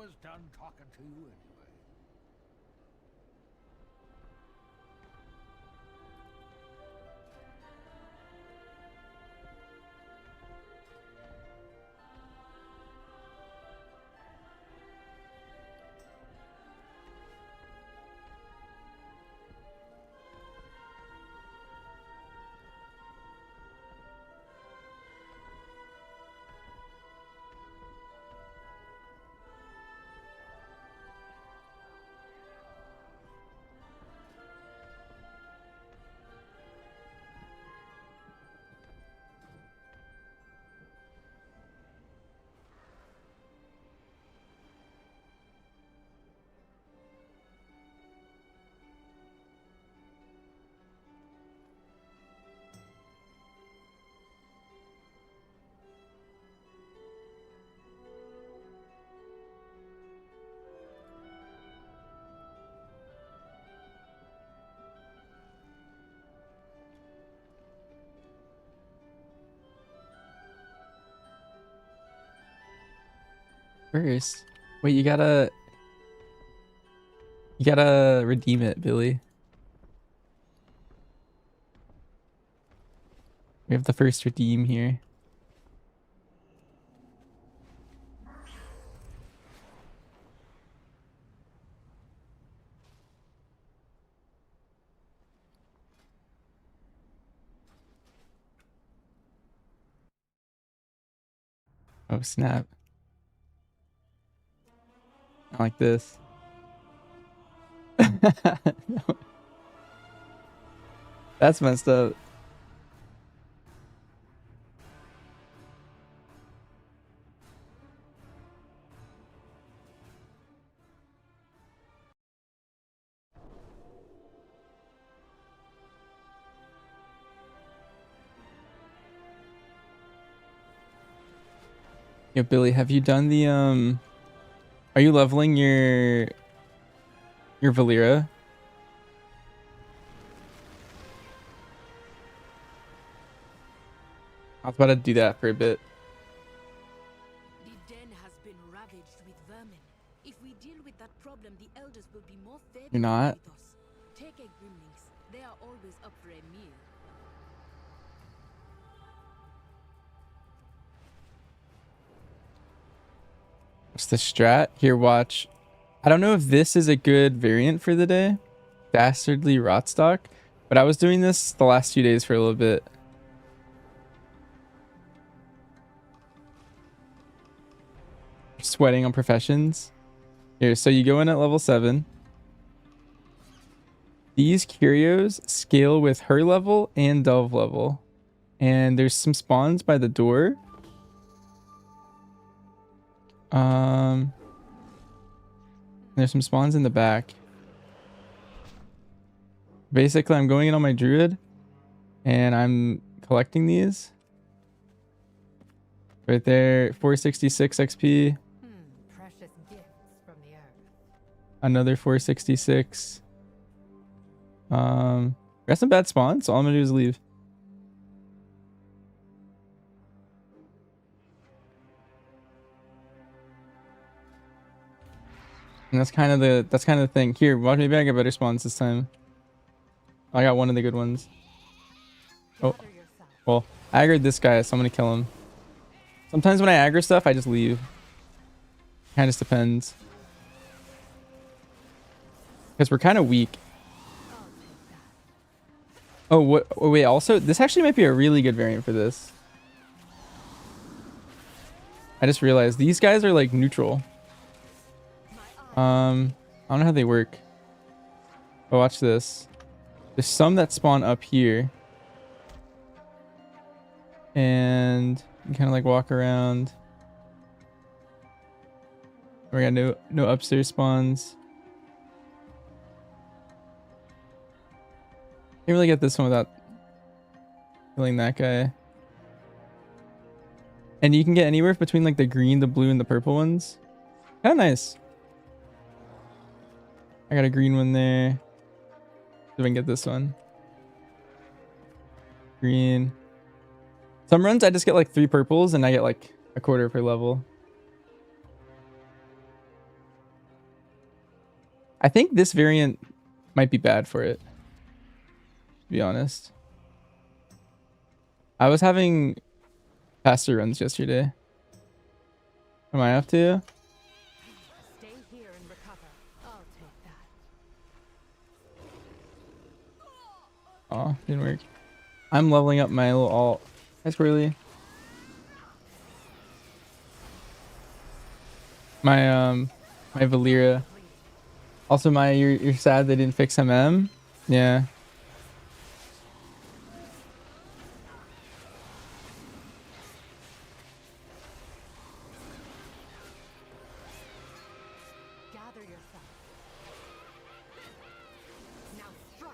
was done talking to you anyway. First. Wait, you gotta redeem it, Billy. We have the first redeem here. Oh snap. Not like this. That's messed up. Yo, Billy, have you done the are you leveling your Valera? I was about to do that for a bit. The den has been ravaged with vermin. If we deal with that problem, the elders will be more favorable You're not? with us. Take a gremlins. They are always up for a meal. What's the strat? Here, watch. I don't know if this is a good variant for the day. Dastardly Rotstock. But I was doing this the last few days for a little bit. Sweating on professions. Here, so you go in at level 7. These curios scale with her level and Delve level. And there's some spawns by the door. There's some spawns in the back. Basically, I'm going in on my druid and I'm collecting these. Right there, 466 XP. Precious gifts from the earth. Another 466. Got some bad spawns, so all I'm gonna do is leave. And that's kind of the thing. Here, watch me back. I better spawns this time. I got one of the good ones. Oh, well, I aggroed this guy, so I'm gonna kill him. Sometimes when I aggro stuff, I just leave. Kind of just depends. Because we're kind of weak. Oh, what? Oh, wait, also, this actually might be a really good variant for this. I just realized these guys are like neutral. I don't know how they work. But watch this. There's some that spawn up here. And you kind of like walk around. We got no upstairs spawns. Can't really get this one without killing that guy. And you can get anywhere between like the green, the blue, and the purple ones. Kind of nice. I got a green one there. See if I can get this one. Green. Some runs I just get like 3 purples and I get like a quarter per level. I think this variant might be bad for it, to be honest. I was having faster runs yesterday. Am I have to? Stay here and recover. I'll take that. Oh, didn't work. I'm leveling up my little alt. Hi, Squirrely. My Valera. Also, you're sad they didn't fix MM. Yeah. Gather yourself. Now strike.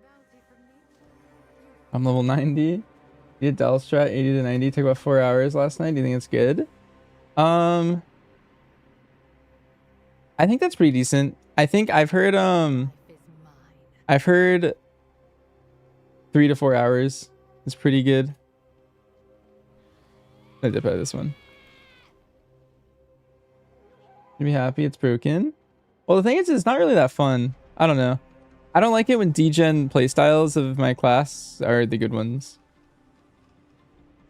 Bounty from me. I'm level 90. You did Dell strat 80 to 90. Took about 4 hours last night. Do you think it's good? I think that's pretty decent. I think I've heard Life is mine. I've heard 3 to 4 hours is pretty good. I dip out of this one. You be happy it's broken. Well, the thing is, it's not really that fun. I don't know. I don't like it when degen playstyles of my class are the good ones.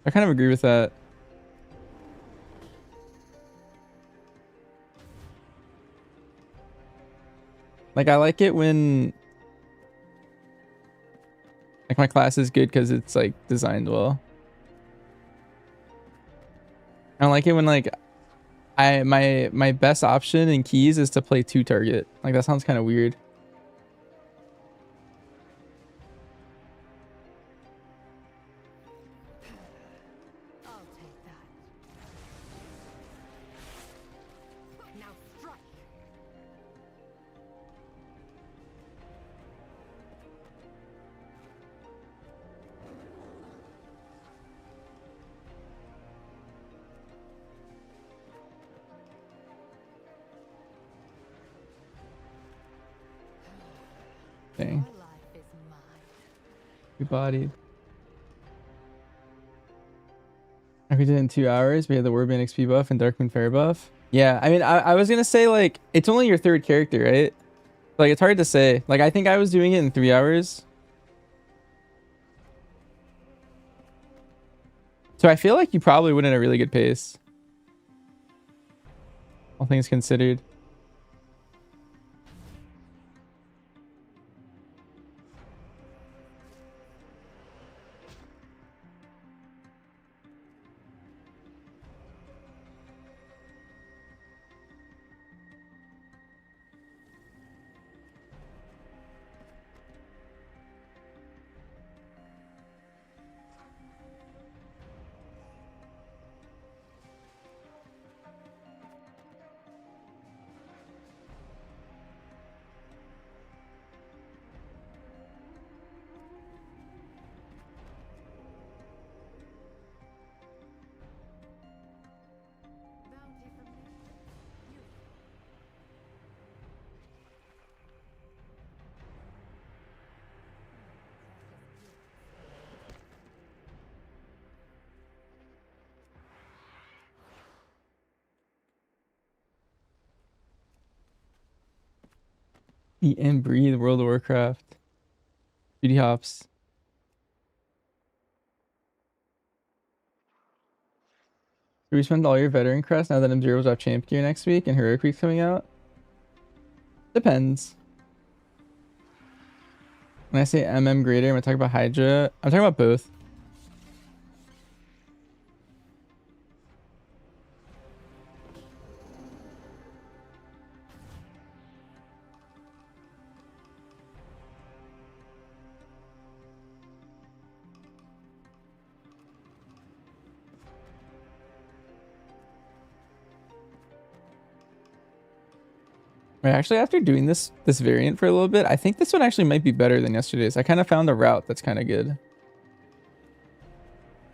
I kind of agree with that. Like, I like it when like my class is good because it's like designed well. I don't like it when like my best option in keys is to play 2 target. Like, that sounds kind of weird. I'll take that. Now strike. Dang. Your life is mine. We bodied. If we did it in 2 hours, we had the Warband XP buff and Darkmoon Fair buff. Yeah, I mean, I was gonna say, like, it's only your 3rd character, right? Like, it's hard to say. Like, I think I was doing it in 3 hours. So I feel like you probably went at a really good pace. All things considered. Bounty from me. You. Eat and breathe World of Warcraft. Beauty hops. Do we spend all your veteran crest now that M0's off champ gear next week and Heroic Week's coming out? Depends. When I say MM greater, I'm gonna talk about Hydra. I'm talking about both. Wait, actually, after doing this variant for a little bit, I think this one actually might be better than yesterday's. I kind of found a route that's kind of good.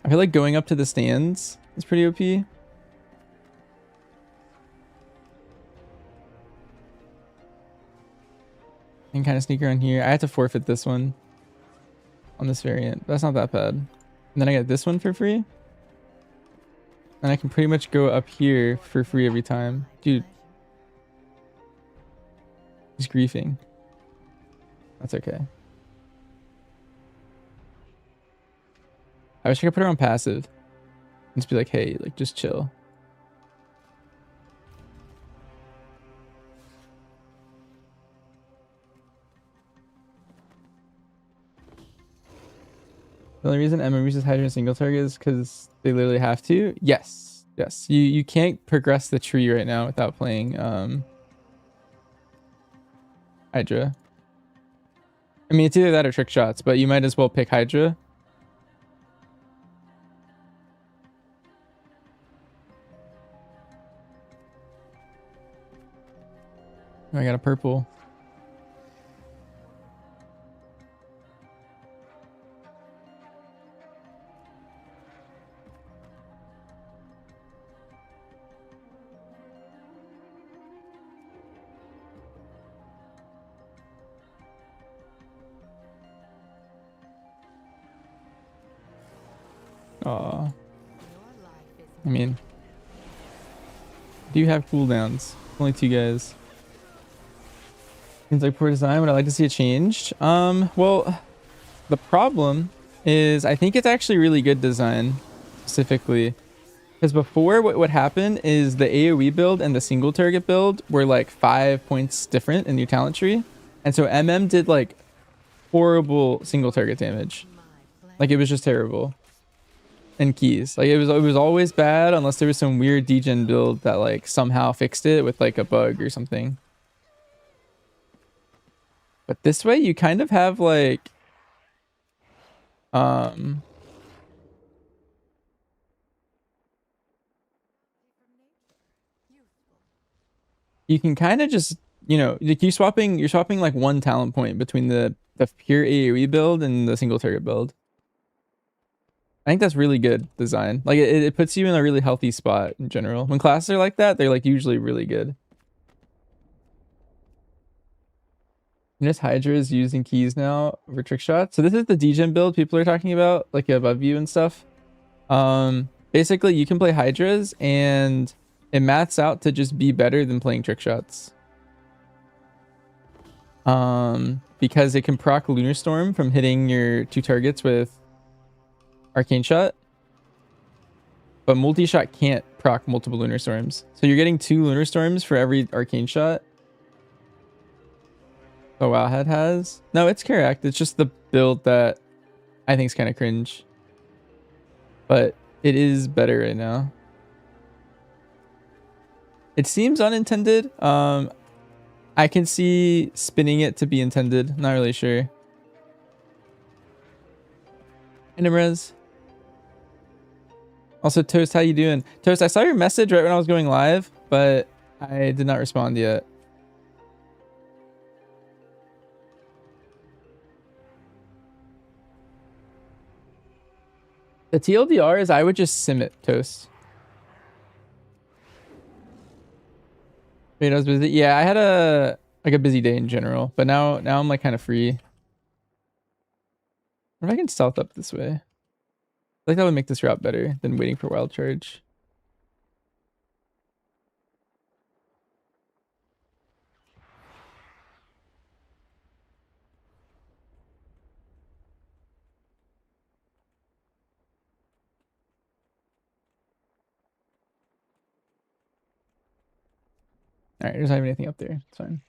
I feel like going up to the stands is pretty OP. can kind of sneak around here. I had to forfeit this one on this variant. That's not that bad. And then I get this one for free. And I can pretty much go up here for free every time. Dude. He's griefing. That's okay. I wish I could put her on passive. And just be like, hey, like, just chill. The only reason Emma uses Hydra in single target is because they literally have to. Yes. Yes. You can't progress the tree right now without playing Hydra. I mean, it's either that or trick shots, but you might as well pick Hydra. Oh, I got a purple. Aw. I mean, do you have cooldowns? Only 2 guys. Seems like poor design, but I'd like to see it changed. Well, the problem is I think it's actually really good design, specifically. Because before, what would happen is the AoE build and the single target build were like 5 points different in your talent tree. And so MM did like horrible single target damage. Like it was just terrible. And keys. Like it was always bad unless there was some weird degen build that like somehow fixed it with like a bug or something. But this way you kind of have like you can kind of just, you know, like you're swapping like 1 talent point between the pure AoE build and the single target build. I think that's really good design. Like it puts you in a really healthy spot in general. When classes are like that, they're like usually really good. This Hydra is using keys now for trick shots. So this is the degen build people are talking about, like above you and stuff. Basically you can play Hydras and it maths out to just be better than playing trick shots. Because it can proc Lunar Storm from hitting your 2 targets with Arcane Shot. But multi-shot can't proc multiple Lunar Storms. So you're getting 2 Lunar Storms for every Arcane Shot. Oh, Wowhead has? No, it's correct. It's just the build that I think is kind of cringe. But it is better right now. It seems unintended. I can see spinning it to be intended. Not really sure. And Imrez. Also, Toast, how you doing? Toast, I saw your message right when I was going live, but I did not respond yet. The TLDR is I would just sim it, Toast. Wait, I was busy. Yeah, I had a busy day in general, but now I'm like kind of free. What if I can stealth up this way? I feel like that would make this route better than waiting for wild charge. All right, there's not even anything up there. It's fine.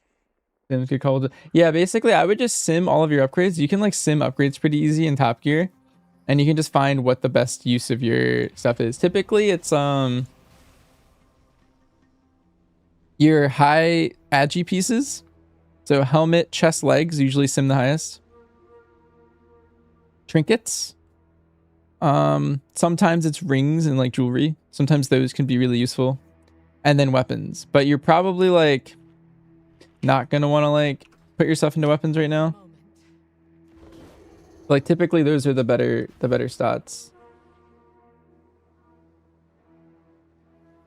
Then good call. Yeah, basically, I would just sim all of your upgrades. You can like sim upgrades pretty easy in Top Gear, and you can just find what the best use of your stuff is. Typically, it's your high agi pieces. So helmet, chest, legs usually sim the highest. Trinkets. Sometimes it's rings and like jewelry. Sometimes those can be really useful. And then weapons. But you're probably like not gonna want to like put yourself into weapons right now. Like typically those are the better stats.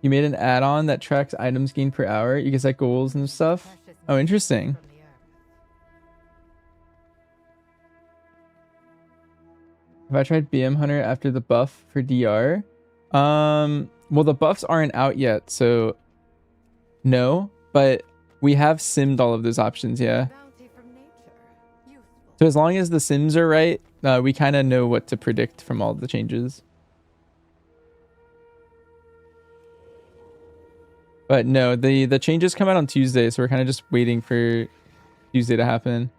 You made an add-on that tracks items gained per hour. You can set goals and stuff. Oh, interesting. Have I tried BM Hunter after the buff for DR? Well, the buffs aren't out yet, so no, but we have simmed all of those options, yeah. Bounty from nature. Useful. So as long as the sims are right, we kind of know what to predict from all the changes. But no, the changes come out on Tuesday, so we're kind of just waiting for Tuesday to happen.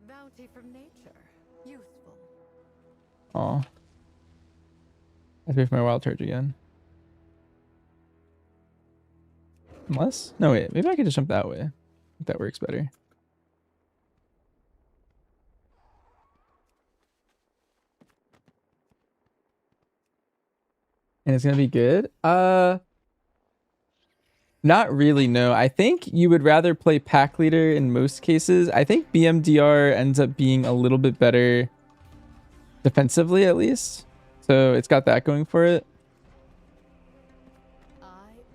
Bounty from nature. Useful. Oh, I have to wait for my wild charge again. Unless, no wait, maybe I could just jump that way. I think that works better. And it's gonna be good. Not really, no. I think you would rather play pack leader in most cases. I think BMDR ends up being a little bit better defensively, at least. So it's got that going for it. I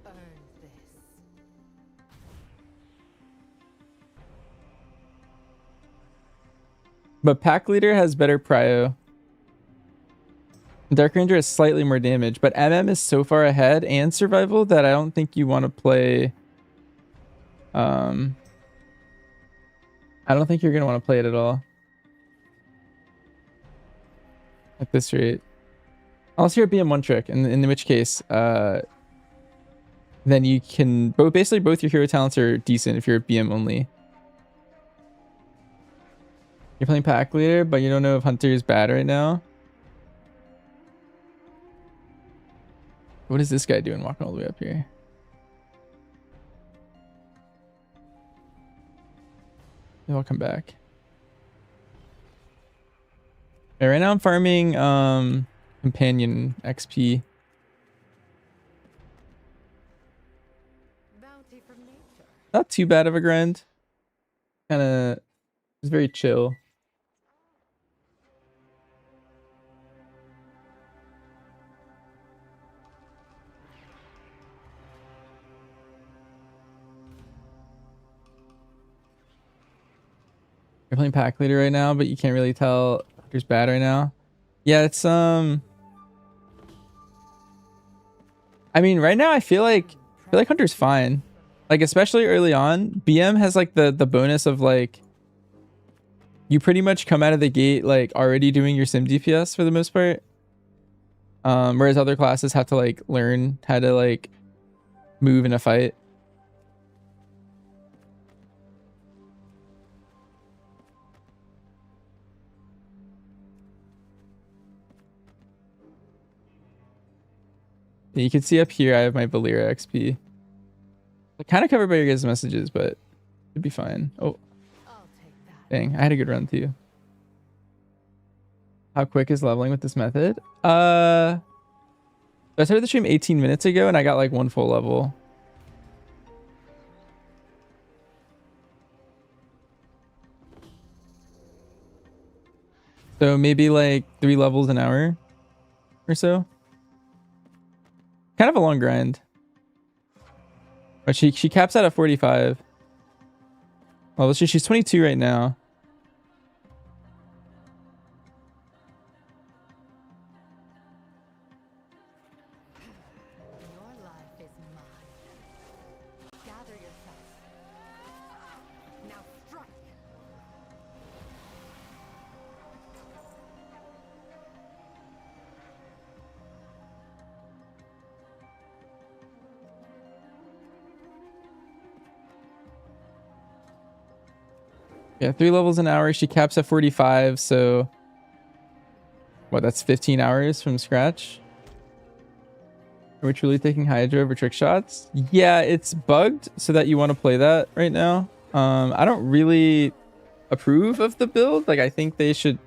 earned this. But pack leader has better prio. Dark Ranger has slightly more damage, but MM is so far ahead and survival that I don't think you want to play. I don't think you're gonna want to play it at all at this rate. Unless you're a BM1 trick, in which case, then you can basically both your hero talents are decent if you're a BM only. You're playing pack leader, but you don't know if Hunter is bad right now. What is this guy doing walking all the way up here? Maybe I'll come back. Okay, right now I'm farming companion XP. Bounty from nature. Not too bad of a grind. It's very chill. You're playing pack leader right now, but you can't really tell Hunter's bad right now. Yeah, it's I mean, right now I feel like Hunter's fine. Like especially early on, BM has like the bonus of like you pretty much come out of the gate like already doing your sim DPS for the most part. Whereas other classes have to like learn how to like move in a fight. You can see up here I have my Valera XP. Kind of covered by your guys' messages, but it'd be fine. Oh, I'll take that. dang. I had a good run too. How quick is leveling with this method? I started the stream 18 minutes ago and I got like one full level. So maybe like 3 levels an hour or so. Kind of a long grind. But she caps out at 45. Well, let's see, she's 22 right now. Your life is mine. Gather yourself. Now strike. Yeah, 3 levels an hour. She caps at 45, so what, that's 15 hours from scratch? Are we truly taking Hydra over trick shots? Yeah, it's bugged so that you want to play that right now. I don't really approve of the build. Like, I think they should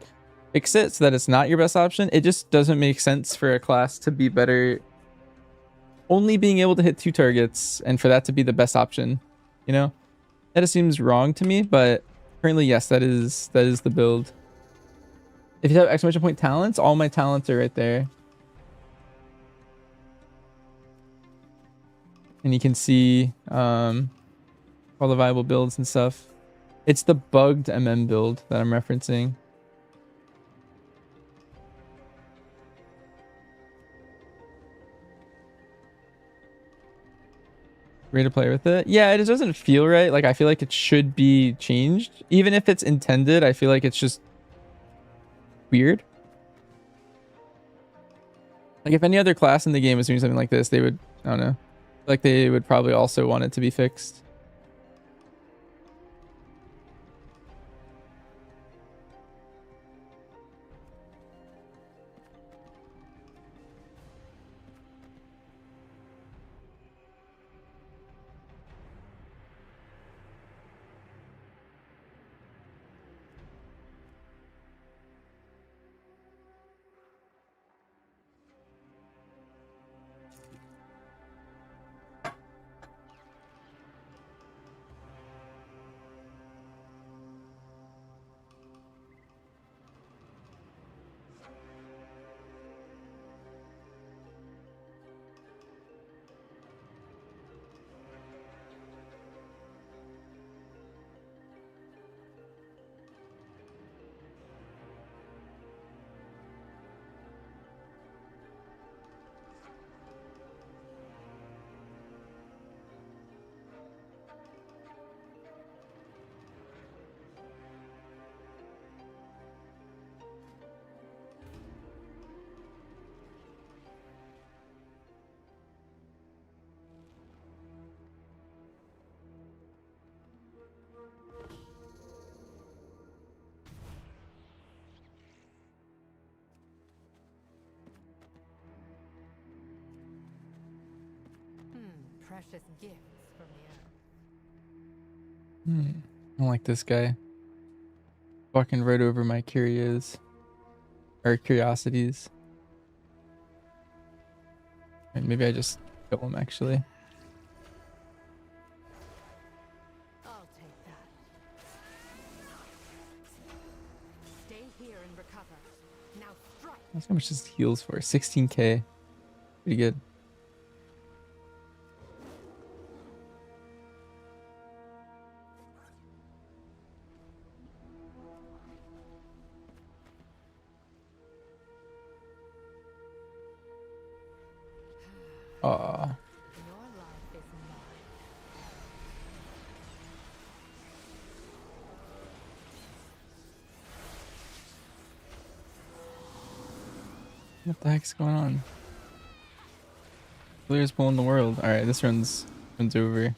fix it so that it's not your best option. It just doesn't make sense for a class to be better only being able to hit 2 targets and for that to be the best option, you know? That just seems wrong to me, but currently, yes, that is the build. If you have exclamation point talents, all my talents are right there. And you can see all the viable builds and stuff. It's the bugged MM build that I'm referencing. Free to play with it. Yeah, it just doesn't feel right. Like I feel like it should be changed. Even if it's intended, I feel like it's just weird. Like if any other class in the game was doing something like this, they would, I don't know. Like they would probably also want it to be fixed. Precious gifts from the earth. I don't like this guy. Walking right over my curiosities. And maybe I just kill him actually. I'll take that. Stay here and recover. Now strike. That's how much this heals for. 16k. Pretty good. Aw. Your life is mine. What the heck's going on? Clearest pull in the world. Alright, this run's over.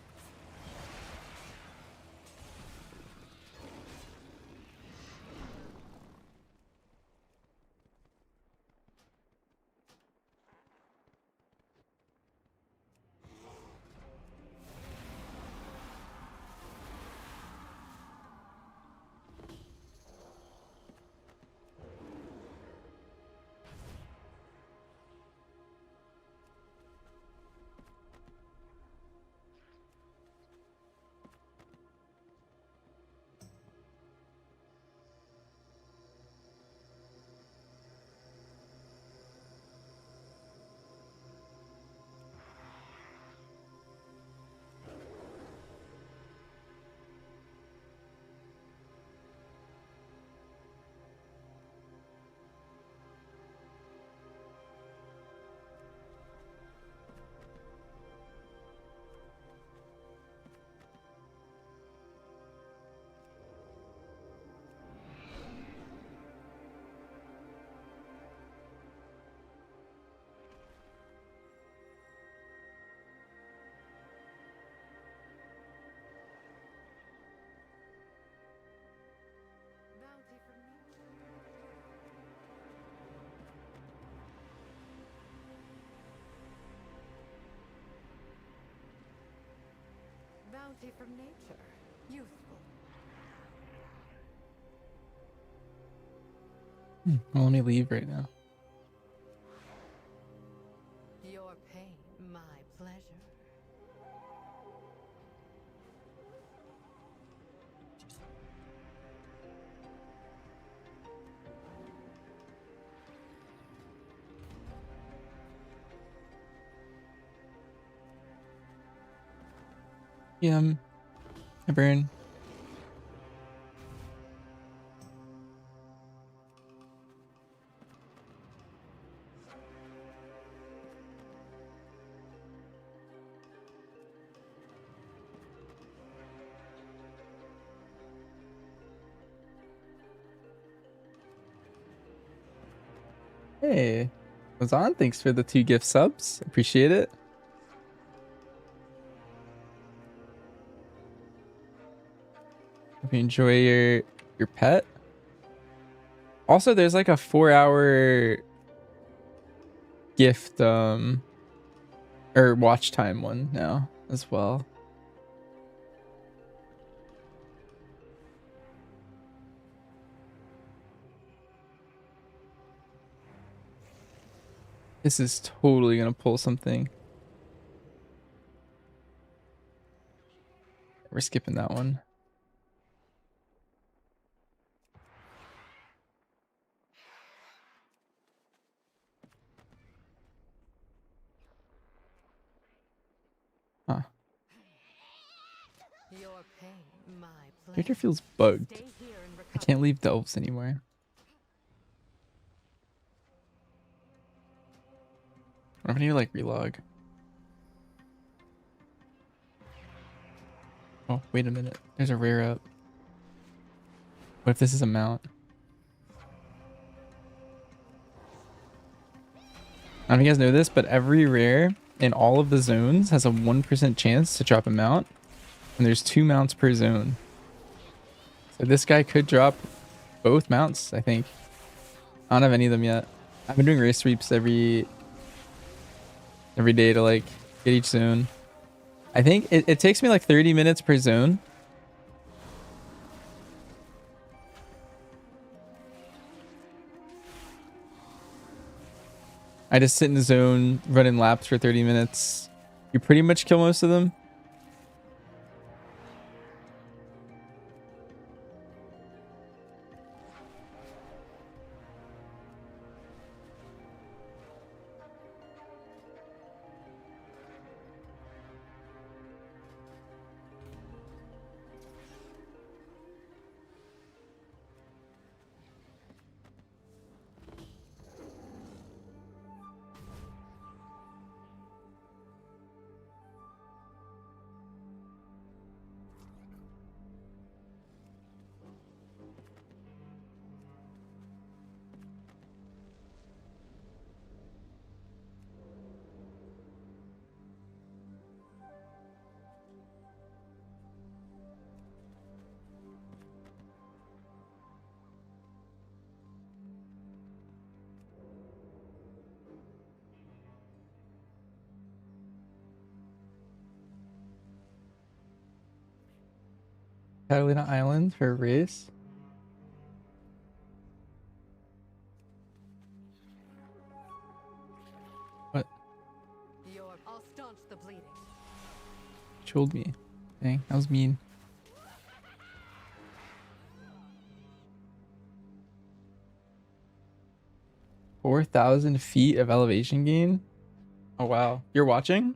Bounty from nature. Bounty from nature. Useful. Well, let me leave right now. Your pain, my pleasure. Yeah, I burn. Hey, Lazan, thanks for the 2 gift subs. Appreciate it. Hope you enjoy your pet. Also, there's like a 4-hour gift or watch time one now as well. This is totally gonna pull something. We're skipping that one. Huh. Your pain, my Character pleasure. feels bugged. Stay here and recover. I can't leave delves anywhere. I need to like relog. Oh, wait a minute. There's a rare up. What if this is a mount? I don't know if you guys know this, but every rare in all of the zones has a 1% chance to drop a mount. And there's 2 mounts per zone. So this guy could drop both mounts, I think. I don't have any of them yet. I've been doing race sweeps every day to like get each zone. I think it takes me like 30 minutes per zone. I just sit in the zone, running laps for 30 minutes. You pretty much kill most of them. Catalina Island for a race. What? I'll staunch the bleeding. Chilled me. Dang, that was mean. $4,000 feet of elevation gain. Oh wow, you're watching?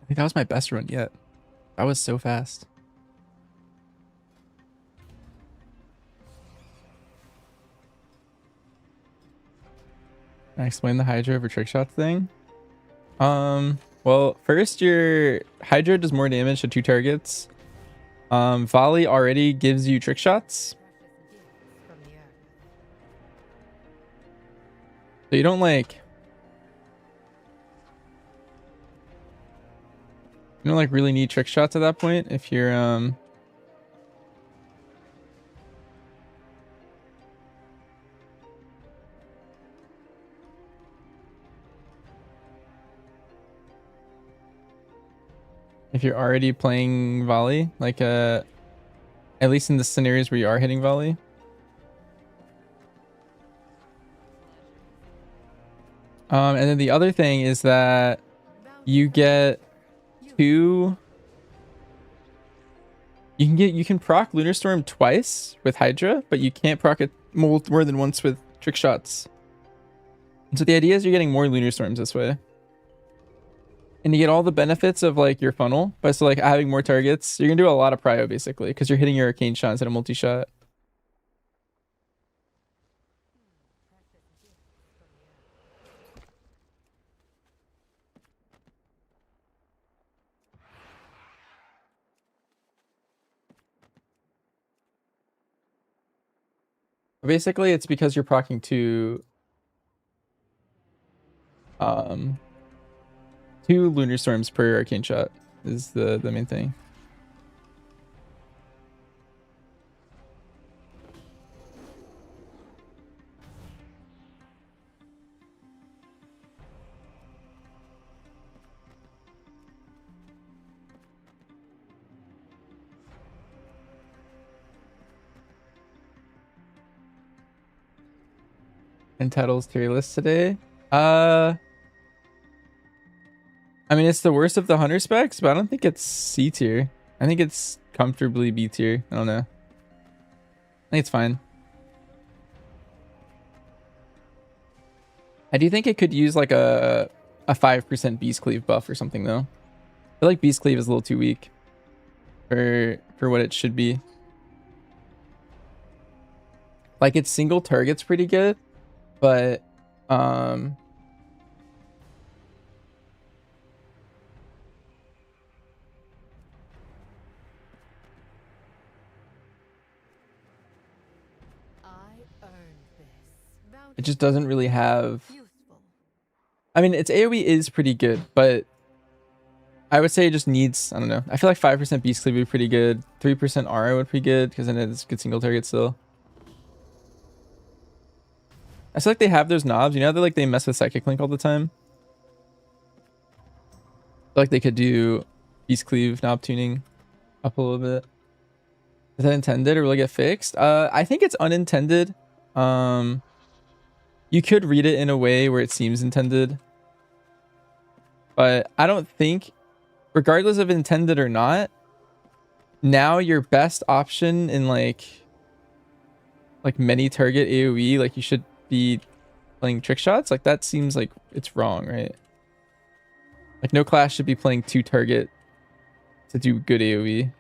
think that was my best run yet. That was so fast. Can I explain the Hydra over trick shot thing? Well, first your Hydra does more damage to 2 targets. Volley already gives you trick shots. From the earth. So you don't like... You don't like really need trick shots at that point if you're if you're already playing volley, like at least in the scenarios where you are hitting volley. And then the other thing is that you get 2. You can proc Lunar Storm twice with Hydra, but you can't proc it more than once with trick shots. And so the idea is you're getting more Lunar Storms this way. And you get all the benefits of like your funnel by so like having more targets. You're gonna do a lot of prio basically because you're hitting your arcane shot instead of multi-shot. Basically, it's because you're proccing 2 Lunar Storms per arcane shot is the main thing. And titles tier list today. I mean, it's the worst of the hunter specs, but I don't think it's C tier. I think it's comfortably B tier. I don't know. I think it's fine. I do think it could use like a 5% Beast Cleave buff or something though. I feel like Beast Cleave is a little too weak for what it should be. Like its single target's pretty good, but it just doesn't really have... I mean, its AoE is pretty good, but I would say it just needs... I don't know. I feel like 5% Beast Cleave would be pretty good. 3% Aura would be good, because then it's good single target still. I feel like they have those knobs. You know, they're like they mess with Psychic Link all the time. I feel like they could do Beast Cleave knob tuning up a little bit. Is that intended or will it get fixed? I think it's unintended. You could read it in a way where it seems intended. But I don't think, regardless of intended or not, now your best option in like many target AoE, like you should be playing trick shots. Like that seems like it's wrong, right? Like no class should be playing 2 target to do good AoE.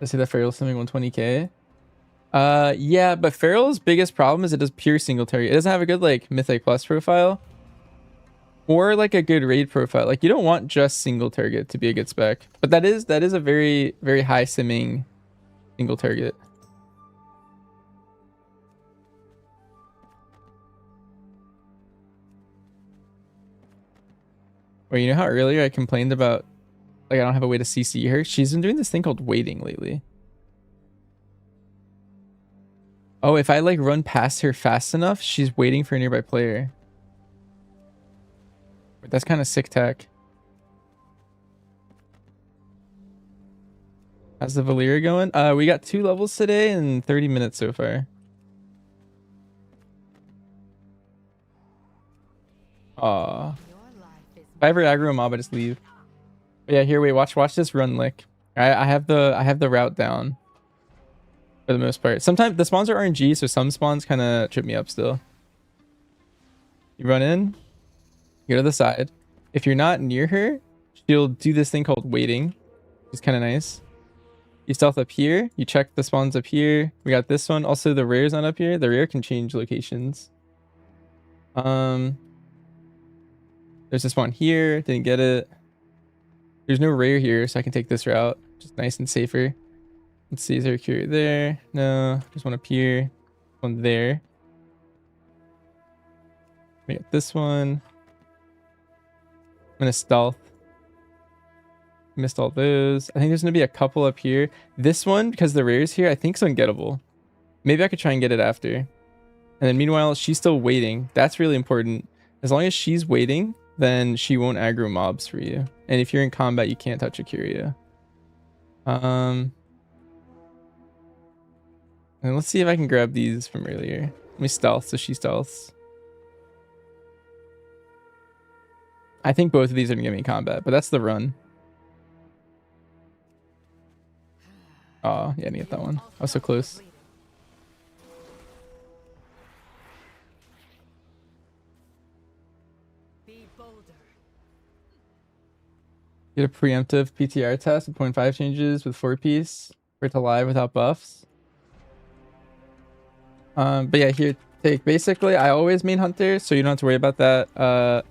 I say that Feral's something 120k. Yeah, but Feral's biggest problem is it does pure single target. It doesn't have a good like Mythic Plus profile or like a good raid profile. Like you don't want just single target to be a good spec, but that is a very, very high simming single target. Wait, you know how earlier I complained about like I don't have a way to CC her? She's been doing this thing called waiting lately. Oh, if I like run past her fast enough, she's waiting for a nearby player. That's kind of sick tech. How's the Valyria going? We got 2 levels today and 30 minutes so far. Aw. If I ever aggro a mob, I just leave. But yeah, here, wait, watch this run lick. I have the route down for the most part. Sometimes the spawns are RNG, so some spawns kind of trip me up still. You run in, you go to the side. If you're not near her, she'll do this thing called waiting, which is kind of nice. You stealth up here. You check the spawns up here. We got this one. Also, the rare's not up here. The rare can change locations. There's this one here. Didn't get it. There's no rare here, so I can take this route. Just nice and safer. Let's see. Is there a curie there? No. There's one up here. One there. We got this one. I'm gonna stealth. Missed all those. I think there's gonna be a couple up here. This one, because the rare's here, I think is ungettable. Maybe I could try and get it after. And then meanwhile, she's still waiting. That's really important. As long as she's waiting, then she won't aggro mobs for you. And if you're in combat, you can't touch a curia. And let's see if I can grab these from earlier. Let me stealth, so she stealths. I think both of these are gonna get me combat, but that's the run. Oh, yeah, I didn't get that one. I was so close. Be bolder. Get a preemptive PTR test with 0.5 changes with 4-piece for it to live without buffs. But yeah, here, take. Basically, I always main hunter, so you don't have to worry about that.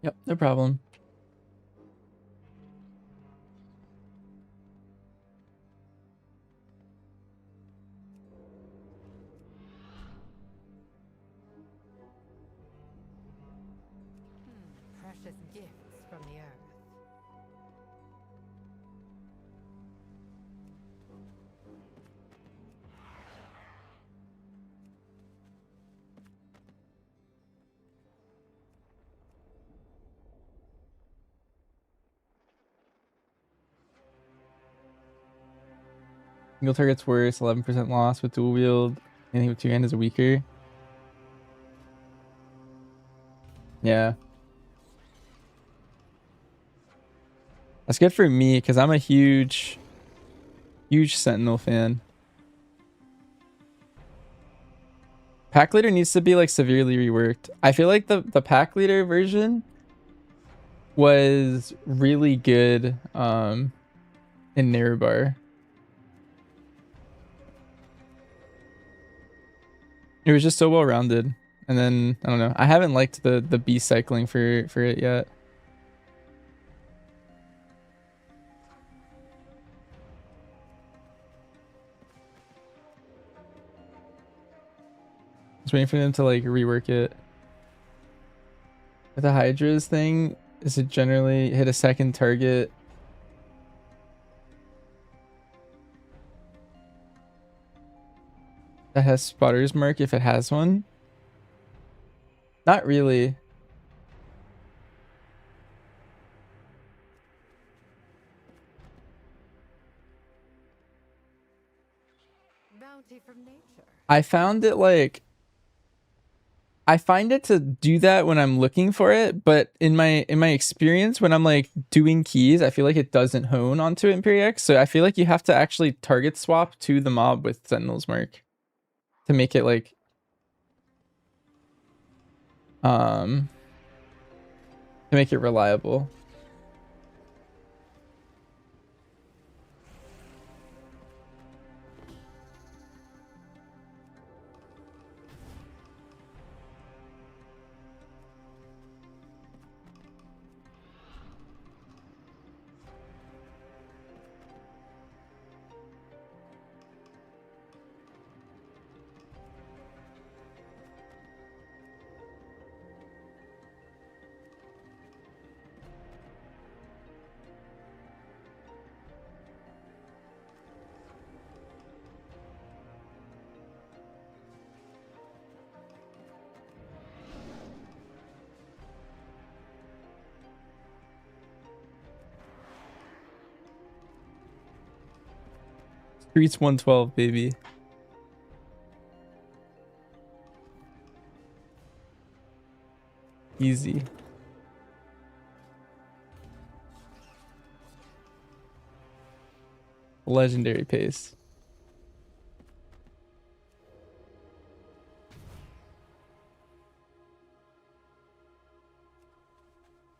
Yep, no problem. Precious gifts from the earth. Single target's worse, 11% loss with dual wield. Anything with two hand is weaker. Yeah. That's good for me because I'm a huge Sentinel fan. Pack leader needs to be like severely reworked. I feel like the pack leader version was really good in Nerubar. It was just so well rounded. And then I don't know. I haven't liked the beast cycling for it yet. Just waiting for them to like rework it. With the Hydra's thing, is it generally hit a second target? That has spotter's mark if it has one? Not really. Bounty from nature. I found it like I find it to do that when I'm looking for it, but in my experience when I'm like doing keys, I feel like it doesn't hone onto Imperiex. So I feel like you have to actually target swap to the mob with Sentinel's mark to make it like to make it reliable. Streets 112, baby. Easy. Legendary pace.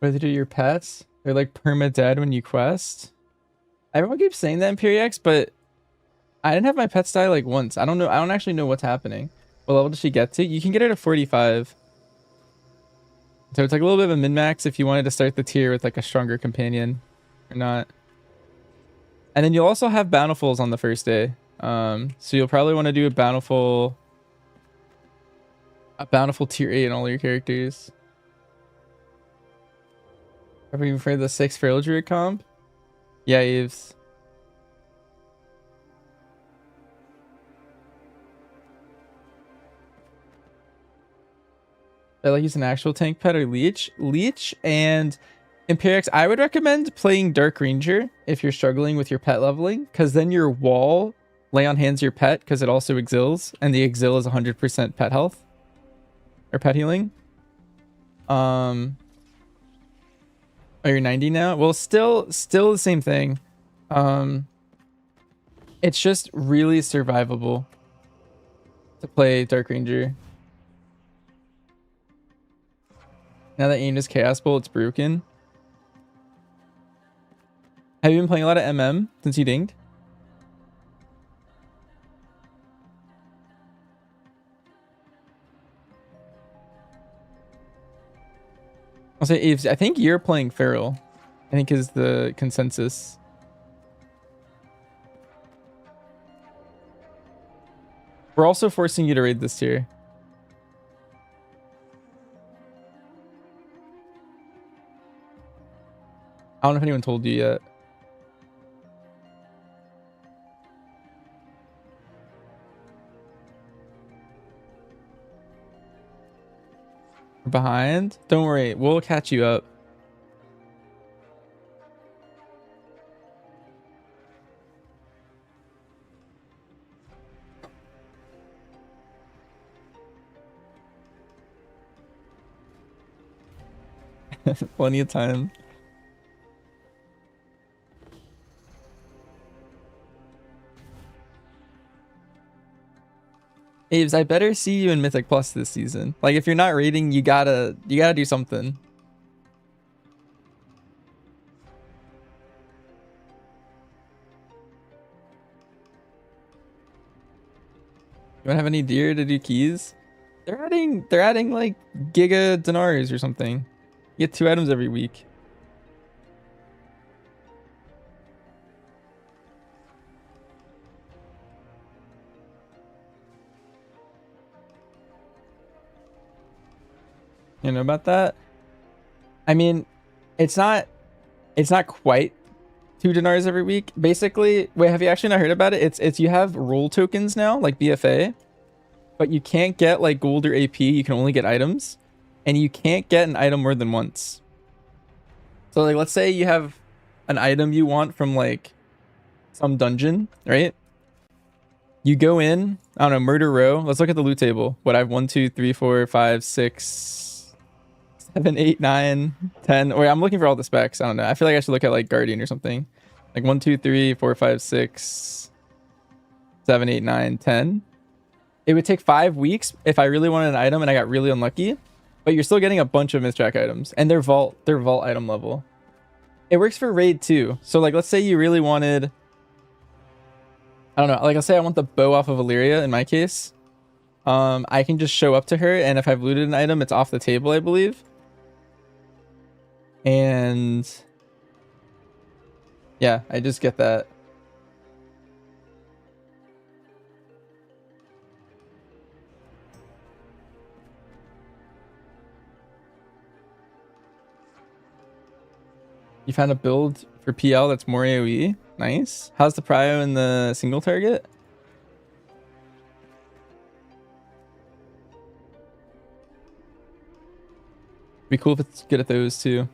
Whether to your pets, they're like perma dead when you quest. Everyone keeps saying that in PRX, but I didn't have my pets die like once. I don't know. I don't actually know what's happening. What level does she get to? You can get her to 45. So it's like a little bit of a min-max if you wanted to start the tier with like a stronger companion or not. And then you'll also have bountifuls on the first day. So you'll probably want to do a bountiful tier 8 in all your characters. Have you preferred the 6 Feral Druid comp? Yeah, Eves. I like using actual tank pet or leech. Leech and Imperix, I would recommend playing Dark Ranger if you're struggling with your pet leveling, because then your wall lay on hands your pet because it also exils, and the exil is 100% pet health or pet healing. Oh, you're 90 now? Well, still the same thing. It's just really survivable to play Dark Ranger. Now that aimed is Chaos Bolt, it's broken. Have you been playing a lot of MM since you dinged? I'll say Aves, I think you're playing Feral. I think is the consensus. We're also forcing you to raid this tier. I don't know if anyone told you yet. We're behind? Don't worry, we'll catch you up. Plenty of time. Aves, I better see you in Mythic Plus this season. Like, if you're not raiding, you gotta do something. You don't have any deer to do keys? They're adding like Giga Dinars or something. You get 2 items every week. You know about that? I mean, it's not quite 2 dinars every week. Basically, wait, have you actually not heard about it? It's you have role tokens now, like BFA, but you can't get like gold or AP. You can only get items, and you can't get an item more than once. So like, let's say you have an item you want from like some dungeon, right? You go in, I don't know, murder row. Let's look at the loot table. What I have 1, 2, 3, 4, 5, 6, 7, 8, 9, 10. Wait, I'm looking for all the specs. I don't know. I feel like I should look at like Guardian or something. Like 1, 2, 3, 4, 5, 6, 7, 8, 9, 10. It would take 5 weeks if I really wanted an item and I got really unlucky. But you're still getting a bunch of mistrack items, and they're vault item level. It works for raid too. So like, let's say you really wanted, I don't know, like, let's say I want the bow off of Illyria in my case. I can just show up to her, and if I've looted an item, it's off the table, I believe. And yeah, I just get that. You found a build for PL that's more AoE. Nice. How's the prio in the single target? Be cool if it's good at those too.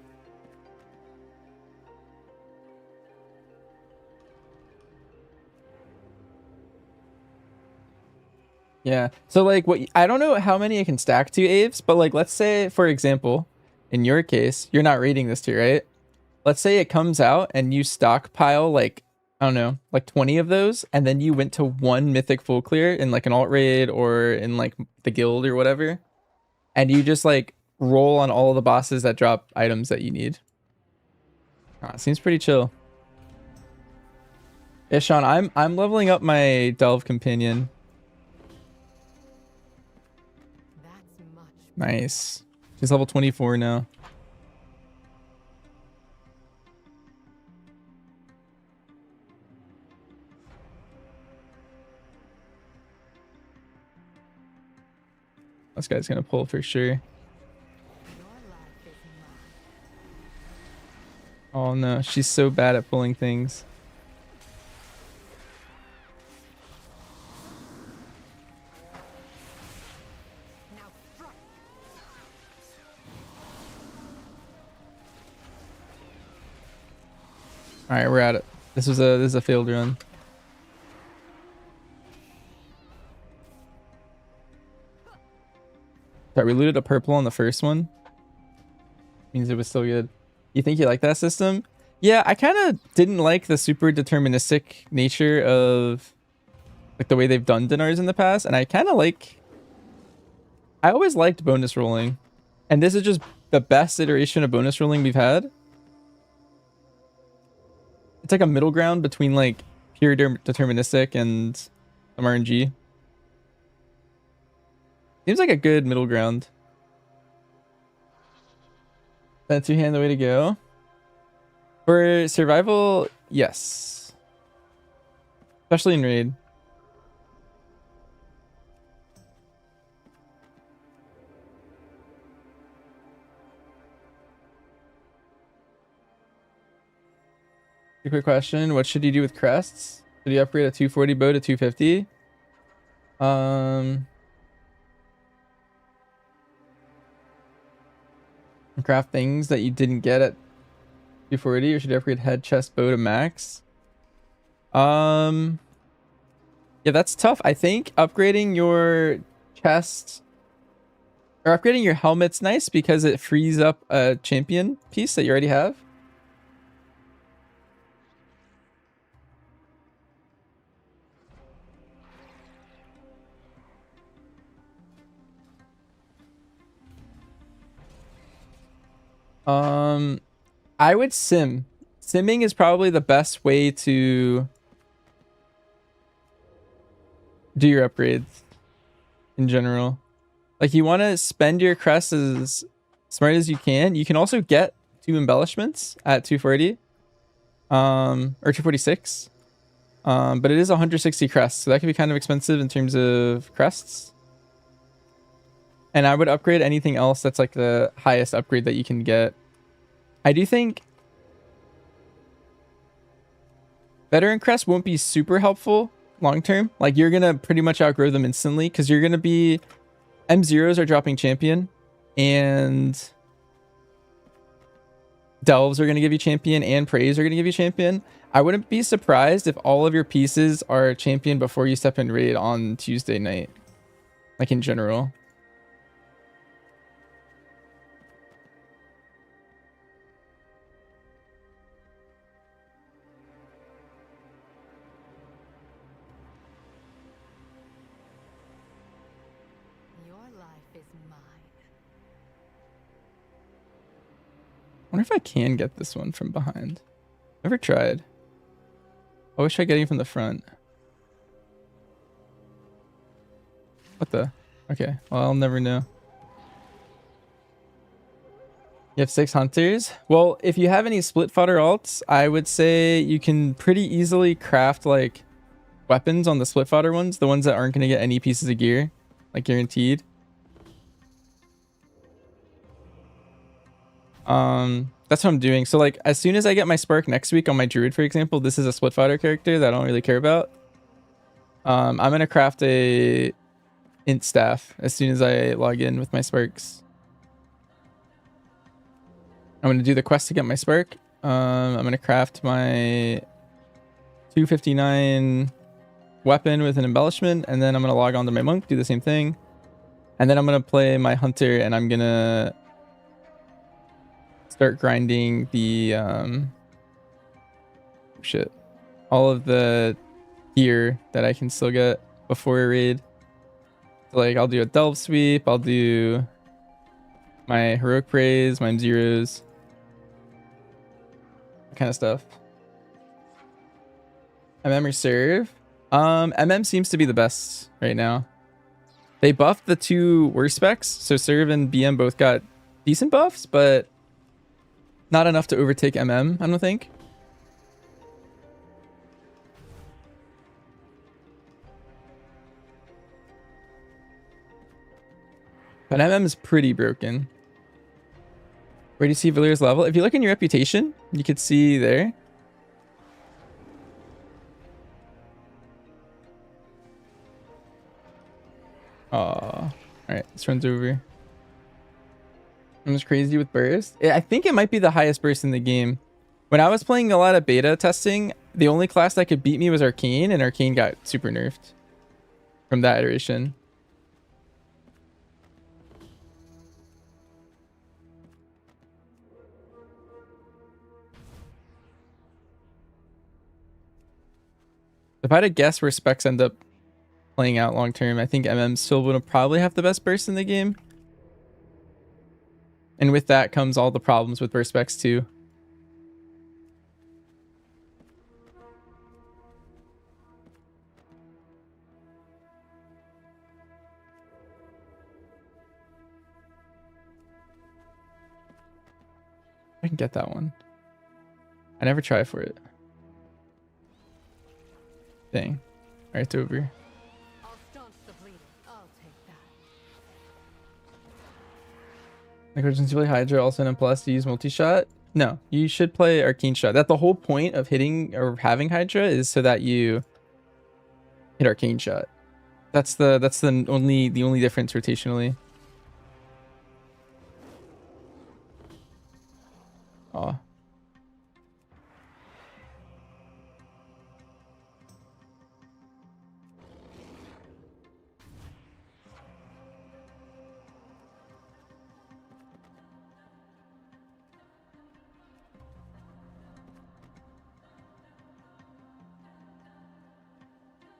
Yeah. So like what I don't know how many I can stack to Aves, but like let's say for example, in your case, you're not rating this tier, right? Let's say it comes out and you stockpile like I don't know, like 20 of those, and then you went to one mythic full clear in like an alt raid or in like the guild or whatever, and you just like roll on all of the bosses that drop items that you need. Seems pretty chill. Yeah, Sean, I'm leveling up my Delve companion. That's much. Nice. She's level 24 now. This guy's gonna pull for sure. Your life is mine. Oh no, she's so bad at pulling things. Now strike. All right, we're at it. This is a failed run. That we looted a purple on the first one. Means it was still good. You think you like that system? Yeah, I kind of didn't like the super deterministic nature of like the way they've done Dinars in the past, and I kind of like. I always liked bonus rolling, and this is just the best iteration of bonus rolling we've had. It's like a middle ground between like pure deterministic and some RNG. Seems like a good middle ground. That two-hand the way to go. For survival, yes. Especially in raid. A quick question. What should you do with crests? Should you upgrade a 240 bow to 250? Craft things that you didn't get at 240, or should you upgrade head, chest, bow to max? Yeah, that's tough. I think upgrading your chest or upgrading your helmet's nice because it frees up a champion piece that you already have. I would sim. Simming is probably the best way to do your upgrades in general. Like you want to spend your crest as smart as you can. You can also get 2 embellishments at 240 or 246. But it is 160 crests, so that can be kind of expensive in terms of crests. And I would upgrade anything else that's like the highest upgrade that you can get. I do think veteran crest won't be super helpful long term. Like you're gonna pretty much outgrow them instantly because you're gonna be M0s are dropping champion and delves are gonna give you champion and praise are gonna give you champion. I wouldn't be surprised if all of your pieces are champion before you step in raid on Tuesday night. Like in general. I wonder if I can get this one from behind. Never tried. I always try getting from the front. What the? Okay, well, I'll never know. You have 6 hunters? Well, if you have any split fodder alts, I would say you can pretty easily craft like weapons on the split fodder ones, the ones that aren't going to get any pieces of gear, like guaranteed. That's what I'm doing. So like as soon as I get my spark next week on my druid, for example, this is a split fodder character that I don't really care about. I'm gonna craft a int staff as soon as I log in with my sparks. I'm gonna do the quest to get my spark. I'm gonna craft my 259 weapon with an embellishment, and then I'm gonna log on to my monk, do the same thing, and then I'm gonna play my hunter, and I'm gonna start grinding the shit, all of the gear that I can still get before a raid. So like I'll do a delve sweep, I'll do my heroic praise, my zeros, that kind of stuff. MM or serve? MM seems to be the best right now. They buffed the two worst specs, so serve and BM both got decent buffs, but not enough to overtake MM, I don't think. But MM is pretty broken. Where do you see Valyr's level? If you look in your reputation, you could see there. All right, this runs over. I'm just crazy with burst. I think it might be the highest burst in the game. When I was playing a lot of beta testing, the only class that could beat me was Arcane, and Arcane got super nerfed from that iteration. If I had to guess where specs end up playing out long term, I think MM still would probably have the best burst in the game. And with that comes all the problems with burst specs too. I can get that one. I never try for it. Dang. Alright, it's over. I'll staunch the bleeding. I'll take that. Like Urgency play Hydra also in plus to use multi-shot? No, you should play Arcane Shot. That's the whole point of hitting or having Hydra is so that you hit Arcane Shot. That's the only difference rotationally. Aw.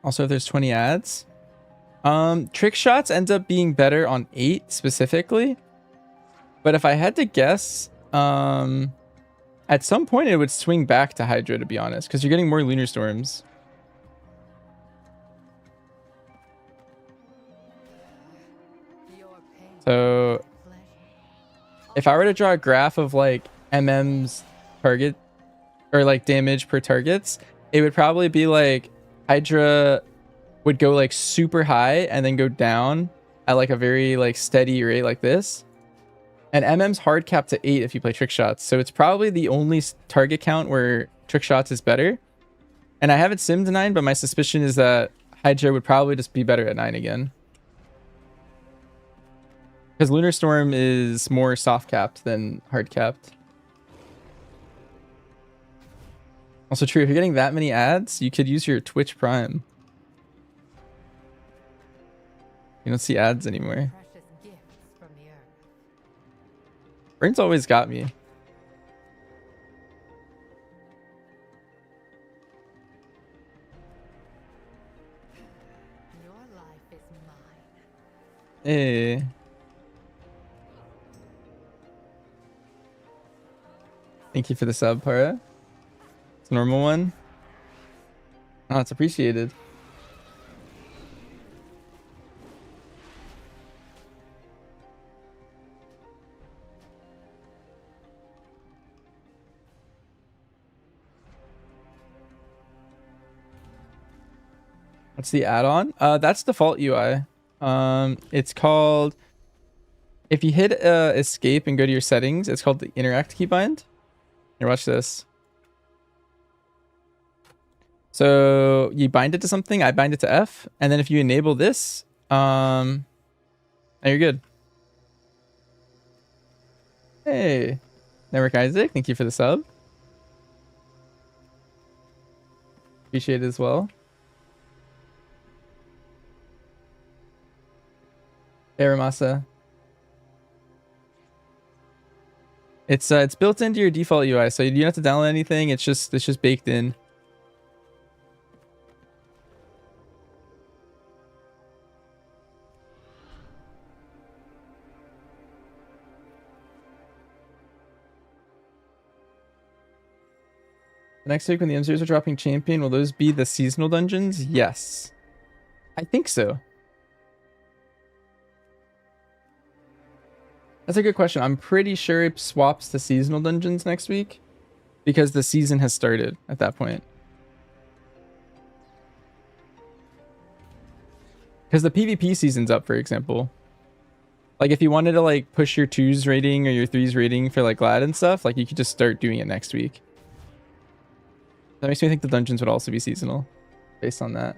Also, if there's 20 ads, trick shots ends up being better on 8 specifically. But if I had to guess, at some point it would swing back to Hydra, to be honest, because you're getting more lunar storms. So if I were to draw a graph of like MM's target or like damage per targets, it would probably be like Hydra would go like super high and then go down at like a very like steady rate like this. And MM's hard cap to 8 if you play trick shots. So it's probably the only target count where trick shots is better. And I haven't simmed 9, but my suspicion is that Hydra would probably just be better at 9 again. Because Lunar Storm is more soft capped than hard capped. Also true, if you're getting that many ads, you could use your Twitch Prime. You don't see ads anymore. Precious gifts from the earth. Brain's always got me. Your life is mine. Hey. Thank you for the sub, Para. It's a normal one. Oh, it's appreciated. What's the add-on? That's default UI. It's called, if you hit escape and go to your settings, it's called the interact keybind. Here, watch this. So you bind it to something. I bind it to F, and then if you enable this, now you're good. Hey, Network Isaac, thank you for the sub. Appreciate it as well. Aramasa. It's built into your default UI, so you don't have to download anything. It's just baked in. Next week when the M0s are dropping champion, will those be the seasonal dungeons? Yes. I think so. That's a good question. I'm pretty sure it swaps to seasonal dungeons next week because the season has started at that point. Because the PvP season's up, for example. Like if you wanted to like push your 2's rating or your 3's rating for like Glad and stuff, like you could just start doing it next week. That makes me think the dungeons would also be seasonal based on that.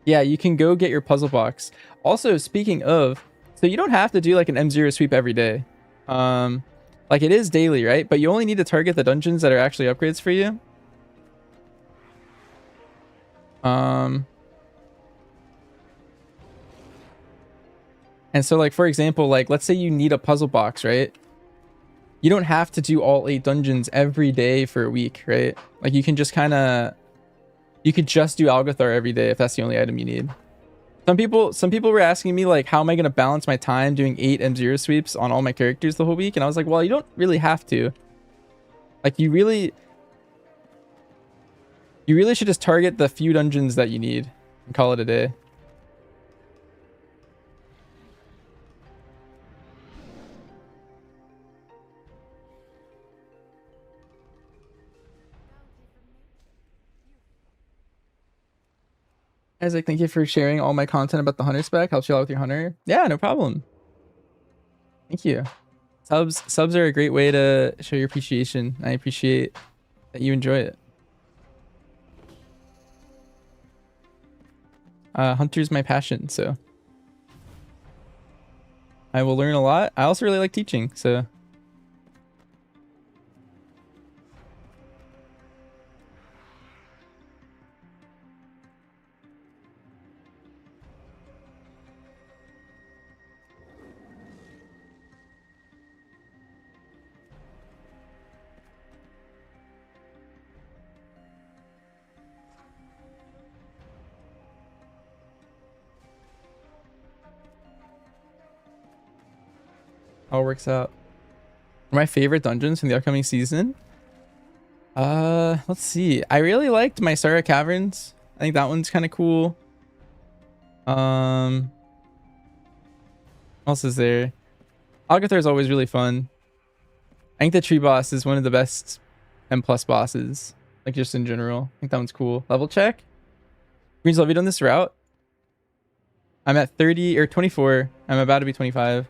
Yeah, you can go get your puzzle box. Also, speaking of, so you don't have to do like an M0 sweep every day. Like it is daily, right? But you only need to target the dungeons that are actually upgrades for you. And so like, for example, like let's say you need a puzzle box, right? You don't have to do all 8 dungeons every day for a week, right? Like you can just kind of, you could just do Algathar every day if that's the only item you need. Some people were asking me like, how am I going to balance my time doing 8 M0 sweeps on all my characters the whole week? And I was like, well, you don't really have to. Like you really should just target the few dungeons that you need and call it a day. Isaac, thank you for sharing all my content about the hunter spec. Helps you out with your hunter. Yeah, no problem. Thank you. Subs are a great way to show your appreciation. I appreciate that you enjoy it. Hunter's my passion, so I will learn a lot. I also really like teaching, so all works out. My favorite dungeons from the upcoming season. Let's see. I really liked my Mysara Caverns. I think that one's kind of cool. What else is there? Algathar is always really fun. I think the tree boss is one of the best M+ bosses. Like just in general. I think that one's cool. Level check. Greensel, have you done this route? I'm at 30 or 24. I'm about to be 25.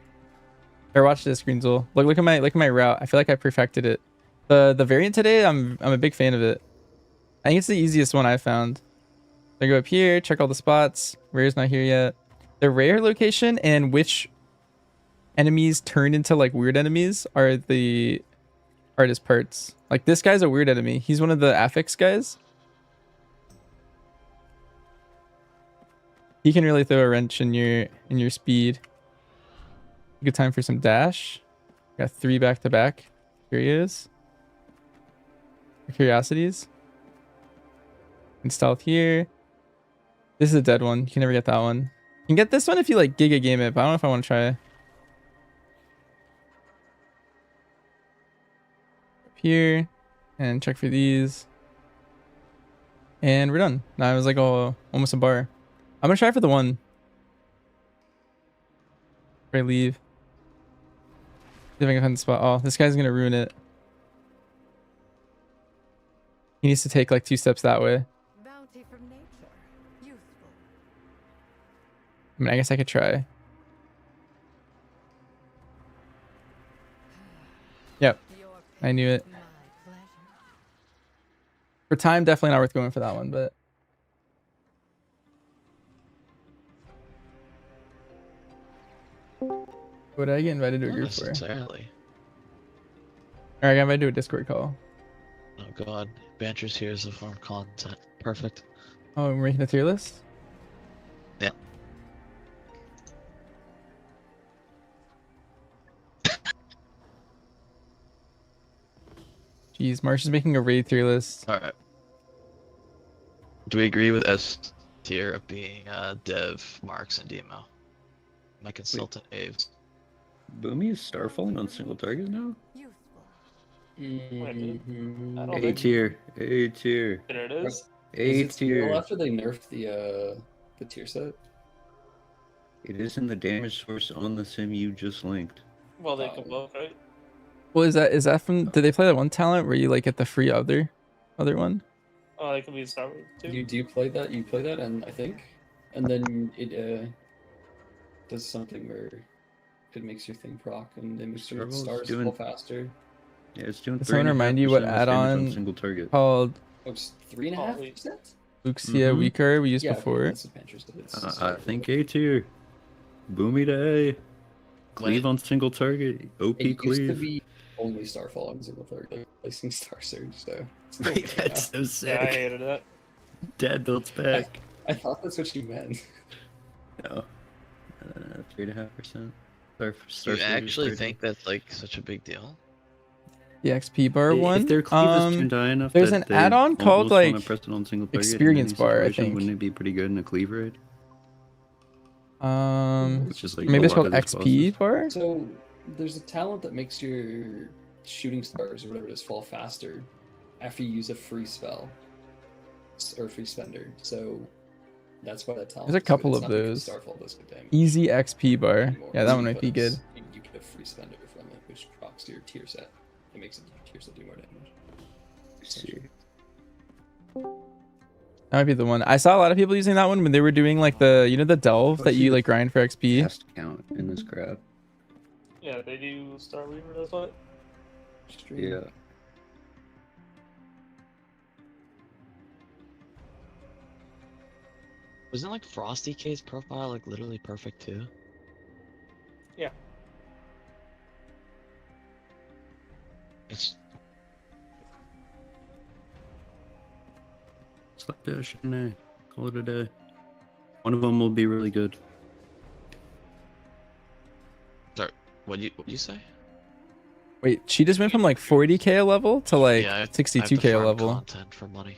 Or watch this, Greensel. Look at my route. I feel like I perfected it. The variant today, I'm a big fan of it. I think it's the easiest one I've found. I go up here, check all the spots. Rare's not here yet. The rare location and which enemies turn into like weird enemies are the hardest parts. Like this guy's a weird enemy. He's one of the affix guys. He can really throw a wrench in your speed. Good time for some dash. Got 3 back to back. Here he is. Curiosities. And stealth here. This is a dead one. You can never get that one. You can get this one if you like Giga game it, but I don't know if I want to try. Up here. And check for these. And we're done. Now I was like, oh, almost a bar. I'm gonna try for the one. Before I leave. See if I can find the spot. Oh, this guy's gonna ruin it. He needs to take like 2 steps that way. Bounty from nature. Useful. I mean, I guess I could try. Yep. I knew it. My pleasure. For time, definitely not worth going for that one, but what did I get invited to a Not group for? necessarily. Alright, I got invited to a Discord call. Oh god, Banter's here as a form of content. Perfect. Oh, we're making a tier list? Yeah. Jeez, Marsh is making a raid tier list. All right. Do we agree with S tier of being Dev, Marks, and Demo? My consultant Aves. Boomy is starfalling on single target now? Useful. I don't A think tier. A tier. it is. A Is it still tier. after they nerfed the tier set? It isn't the damage source on the sim you just linked. Well, they can both, right? Well, is that from? Did they play that one talent where you like get the free other one? Oh, they can be Star Wars too. You play that? You play that, and I think, and then it does something where it makes your thing proc, and it makes your Starfall's stars doing- fall faster. Yeah, it's doing Did someone 3.5% remind you what less damage on add-on single target. called Oh, it's 3.5%. Luxia Mhm. Weaker we used Yeah, before? that's what Panthers did. It's I think A tier. Boomy to A. Cleave on single target. OP it used to cleave. be only Starfall on single target, like placing Star Surge. So it's still Wait, okay that's now. so Yeah, I sick. hated it. Dad builds back. I thought that's what you meant. No. 3.5%. Do you actually think that's like such a big deal? The XP bar one. If their cleave is tuned high enough there's that an they add-on called, almost wanna like, press it on single target in experience any bar, I situation, think. Wouldn't it be pretty good in a cleave raid? Which is like maybe a it's lot called of these XP bosses. bar. So there's a talent that makes your shooting stars or whatever it is fall faster after you use a free spell or free spender. So that's why that talent. There's a is good. couple It's of not because those. Starfall does good damage Easy XP bar. anymore. Yeah, that one might be because good. You get a free spender from it, which procs to your tier set. It makes it tier set do more damage. See. That might be the one. I saw a lot of people using that one when they were doing like the delve that you like grind for XP. Cast count in this crowd. Yeah, they do Star Weaver. That's what. Yeah. Wasn't like Frosty K's profile like literally perfect too? Yeah. It's Slapdash and A. Call it a day. One of them will be really good. sorry. What you say? Wait, she just went from like 40k a level to like Yeah, I have to 62k a farm level. content for money.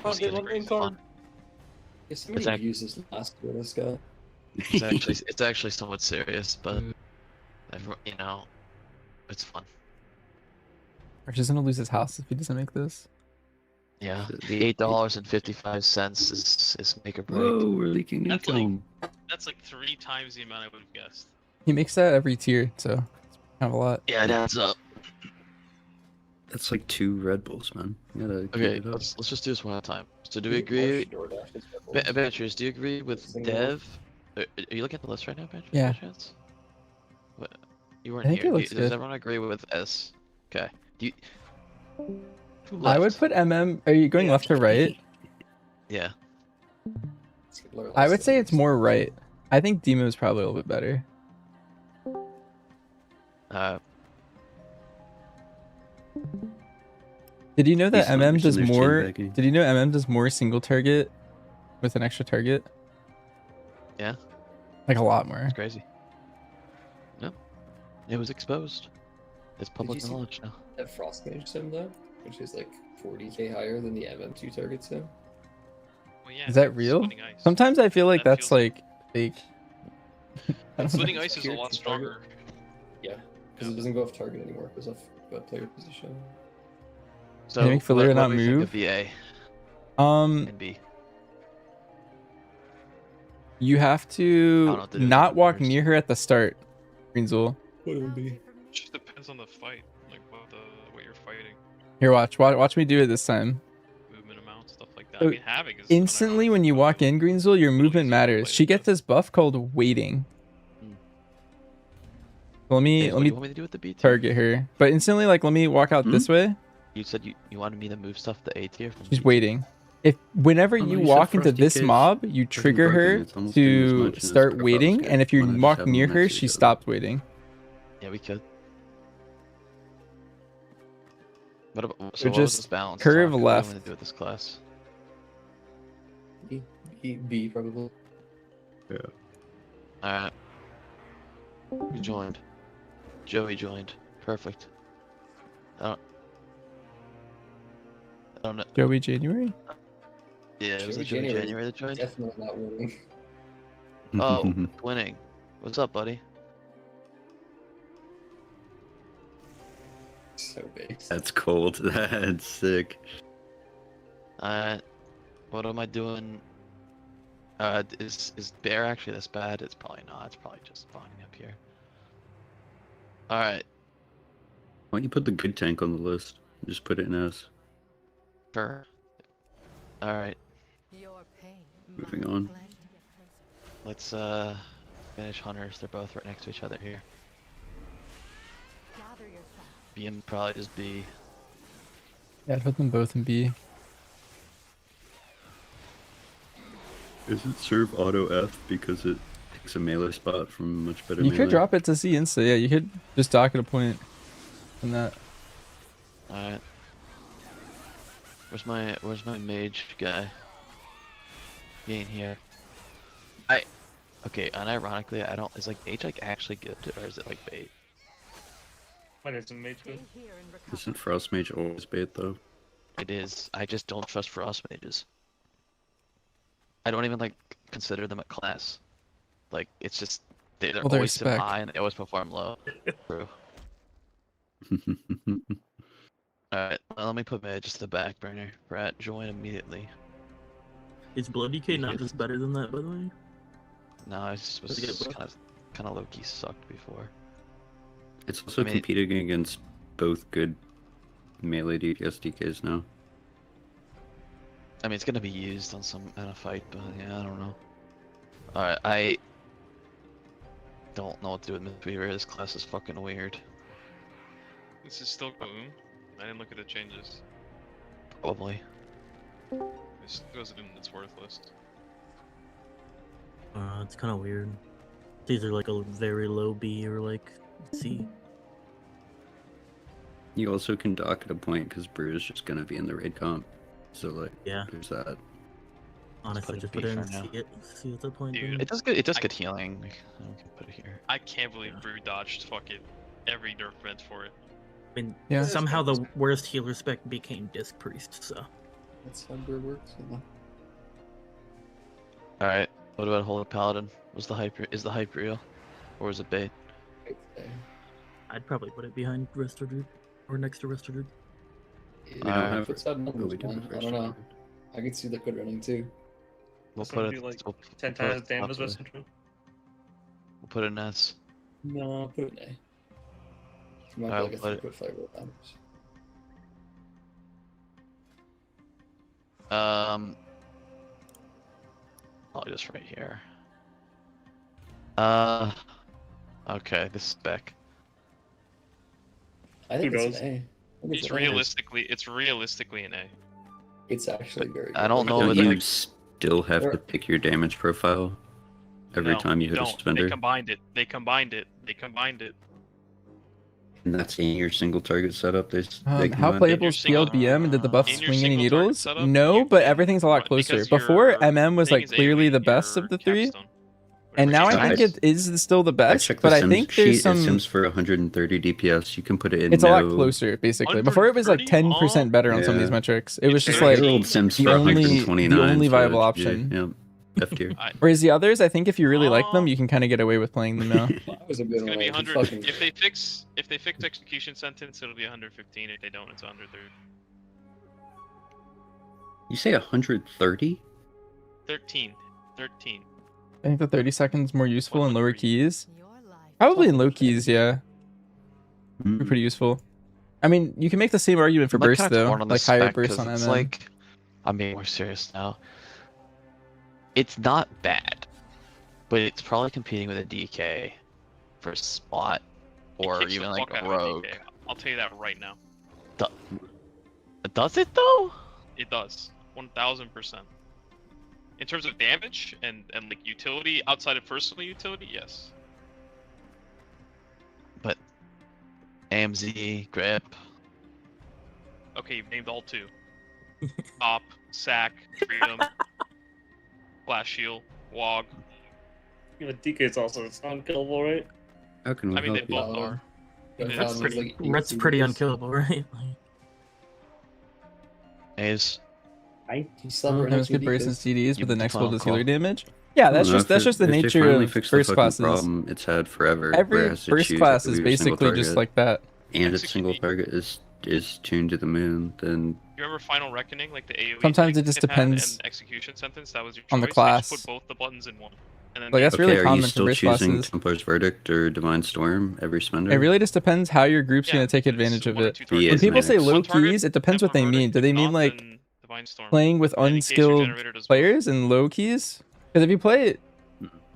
Oh, they want in card. Yeah, somebody Exactly. uses last for this guy. It's actually somewhat serious, but you know, it's fun. Or she's gonna lose his house if he doesn't make this. Yeah, the $8.55 is make or break. Whoa, we're leaking That's like- income. That's like 3 times the amount I would have guessed. He makes that every tier, so it's kind of a lot. Yeah, it adds up. That's like 2 Red Bulls, man. You gotta keep Okay, it up. let's just do this one at a time. So do we Is it Marsh agree? DoorDash is purple? Adventures, do you agree with Single. Dev? Are you looking at the list right now, Adventures? Yeah. By chance? What? You weren't I think here. it looks Does good. everyone agree with S? Okay. Do you? Who I would left? put Are you going left to right? Yeah. Skip Blur I last would say time. it's more right. I think Demo is probably a little bit better. Uh, Did you know that He's not MM missing does their chain more? backing. Did you know MM does more single target with an extra target? Yeah. Like a lot more. it's crazy. No. It was exposed. It's public you see- knowledge now. That Frost Mage sim though, which is like 40k higher than the MM2 target sim. Well, yeah, Is that it's real? Splitting ice. Sometimes I feel like That that's feels- like fake. I don't know. Splitting ice is a Pure lot to stronger. target. Yeah, because it doesn't go off target anymore. It goes off player position. So make Filler what not do we think move? of the A and B? You have I don't know to what to do not with walk numbers. near her at the start, Greenzool. What it would be? It just depends on the fight, like what you're fighting, Here, watch me do it this time. movement amount, stuff like that. So I mean, Havoc is Instantly, when you walk in, Greenzool, your movement matters. She gets this buff called waiting. Hmm. Let Hey, me what do you want me to do with the B tier? target her, but instantly, like, let me walk out this way. You said you wanted me to move stuff to A tier from She's B? waiting. If whenever Oh, no, you you said walk into Frosty this Case mob, you trigger broken. her It's almost doing as to much as start Profile's waiting, good. and if you Why not just walk have them near next her, to she each other? stopped waiting. Yeah, we could. What about, so Or what was just this balance? curve talk? What do you left. want to do with this class? B probably. Yeah. Alright. You joined. Joey joined. Perfect. I don't know. Joey January? Yeah, was it Joey January that joined? Definitely not winning. Oh, winning. What's up, buddy? So base. That's cold. That's sick. What am I doing? Is bear actually this bad? It's probably not. It's probably just spawning up here. All right. Why don't you put the good tank on the list? Just put it in S. Sure. All right. Your pain. Moving on. Let's finish hunters. They're both right next to each other here. Gather yourself. BM probably just B. Yeah, I'd put them both in B. Does it serve auto F because it takes a melee spot from much better You melee? could drop it to C insta. Yeah, you could just dock at a point from that. All right. Where's my mage guy? He ain't here. Okay, unironically, I don't. Is like mage like actually good, or is it like bait? When it's a mage Stay good. here and recover. Isn't Frost Mage always bait though? It is. I just don't trust frost mages. I don't even like consider them a class. Like it's just they're Well, they're always sit spec. high and they always perform low. True. Alright, well, let me put mage to the back burner. Brat, join immediately. Is Blood DK not just better than that, by the way? No, I just was Does it get kind of low key sucked before. It's also I mean- competing against both good melee DPS DKs now. I mean, it's gonna be used on some in a fight, but yeah, I don't know. Alright, I don't know what to do with Mythweaver. This class is fucking weird. This is still Boom. I didn't look at the changes. Probably. This goes in its worthless. It's kind of weird. It's either like a very low B or like C. You also can dock at a point because Brew is just gonna be in the raid comp. So like, Yeah. there's that. Honestly, put just a put it B in for now. C at that point. Dude, then. It does good. It does good healing. Like, I don't put it here. I can't believe Brew dodged fucking every nerf event for it. I mean, Yeah. somehow the worst healer spec became Disc Priest, so. That's how Bird works. You know? All right. What about Holy Paladin? Was the hype? Is the hype real, or is it bait? Right there. I'd probably put it behind Resto Druid, or next to Resto Druid. We don't have Puts out Oh, numbers, we do man. have I first don't know. round. I could see Liquid running too. We'll That's put gonna it. do, like, we'll 10 put it times damage top versus way. control. We'll put it in S. No, put it in A. You might I'll be like a put it- liquid flavor of damage. I'll just right here. Okay, this spec. I think Who it's knows? an A. I think It's an A. realistically an A. It's actually very. I don't good. know Don't whether you still have to pick your damage profile every No, time you hit a don't. spender? They combined it. They combined it. And that's in your single target setup. They How combined it. playable is single- PLBM and did the buff in your swing any single target needles? setup, No, you but can everything's a lot run- closer. because Before your MM was thing like is clearly AoE, the best your of the three, capstone. and now I Right. think it is still the I best. checked But the I Sims think there's sheet. It some. Sims for 130 DPS. You can put it in. It's a lot no- closer, basically. Before it was like 10% better on some of these Yeah. metrics. It was just very like Herald Sims the for only 129. viable so option. Yeah, F tier. Whereas the others, I think if you really like them, Oh. you can kind of get away with playing them now. That was a good It's gonna one. be It's 100. fucking- If they fix execution sentence, it'll be 115. If they don't, it's 130. You say 130? 13. I think the 30 seconds more useful in lower 100. keys. Your life. Probably in low keys, yeah. Mm. Be pretty useful. I mean, you can make the same argument for I'm, like, burst kinda though, torn on like this higher spec, burst 'cause on it's MM. like, I'm being more serious now. It's not bad, but it's probably competing with a DK for a spot, It or kicks the even like fuck a out of rogue. DK. I'll tell you that right now. Does it though? It does. 1000%. In terms of damage and like utility, outside of personal utility, yes. But AMZ, grip. Okay, you've named all two. Op, sack, freedom, flash shield, wog. Yeah, DK is also it's unkillable, right? How can we I mean, they help you? both are. I That's thought it was pretty, like that's 18 pretty years. unkillable, right? Like, A's. You still have That was two good versus decos. CDs, You but the the next final build is call. healer damage. Yeah, I don't know, that's just the if they nature finally of fix the burst fucking classes. problem it's had forever, where it Every has to burst choose class AoE is or single basically just target, like that. and its Execute single me. target is tuned to the moon, then You remember Final Reckoning, like the AoE Sometimes thing it just had depends and execution sentence? That was your choice. on the They just class. put both the buttons in one. And then Like, that's okay, really are you common for still burst choosing classes. Templar's Verdict or Divine Storm every spender? It really just depends how your group's Yeah, gonna take it's advantage of one or it. two Be When targets. people say Max. low One target, keys, it depends what Templar they mean. Verdict. Do If they mean not, like then Divine Storm. playing with And then in case your unskilled generator does both. players and low keys? Because if you play it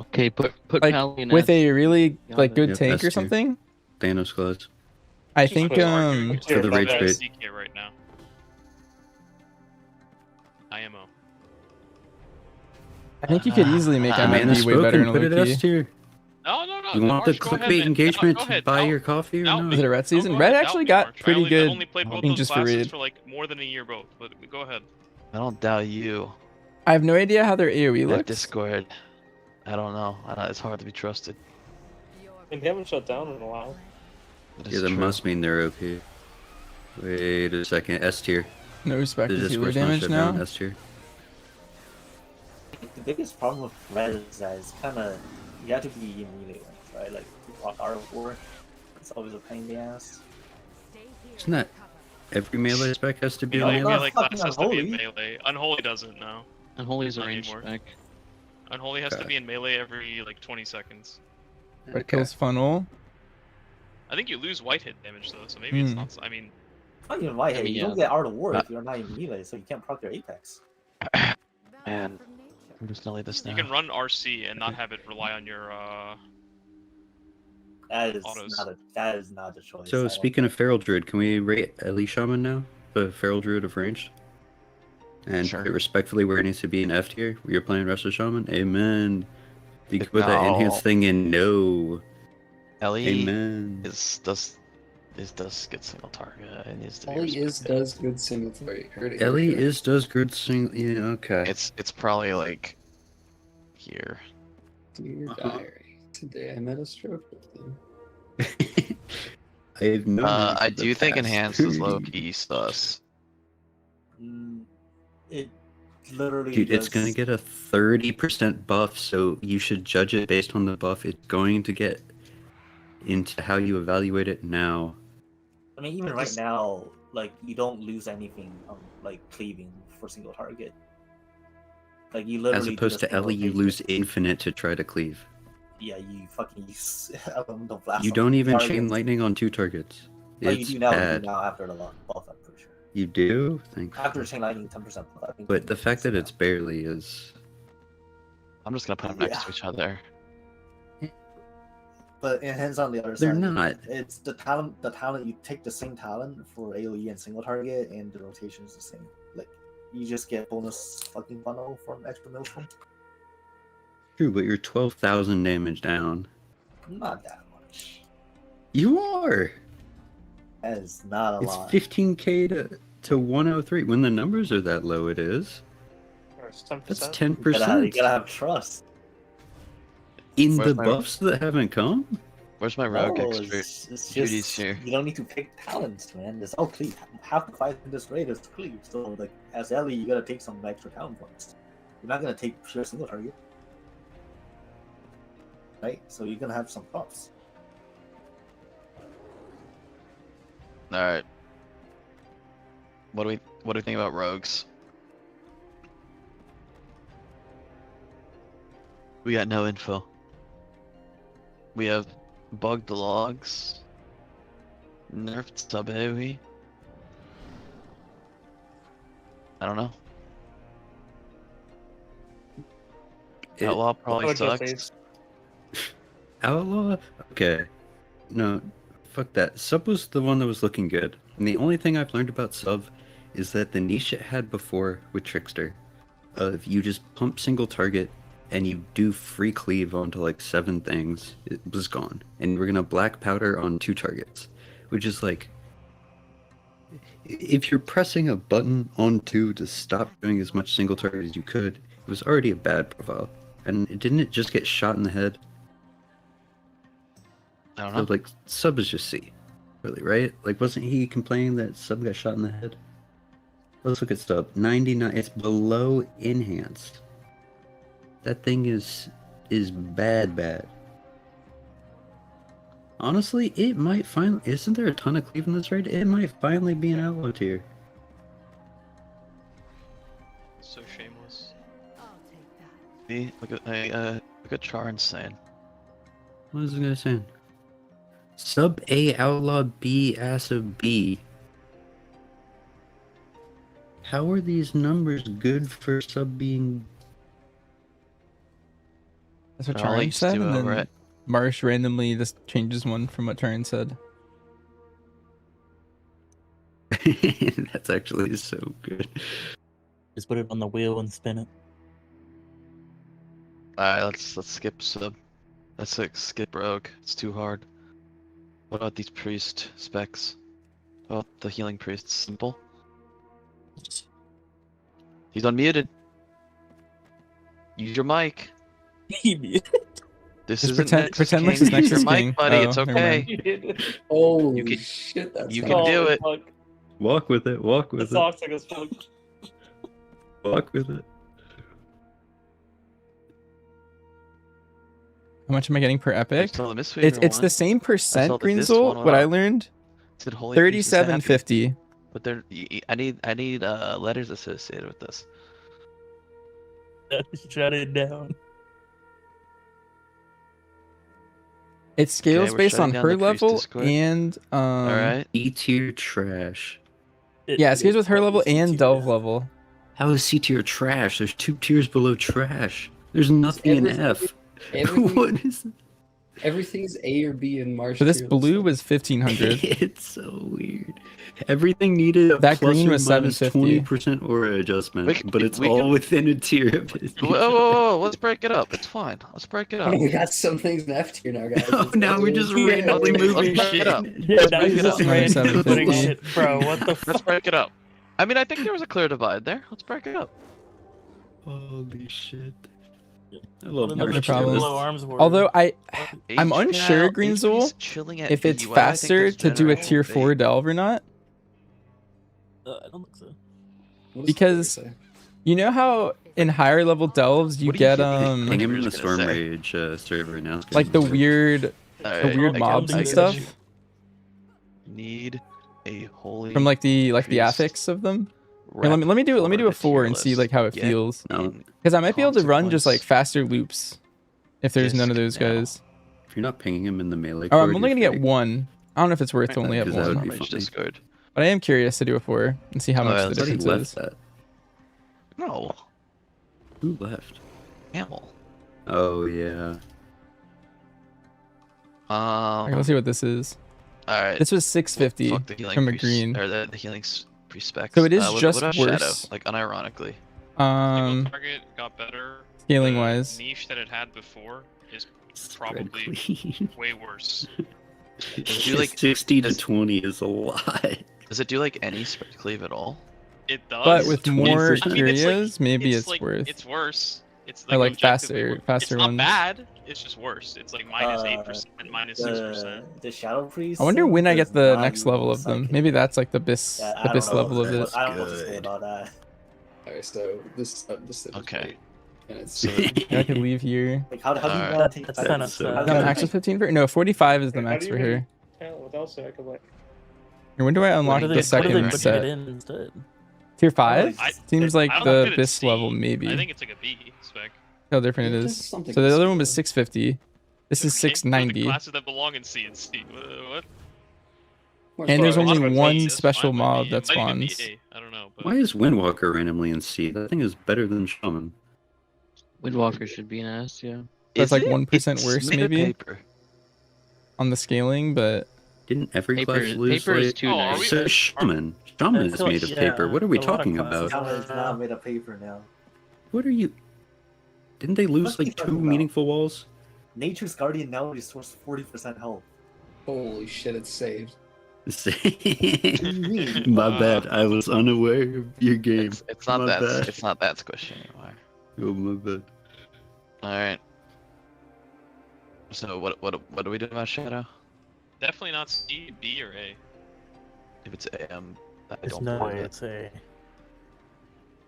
Okay, put like Pally in with S. a really Yeah, like good Yep, tank S or tier. something, Thanos class. I Just think put arguing For the rage about bait. CK right now. IMO. I think you could easily make Ah, Man MFD has way better in spoken, a put low it key. S tier. No. You want the March, go ahead, clickbait man. engagement Go to ahead. buy Doubt- your coffee or doubt not? Was it a red No, season? go Red ahead, actually doubt me, got March. pretty I good. only played both Being those just for classes raid. for like more than a year both, but go ahead. I don't doubt you. I have no idea how their AoE That looks. Discord. I don't know. It's hard to be trusted. And they haven't shut down in a while. That is Yeah, that true. must mean they're OP. Wait a second, S tier. No respect The to healer Discord's not damage shut down, now. S tier. The biggest problem with red is that it's kind of you have to be in melee range, right? Like Art of War, it's always a pain in the ass. Stay here Isn't that and recover. every melee spec has to be No, on it's melee? not Melee class fucking has to be in Unholy. melee. Unholy doesn't, no. Unholy's a Not range anymore. spec. Unholy has to Okay. be in melee every like 20 seconds. Red kills funnel. I think you lose white hit damage though, so maybe it's Hmm. not. I mean, Not even white I hit. mean, You yeah. don't get Art of War if you're not in melee, so you can't proc your Apex. Man, I'm just gonna leave this now. you can run RC and not have it rely on your. That is Autos. not a choice. I So don't speaking of Feral Druid, can we rate Elite Shaman now? The Feral Druid of ranged? And Sure. put it respectfully where it needs to be in F tier, where you're playing Wrestle Shaman? Amen. You can put that No. enhanced thing in no. Ellie Amen. does get single target. It needs to be Ellie respected. does good single target. Heard it Ellie here. does good sing. Yeah, okay. It's probably like here. Dear diary. Today I met a stroke victim. I have no. I do think enhanced is low key sus. It literally. Dude, it's does- gonna get a 30% buff, so you should judge it based on the buff it's going to get into how you evaluate it now. I mean, even right now, like you don't lose anything on like cleaving for single target. Like you literally. As do opposed the to Ellie, you single lose phase. infinite to try to cleave. Yeah, you fucking use Elemental Blast. You on don't even targets. chain lightning on 2 targets. Oh, you It's do now. You bad. do now after the buff, I'm pretty sure. You do? Thanks. After chain lightning, 10% buff. I think But you the can fact use that it it's now. barely is. I'm just gonna put them next to each other. But it hands on the other They're side. not. It's the talent. The talent you take the same talent for AOE and single target, and the rotation is the same. Like you just get bonus fucking funnel from extra maelstrom. True, but you're 12,000 damage down. Not that much. You are! That is not a It's lot. 15k to 103. When the numbers are that low, it is. Or it's 10%. That's You 10%. gotta have trust. In Where's the my- buffs that haven't come? Where's my rogue No, expert? it's duties just here? you don't need to pick talents, man. It's all cleave. Half the fight in this raid is cleave. So like as Ellie, you gotta take some extra talent points. You're not gonna take pure single target, right? So you're gonna have some buffs. All right. What do we think about rogues? We got no info. We have bugged logs, nerfed sub AoE. I don't know. Outlaw probably Put your sucks. face. Outlaw? Okay. No, fuck that. Sub was the one that was looking good. And the only thing I've learned about Sub is that the niche it had before with Trickster, of you just pump single target and you do free cleave onto like 7 things, it was gone. And we're gonna black powder on 2 targets. Which is like, if you're pressing a button on 2 to stop doing as much single target as you could, it was already a bad profile. And didn't it just get shot in the head? I don't So know. like, Sub is just C. Really, right? Like, wasn't he complaining that Sub got shot in the head? Let's look at Sub. 99. It's below enhanced. That thing is bad. Honestly, it might finally. Isn't there a ton of cleave in this raid? It might finally be an outlaw tier. So shameless. I'll take that. Me, look at Char Insane. What is this guy saying? Sub A outlaw B ass of B. How are these numbers good for sub being? That's what I'll let you Charin said, stew and over then it. Marsh randomly just changes one from what Charin said. That's actually so good. Just put it on the wheel and spin it. Alright, let's skip Sub. Let's skip Rogue. It's too hard. What about these priest specs? What about the healing priest? Simple. He's unmuted. Use your mic. This Just isn't pretend Nexus like King. this Use Nexus your King. mic, buddy. Oh, It's never okay. mind. Holy You can- shit, that's you toxic. can do it. Fuck. Walk with it. Walk with That's it. toxic as fuck. Walk with it. How much am I getting per I epic? saw the Misfever It's the one. same percent, saw the disc Greensel. one What I up. learned, It said Holy Priest is happy. 37.50. But there, I need letters associated with this. Shut it down. It scales we're based on shutting down her the priest level Discord. and All right. E tier trash. yeah, it scales with her level and Delve level. How is C tier trash? There's 2 tiers below trash. There's nothing in F. What is it? Everything's A or B in Marsh. So this tier blue list. was 1500. It's so weird. Everything needed a That plus green or was minus 750. 20% aura adjustment, We c- but it's we all can- within a tier of it. Whoa, let's break it up. It's fine. Let's break it up. We got some things in F tier now, guys. Oh, now we're just randomly Let's moving break shit. it up. Yeah, Let's now break he's it just up. randomly putting 750. shit, bro. What the Let's break it up. I mean, I think there was a clear divide there. Let's break it up. Holy shit. I What love are No the March problem. tier below lists. arms were? Although I'm H unsure, now, Greenzel, HP's chilling at if it's BUI. I think faster that's to do a general tier 4 debate. Delve or not. I don't think so. What does because- the say? You know how in higher level Delves you What do you get think? Hang him We're in the just gonna Storm say. Rage server now. It's like the gonna be- weird Alright, weird I mobs get and you. stuff Need a holy from like the priest affix of them. Here, rep let me do for a the 4 tier and see list. like how it Get feels. No. in Because I might be able to run just like consequence faster loops if there's none of those disc now. guys. If you're not pinging him in the melee Oh, I'm cord, only gonna you're get fake. one. I don't know if it's worth to only have Because that would one, be Storm Rage funny. Discord. but I am curious to do a 4 and see how much Alright, the let's Somebody difference left is. that. No, Who left? camel. Oh yeah. Okay, let's see what this is. Alright. This was 650 Fuck the healing from a priest- green. Or the healing priest specs. So it is what just about Shadow? worse. Like unironically. Single target got better. Scaling The wise. niche that it had before is Spread probably clean. way worse. Do you like 60 to does- 20 is a lot. Does it do like any spread cleave at all? It does. But with 20%. more I mean, it's like- curios, maybe it's like, worth. It's worse. It's Or, like, objectively faster- worse. faster It's not ones. bad. It's just worse. It's like minus 8%, Uh, minus 6%. The Shadow Priest. I wonder when I does get the not next level of them. use Maybe Psychic. that's like the bis Yeah, I the don't bis know level of what- it. I don't know what to say Good. about that. Alright, so this is Okay. great. And it's So I could leave here. Like, how do you Alright. not take That's that? kinda so- sad. How The do you max take- was 15 for no 45 is the How max do for you her. Talent without Psychic Light. Here, when do I unlock do the they- What do they second put set? it in instead? Tier 5? I- Seems like I don't the put it bis C. level maybe. I think it's like a B spec. How different it There's is. something So the other one was similar. 650. This is Just name the 690. classes that belong in C and C. What? And there's Well, only Automatic one C is special fine with mob me. that It might even be spawns. A, I don't know. But Why is Windwalker randomly in C? That thing is better than Shaman. Windwalker should be an S, yeah. That's Is like it? 1% It's worse, made of maybe? paper. On the scaling, but Didn't every Paper, class lose paper is like... too Oh, are nice. we- So Shaman. Shaman I is feel made like, of paper. yeah, What are we a lot of talking classes about? Shaman is not made of paper now. What are you... Didn't they lose What are you like 2 talking about? meaningful walls? Nature's Guardian now restores 40% health. Holy shit, it's saved. My bad. I was unaware of your game. It's not My that. bad. It's not that squishy anymore. Oh, my bad. All right. So what do we do about Shadow? definitely not C, B, or A. If it's AM, I There's don't no believe way it. it's a.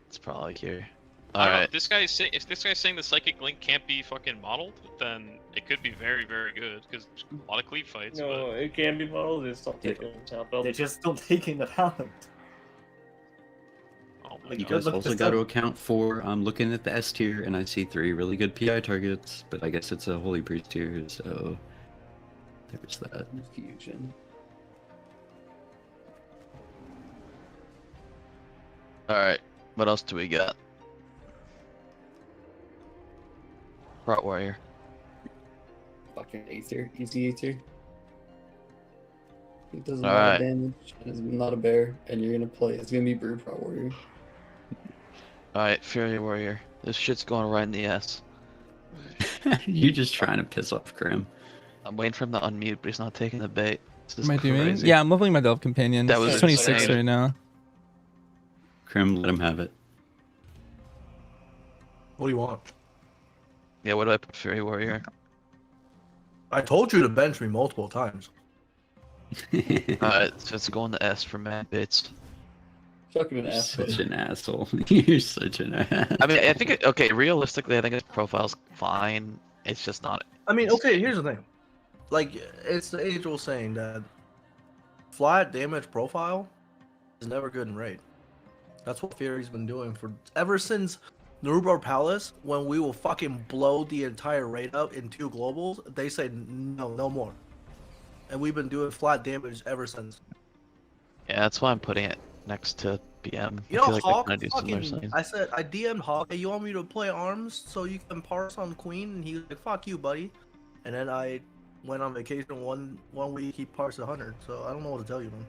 It's probably here. I don't know. Alright. If this guy's saying the psychic link can't be fucking modeled, then it could be very, very good because there's a lot of cleave fights. No, it can be modeled. It's not taken into account. They're just still taking the talent. But, oh my Like, You god. guys look also this got to up. account for, I'm looking at the S tier and I see 3 really good PI targets, but I guess it's a Holy Priest tier, so there's that. Confusion. Alright, what else do we got? Rot Warrior. Fucking Aether. Easy Aether. It does a All lot right. of damage. And it's not a bear. And you're gonna play. It's gonna be Brew Pro Warrior. Alright, Fury Warrior. This shit's going right in the ass. You're just trying to piss off Grim. I'm waiting for him to unmute, but he's not taking the bait. This is Am I doing? crazy. Yeah, I'm leveling my Delve Companion. That was It's 26 insane. right now. Grim, let him have it. What do you want? Yeah, what do I put Fury Warrior? I told you to bench me multiple times. Alright, so it's going to S for mad bits. Fucking an You're asshole. such an asshole. You're such an ass. I mean, I think, okay, realistically, I think his profile's fine. It's just not. I mean, okay, here's the thing. Like, it's the age-old saying that flat damage profile is never good in raid. That's what Fury's been doing for ever since Nurubar Palace. When we will fucking blow the entire raid up in 2 globals, they say no, no more. And we've been doing flat damage ever since. Yeah, that's why I'm putting it next to BM. You I feel know, like Hawk, they're gonna do similar fucking, things. I said, I DM'd Hawk, hey, you want me to play arms so you can parse on Queen? And he was like, fuck you, buddy. And then I went on vacation one week, he parsed 100, so I don't know what to tell you, man.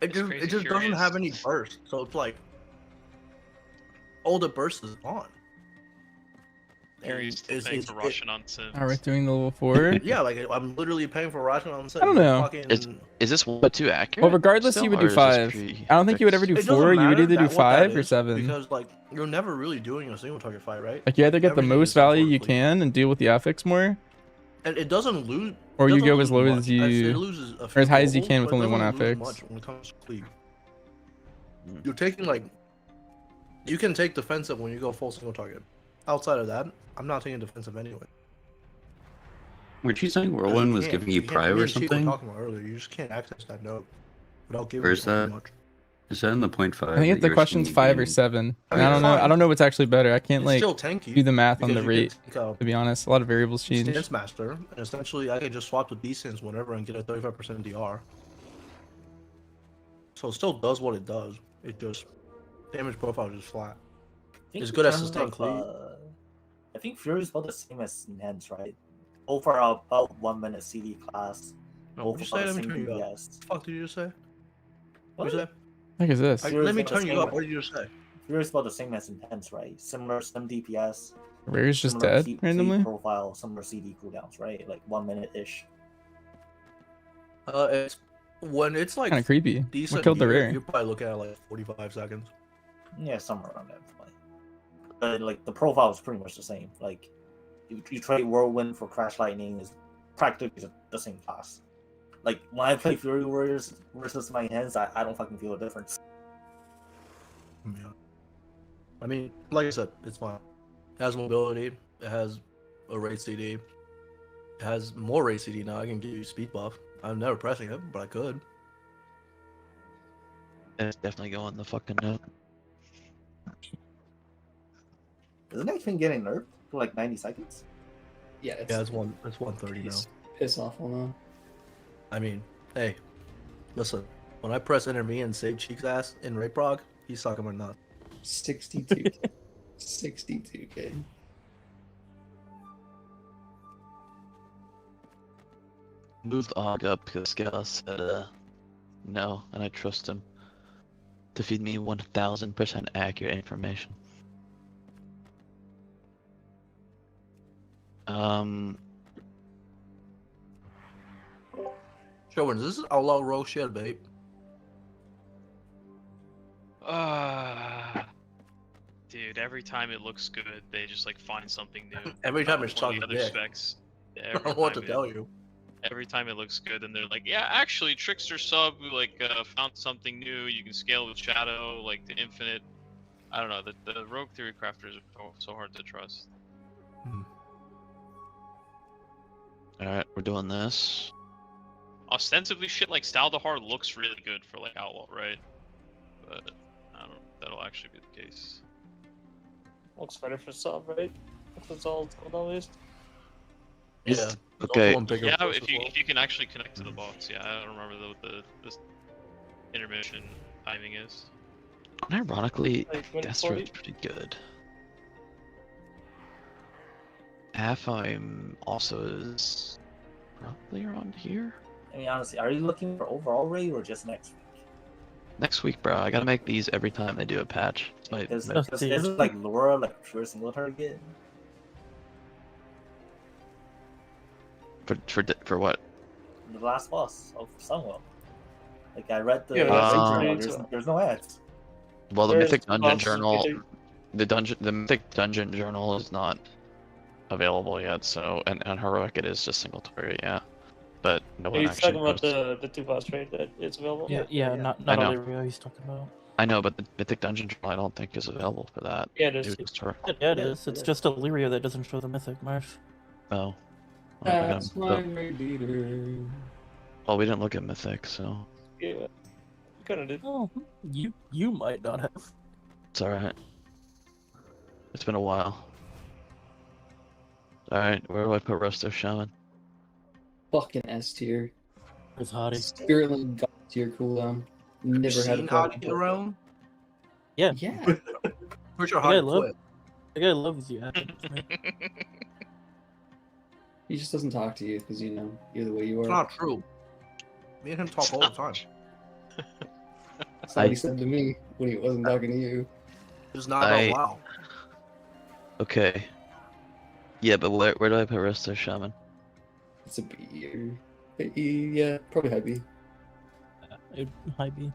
It just Crazy doesn't Furious. have any burst, so it's like, all the burst is on. Aries It's- paying it's- for Russian on Sims. All right, doing the level 4. Yeah, like, I'm literally paying for Russian on set. I don't know. Fucking, Is this 1 but 2 accurate? Well, regardless, still, you would or do is this 5. I don't think you would ever do it doesn't 4. You would matter either do that- what that 5 or is, 7. Because, like, you're never really doing a single target fight, right? Like, you either get the Everything most is value you supported, can and deal with the affix more, And it doesn't lose. or you doesn't go lose as low much. as I'd say you, it loses a or few as high as you globals, can with but it only one doesn't lose affix. much when it comes to cleave. You're taking like, you can take defensive when you go full single target. Outside of that, I'm not taking defensive anyway. Weren't you saying Whirlwind was can't- giving you can't- prio me or and Chief were something? talking about earlier. You just can't access that node without giving Where's it that? much. Is that in the 0.5? I think that the you were question's seeing 5 or in- 7. I And mean, I don't know. fine. I don't know what's actually better. I can't It's like still tanky. do the math on because the you rate. can take, To be honest, a lot of variables change. Stance Master, and essentially I can just swap with decents whenever and get a 35% DR. So it still does what it does. It just damage profile is just flat. think It's in good at terms sustain of, cleave. I think Fury is about the same as Enhance, right? Both are about 1 minute CD class. No, Both what you about say? the Let me same turn you up. DPS. What the fuck did you just say? What What? you say? Heck is this? Fury's Let me about the turn you same- up. What did you just say? Fury is about the same as Enhance, right? Similar Sim DPS. Rare's just similar dead cleave randomly. profile, similar CD cooldowns, right? Like 1 minute ish. It's when it's like Kind of creepy. decent. What killed the gear, rare? You're probably looking at like 45 seconds. Yeah, somewhere around that. But like the profile is pretty much the same. Like you trade Whirlwind for Crash Lightning is practically the same class. Like when I play Fury Warriors versus my hands, I don't fucking feel a difference. Yeah. I mean, like I said, it's fine. It has mobility. It has a raid CD. It has more raid CD now. I can give you speed buff. I'm never pressing it, but I could. It's definitely going the fucking note. Isn't anything getting nerfed for like 90 seconds? Yeah, Yeah, it's 130 now. Piss awful now. I mean, hey, listen. When I press intervene and save Cheek's ass in raid prog, he's sucking my nuts. 62. 62k. Moved Og up because Gala said no, and I trust him to feed me 1000% accurate information. Showing, is this outlaw rogue shit, babe? Dude, every time it looks good, they just like find something new. Every time With it's one of the talking other dick. specs. I don't know what to tell you. Every time it looks good, and they're like, yeah, actually, Trickster sub, found something new. You can scale with Shadow, like, to infinite. I don't know. The Rogue Theory crafters are so hard to trust. Alright, we're doing this. Ostensibly, shit like Staldahar looks really good for, like, Outlaw, right? But, I don't know if that'll actually be the case. Looks better for sub, right? That's all it's called at least. Yeah. Okay. Yeah, if you can actually connect to the box, yeah. I don't remember what the intermission timing is. Ironically, Like Destro's 2040? pretty good. Halfheim also is roughly around here. I mean, honestly, are you looking for overall raid or just next week? Next week, bro. I gotta make these every time they do a patch. It's my, Because my- isn't like Laura like pure single target? for what? The last boss of Sunwell. Like I read the Yeah, that's journal, great. there's no ads. Well, the There's Mythic Dungeon boxes Journal, getting- the Mythic Dungeon Journal is not available yet. So, and Heroic it is just single target, yeah. But no Are one you actually talking about knows. the 2 boss trade that it's available? Yeah, not I know. Illyria he's talking about. I know, but the Mythic Dungeon Journal I don't think is available for that. Yeah, it is. It was just her. Yeah, it is. It's just Illyria that doesn't show the mythic, Marsh. Oh. Well, I That's gotta- my raid leader. well, we didn't look at Mythic, so Yeah, kind of did. Oh, you might not have. it's alright. It's been a while. Alright, where do I put Resto Shaman? Fucking S tier. It's Hottie. Spiritling God tier cooldown. Never You had a seen problem. Hottie around? Yeah. Yeah. For sure, The guy, Hottie quit. the guy loves you. He just doesn't talk to you because, you know, you're the way you are. It's not true. Me and him talk all the time. That's not what he said to me when he wasn't talking to you. It's not about WoW. Okay. Yeah, but where do I put Resto Shaman? It's a B or... Yeah, probably high B. High B.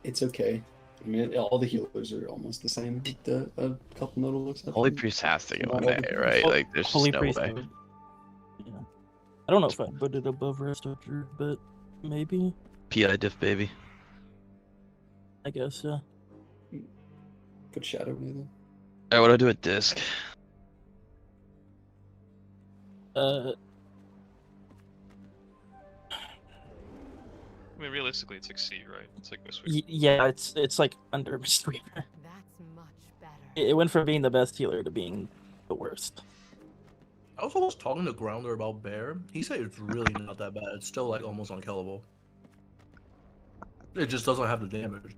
It's okay. I mean, all the healers are almost the same. With a couple notable exceptions. Holy Priest has to go in Not all A, the- right? Like, there's just Holy no Priest. way. Yeah. I don't know if I'd put it above Restorator, but maybe. PI diff, baby. I guess, yeah. Put Shadow near them. Alright, what do I do with Disc? I mean, realistically, it's like C, right? It's like Mistweaver. Yeah, it's like under Mistweaver. That's much better. It went from being the best healer to being the worst. I was almost talking to Grounder about Bear. He said it's really not that bad. It's still like almost unkillable. It just doesn't have the damage.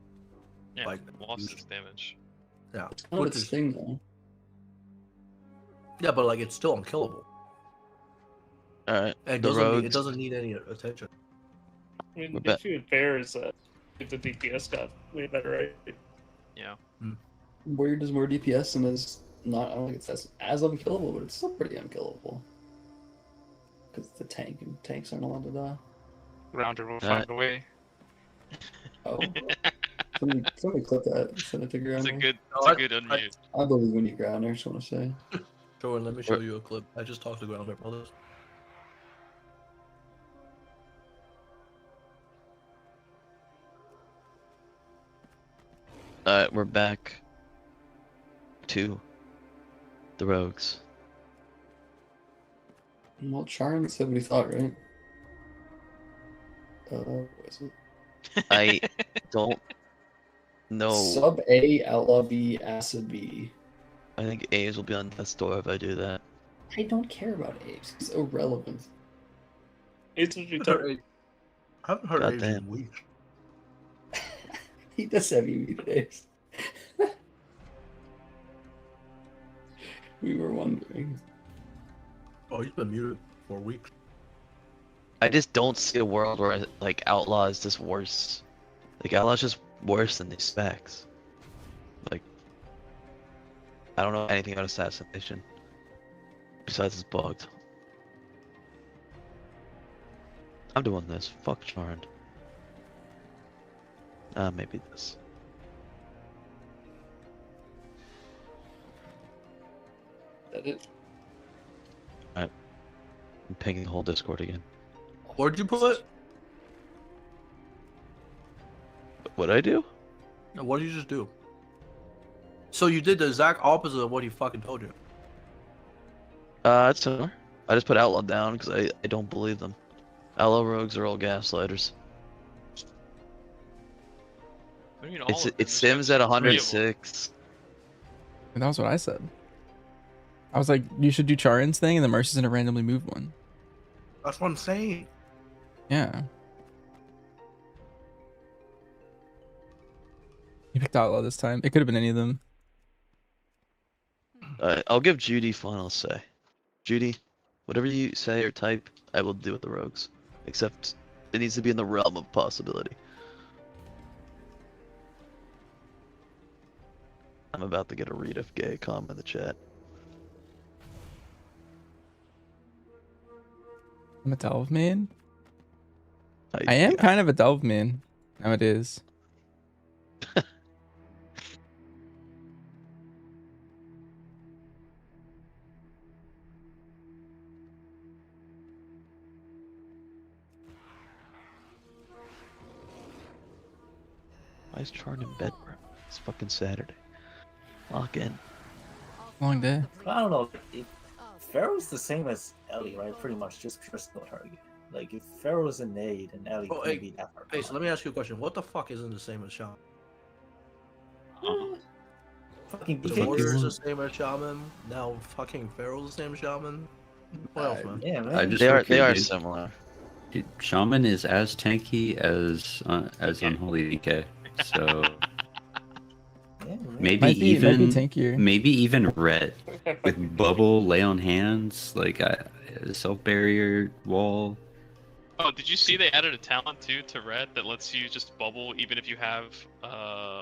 Yeah, Like, lost its damage. Yeah. Not Which its is- thing, though. Yeah, but like it's still unkillable. Alright, And it the doesn't need, roads. it doesn't need any attention. I mean, We're the back. issue with Bear is that if the DPS got way better, right? Yeah. Warrior does more DPS and is not, I don't think it's as unkillable, but it's still pretty unkillable. Because it's a tank, and tanks aren't allowed to die. Grounder will find a way. Oh. somebody clip that. Send it to It's Grounder. a good unmute. I believe in you, Grounder, I just want to say. Jordan, let me show you a clip. I just talked to Grounder about this. We're back to the rogues. Well, Charm said what he thought, right? What is it? I don't know. Sub A, Outlaw B, Acid B. I think A's will be on death's door if I do that. I don't care about A's. He's irrelevant. It's what you talk. I haven't heard God A's damn. in weeks. He does have EV days. We were wondering. Oh, he's been muted for weeks. I just don't see a world where like Outlaw is just worse. Like Outlaw's just worse than these specs. Like I don't know anything about assassination. Besides it's bugged. I'm doing this. Fuck Charmed. Maybe this. That it? Alright. I'm pinging the whole Discord again. Where'd you put it? What'd I do? What did you just do? So you did the exact opposite of what he fucking told you. It's similar. I just put Outlaw down because I don't believe them. Outlaw rogues are all gaslighters. What do you mean It's all of them? it There's sims got at 3 of them. 106. And that was what I said. I was like, you should do Charin's thing, and then Mercy's gonna randomly move one. That's what I'm saying. Yeah. You picked Outlaw this time. It could have been any of them. I'll give Judy final say. Judy, whatever you say or type, I will do with the rogues. Except it needs to be in the realm of possibility. I'm about to get a read of gay comment in the chat. I'm a Delve main. I I am yeah. kind of a Delve main nowadays. Why is Charn in bed, bro? It's fucking Saturday. Lock in. Long day. I don't know. Pharaoh's the same as Ellie, right? Pretty much just pure skill target. Like if Pharaoh's an aid and Ellie Oh, can hey, be that hard. Hey, so let me ask you a question. What the fuck isn't the same as Shaman? Fucking The BK. Warrior's the same as Shaman. Now fucking Pharaoh's the same as Shaman. What else, man? Yeah, man. I just They okay, are dude. similar. Dude, Shaman is as tanky as Unholy DK. So Yeah, man. maybe Might be even tankier. Red with bubble, lay on hands, like self barrier wall. Oh, did you see they added a talent too to Red that lets you just bubble even if you have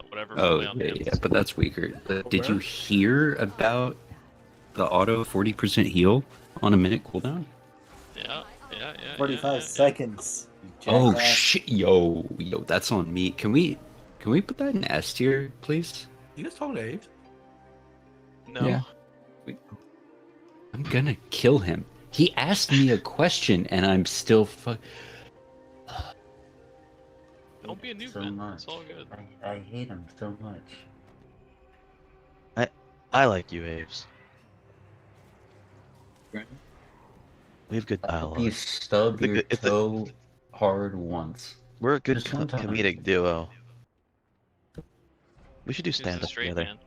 whatever Oh play on yeah, hands? yeah, but that's weaker. But did you hear about the auto 40% heal on a minute cooldown? Yeah. 45 seconds. Oh Jackass. shit, yo, that's on me. Can we put that in S tier, please? You guys talking to Abe? No. Yeah. I'm gonna kill him. He asked me a question, and I'm still Don't be a noob, so man. much. It's all good. I hate him so much. I like you, Aves. We have good dialogue. You stub your It's a- toe hard once. We're a good Just one time. comedic duo. We should do He's stand a up straight together. man.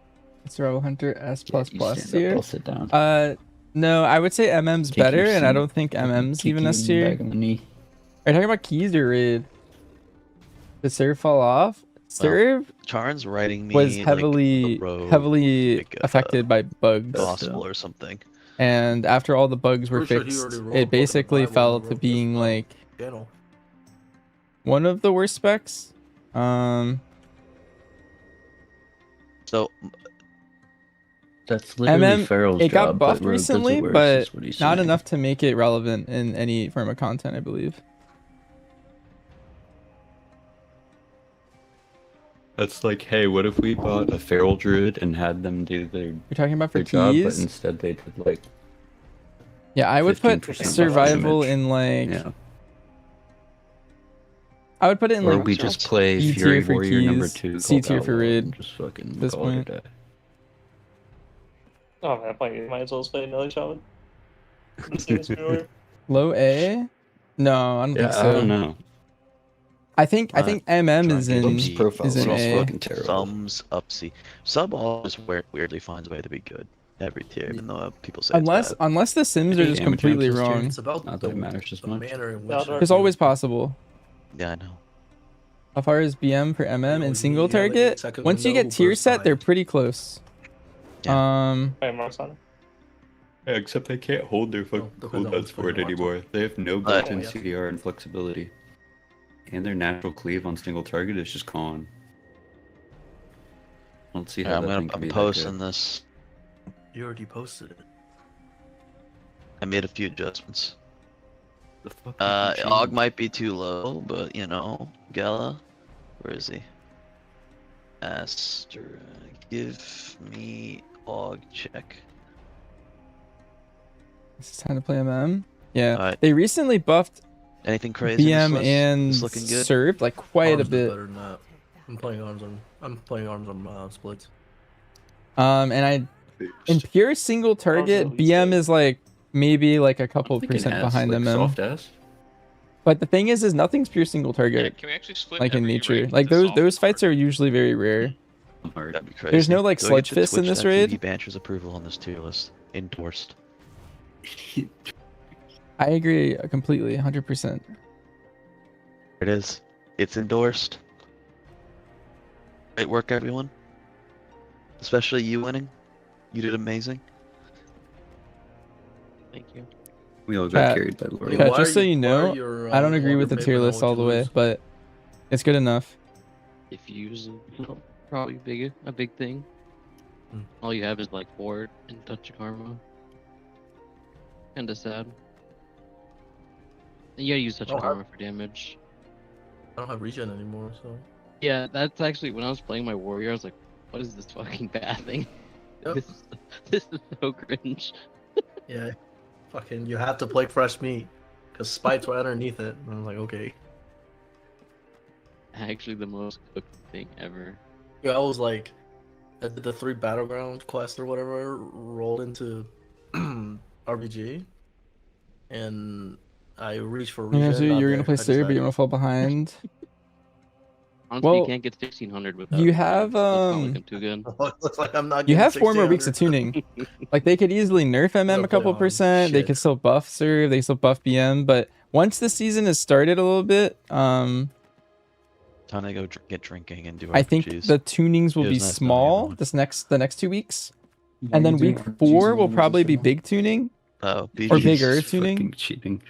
It's Rebel Hunter S plus you plus stand up, tier. I'll sit down. No, I would say MM's Kick better, your and I seat. don't think MM's Kick even you S in the tier. back of the knee. Are you talking about keys or raid? Did Serve fall off? Serve Charn's writing me was like, heavily a road, like, affected by bugs. gospel or something. And after all the bugs were Pretty sure he fixed, already wrote it fucking basically Bible fell and to wrote being this, like channel. one of the worst specs. So That's literally MM, Pharaoh's it got job, buffed but Rogue Goods recently, are worse, but is what he's not saying. enough to make it relevant in any form of content, I believe. That's like, hey, what if we bought a feral druid and had them do their You're talking about for their job, but keys? instead they did like Yeah, I would put 15% survival damage. in like. Yeah. I would put it in Or like we just play B Fury tier for Warrior number keys, 2 C called tier for Outlaw raid. and just fucking At this call it a point. day. Oh man, you might as well play Melee Shaman. The same as Fury. Low A? No, I don't Yeah, think I so. don't know. I think MM is in Love's profile is in looks A. fucking terrible. thumbs up C. Sub always weirdly finds a way to be good every tier, even though people say Unless it's bad. unless the Sims are Any just damage completely on this tier? wrong. It's about Not that it matters as the much. manner in Yeah, which they're- It's always possible. Yeah, I know. How far is BM for MM know, and single you have an target? 8-second Once you window get tier burst set, they're time. pretty close. Hey, Mark's on it. Yeah, except they can't hold their fucking depends on cooldowns which for it player you anymore. They have no But- built-in yeah. CDR and flexibility. And their natural cleave on single target is just gone. I don't see how that thing can I'm be that posting good. this. You already posted it. I made a few adjustments. The fuck did you Og change? might be too low, but you know, Gala, where is he? Astra, give me Og check. It's time to play MM. Yeah, Alright. they recently buffed Anything crazy? BM This and list? This looking good? served like quite a Arms are bit. better than that. I'm playing arms on splits. And in pure single target, at least BM good. is like maybe like a couple Thinking percent ass, behind like MM. soft ass. But the thing is nothing's pure single Yeah, target. can we actually split Like in every nature, rig like to those soft fights hard? are usually very rare. Hard. That'd be crazy. There's no like Do I get sludge the fist in Twitch this MTV raid. Banter's approval on this tier list. Endorsed. I agree completely, 100%. There it is. It's endorsed. Great work, everyone. Especially you winning. You did amazing. Thank you. We all got Chat. carried by Laura. Chat, Why just are so you- you why know, are your, I don't agree water with the tier vaping list always all the way, lose? but it's good enough. If you use probably a big thing. Hmm. All you have is like ward and touch of karma. Kinda sad. And you gotta use touch Oh, of karma for damage. I don't have regen anymore, so. Yeah, that's actually when I was playing my warrior, I was like, what is this fucking bad thing? Yep. This is so cringe. Yeah. Fucking, you have to play fresh meat. Because spikes right underneath it. And I'm like, okay. Actually the most cooked thing ever. Yeah, I was like, I did the 3 battleground quest or whatever, rolled into RBG, and I reached for regen. Yeah, so not you're there. gonna play I just Sir, but died. you're gonna fall behind. Honestly, Well, you can't get 1600 without you it. have, It's not like I'm too good. Looks like I'm not You getting have 4 more weeks of 1600. tuning. Like they could easily nerf MM Gonna a couple play on percent. They shit. could still buff Serve. They still buff BM. But once the season has started a little bit, Time to go get drinking and do RPGs. I think the tunings will It be was nice knowing small everyone. the next 2 weeks, Why and are then you week doing 4 RPGs will when probably you're be just big tuning, Oh, or BGs. bigger Just tuning. fucking cheating.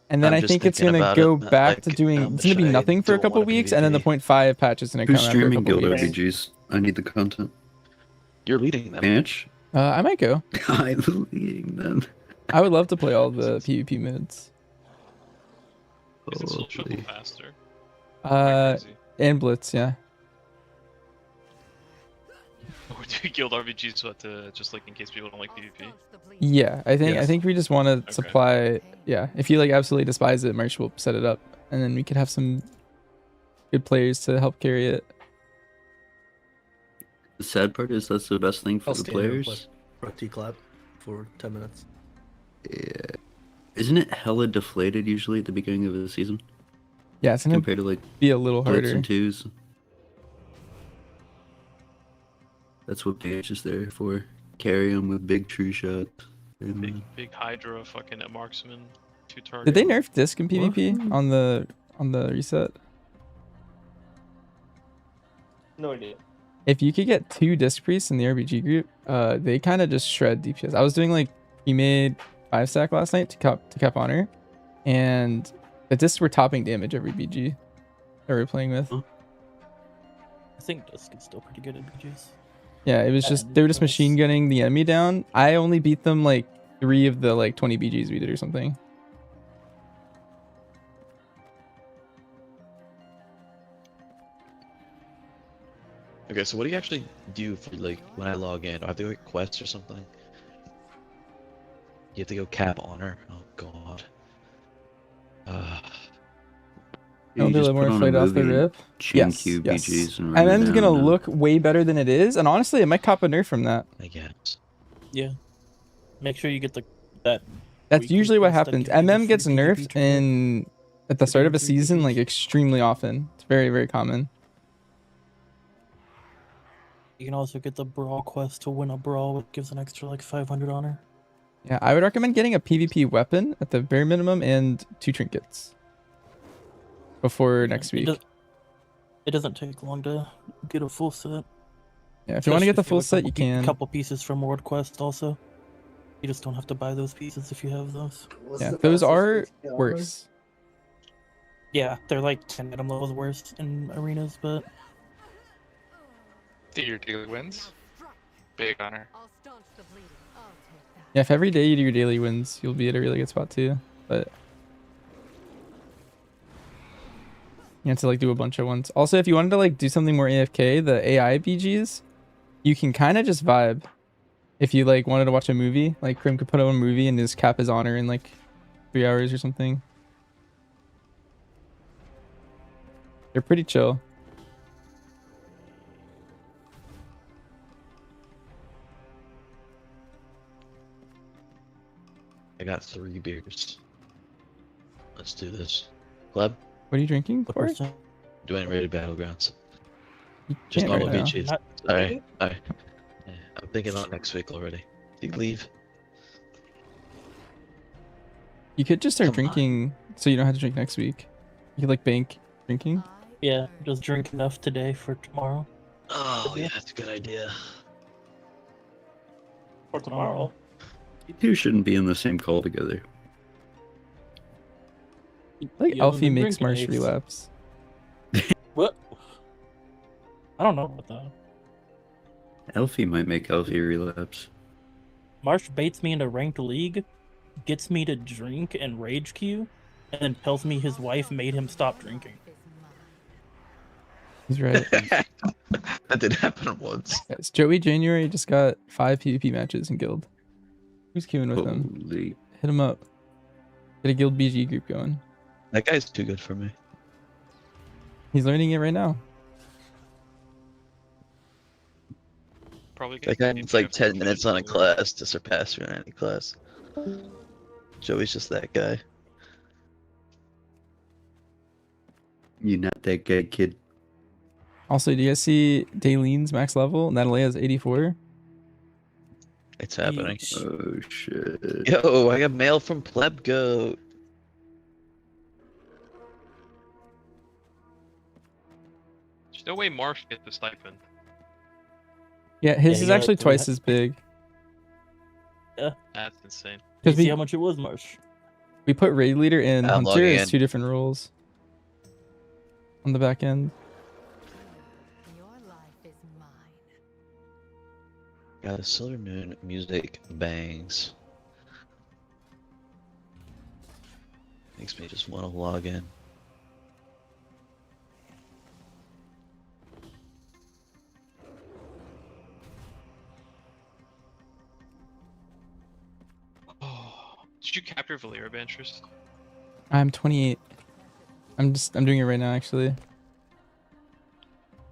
And then I'm I just think it's thinking gonna about go it, back to like, doing. how It's gonna much be I nothing for a don't couple want a weeks, and then the PvP. 0.5 patch is gonna come Who's after a streaming couple Guild weeks. RPGs? I need the content. You're leading them. Match? I might go. I'm leading them. I would love to play all the PvP modes. Is it still triple Holy. faster? Uh, and Blitz, yeah. Or do we guild RPGs so to just like in case people don't like PvP? Yeah, I Yes. think we just want to Okay. supply. Yeah, if you like absolutely despise it, March will set it up, and then we could have some good players to help carry it. The sad part is that's the best thing for I'll the stand here and players. play for T-clap for 10 minutes. Yeah. Isn't it hella deflated usually at the beginning of the season Yeah, it's gonna compared to like be a little Blitz harder. and twos? That's what Page is there for. Carry them with big true shots. And, Big Hydra fucking at marksman. 2 target. Did they nerf disc in PvP on the reset? No idea. If you could get 2 disc priests in the RBG group, they kind of just shred DPS. I was doing like pre-made 5-stack last night to cap honor, and the discs were topping damage every BG that we were playing with. I think Dusk is still pretty good at BGs. Yeah, it was just they were just machine gunning the enemy down. I only beat them like 3 of the like 20 BGs we did or something. Okay, so what do you actually do for like when I log in? Do I have to go get quests or something? You have to go cap honor. Oh god. Don't be a little more afraid off the rip. chain Yes, queue yes. BGs and And run then it it's gonna down, look way better than it is, and honestly, it might cop a nerf from that. I guess. Yeah. Make sure you get that. That's weekly usually what quest that happens. gives you the MM gets free PvP nerfed trigger. in at the start of a season like extremely often. It's very, very common. You can also get the brawl quest to win a brawl, which gives an extra like 500 honor. Yeah, I would recommend getting a PvP weapon at the bare minimum and 2 trinkets before next week. It doesn't take long to get a full set. Yeah, if you want to get the Especially full with set, you can. A couple pieces from World Quest also. You just don't have to buy those pieces if you have those. Yeah, those are worse. Yeah, they're like 10 item levels worse in arenas, but Your daily wins. Big honor. Yeah, if every day you do your daily wins, you'll be at a really good spot too. But you have to like do a bunch at once. Also, if you wanted to like do something more AFK, the AI BGs, you can kind of just vibe. If you like wanted to watch a movie, like Krim could put on a movie and just cap his honor in like 3 hours or something. They're pretty chill. I got 3 beers. Let's do this. Club? What are you drinking? Corey? Doing rated battlegrounds. You Just can't right normal now. beaches. Alright, alright. Yeah, I'm thinking on next week already. You can leave. You could just start Come on. drinking so you don't have to drink next week. You could like bank drinking. Yeah, just drink enough today for tomorrow. Oh, yeah, that's a good idea. For tomorrow. You two shouldn't be in the same call together. Like You haven't Alfie been makes drinking, Marsh Ace. relapse. What? I don't know about that. Elfie might make Elfie relapse. Marsh baits me into ranked league, gets me to drink and rage queue, and then tells me his wife made him stop drinking. He's right. That did happen once. Guys, Joey January just got 5 PvP matches in guild. Who's queuing with him? Holy. Hit him up. Get a guild BG group going. That guy's too good for me. He's learning it right now. Probably That guy needs like 10 minutes on a class to surpass you in any class. Joey's just that guy. You're not that guy, kid. Also, do you guys see Daylene's max level? Natalia has 84. It's happening. Oh shit. Yo, I got mail from Pleb Goat. There's no way Marsh get the stipend. Yeah, his Yeah, is you actually gotta- twice as big. Yeah. That's insane. You Because see how much it was, Marsh? we put raid leader and I'm hunter logging as in. 2 different roles on the back end. Your life is mine. Got a Silver Moon music bangs. Makes me just want to log in. Oh, did you capture Valera Bantress? I'm 28. I'm doing it right now actually.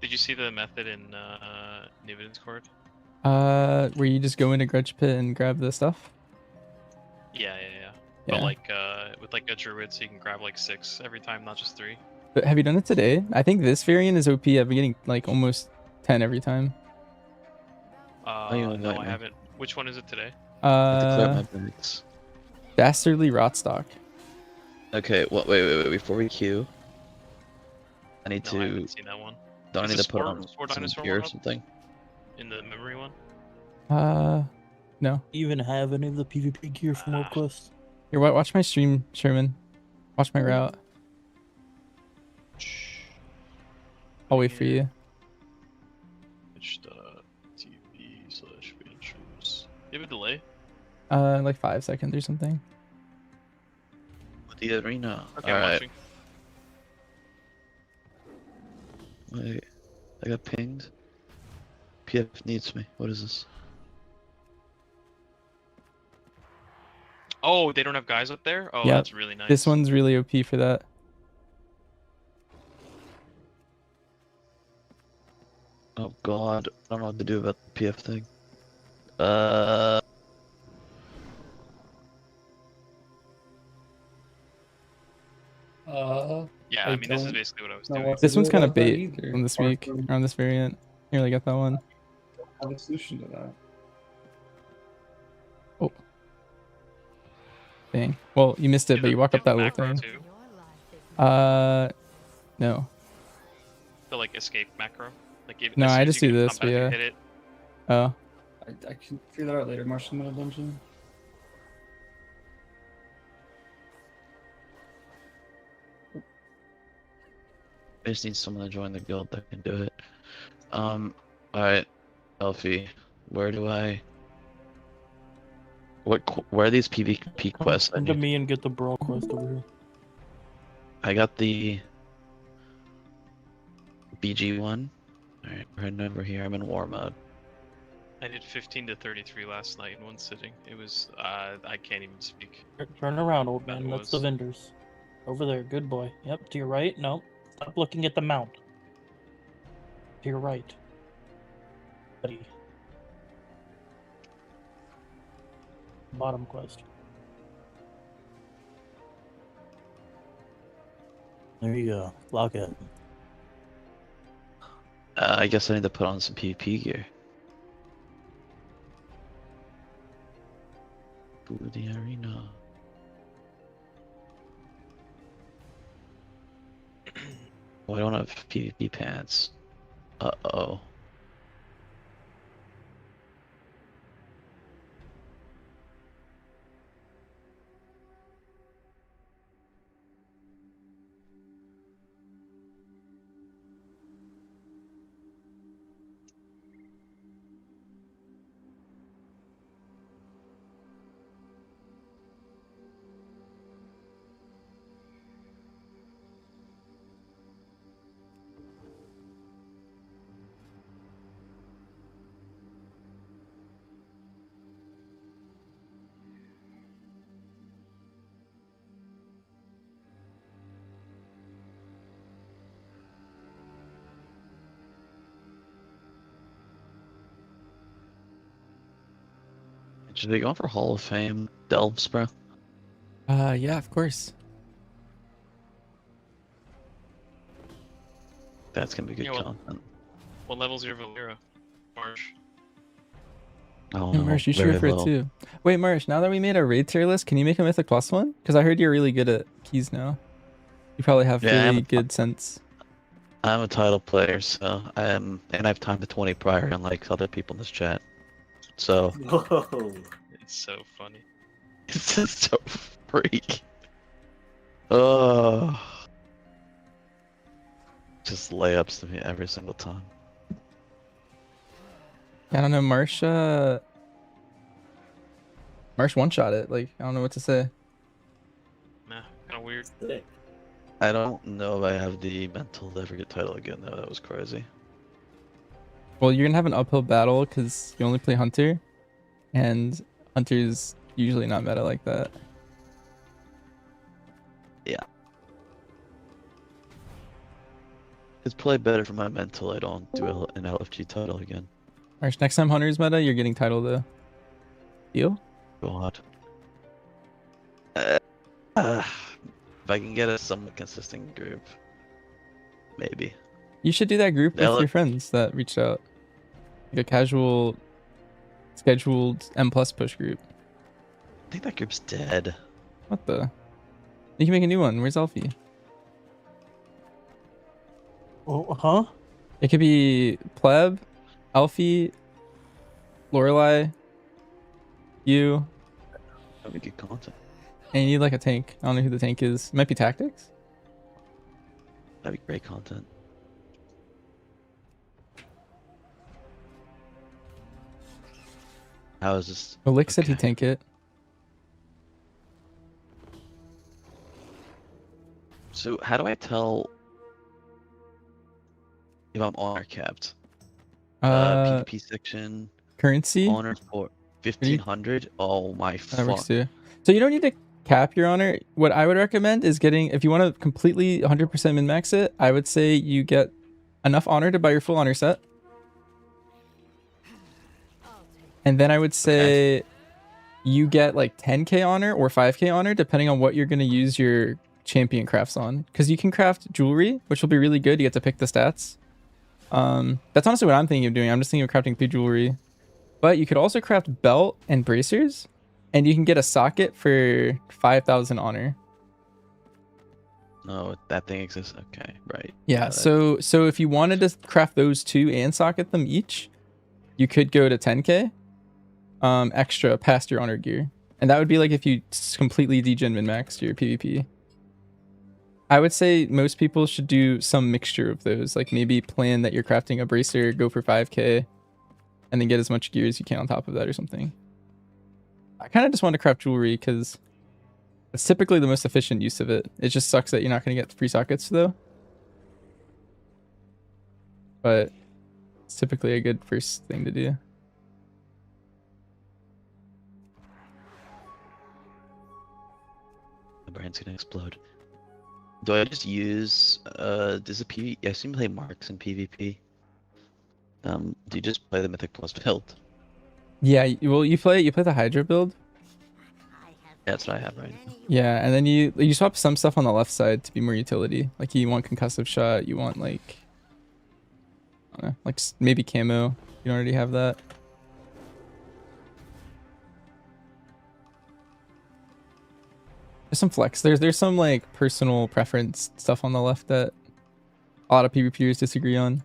Did you see the method in Niven's Court? Where you just go into Grudge Pit and grab the stuff? Yeah. Yeah. But like with like a druid, so you can grab like 6 every time, not just 3. But have you done it today? I think this variant is OP. I've been getting like almost 10 every time. you No, invite I me. haven't. Which one is it today? I have to clear my bags. Dastardly Rotstock. Okay, well, wait. Before we queue, I need No, I to. haven't seen that one. Don't I Is need the to put Spore- on Spore some Dinosaur gear or one up? something? In the memory one? No. Even have any of the PvP gear from World Quest? Here, watch my stream, Sherman. Watch my route. I'll wait for you. Twitch.tv/Bantress. You have a delay? Like 5 seconds or something. The arena. Okay, I'm Alright. watching. Wait, I got pinged. PF needs me. What is this? Oh, they don't have guys up there? Oh, Yeah, that's really nice. This one's really OP for that. Oh god, I don't know what to do about the PF thing. Yeah, I mean, this is basically what I was know doing. what to This do one's kind of about that bait either, on this apart week, from- or on this variant. Here, I got that one. Have a solution to that. Oh. Dang. Well, you missed it, but you walk up that little Macro thing. too. No. The like escape macro. Like if, No, as soon I as just you do get in this, combat, but you yeah. hit it. Oh. I can figure that out later. Marshall in a dungeon. I just need someone to join the guild that can do it. Alright, Elfie, where do I... where are these PvP quests? I Come to need? me and get the brawl quest over here. I got the BG one. Alright, we're heading over here. I'm in war mode. I did 15 to 33 last night in one sitting. It was I can't even speak. Turn around, old That man. it That's the was. vendors. Over there, good boy. Yep, to your right. No, stop looking at the mount. To your right. Buddy. Bottom quest. There you go. Lock it. I guess I need to put on some PvP gear. Go to the arena. Oh, I don't have PvP pants. Uh-oh. Should they go for Hall of Fame delves, bro? Yeah, of course. That's gonna be good Yeah, well- content. What level's your Valera, Marsh? Oh Yeah, no, Marsh, you should very go for it low. too. Wait, Marsh, now that we made our raid tier list, can you make a Mythic Plus one? Because I heard you're really good at keys now. You probably have Yeah, really good sense. I'm a title player, so and I have time to 20 prior, unlike other people in this chat. So Whoa. It's so funny. it's just so freak. Oh, just layups to me every single time. I don't know, Marsh one shot it. Like, I don't know what to say. Nah, kind of weird. Sick. I don't know if I have the mental to ever get title again, though. That was crazy. Well, you're gonna have an uphill battle because you only play Hunter, and Hunter's usually not meta like that. Yeah. It's probably better for my mental. I don't do an LFG title again. Marsh, next time Hunter's meta, you're getting title though. Deal? God. If I can get a somewhat consistent group, maybe. You should do that group with L- your friends that reached out. Like a casual, scheduled M plus push group. I think that group's dead. What the? You can make a new one. Where's Alfie? Oh, huh? It could be Pleb, Alfie, Lorelei, you, That'd be good content. and you need like a tank. I don't know who the tank is. It might be Tactics. That'd be great content. How is this? Olik said he'd Okay. tank it. So how do I tell if I'm honor capped? PvP section Currency. honor for 1500. Oh my That works fuck! too. So you don't need to cap your honor. What I would recommend is getting, if you want to completely 100% min max it, I would say you get enough honor to buy your full honor set. And then I would say you get like 10k honor or 5k honor, depending on what you're going to use your champion crafts on. Because you can craft jewelry, which will be really good. You get to pick the stats. That's honestly what I'm thinking of doing. I'm just thinking of crafting 3 jewelry. But you could also craft belt and bracers. And you can get a socket for 5,000 honor. No, that thing exists. Okay, right. Yeah, that- so if you wanted to craft those 2 and socket them each, you could go to 10k extra past your honor gear. And that would be like if you completely degen min-maxed your PvP. I would say most people should do some mixture of those. Like maybe plan that you're crafting a bracer, go for 5k, and then get as much gear as you can on top of that or something. I kind of just want to craft jewelry because it's typically the most efficient use of it. It just sucks that you're not going to get free sockets though. But it's typically a good first thing to do. brain's gonna explode. Do I just use does a PV? I assume you play marks in PvP. Do you just play the Mythic Plus build? Yeah, well, you play the Hydra build. Yeah, that's what I have right now. Yeah, and then you swap some stuff on the left side to be more utility. Like you want concussive shot, you want like I don't know, like maybe camo. You don't already have that. There's some flex. There's some like personal preference stuff on the left that a lot of PvPers disagree on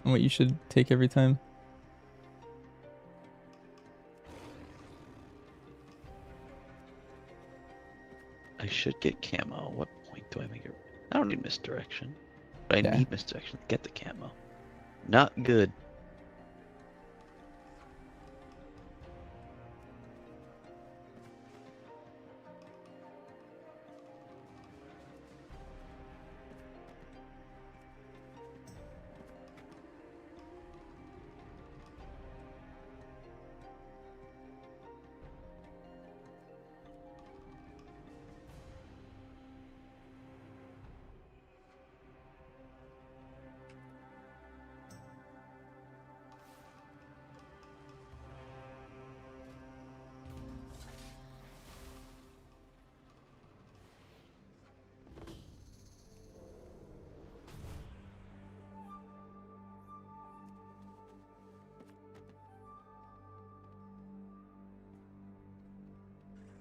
what you should take every time. I should get camo. What point do I make it? I don't need misdirection, but I Yeah. need misdirection to get the camo. Not good.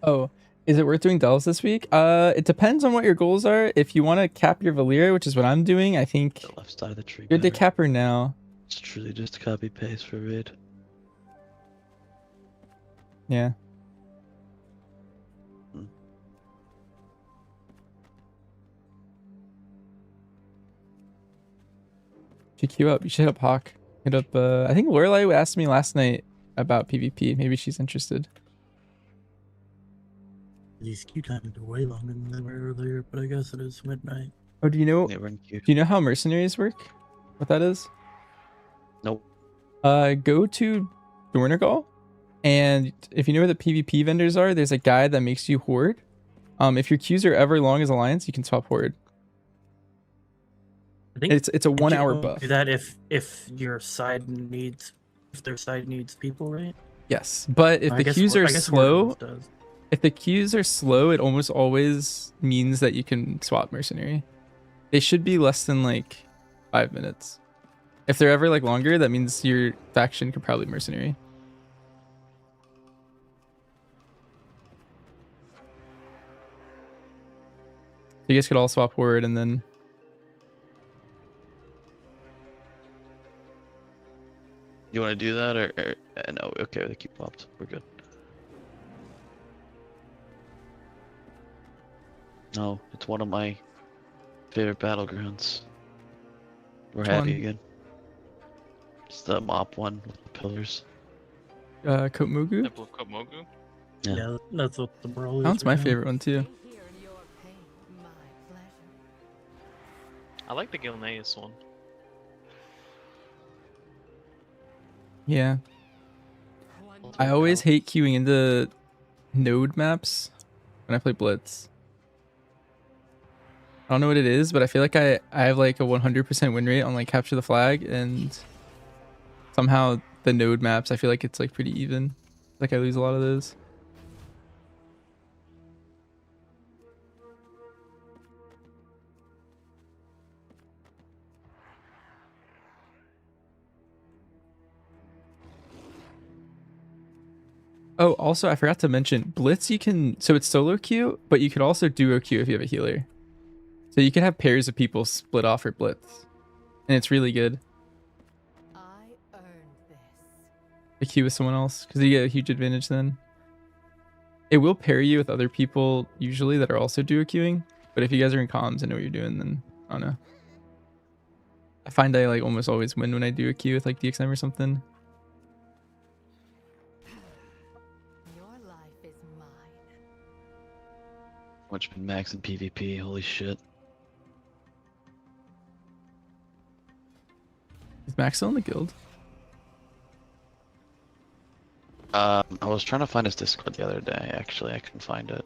Oh, is it worth doing delves this week? It depends on what your goals are. If you want to cap your Valyria, which is what I'm doing, I think The left side of the tree. good to better. cap her now. It's truly just copy paste for raid. Yeah. If you queue up, you should hit up Hawk. Hit up, I think Lorelai asked me last night about PvP. Maybe she's interested. These queue times are way longer than they were earlier, but I guess it is midnight. Oh, do you know? They run queue. Do you know how mercenaries work? What that is? Nope. Go to Dornegal, and if you know where the PvP vendors are, there's a guide that makes you horde. If your queues are ever long as alliance, you can swap horde. I think It's a 1 you hour only buff. do that if your side needs their side needs people, right? Yes, but if I the guess queues Wor- are I guess slow, Warlords does. if the queues are slow, it almost always means that you can swap mercenary. They should be less than like 5 minutes. If they're ever like longer, that means your faction could probably mercenary. You guys could all swap horde and then You want to do that or no? Okay, the queue popped. We're good. No, it's one of my favorite battlegrounds. We're Which happy one? again. It's the mop one with the pillars. Kotmogu? Temple of Komogu? Yeah. That's what the brawl is. That one's my right now. favorite one too. I like the Gilneas one. Yeah. I always hate queuing into node maps when I play Blitz. I don't know what it is, but I feel like I have like a 100% win rate on like capture the flag, and somehow the node maps I feel like it's like pretty even. Like I lose a lot of those. Oh, also I forgot to mention Blitz. You can, so it's solo queue, but you could also duo queue if you have a healer. So you can have pairs of people split off for Blitz, and it's really good. To queue with someone else because you get a huge advantage then. It will pair you with other people usually that are also duo queuing, but if you guys are in comms and know what you're doing, then I don't know. I find I like almost always win when I do a queue with like DXM or something. Much been max in PvP. Holy shit. Is Max still in the guild? I was trying to find his Discord the other day. Actually, I couldn't find it.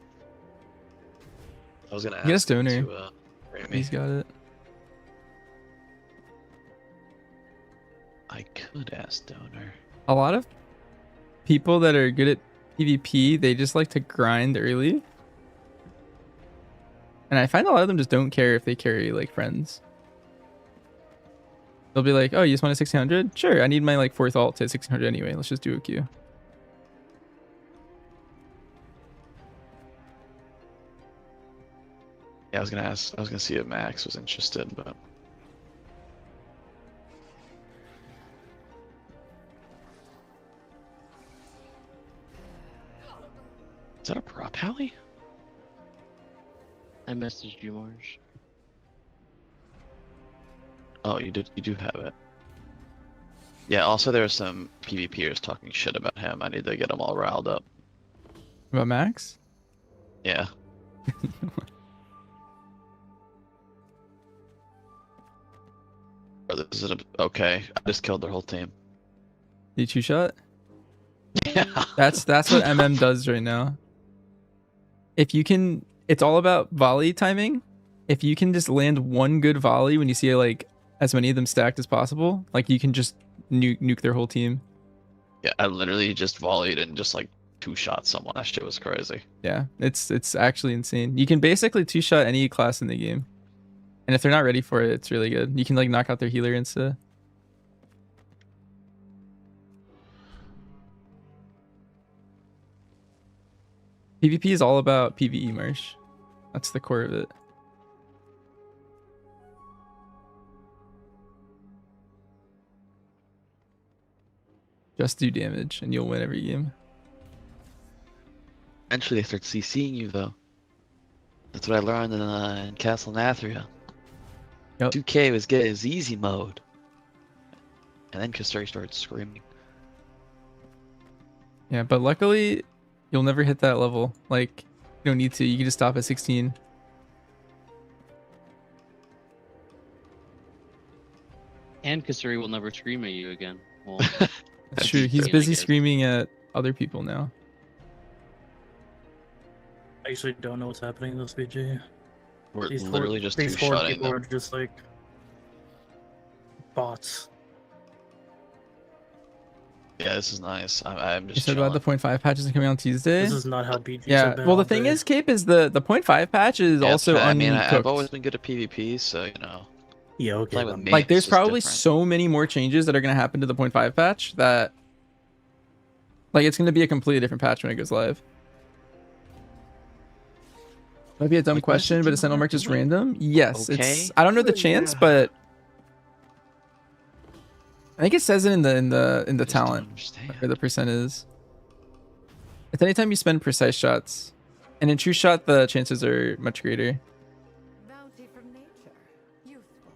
I was gonna Get a ask him stoner. to rate me. He's got it. I could ask Donor. A lot of people that are good at PvP, they just like to grind early. And I find a lot of them just don't care if they carry like friends. They'll be like, oh, you just want a 1600? Sure, I need my like 4th ult to 1600 anyway. Let's just do a queue. Yeah, I was gonna see if Max was interested, but is that a prop Hallie? I messaged you, Marsh. Oh, you do have it. Yeah, also there are some PvPers talking shit about him. I need to get them all riled up. About Max? Yeah. Or this is okay. I just killed their whole team. You 2-shot? Yeah. That's what MM does right now. If you can, it's all about volley timing. If you can just land one good volley when you see like as many of them stacked as possible, like you can just nuke their whole team. Yeah, I literally just volleyed and just like 2-shot someone. That shit was crazy. Yeah, it's actually insane. You can basically 2-shot any class in the game. And if they're not ready for it, it's really good. You can like knock out their healer insta. PvP is all about PvE, Marsh. That's the core of it. Just do damage and you'll win every game. Eventually they start CCing you though. That's what I learned in Castle Nathria. Yep. 2K was getting his easy mode. And then Kasturi started screaming. Yeah, but luckily you'll never hit that level. Like, you don't need to. You can just stop at 16. And Kasuri will never scream at you again. Well, That's true. He's busy screaming at other people now. I actually don't know what's happening in this BG. We're These literally just these four two-shotting people them. are just like bots. Yeah, this is nice. I'm You just said about the 0.5 patch isn't coming on Tuesday? This is not how BGs Yeah, have been well the all thing day. is, Cape, is the 0.5 patch is Yeah, also I mean, I've uncooked. always been good at PvP, so you know. Yeah, okay. Playing with but- mates Like, there's is probably different. so many more changes that are going to happen to the 0.5 patch that... Like, it's going to be a completely different patch when it goes live. Might be a dumb Like, why is question, the but is Sentinel Merc just random? Yes, Okay. it's... I don't know the chance, but... I think it says it in the talent, where the percent is. It's anytime you spend precise shots. And in true shot, the chances are much greater. Bounty from nature. Useful.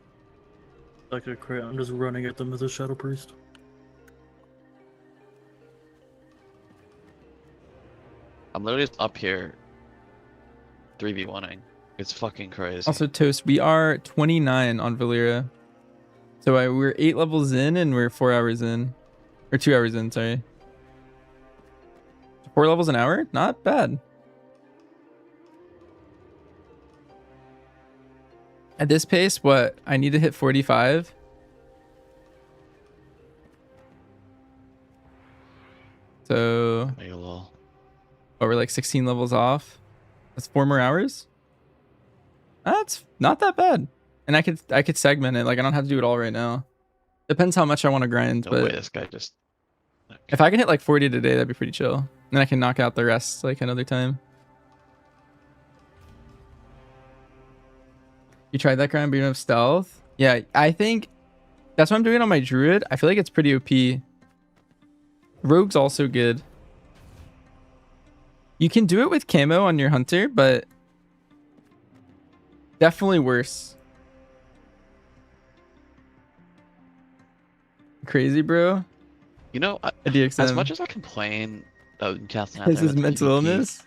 Like a crit, I'm just running at them as a Shadow Priest. I'm literally just up here 3v1ing. It's fucking crazy. Also, Toast, we are 29 on Valera. So we're 8 levels in and we're 4 hours in. Or 2 hours in, sorry. 4 levels an hour? Not bad. At this pace, what? I need to hit 45. So, Make a little... oh, we're like 16 levels off. That's 4 more hours? That's not that bad. And I could segment it. Like, I don't have to do it all right now. Depends how much I want to grind, No but way, this guy just... if I can hit like 40 today, that'd be pretty chill. And then I can knock out the rest like another time. You tried that grind, but you don't have stealth? Yeah, I think that's what I'm doing on my druid. I feel like it's pretty OP. Rogue's also good. You can do it with camo on your hunter, but definitely worse. Crazy, bro. You know, DXM. as much as I complain of Castle This Nathria is with mental PvP, illness.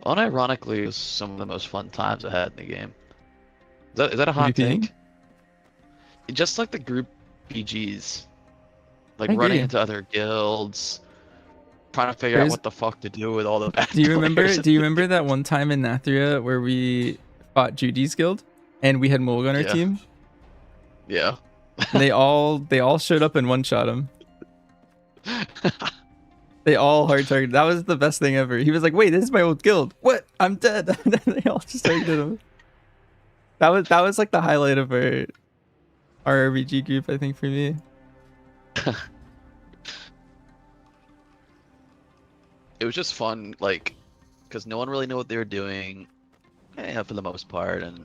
unironically, it was some of the most fun times I had in the game. Is that a hot PvPing? take? Just like the group PGs. Like I running agree. into other guilds. trying to figure out what the fuck to do with all the bad Do you remember? players. Do you remember that one time in Nathria where we fought Judy's guild and we had Mulg on our Yeah. team? Yeah. And they all showed up and one shot him. They all hard targeted. That was the best thing ever. He was like, "Wait, this is my old guild. What? I'm dead." And then they all just targeted him. That was like the highlight of our RBG group, I think, for me. It was just fun, like, because no one really knew what they were doing, for the most part, and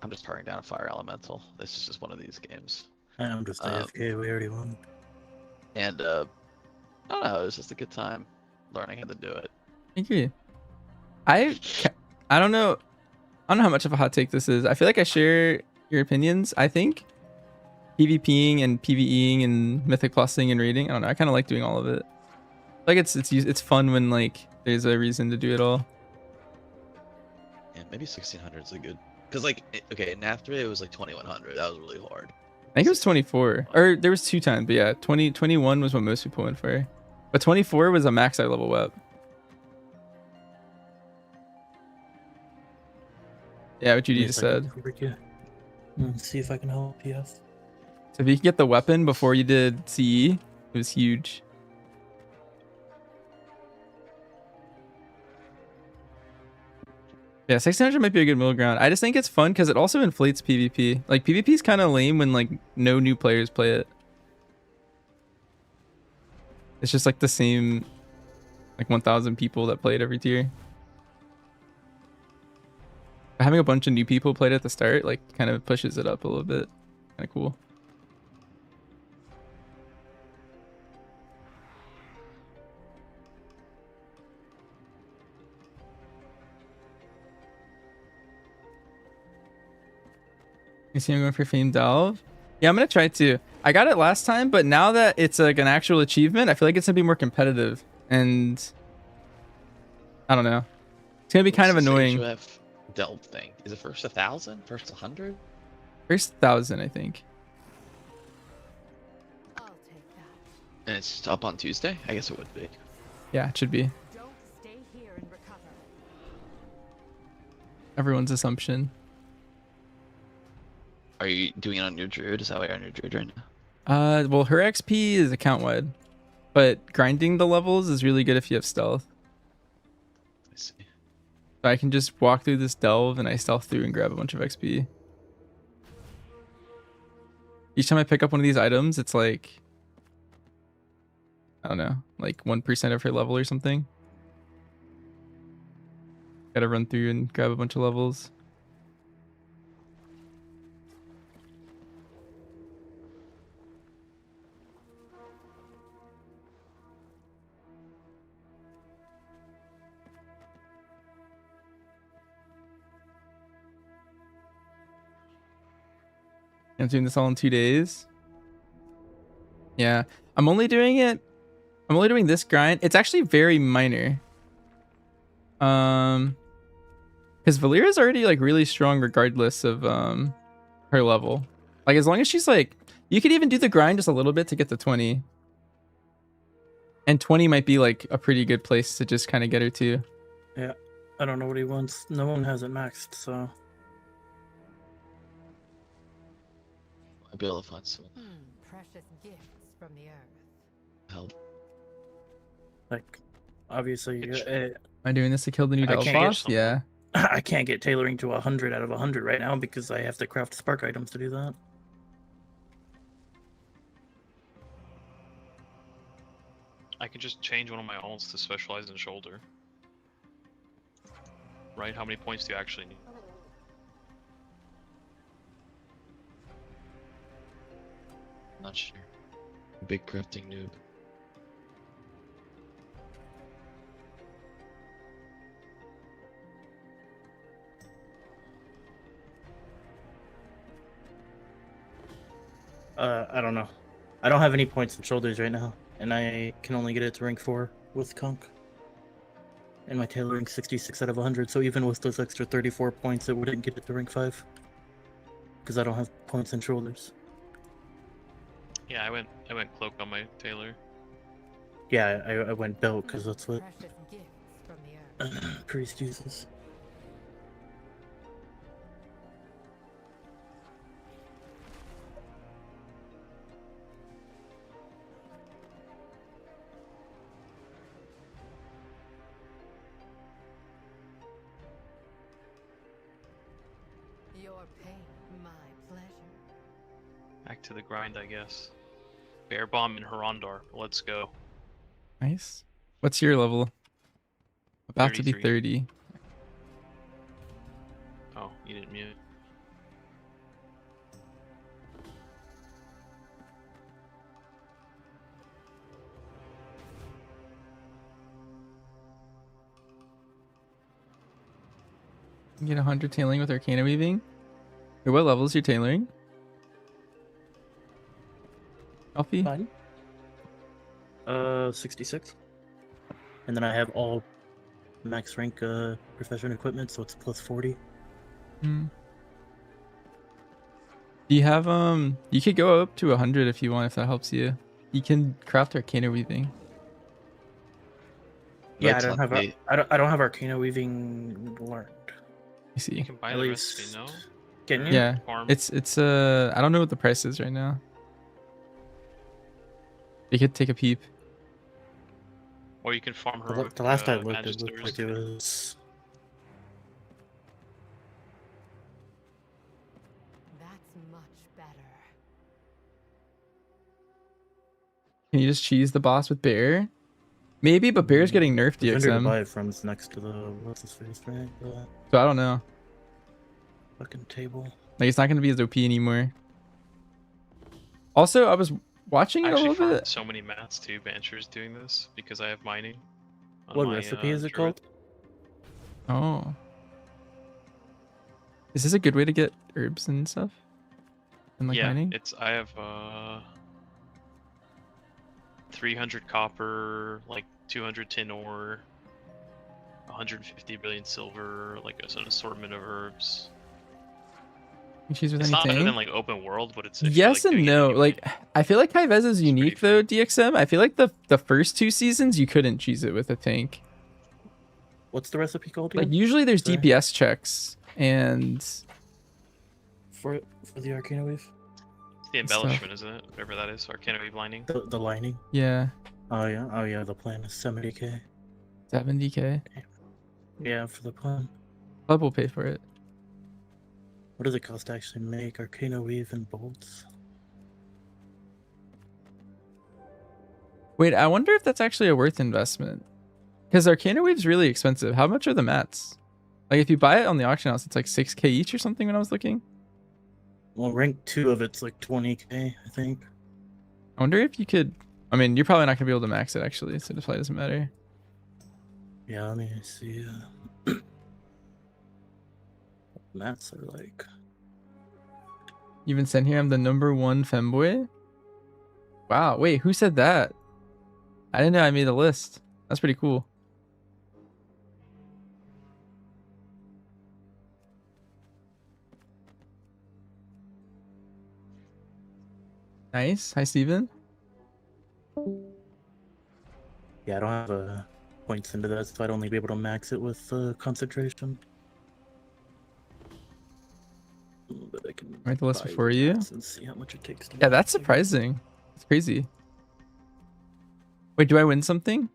I'm just hurrying down a fire elemental. This is just one of these games. I'm just AFK. We already won. And I don't know, it was just a good time learning how to do it. I agree. I don't know. I don't know how much of a hot take this is. I feel like I share your opinions. I think PvPing and PvEing and mythic plussing and raiding. I don't know. I kind of like doing all of it. Like it's fun when like there's a reason to do it all. Yeah, maybe 1600 is a good. Because like, okay, in Nathria it was like 2100. That was really hard. I think it was 24, or there was 2 times, but yeah, 21 was what most people went for, but 24 was a max eye level web. Yeah, what you just said. See if I can help you. So if you could get the weapon before you did CE, it was huge. Yeah, 1600 might be a good middle ground. I just think it's fun because it also inflates PvP. Like PvP is kind of lame when like no new players play it. It's just like the same like 1,000 people that play it every tier. Having a bunch of new people played at the start like kind of pushes it up a little bit. Kind of cool. You see I'm going for Fame Delve? Yeah, I'm going to try to. I got it last time, but now that it's like an actual achievement, I feel like it's going to be more competitive. And I don't know. It's going to be kind of annoying. HoF Delve thing. Is it first 1,000? First 100? First 1,000, I think. And it's up on Tuesday? I guess it would be. Yeah, it should be. Don't stay here and recover. Everyone's assumption. Are you doing it on your druid? Is that why you're on your druid right now? Well, her XP is account wide, but grinding the levels is really good if you have stealth. I see. So I can just walk through this delve and I stealth through and grab a bunch of XP. Each time I pick up one of these items, it's like, I don't know, like 1% of her level or something. Gotta run through and grab a bunch of levels. I'm doing this all in 2 days. Yeah, I'm only doing this grind. It's actually very minor. Because Valera's already like really strong regardless of her level. Like as long as she's like, you could even do the grind just a little bit to get to 20. And 20 might be like a pretty good place to just kind of get her to. Yeah, I don't know what he wants. No one has it maxed, so. I'll be able to find someone. Precious gifts from the earth. Help. Like, obviously, Am I doing this to kill the new Delve boss? Yeah. I can't get tailoring to 100 out of 100 right now because I have to craft spark items to do that. I can just change one of my ults to specialize in shoulder. Right? How many points do you actually need? Not sure. Big crafting noob. I don't know. I don't have any points in shoulders right now, and I can only get it to rank 4 with Conk. And my tailoring 66 out of 100, so even with those extra 34 points, it wouldn't get it to rank 5. Because I don't have points in shoulders. Yeah, I went cloak on my tailor. Yeah, I went belt because that's what Precious gifts from the earth. priest uses. Your pain, my pleasure. Back to the grind, I guess. Bear Bomb and Hirondar. Let's go. Nice. What's your level? About to be 33. 30. Oh, you didn't mute. You get 100 tailoring with Arcana Weaving. Wait, what level is your tailoring? Alfie? Fine. 66. And then I have all max rank profession equipment, so it's plus 40. Hmm. Do you have you could go up to 100 if you want, if that helps you. You can craft Arcana Weaving. Yeah, I That's don't have not me. I don't have Arcana Weaving learned. You see. You can buy At the least- recipe, no? Can you? Yeah. Farm. It's I don't know what the price is right now. You could take a peep. Or you can farm The heroic. last I looked, it looked Magisters. like it was. That's much better. Can you just cheese the boss with Bear? Maybe, but Bear's getting nerfed The vendor to DXM. buy it from is next to the what's his face, right? The So I don't know. fucking table. Like, it's not gonna be as OP anymore. Also, I was watching I it a actually little farmed bit. so many mats too, Banchers, doing this because I have mining. on What my, recipe is it druid. called? Oh. Is this a good way to get herbs and stuff? And like Yeah, mining? it's I have 300 copper, like 200 tin ore, 150 billion silver, like an assortment of herbs. You choose with It's any not better tank? than like open world, but it's if you Yes like and doing it no. anyway. Like, I feel like High-Ves is unique though, DXM. I feel like the first 2 seasons you couldn't cheese it with a tank. What's the recipe called Like, again? usually there's Sorry. DPS checks and For the Arcana Weave? the stuff. embellishment, isn't it? Whatever that is, Arcana Weave lining. The lining? Yeah, Oh yeah, the plan is 70k. 70k. Yeah, for the plan. Club will pay for it. What does it cost to actually make Arcana Weave and bolts? Wait, I wonder if that's actually a worth investment. Because Arcana Weave's really expensive. How much are the mats? Like, if you buy it on the auction house, it's like 6k each or something when I was looking. Well, rank 2 of it's like 20k, I think. I wonder if you could... I mean, you're probably not going to be able to max it, actually, so it probably doesn't matter. Yeah, let me see. Mats are like. Even sent here, I'm the #1 femboy. Wow, wait, who said that? I didn't know I made a list. That's pretty cool. Nice. Hi, Steven. Yeah, I don't have points into that, so I'd only be able to max it with concentration. But I can Write the list buy before you. mats and see how much it takes to Yeah, max that's it. surprising. It's crazy. Wait, do I win something?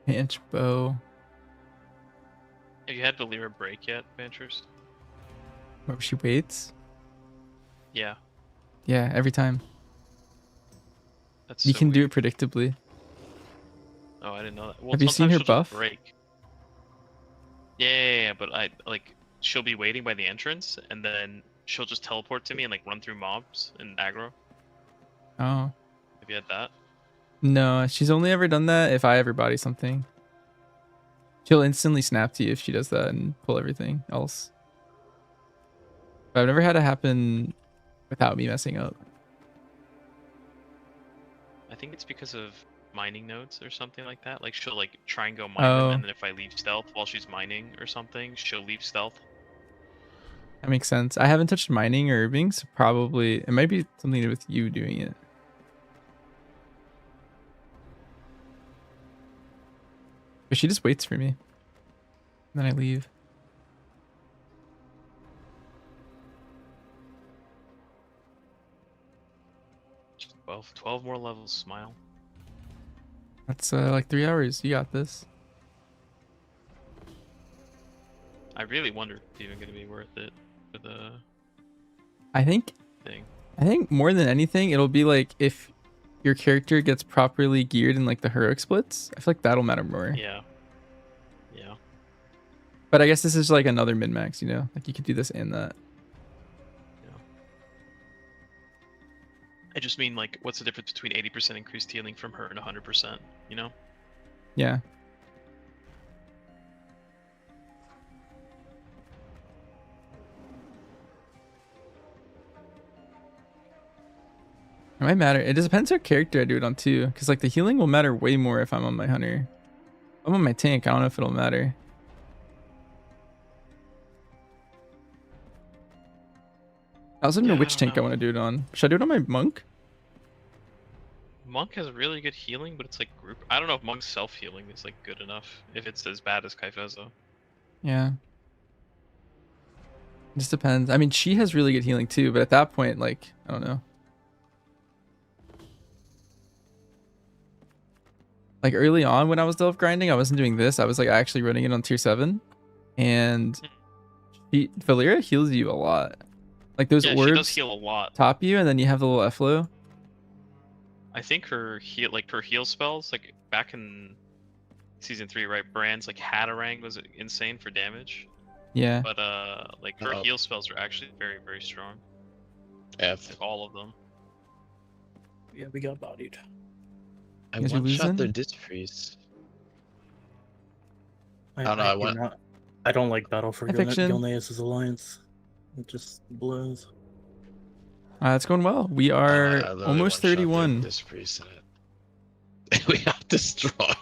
Pinch bow. Have you had Valyra break yet, Banchers? Where she waits? Yeah. Yeah, every time. That's You so can do weird. it predictably. Oh, I didn't know that. Well, Have you seen sometimes her she'll buff? just break. Yeah, but I like she'll be waiting by the entrance, and then she'll just teleport to me and like run through mobs and aggro. Oh. Have you had that? No, she's only ever done that if I ever body something. She'll instantly snap to you if she does that and pull everything else. But I've never had it happen without me messing up. I think it's because of mining nodes or something like that. Like she'll like try and go mine them, Oh. and then if I leave stealth while she's mining or something, she'll leave stealth. That makes sense. I haven't touched mining or herbing, so probably it might be something to do with you doing it. But she just waits for me. And then I leave. Just 12 more levels, smile. That's like 3 hours. You got this. I really wonder if it's even gonna be worth it for the I think thing. I think more than anything, it'll be like if your character gets properly geared in like the heroic splits. I feel like that'll matter more. Yeah. Yeah. But I guess this is like another min max, you know? Like you could do this and that. I just mean like, what's the difference between 80% increased healing from her and 100%? You know? Yeah. It might matter. It just depends what character I do it on too. Because like the healing will matter way more if I'm on my hunter. If I'm on my tank, I don't know if it'll matter. I also don't know which tank I want to do it on. Should I do it on my monk? Monk has really good healing, but it's like group. I don't know if Monk's self-healing is like good enough. If it's as bad as Kaifezo. Yeah. It just depends. I mean, she has really good healing too, but at that point, like, I don't know. Like early on when I was delve grinding, I wasn't doing this. I was like actually running it on tier 7. And Valeria heals you a lot. Like those Yeah, orbs she does heal a lot. top you, and then you have the little F-flow. I think her heal spells, like back in season 3, right? Brand's like Hatarang was insane for damage. Yeah. But like her heal spells are actually very, very strong. F. Like all of them. Yeah, we got bodied. I guys are one-shot their losing? disc freeze. I don't know, I want- I don't like battle for Fiction. Gilneas' alliance. It just blows. It's going well. We are literally almost one-shot their 31. disc freeze in it. We got destroyed.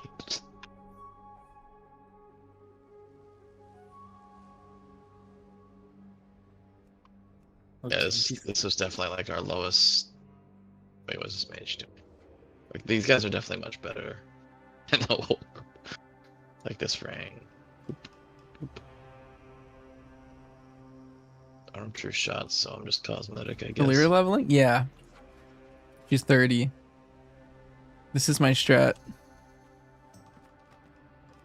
Yeah, this was definitely like our lowest. Wait, what's this mage doing? Like these guys are definitely much better. No, like this ring. Armchair shots, so I'm just cosmetic, I guess. Valeria leveling? Yeah. She's 30. This is my strat.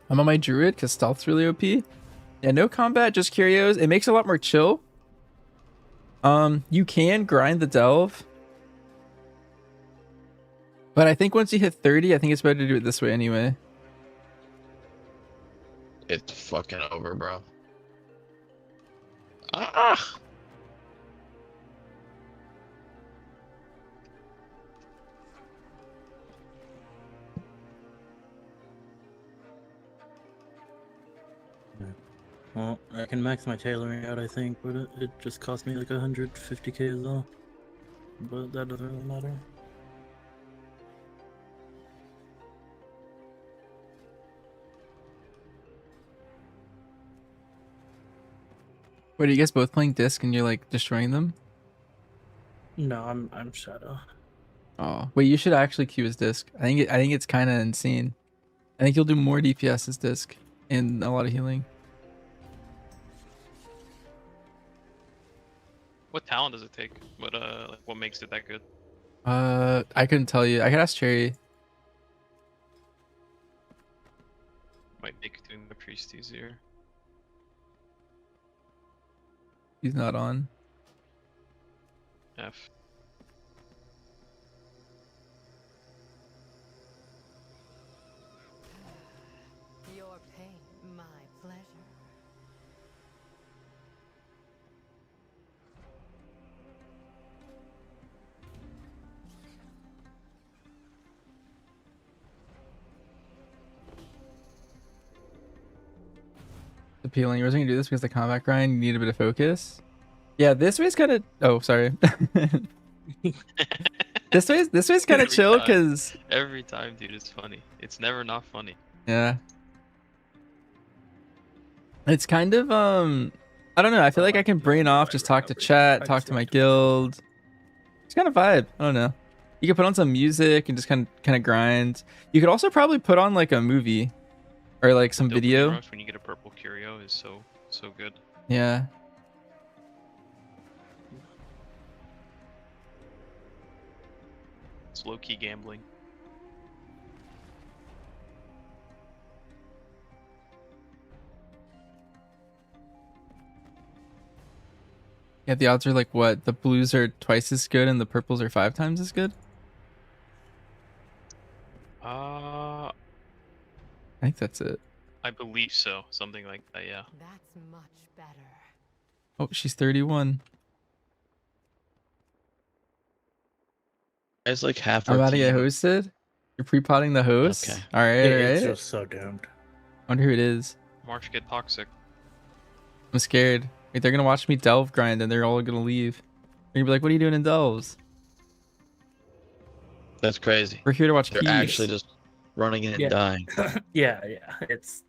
I'm on my druid because stealth's really OP. Yeah, no combat, just curios. It makes it a lot more chill. You can grind the delve. But I think once you hit 30, I think it's better to do it this way anyway. It's fucking over, bro. Ah! Well, I can max my tailoring out, I think, but it just cost me like 150k as well. But that doesn't really matter. Wait, are you guys both playing disc and you're like destroying them? No, I'm Shadow. Oh, wait, you should actually queue his disc. I think it's kind of insane. I think you'll do more DPS as disc and a lot of healing. What talent does it take? What makes it that good? I couldn't tell you. I could ask Cherry. Might make doing the priest easier. He's not on. F. appealing. You're gonna do this because the combat grind, you need a bit of focus. Yeah, this way's kind of. Oh, sorry. this way's kind of Every chill time. because. Every time, dude, it's funny. It's never not funny. Yeah. It's kind of I don't know. I feel like I can brain off, just talk to chat, talk to my guild. It's kind of vibe. I don't know. You could put on some music and just kind of grind. You could also probably put on like a movie or like some Dopamine video. rush when you get a purple curio is so good. Yeah. It's low key gambling. Yeah, the odds are like what? The blues are twice as good and the purples are 5 times as good? Uh, I think that's it. I believe so. Something like that, yeah. That's much better. Oh, she's 31. It's like half I'm our about to get team. hosted. You're pre-potting the host? Okay. Alright, It's alright. just so doomed. Wonder who it is. March get toxic. I'm scared. Wait, they're gonna watch me delve grind and they're all gonna leave. They're gonna be like, what are you doing in delves? That's crazy. We're here to watch They're peeps. actually just running in and Yeah. dying. Yeah. It's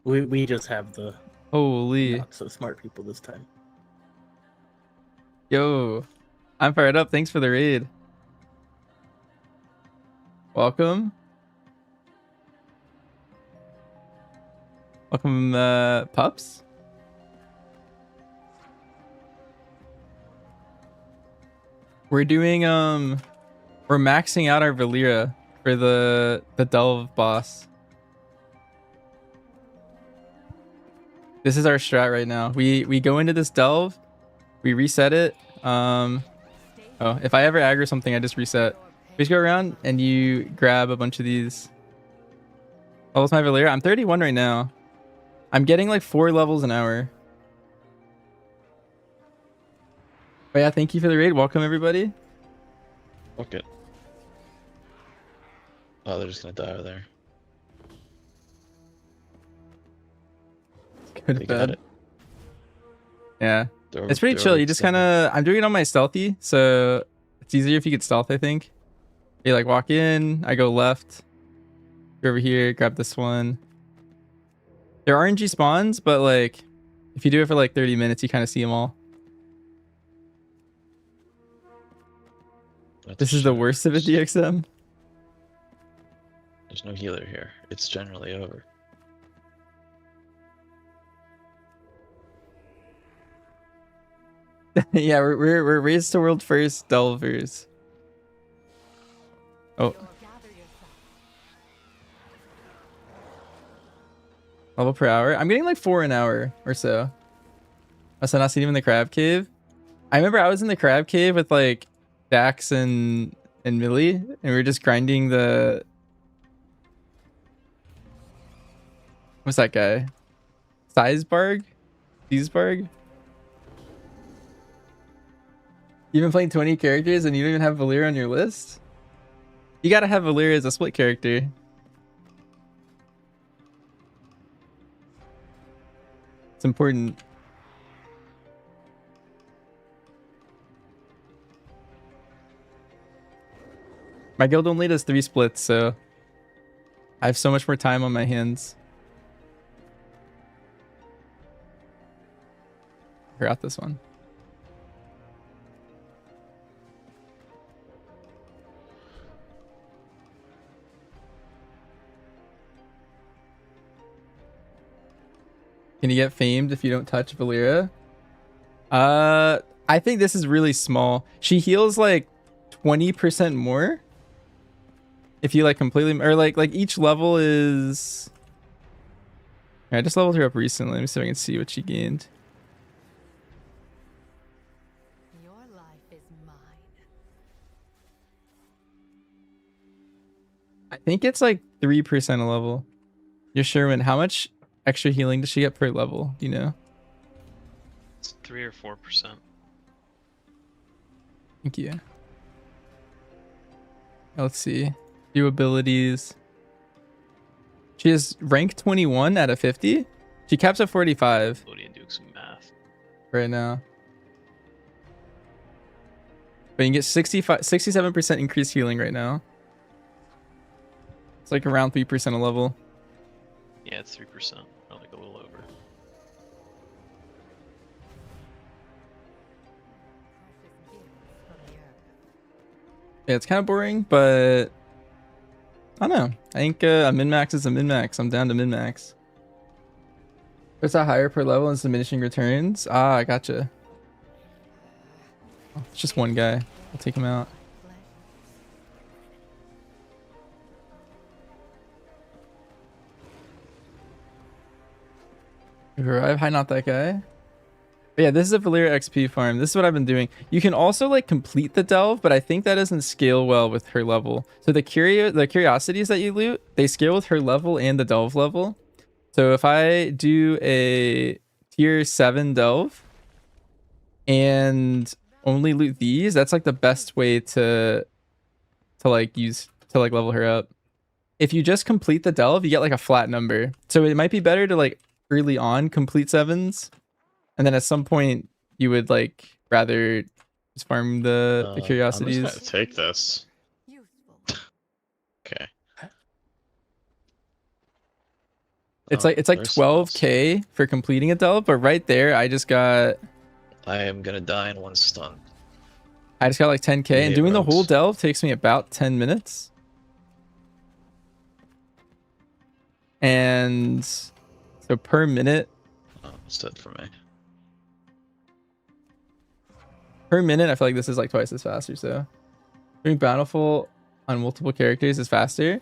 we just have the Holy. not so smart people this time. Yo. I'm fired up. Thanks for the raid. Welcome. Welcome, pups. We're doing we're maxing out our Valera for the delve boss. This is our strat right now. We go into this delve, we reset it. Oh, if I ever aggro something, I just reset. We just go around and you grab a bunch of these. Oh, that's my Valera. I'm 31 right now. I'm getting like 4 levels an hour. But yeah, thank you for the raid. Welcome everybody. Okay. Oh, they're just gonna die over there. Go to They got bed. it. Yeah. They're- It's pretty they're chill. already You just seven. kind of, I'm doing it on my stealthy, so it's easier if you get stealth, I think. You like walk in, I go left, go over here, grab this one. There are RNG spawns, but like if you do it for like 30 minutes, you kind of see them all. That's This is the shit. worst of a DXM. There's no healer here. It's generally over. Yeah, we're raised to world first delvers. Oh. Level per hour. I'm getting like 4 an hour or so. Must have not seen him in the crab cave. I remember I was in the crab cave with like Dax and Millie, and we were just grinding the. What's that guy? Sizebarg? Sizebarg? You've been playing 20 characters and you don't even have Valera on your list? You gotta have Valera as a split character. It's important. My guild only does 3 splits, so I have so much more time on my hands. Forgot this one. Can you get famed if you don't touch Valera? I think this is really small. She heals like 20% more. If you like completely, or like each level is. I just leveled her up recently. Let me see if I can see what she gained. Your life is mine. I think it's like 3% a level. You're Sherman. How much extra healing does she get per level? Do you know? It's 3 or 4%. Thank you. Let's see. Few abilities. She has rank 21 out of 50. She caps at 45 Lodian doing some math. right now. But you can get 67% increased healing right now. It's like around 3% a level. Yeah, it's 3%, or like a little over. Yeah, it's kind of boring, but I don't know. I think a min-max is a min-max. I'm down to min-max. It's a higher per level and it's diminishing returns. Ah, I gotcha. Oh, it's just one guy. I'll take him out. Revive, hi, not that guy. But yeah, this is a Valyria XP farm. This is what I've been doing. You can also like complete the delve, but I think that doesn't scale well with her level. So the curiosities that you loot, they scale with her level and the delve level. So if I do a tier 7 delve and only loot these, that's like the best way to level her up. If you just complete the delve, you get like a flat number. So it might be better to like early on complete 7s, and then at some point you would like rather just farm the curiosities. I'm just gonna take this. Okay. It's like 12k for completing a delve, but right there I am gonna die in one stun. I just got like 10k, and doing the whole delve takes me about 10 minutes. And so per minute. Oh, it's dead for me. Per minute, I feel like this is like twice as fast or so. Doing Bountiful on multiple characters is faster.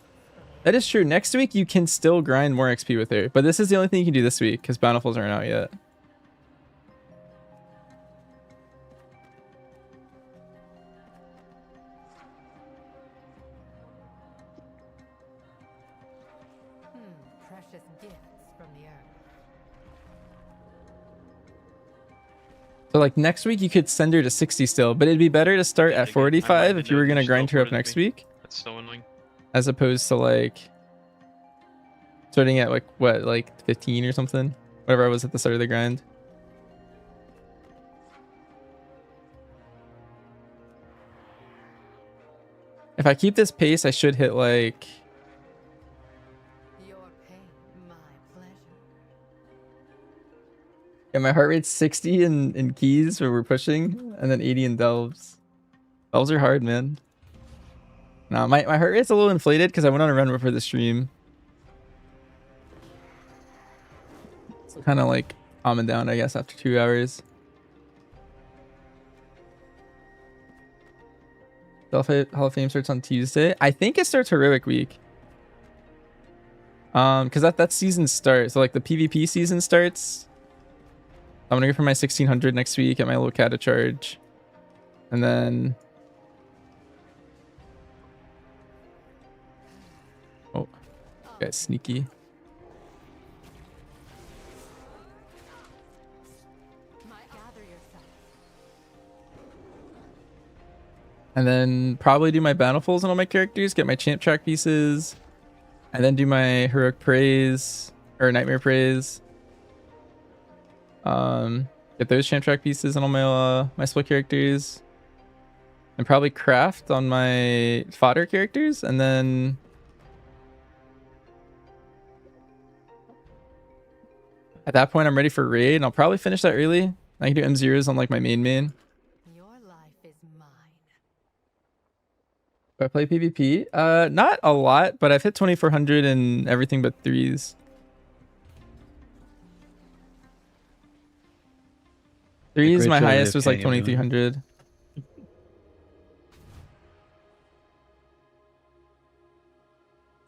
That is true. Next week, you can still grind more XP with her. But this is the only thing you can do this week because Bountifuls aren't out yet. Precious gifts from the earth. So like next week, you could send her to 60 still. But it'd be better to start at 45 if you were going to grind her up next week. That's so annoying. As opposed to like starting at like what, like 15 or something, whatever I was at the start of the grind. If I keep this pace, I should hit like yeah, my heart rate's 60 in keys where we're pushing, and then 80 in delves. Delves are hard, man. No, my heart rate's a little inflated because I went on a run before the stream. So kind of like calming down, I guess, after 2 hours. Hall of Fame starts on Tuesday. I think it starts Heroic Week. Because that season starts. So like the PvP season starts. I'm gonna go for my 1600 next week at my little cata charge. And then oh, guy's sneaky. And then probably do my Bountifuls on all my characters, get my champ track pieces, and then do my Heroic Praise or Nightmare Praise. Get those champ track pieces on all my my split characters, and probably craft on my fodder characters, and then at that point I'm ready for raid, and I'll probably finish that early. I can do M0s on like my main. Do I play PvP? Not a lot, but I've hit 2400 in everything but threes. Threes, my highest was like 2300.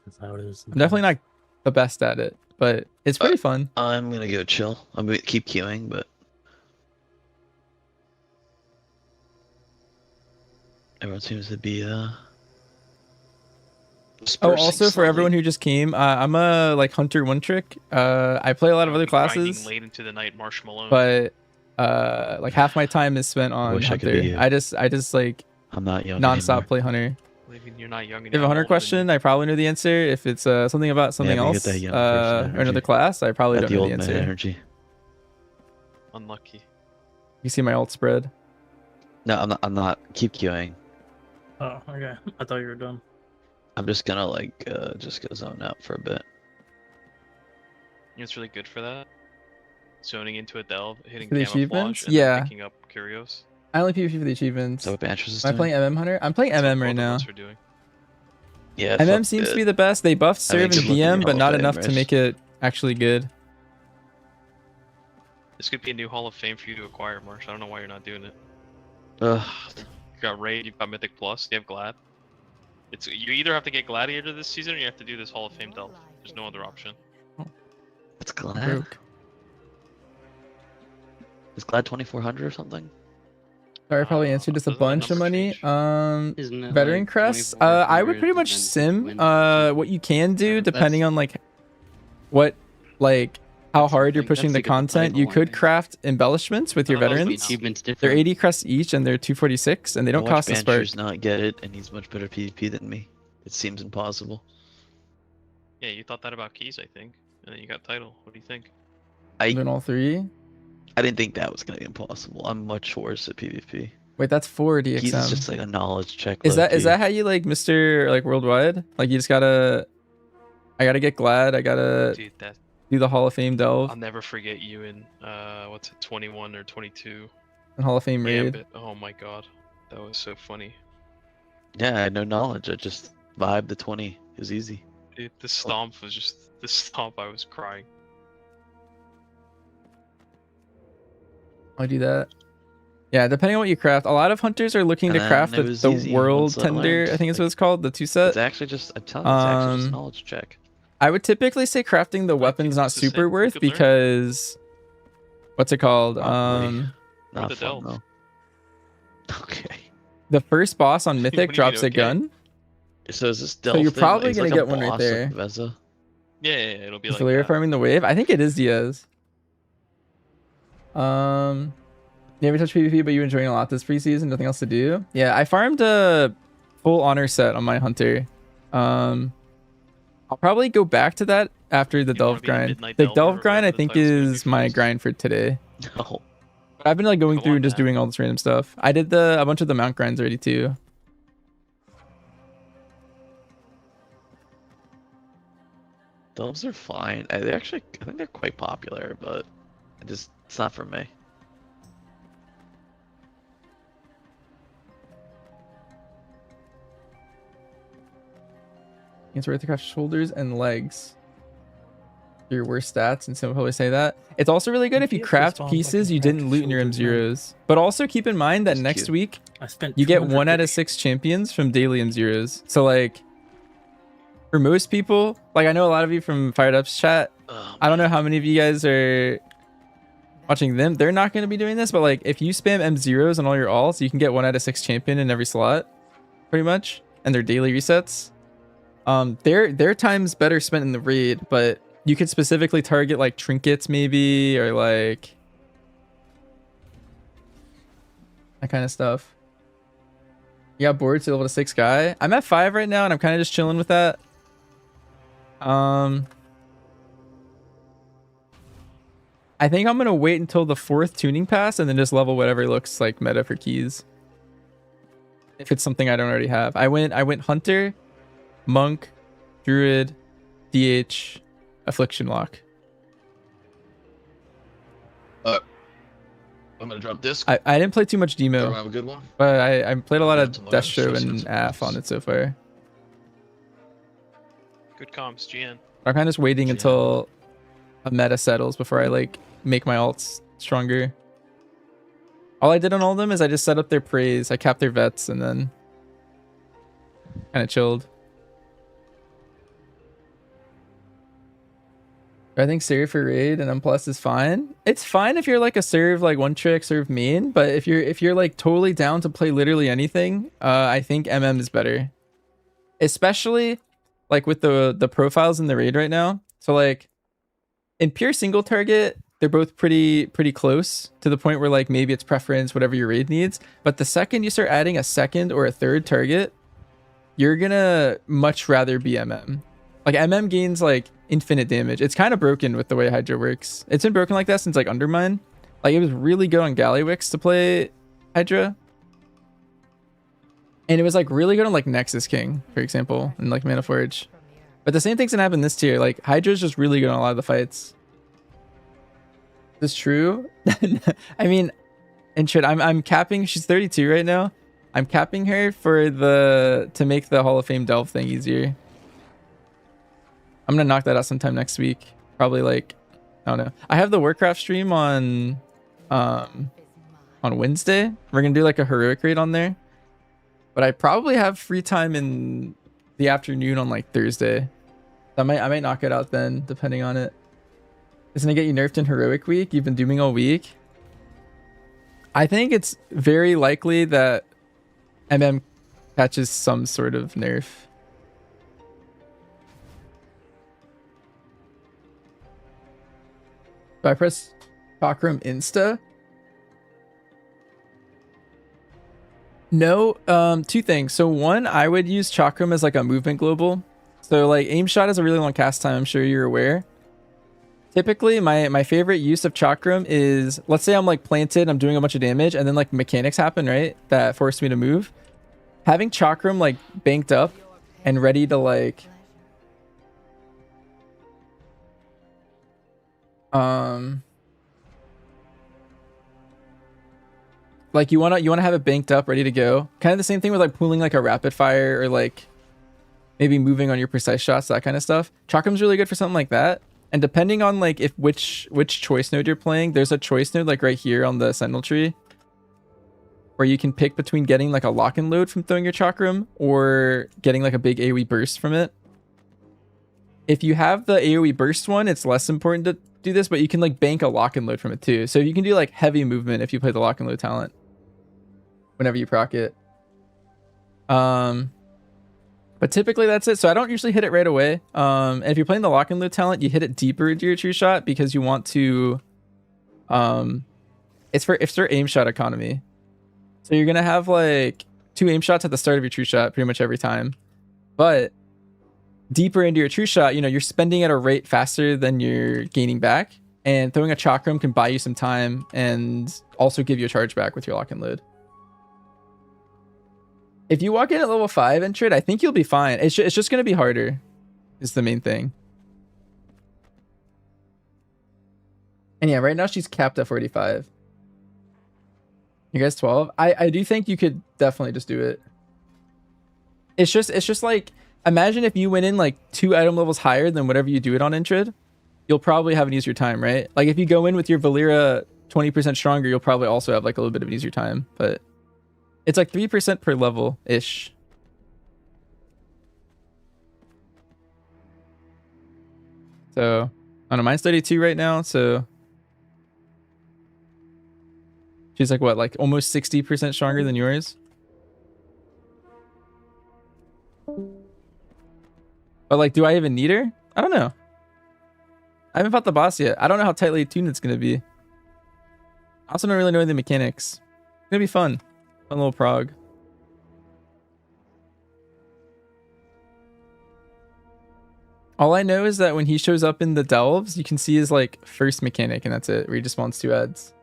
That's how it is. I'm definitely not the best at it, but it's pretty fun. I'm gonna go chill. I'm gonna keep queuing, but everyone seems to be Oh, also for everyone who just came, I'm a like hunter one trick. I play a lot of other classes, Late into the night, Marsh Malone. but like half my time is spent on Wish I could hunter. be you. I just like I'm not young nonstop anymore. play hunter. mean, you're not young If you have a enough. hunter question, I probably know the answer. If it's something about something but you else, get that young or person another energy. class, I probably Got don't the know old the man answer. energy. Unlucky. You see my alt spread. No, I'm not. Keep queuing. Oh, okay. I thought you were done. I'm just gonna like just go zone out for a bit. It's really good for that. Zoning into a delve, hitting For the camouflage, achievements? and Yeah. then picking up curios. I only PvP for the achievements. So what Bantress is Am I doing? playing MM Hunter? I'm playing That's what MM right both of now. us are doing. Yeah, MM fuck seems to it. be the best. They buffed I mean, serve and good luck in BM, your but Hall not of enough Fame to race. make it actually good. This could be a new Hall of Fame for you to acquire, Marsh. I don't know why you're not doing it. Ugh. You got Raid, you've got Mythic Plus, you have Glad. You either have to get Gladiator this season or you have to do this Hall of Fame delve. There's no other option. It's Glad. Broke. Is Glad 2400 or something? Sorry, I probably answered just a doesn't that bunch of number money. change? Isn't it Veteran like crests. 2400 I would pretty and much then sim. win What you can do, depending that's- on like what, like how hard you're That's pushing the like a content, title, you I could think. craft embellishments with your I thought that was the veterans. Achievements They're different. 80 crests each, and they're 246, and they don't Watch cost a spark. Banchers not get it, and he's much better PvP than me. It seems impossible. Yeah, you thought that about Keys, I think. And then you got title. What do you think? I'm doing all three. I didn't think that was gonna be impossible. I'm much worse at PvP. Wait, that's 4 Keys is DXM. just like a knowledge check. Is low that key. how you like Mr. like worldwide? Like you just gotta, I gotta get glad. I gotta Dude, that do the Hall of Fame delve I'll never forget you in what's it, 21 or 22. and Hall of Fame raid. Gambit. Oh my god. That was so funny. Yeah, I had no knowledge. I just vibed the 20. It was easy. Dude, the stomp was just the stomp, I was crying. I'll do that. Yeah, depending on what you craft. A lot of hunters are looking And to then craft it was the easy world once I tender. learned, I think is like, what it's called. The 2 set. It's actually just, I'm telling you, it's actually just a knowledge check. I would typically say crafting the weapon's not it's the same. super You worth could learn. because what's it called? Probably. Not the fun delve. though. Okay. The first boss on What do Mythic you drops mean, a okay? gun. So is this So delve you're thing, probably it's gonna like a get one right boss there. Like Vezza? Yeah, it'll be Is like Valyria that. farming the wave? I think it is Diaz. You ever touch PvP, but you enjoying a lot this preseason? Nothing else to do? Yeah, I farmed a full honor set on my hunter. I'll probably go back to that after the You wanna delve be a grind. midnight The delver or delve grind, I whatever the think, title's gonna be is for my this. grind for today. No. But I've been like going Go through on, and just man. doing all this random stuff. I did a bunch of the mount grinds already too. Delves are fine. I think they're quite popular, but it's not for me. It's worth to craft shoulders and legs. Your worst stats, and some will probably say that. It's also really good if you Yes, craft spawn pieces fucking you didn't craft loot in your shoulders, man. M0s. But also keep in mind that That's next cute. week I spent you get 1 out of 250. 6 champions from daily M0s. So like, for most people, like I know a lot of you from Fired Up's chat. I don't know how many of you guys are watching them. They're not going to be doing this, but like if you spam M0s on all your alts, you can get 1 out of 6 champion in every slot, pretty much, and they're daily resets. Their time's better spent in the raid, but you could specifically target like trinkets maybe, or like that kind of stuff. You got bored to level to 6 guy. I'm at 5 right now, and I'm kind of just chilling with that. I think I'm gonna wait until the 4th tuning pass and then just level whatever looks like meta for keys. If it's something I don't already have. I went hunter, monk, druid, DH, affliction lock. I'm gonna drop this. I didn't play too much demo, Have a good one. but I played a lot of Tomorrow, Destro just and some AF on it so far. Good comms, GN. I'm kind of just waiting Yeah. until a meta settles before I like make my alts stronger. All I did on all of them is I just set up their praise, I capped their vets, and then kind of chilled. I think serve for raid and M plus is fine. It's fine if you're like a serve like one trick serve main, but if you're like totally down to play literally anything, I think MM is better. Especially like with the profiles in the raid right now. So like in pure single target, they're both pretty close to the point where like maybe it's preference, whatever your raid needs. But the second you start adding a second or a third target, you're gonna much rather be MM. Like MM gains like infinite damage. It's kind of broken with the way Hydra works. It's been broken like that since like Undermine. Like it was really good on Gallywix to play Hydra. And it was like really good on like Nexus King, for example, and like Mana Forge. But the same thing's gonna happen this tier. Like Hydra's just really good on a lot of the fights. Is this true? I mean, and shit, I'm capping. She's 32 right now. I'm capping her for to make the Hall of Fame delve thing easier. I'm gonna knock that out sometime next week. Probably like, I don't know. I have the Warcraft stream on Wednesday. We're gonna do like a heroic raid on there. But I probably have free time in the afternoon on like Thursday. I might knock it out then, depending on it. Isn't it get you nerfed in heroic week? You've been dooming all week. I think it's very likely that MM catches some sort of nerf. Do I press Chakram Insta? No, two things. So one, I would use Chakram as like a movement global. So like aim shot is a really long cast time, I'm sure you're aware. Typically my favorite use of Chakram is, let's say I'm like planted, I'm doing a bunch of damage, and then like mechanics happen, right? That force me to move. Having Chakram like banked up and ready to like like you wanna have it banked up, ready to go. Kind of the same thing with like pooling like a rapid fire or like maybe moving on your precise shots, that kind of stuff. Chakram's really good for something like that. And depending on like if which choice node you're playing, there's a choice node like right here on the Sentinel tree where you can pick between getting like a lock and load from throwing your Chakram or getting like a big AoE burst from it. If you have the AoE burst one, it's less important to do this, but you can like bank a lock and load from it too. So you can do like heavy movement if you play the lock and load talent whenever you proc it. But typically that's it. So I don't usually hit it right away. And if you're playing the lock and load talent, you hit it deeper into your true shot because you want to it's for aim shot economy. So you're gonna have like 2 aim shots at the start of your true shot pretty much every time. But deeper into your true shot, you know, you're spending at a rate faster than you're gaining back. And throwing a Chakram can buy you some time and also give you a charge back with your lock and load. If you walk in at level 5 and trade, I think you'll be fine. It's just going to be harder is the main thing. And yeah, right now she's capped at 45. You guys 12? I do think you could definitely just do it. It's just like, imagine if you went in like 2 item levels higher than whatever you do it on Intrid. You'll probably have an easier time, right? Like if you go in with your Valera 20% stronger, you'll probably also have like a little bit of an easier time. But it's like 3% per level-ish. So, I don't know, mine's 32 right now, so she's like what, like almost 60% stronger than yours? But like, do I even need her? I don't know. I haven't fought the boss yet. I don't know how tightly tuned it's gonna be. I also don't really know the mechanics. It's gonna be fun. Fun little prog. All I know is that when he shows up in the delves, you can see his like first mechanic, and that's it. Where he just spawns 2 ads.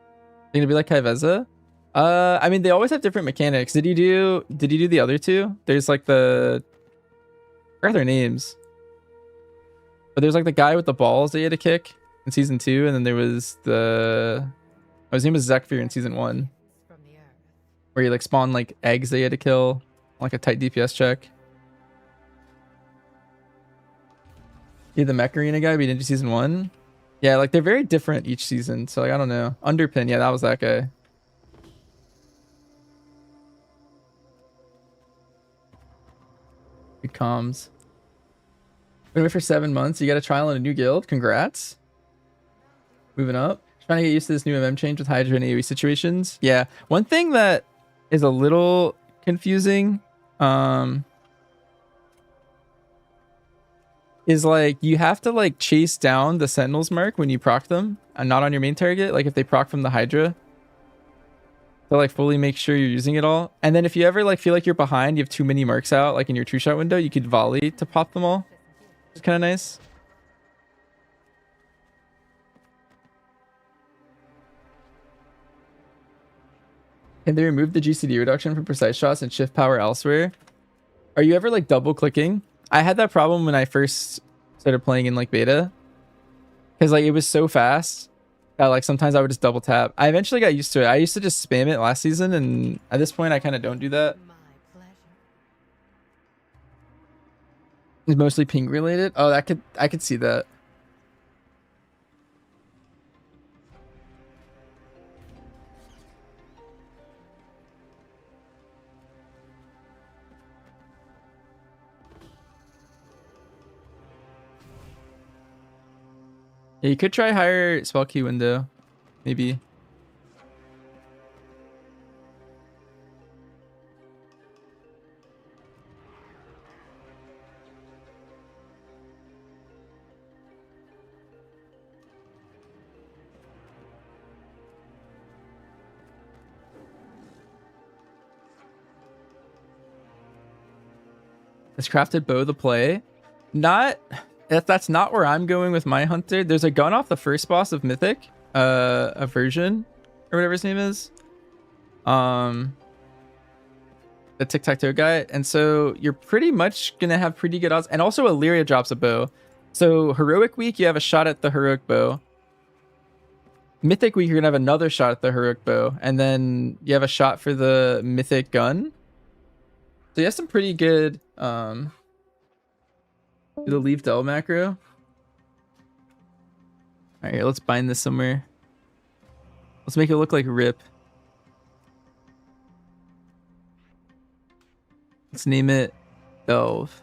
Gonna be like Kaiveza? I mean, they always have different mechanics. Did he do the other 2? There's like the, what are their names? But there's like the guy with the balls that you had to kick in season 2, and then there was his name was Zekfir in season 1. Where you like spawn like eggs that you had to kill, like a tight DPS check. You the Mech Arena guy, but you didn't do season 1? Yeah, like they're very different each season, so like I don't know. Underpin, yeah, that was that guy. Good comms. Been away for 7 months. You got a trial in a new guild. Congrats. Moving up. Trying to get used to this new MM change with Hydra and AoE situations. Yeah, one thing that is a little confusing is like you have to like chase down the Sentinels mark when you proc them and not on your main target. Like if they proc from the Hydra, to like fully make sure you're using it all. And then if you ever like feel like you're behind, you have too many marks out, like in your true shot window, you could volley to pop them all. It's kind of nice. Can they remove the GCD reduction for precise shots and shift power elsewhere? Are you ever like double clicking? I had that problem when I first started playing in like beta, because like it was so fast that like sometimes I would just double tap. I eventually got used to it. I used to just spam it last season, and at this point I kind of don't do that. It's mostly ping related. Oh, I could see that. Yeah, you could try higher spell key window, maybe. Is crafted bow the play? Not. That's not where I'm going with my hunter. There's a gun off the first boss of Mythic, a version or whatever his name is, the tic-tac-toe guy, and so you're pretty much gonna have pretty good odds. And also Illyria drops a bow, so heroic week you have a shot at the heroic bow. Mythic week you're gonna have another shot at the heroic bow, and then you have a shot for the mythic gun. So you have some pretty good the leave Del macro. All right, let's bind this somewhere. Let's make it look like Rip. Let's name it Delve.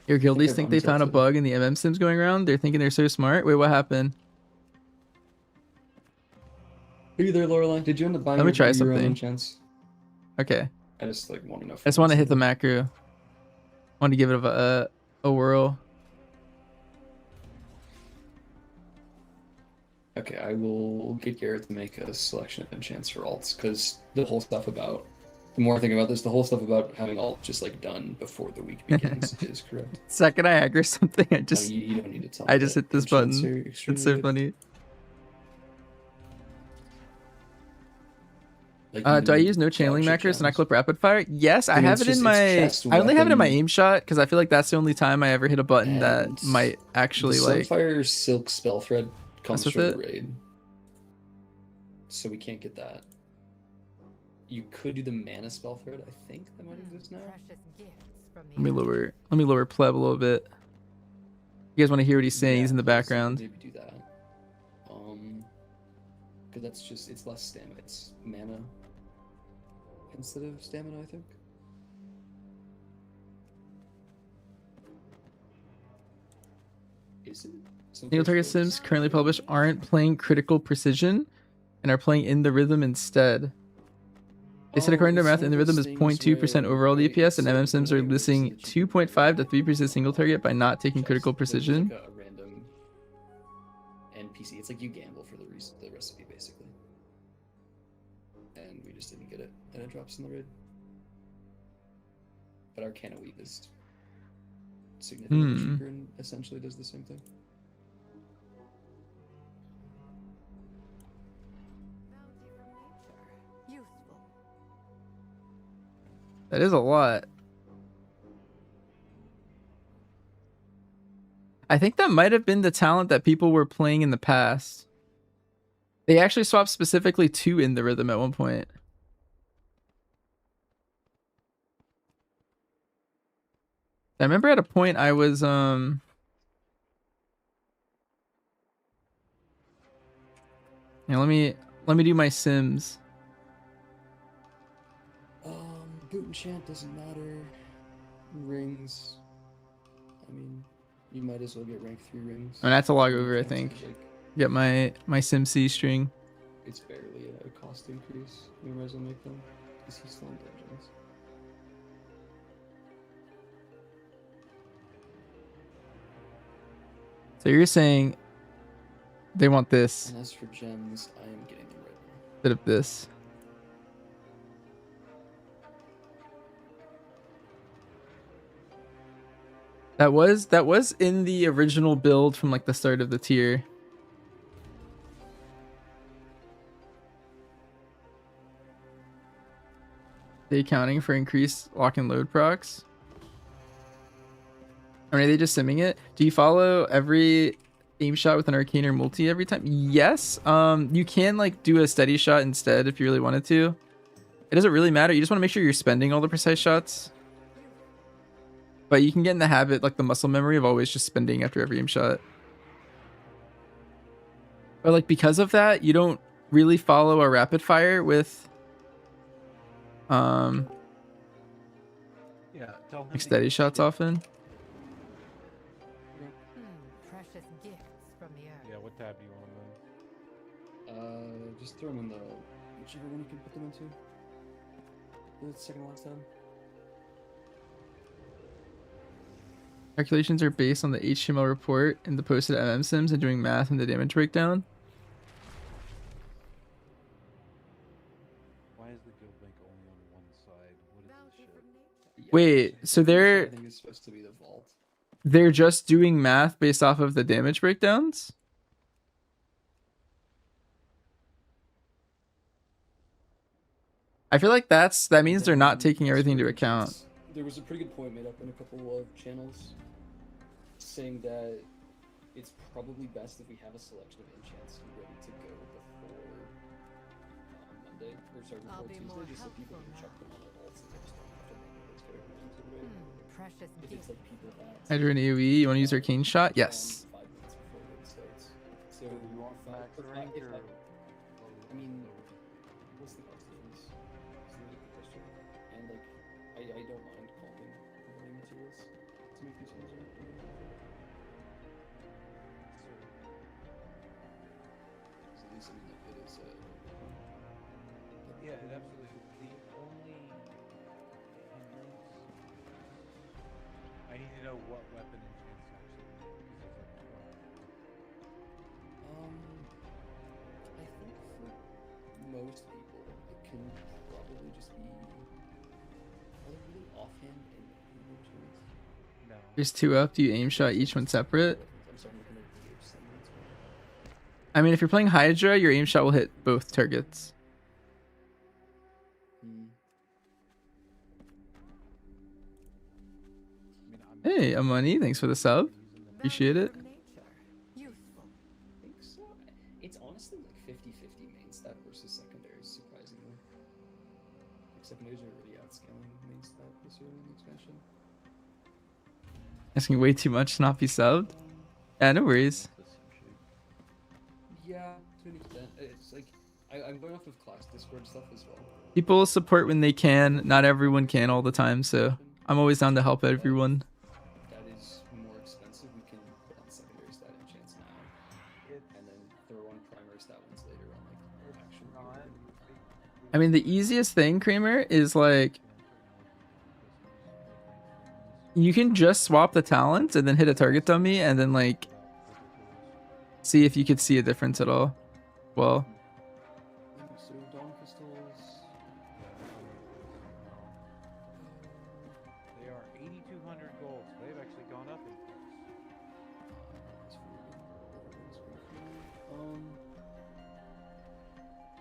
Your guildies think they found a bug in the MM sims going around? They're thinking they're so smart? Wait, what happened? Are you there, Lorelai? Did you end up buying Let me try your something. enchants? Okay. I just like want to know. I just want to hit the macro. Want to give it a whirl. Okay, I will get Garrett to make a selection of enchants for alts, because the whole stuff about, the more I think about this, the whole stuff about having alt just like done before the week begins is correct. Second I aggro something, I just you don't need to tell I me just that hit this enchants button. are It's extremely so good. funny. Like, Do I even use no channeling dog shit macros and I gems. clip rapid fire? Yes, I mean, have it's it just- in it's my. chest, I only have it in my weapon. aim shot because I feel like that's the only time I ever hit a button that And might actually the like. Sunfire Silk spell thread comes with from the it? raid, so we can't get that. You could do the mana spell thread. I think that might exist now. Let me lower pleb a little bit. You guys want to hear what he's saying? He's in the background. Maybe do that. Because that's just, it's less stamina. It's mana instead of stamina, I think. Is it? Single target sims currently published aren't playing critical precision and are playing in the rhythm instead. They said according to math, in the rhythm is 0.2% overall DPS, and MM sims are missing 2.5 to 3% single target by not taking critical precision. Like a random NPC. It's like you gamble for the recipe, basically. And we just didn't get it, and it drops in the raid. But Arcana Weave is significantly cheaper and essentially does the same thing. That is a lot. I think that might have been the talent that people were playing in the past. They actually swapped specifically to in the rhythm at one point. I remember at a point I was yeah, let me do my sims. Boot enchant doesn't matter. Rings. I mean, you might as well get rank 3 rings. And that's a log over, I think. Get my sim C string. It's barely a cost increase. You might as well make them, because he's still in dungeons. So you're saying they want this And as for gems, I am getting them right now. instead of this. That was in the original build from like the start of the tier. They accounting for increased lock and load procs? I mean, are they just simming it? Do you follow every aim shot with an arcane or multi every time? Yes. You can like do a steady shot instead if you really wanted to. It doesn't really matter. You just want to make sure you're spending all the precise shots. But you can get in the habit, like the muscle memory of always just spending after every aim shot. But like because of that, you don't really follow a rapid fire with Yeah, tell him like steady shots often. Precious gifts from the earth. Yeah, what tab do you want them in? Just throw them in the whichever one you can put them into. The second last tab. Calculations are based on the HTML report and the posted MM sims and doing math and the damage breakdown. Why is the guild link only on one side? What is this shit? Wait, so I they're think it's supposed to be the vault. they're just doing math based off of the damage breakdowns? I feel like that means they're not taking everything into account. There was a pretty good point made up in a couple of channels saying that it's probably best if we have a selection of enchants ready to go before Monday, or sorry, I'll before be Tuesday, more just so people can helpful chuck them on their vaults and they just don't have to make those characters into the way. Precious If it's like people that Hydra and AoE, you want to use Arcane Shot? Yes. 5 minutes before the game starts. So You want max rank or? I mean, what's the cost difference? Is the really good question. And like, I don't mind calling the learning materials to make these ones work. So at least I mean, like, it is. Yeah, it absolutely. The only hindrance. I need to know what weapon enchants actually. Because there's like 12. I think for most people, it can probably just be. Are there really offhand and enchants? No. There's two up. Do you aim shot each one separate? I'm sorry, I'm looking at DH summons. I mean, if you're playing Hydra, your aim shot will hit both targets. Hey, Amani, thanks for the sub. Appreciate it. I think so. It's honestly like 50-50 main stat versus secondaries, surprisingly. Like secondaries are already outscaling main stat this early in the expansion. Asking way too much to not be subbed. Yeah, no worries. Yeah, to an extent. It's like I'm going off of class Discord stuff as well. People support when they can. Not everyone can all the time, so I'm always down to help everyone. That is more expensive. We can put on secondary stat enchants now, and then throw on primary stat ones later on like action. I mean, the easiest thing, Kramer, is like you can just swap the talents and then hit a target dummy and then like see if you could see a difference at all. Well, So dawn crystals. They are 8,200 gold. So they've actually gone up in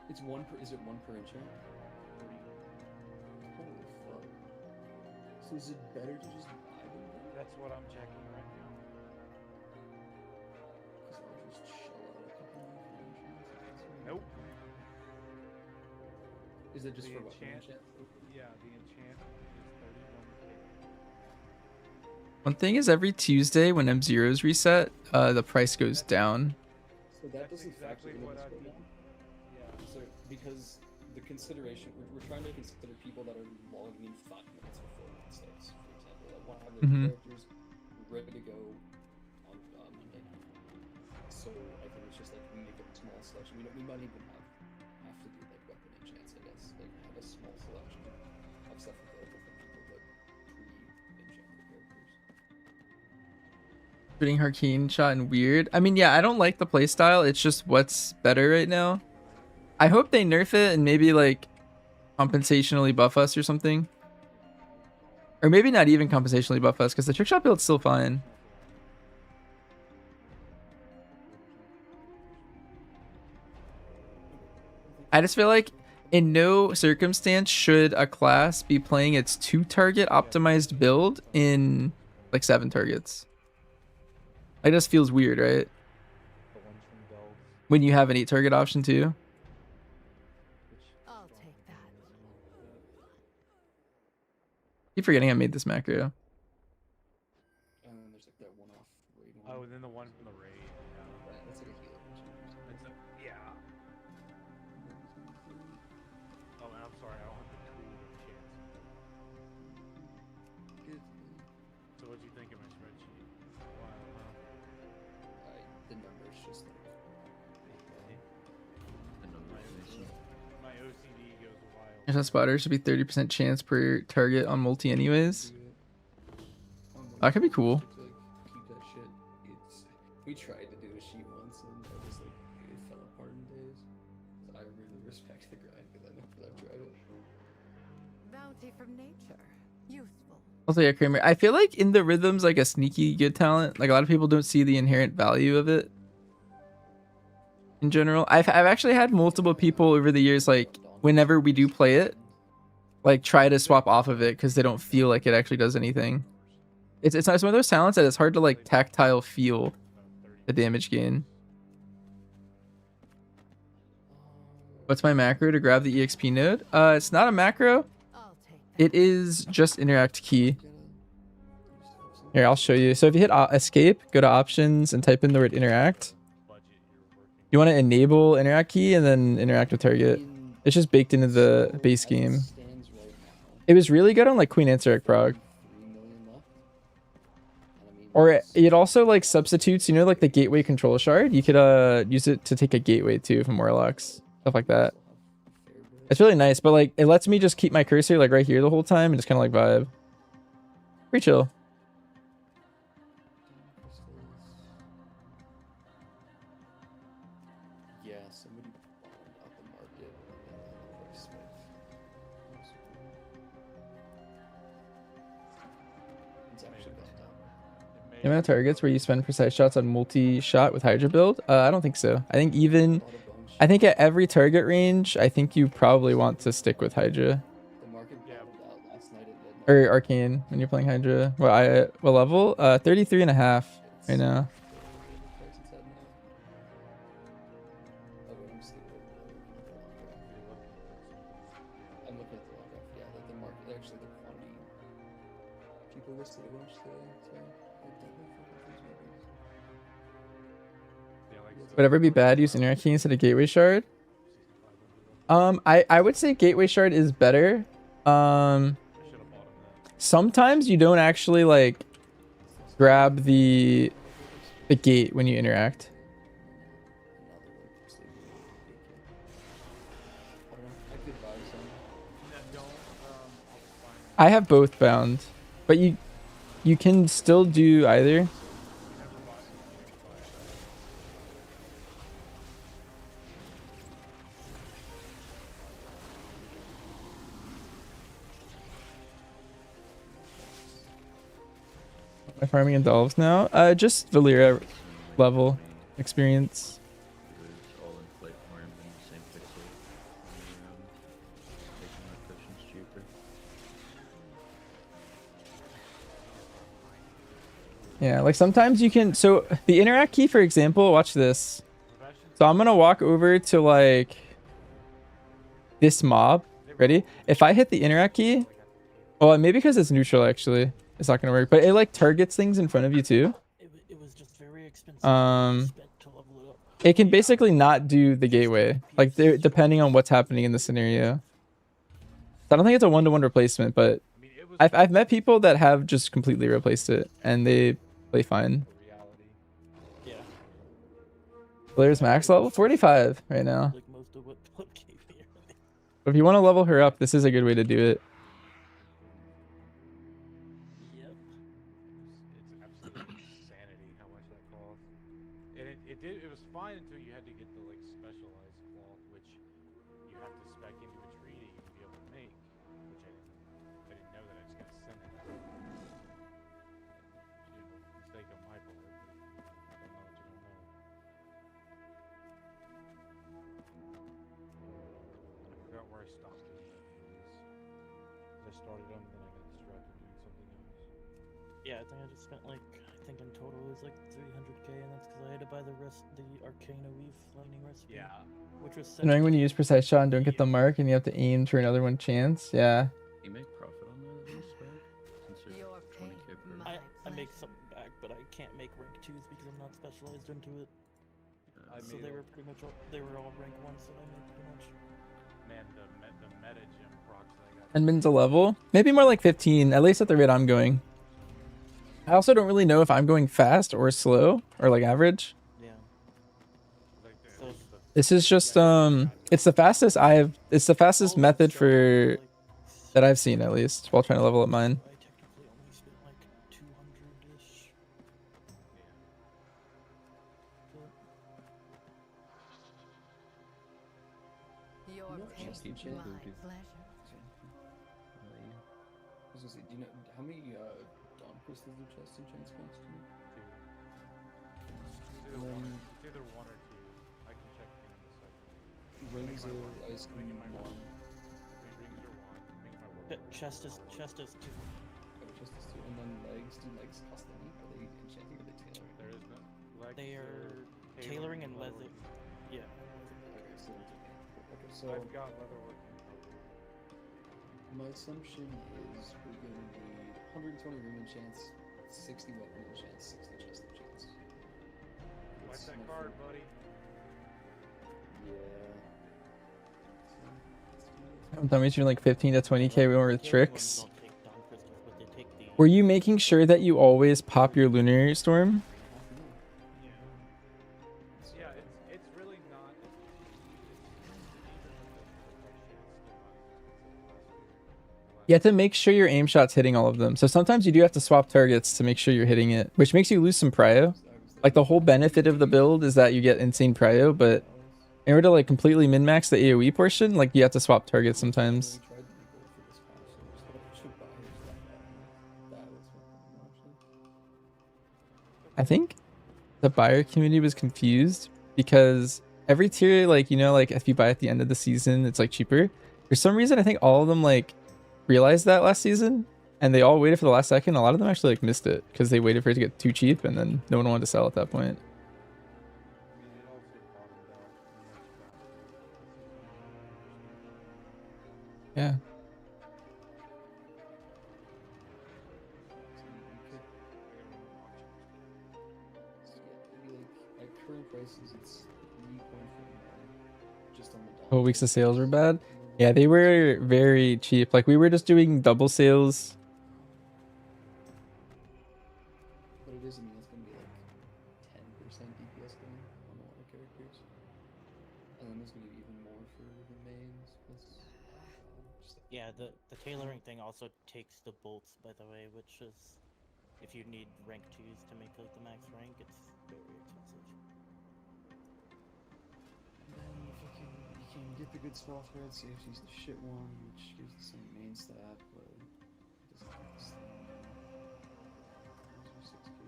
It's one per. Is it one per enchant? Holy fuck. So is it better to just buy them? That's what I'm checking right now. Because I'll just shell out a couple more for enchants. Nope. Is it just The for what? enchant? Yeah, the enchant is 31k. one thing is every Tuesday when M0's reset, the price goes down. So that doesn't factor in what this I'd right be- now? So because the consideration, we're trying to consider people that are logging in 5 minutes before it starts, for example, that want to have their characters ready to go on Monday night. So I think it's just like we make a small selection. We might even have to do like weapon enchants, I guess. Like have a small selection of stuff available for people, but pre-enchant the characters. Shooting Harkeen shot and weird. I mean, yeah, I don't like the playstyle. It's just what's better right now. I hope they nerf it and maybe like compensationally buff us or something. Or maybe not even compensationally buff us, because the trick shot build's still fine. I just feel like in no circumstance should a class be playing its 2-target optimized build in like 7 targets. It just feels weird, right? When you have an 8-target option too. I'll take that. Keep forgetting I made this macro. There's like that one-off raid one. Oh, and then the one from the raid. That's like a healer. Yeah. Oh, and I'm sorry, I don't have the tool chance. Good. So what'd you think of my spreadsheet? Wow, The numbers just like. my OCD goes wild. There's a spotter should be 30% chance per target on multi anyways. That could be cool. Keep that shit. We tried to do a sheet once and I just like it fell apart in days. I really respect the grind because I know that I've tried it. Bounty from nature. Useful. Also, yeah, Kramer, I feel like in the rhythm's like a sneaky good talent. Like a lot of people don't see the inherent value of it. In general, I've actually had multiple people over the years, like whenever we do play it, like try to swap off of it because they don't feel like it actually does anything. It's one of those talents that it's hard to like tactile feel the damage gain. What's my macro to grab the EXP node? It's not a macro. It is just interact key. Here, I'll show you. So if you hit escape, go to options and type in the word interact. You want to enable interact key and then interact with target. It's just baked into the base game. It was really good on like Queen Ansarek Prog. Or it also like substitutes, you know, like the gateway control shard. You could use it to take a gateway too from Warlocks, stuff like that. It's really nice, but like it lets me just keep my cursor like right here the whole time and just kind of like vibe. Pretty chill. Yeah, somebody bombed out the market and then like Smith. It's actually gone down. The amount of targets where you spend precise shots on multi-shot with Hydra build? I don't think so. I think at every target range, I think you probably want to stick with Hydra. The market bottomed out last night at midnight. Or Arcane when you're playing Hydra. What level? 33.5 right now. I'm looking at the long graph. Yeah, like the market, actually the quantity people listed a bunch today. So I definitely think these numbers. Would ever be bad use interact key instead of gateway shard? I would say gateway shard is better. Sometimes you don't actually like grab the gate when you interact. I have both bound, but you can still do either. Am I farming in Dolphs now? Just Valyria level experience. Yeah, like sometimes you can, so the interact key, for example, watch this. So I'm gonna walk over to like this mob. Ready? If I hit the interact key, well, maybe because it's neutral actually, it's not gonna work, but it like targets things in front of you too. It was just very expensive. It can basically not do the gateway, like depending on what's happening in the scenario. So I don't think it's a one-to-one replacement, but I've met people that have just completely replaced it and they play fine. Yeah. Blair's max level 45 right now. Like most of what gave me. But if you want to level her up, this is a good way to do it. Yep. It's absolute insanity how It was fine until you had to get the like specialized cloth, which you have to spec into a treaty to be able to make, which I didn't know that. I just got sent it. Mistake on my part. But I don't know what you don't know. I forgot where I stopped doing that trees. I started them, then I got distracted doing something else. Yeah, I think I just spent like, I think in total it was like 300k, and that's because I had to buy the Arcana Weave Lightning recipe. Yeah. Which was Knowing when you use precise shot and don't get the mark and you have to aim for another one chance. Yeah. You make profit on that at least, right? Since you're 20k per. I make something back, but I can't make rank 2s because I'm not specialized into it. So they were pretty much they were all rank 1s that I made pretty much. Man, the meta gym procs that I got. And min's a level. Maybe more like 15, at least at the rate I'm going. I also don't really know if I'm going fast or slow or like average. Yeah. This is just it's the fastest method for that I've seen at least while trying to level up mine. I technically only spent like 200-ish. Your pain, Just each other, my dude. pleasure. I was gonna say, do you know how many dawn crystals do chest enchants cost to you? It's either one or two. I can check in a second. Rings are ice cream my one. Rings are one. Make my work. Chest is 2. Oh, chest is 2, and then legs. Do legs cost any? Are they enchanting or are they tailoring? There is no. Legs They are tailoring and leather. Yeah. Okay, so it's okay. Okay, so I've got leatherworking. my assumption is we're gonna need 120 room enchants, 60 weapon enchants, 60 chest enchants. Like That's that my card, fir- buddy. Yeah. That means you're like 15 to 20k more with tricks. Were you making sure that you always pop your lunar storm? Yeah, it's really not. You have to make sure your aim shot's hitting all of them. So sometimes you do have to swap targets to make sure you're hitting it, which makes you lose some prio. Like the whole benefit of the build is that you get insane prio, but in order to like completely min-max the AoE portion, like you have to swap targets sometimes. I think the buyer community was confused because every tier, like, you know, like if you buy at the end of the season, it's like cheaper. For some reason, I think all of them like realized that last season and they all waited for the last second. A lot of them actually like missed it because they waited for it to get too cheap and then no one wanted to sell at that point. Yeah. At current prices, it's 3.4 just on the dollar. Couple weeks of sales were bad. Yeah, they were very cheap. Like we were just doing double sales. But it is, I mean, it's gonna be like 10% DPS gain on a lot of characters. And then there's gonna be even more for the mains. Yeah, the tailoring thing also takes the bolts, by the way, which is, if you need rank 2s to make like the max rank, it's very expensive. And then you can get the good spell thread, so you have to use the shit one, which gives the same main stat, but it doesn't have the same. Those are 6k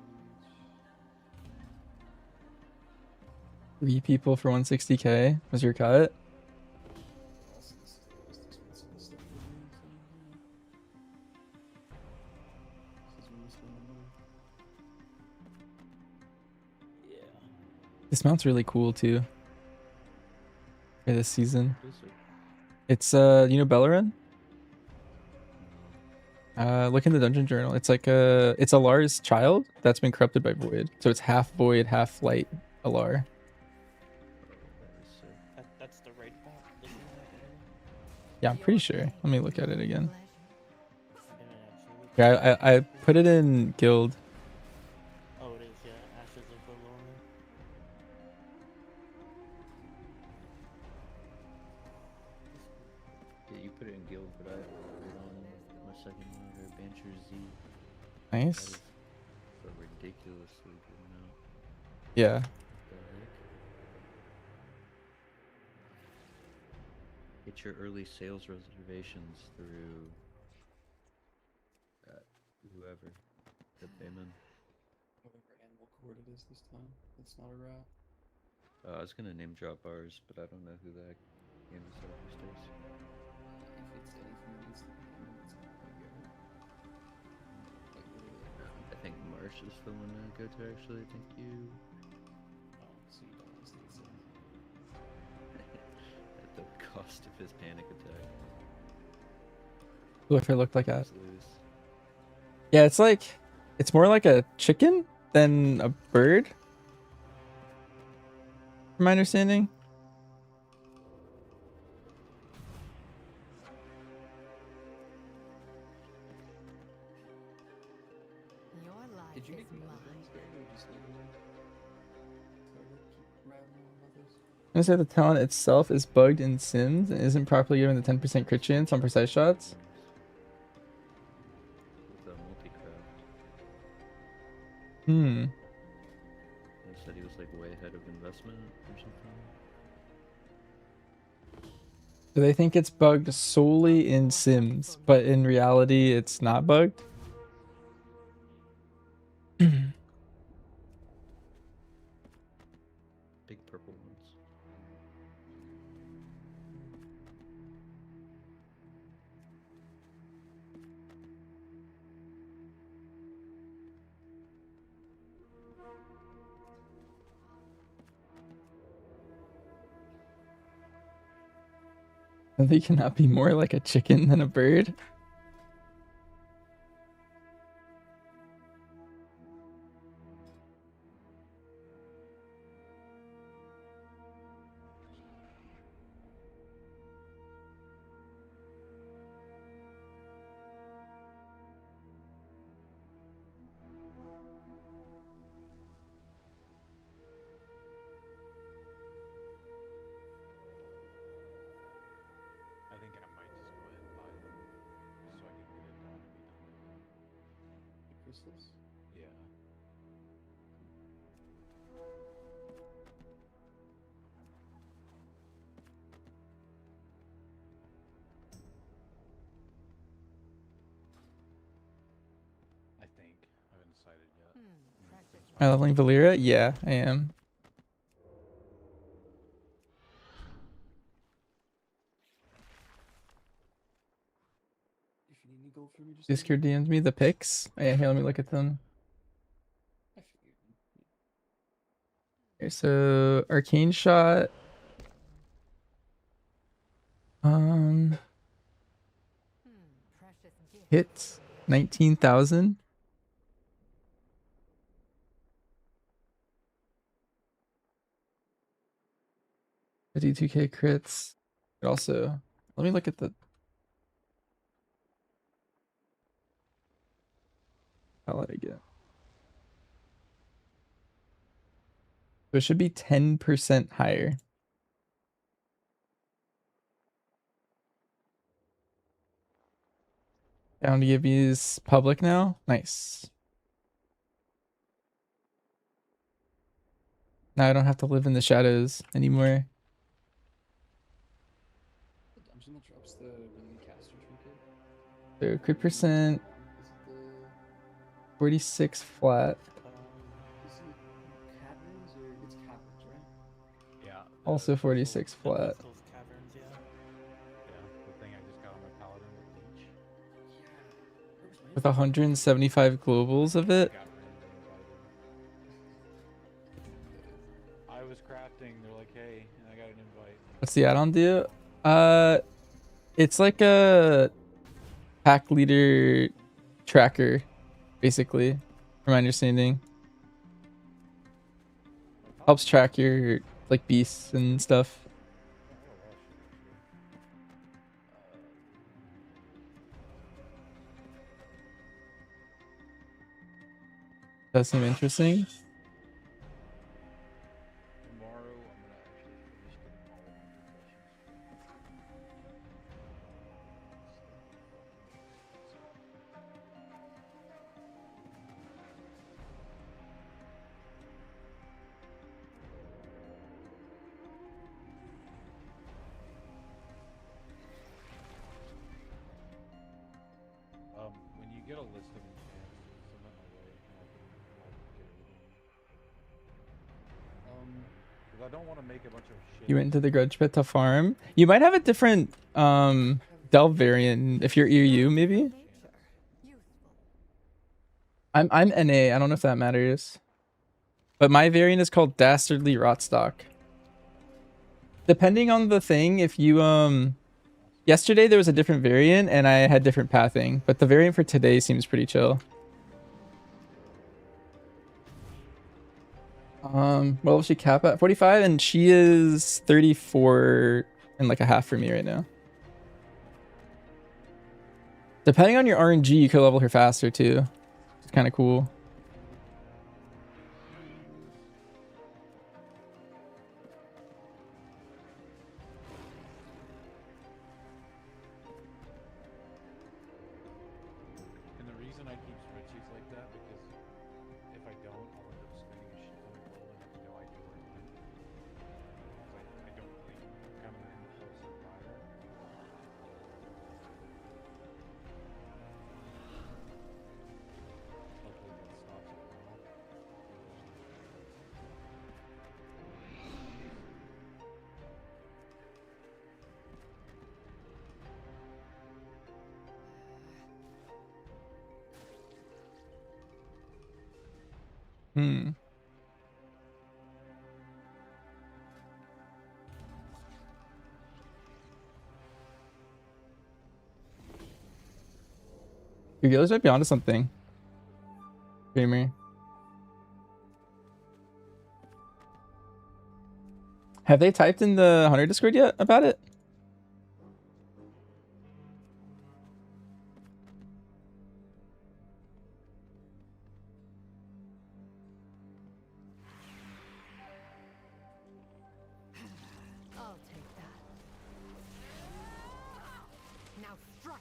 each. 3 people for 160k was your cut. Also, this is the most expensive stuff we're doing, so this is where we spend the money. This mount's really cool too. For this season. It's you know Bellerin? Look in the dungeon journal. It's like it's Alar's child that's been corrupted by Void. So it's half Void, half light Alar. That's the right part. Yeah, I'm pretty sure. Let me look at it again. Yeah, I put it in guild. Oh, it is, yeah. Ashes of Valorant. Yeah, you put it in guild, but I put it on my second monitor, Bancher Z. Nice. That is a ridiculously good mount. Yeah. Go ahead. Get your early sales reservations through whoever, the payment. Whatever animal cord it is this time. It's not a rat. I was gonna name drop ours, but I don't know who that game is these days. If it's anything that needs to be named, it's probably Garrett. Like literally. I think Marsh is the one to go to actually. Thank you. Oh, so you don't want to say it. At the cost of his panic attack. What if it looked like that? Lose. Yeah, it's more like a chicken than a bird. From my understanding. Your life Did you is make the other mine. ones, Gary, or just leave them? Sorry to keep rattling on about this. I'm gonna say the talent itself is bugged in Sims and isn't properly given the 10% crit chance on precise shots. With a multi-craft. Hmm. He said he was like way ahead of investment or something. Do they think it's bugged solely in Sims, but in reality it's not bugged? Big purple ones. They cannot be more like a chicken than a bird. I think I might just go ahead and buy them, just so I can get it done and be done with it. The crystals? Yeah. I think. I haven't decided yet. Am I leveling Valera? Yeah, I am. If you need any gold from me, just Discord DM'd me the pics. Oh, yeah, here, let me look at them. I figured. Okay, so Arcane Shot. Hits 19,000. 52k crits. But also, let me look at the highlight again. So it should be 10% higher. Down to give these public now. Nice. Now I don't have to live in the shadows anymore. The dungeon that drops the really good caster trinket. So crit percent, Is it the 46 flat. is it caverns or it's caverns, right? Yeah. Also 46 flat. Those caverns, yeah. Yeah. The thing I just got on my paladin with leech. With 175 globals of it. Got random invited. I was crafting. They're like, hey, and I got an invite. What's the add-on do? It's like a pack leader tracker, basically, from my understanding. Helps track your like beasts and stuff. Does seem interesting. Tomorrow, I'm gonna actually finish getting all of my professions. get a list of enchants, send that my way, and I can like get rid of them. Because I don't want to make a bunch of shit. You went into the grudge pit to farm. You might have a different delve variant if you're EU maybe. I'm NA. I don't know if that matters. But my variant is called Dastardly Rotstock. Depending on the thing, if you yesterday there was a different variant and I had different pathing, but the variant for today seems pretty chill. What will she cap at? 45, and she is 34 and like a half for me right now. Depending on your RNG, you could level her faster too. It's kind of cool. And the reason I keep spreadsheets like that, because if I don't, I'll end up spending a shit ton of gold and have no idea where it went. Because I don't really, I'm kind of an impulsive buyer. Hopefully that stops it now. Hmm. Your dealers might be onto something. Gamer. Have they typed in the Hunter Discord yet about it? I'll take that. Now strike.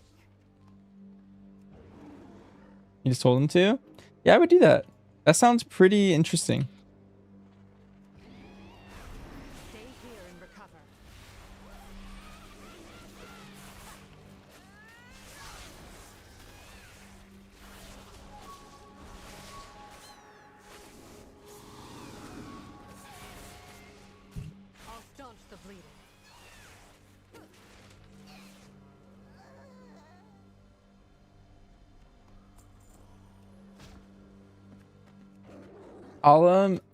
You just told them to? Yeah, I would do that. That sounds pretty interesting. Stay here and recover. I'll staunch the bleeding.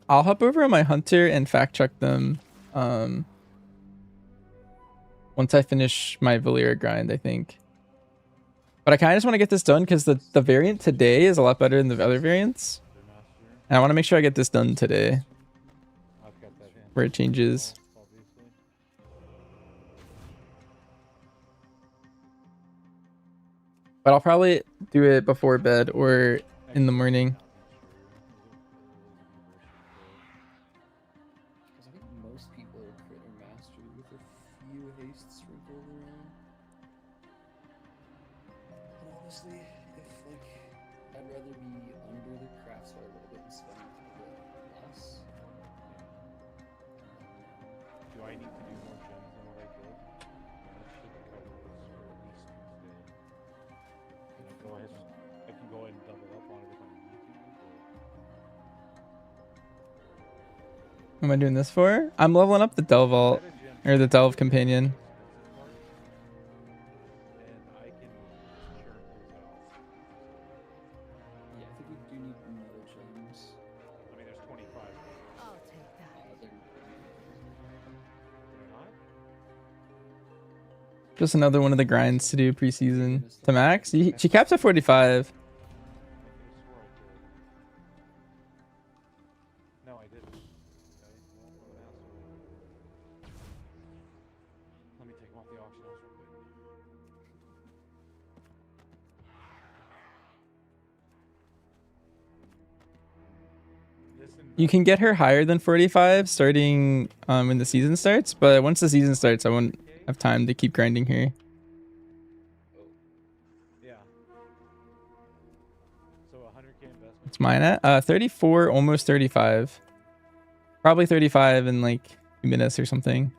I'll hop over on my hunter and fact check them once I finish my Valyria grind, I think. But I kind of just want to get this done because the variant today is a lot better than the other variants. And I want to make sure I get this done today. Where it changes. But I'll probably do it before bed or in the morning. Because I think most people are crit or mastery with a few hastes sprinkled around. And honestly, if like I'd rather be under the craft star a little bit and spend a little bit less. Do I need to do more gems than what I did? That should cover this for at least Tuesday. And I go ahead and I can go ahead and double up on it if I need to. What am I doing this for? I'm leveling up the Delve Vault. Or the Delve Companion. Yeah, I think we do need metal gems. I mean, there's 25. I'll take that. Just another one of the grinds to do preseason. To max? She caps at 45. No, I didn't. Okay, well, I'm an asshole. Let me take them off the auction house real quick. You can get her higher than 45 starting when the season starts, but once the season starts, I won't have time to keep grinding her. Yeah. So 100k investment. What's mine at? 34, almost 35. Probably 35 in like 2 minutes or something.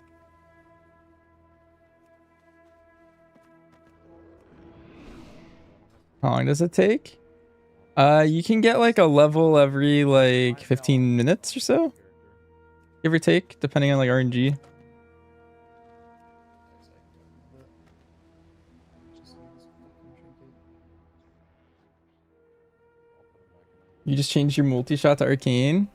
How long does it take? You can get like a level every like 15 minutes or so, give or take, depending on like RNG. You just changed your multi-shot to arcane.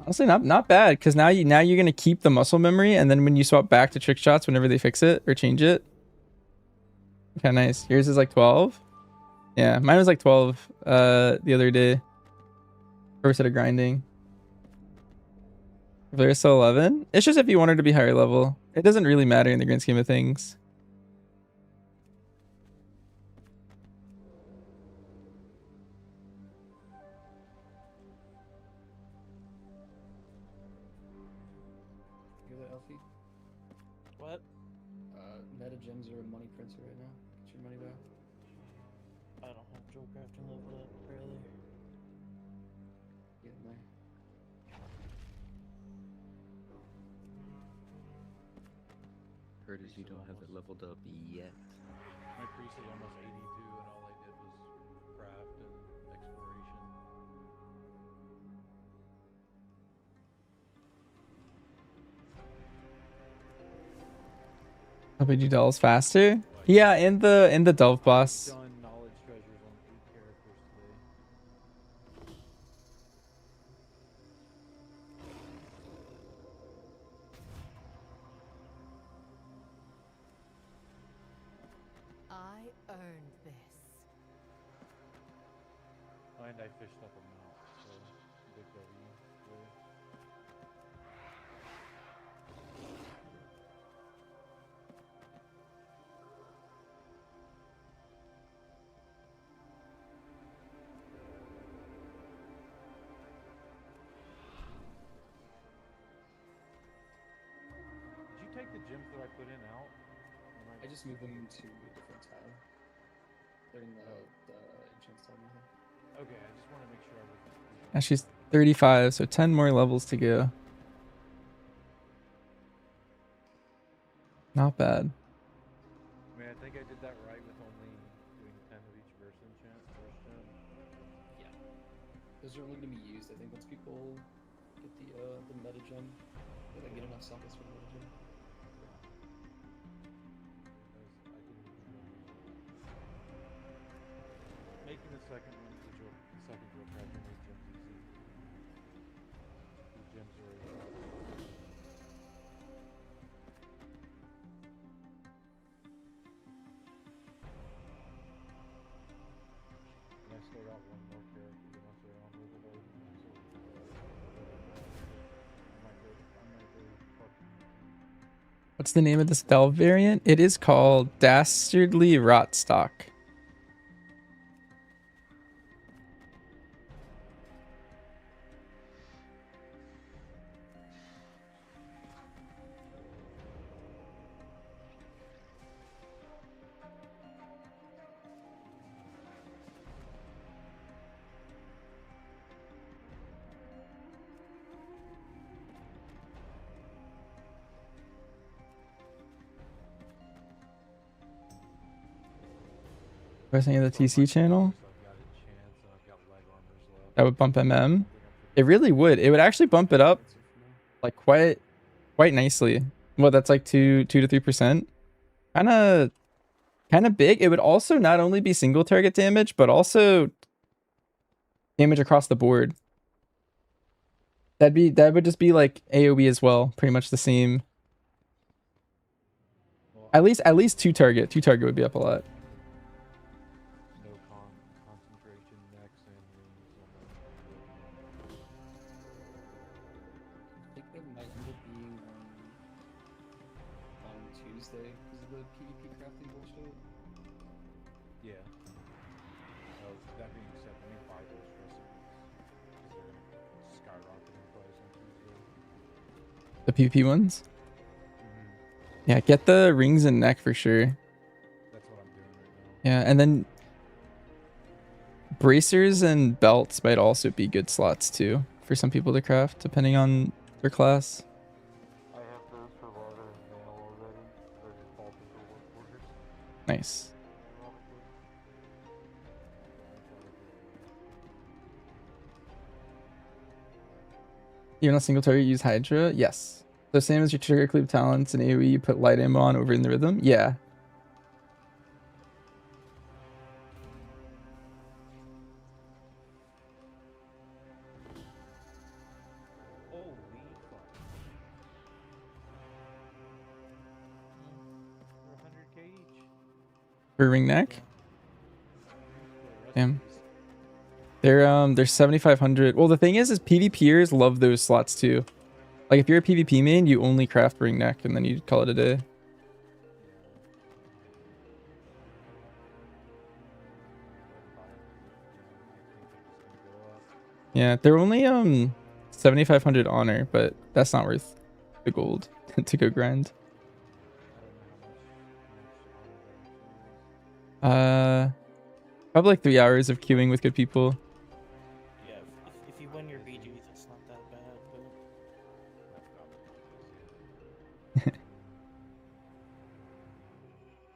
Honestly, not bad, because now you're gonna keep the muscle memory, and then when you swap back to trick shots, whenever they fix it or change it. Okay, nice. Yours is like 12. Yeah, mine was like 12 the other day. First set of grinding. If there's still 11, it's just if you wanted to be higher level. It doesn't really matter in the grand scheme of things. Hear that, Elfie? What? Meta gems are a money printer right now. Get your money back. I don't have Joe crafting leveled up, barely. Get in there. Heard as you don't have it leveled up yet. My priest is almost 82, and all I did was craft and exploration. RPG dolls faster? Yeah, in the Delve boss. Done knowledge treasures on 8 characters today. I earned this. And I fished up a mount, so big W. Really. Did you take the gems that I put in out? I just moved them to a different tab. They're in the enchant tab now. Okay, I just want to make sure I was. And she's 35, so 10 more levels to go. Not bad. I mean, I think I did that right with only doing 10 of each verse enchant, first gen. Yeah. Those are only going to be used, I think, once people get the meta gem. Or they get enough sockets for the meta gem. Making the second one, the second drill prep, and these gems easy. These gems are. And I still got one more character that once they're on with the load. I might go fucking. What's the name of this Delve variant? It is called Dastardly Rotstock. Pressing the TC channel. That would bump MM. It really would. It would actually bump it up like quite nicely. Well, that's like 2 to 3%. Kind of big. It would also not only be single target damage, but also damage across the board. That would just be like AoE as well, pretty much the same. At least 2 target. 2 target would be up a lot. No concentration next and I think that might end up being on Tuesday because of the PvP crafting bullshit. yeah. Oh, that being said, let me buy those recipes because they're gonna skyrocket in price on Tuesday. The PvP ones? Yeah, get the rings and neck for sure. That's what I'm doing right now. Yeah, and then bracers and belts might also be good slots too for some people to craft, depending on their class. I have those for water and mail already. They're just bolted for work orders. Nice. Even on single target, use Hydra? Yes. So same as your trigger cleave talents and AoE, you put light ammo on over in the rhythm? Yeah. Holy fuck. They're 100k each. For ring neck? Damn. They're 7,500. Well, the thing is PvPers love those slots too. Like if you're a PvP main, you only craft ring neck and then you call it a day. Yeah, they're only 7,500 honor, but that's not worth the gold to go grind. Probably like 3 hours of queuing with good people. Yeah, if you win your BGs, it's not that bad, but...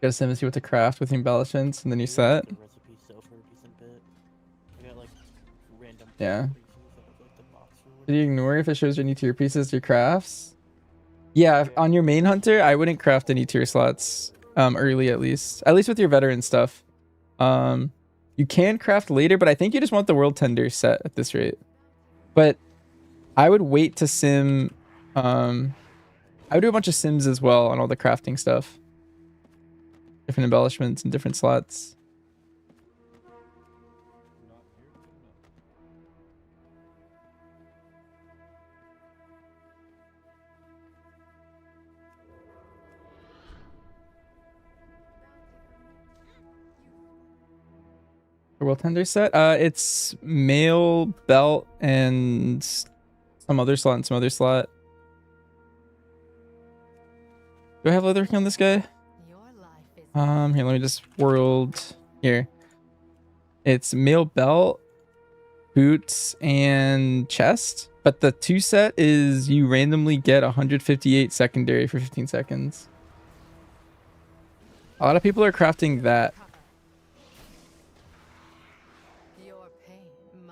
Gotta send see what to craft with embellishments and then you set. The recipe sell for a decent bit. I got like random Yeah. pieces out of like the box or Did you ignore if it shows any tier pieces your crafts? Yeah, on your main hunter, I wouldn't craft any tier slots early at least. At least with your veteran stuff. You can craft later, but I think you just want the world tender set at this rate. But I would wait to sim I would do a bunch of sims as well on all the crafting stuff. Different embellishments and different slots. The world tender set? It's mail, belt, and some other slot and some other slot. Do I have leather on this guy? Here, let me just world here. It's mail, belt, boots, and chest. But the 2 set is you randomly get 158 secondary for 15 seconds. A lot of people are crafting that.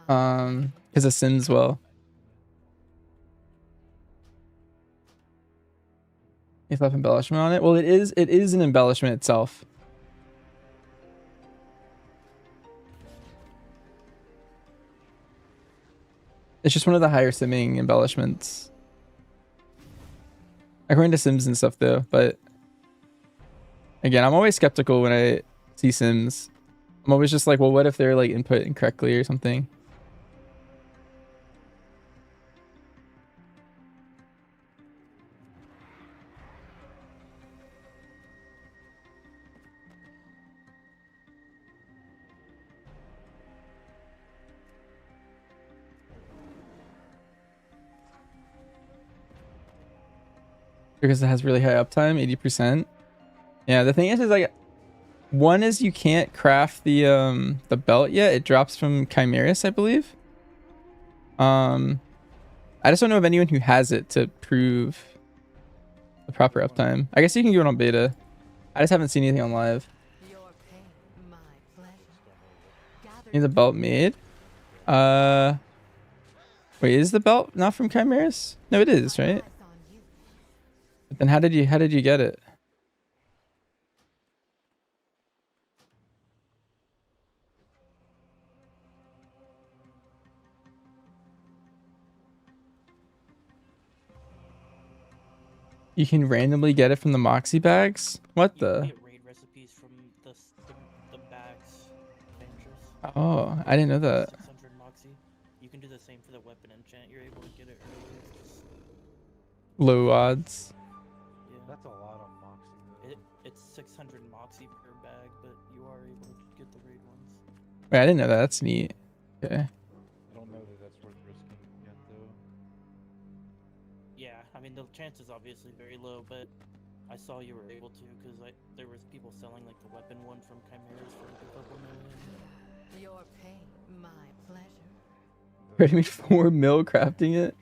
Because it sims well. If left embellishment on it. Well, it is an embellishment itself. It's just one of the higher simming embellishments. According to sims and stuff though, but again, I'm always skeptical when I see sims. I'm always just like, well, what if they're like input incorrectly or something? Because it has really high uptime, 80%. Yeah, the thing is like, one is you can't craft the belt yet. It drops from Chimeras, I believe. I just don't know of anyone who has it to prove the proper uptime. I guess you can do it on beta. I just haven't seen anything on live. Need the belt made. Wait, is the belt not from Chimeras? No, it is, right? But then how did you get it? You can randomly get it from the Moxie bags? What the? Get raid recipes from the bags. Dangerous. Oh, I didn't know that. 600 Moxie. You can do the same for the weapon enchant. You're able to get it early. Just... Low odds. Yeah. That's a lot of Moxie. It's 600 Moxie per bag, but you are able to get the raid ones. Wait, I didn't know that. That's neat. Okay. I don't know that that's worth risking yet, though. Yeah, I mean the chance is obviously very low, but I saw you were able to because there was people selling like the weapon one from Chimeras for like a couple million. Your pain, my pleasure. Ready me 4 mil crafting it?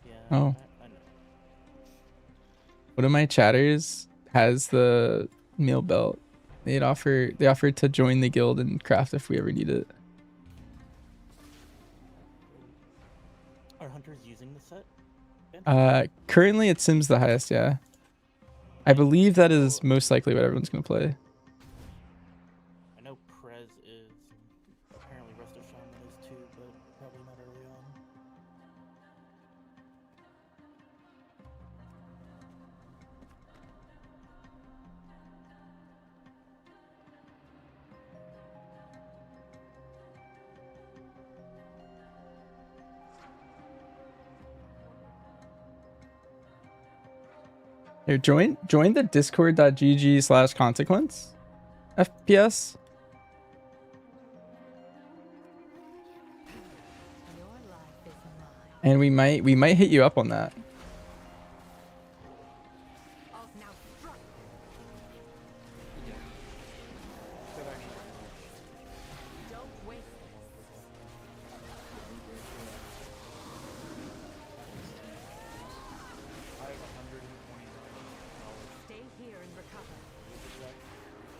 Yeah. Oh. I know. One of my chatters has the meal belt. They offered to join the guild and craft if we ever need it. characters using the set? Currently it seems the highest, yeah. I believe that is most likely what everyone's gonna play. I know Prez is, and apparently Rest of Shaman is too, but probably not early on. Here, join the discord.gg/consequence FPS. And we might hit you up on that.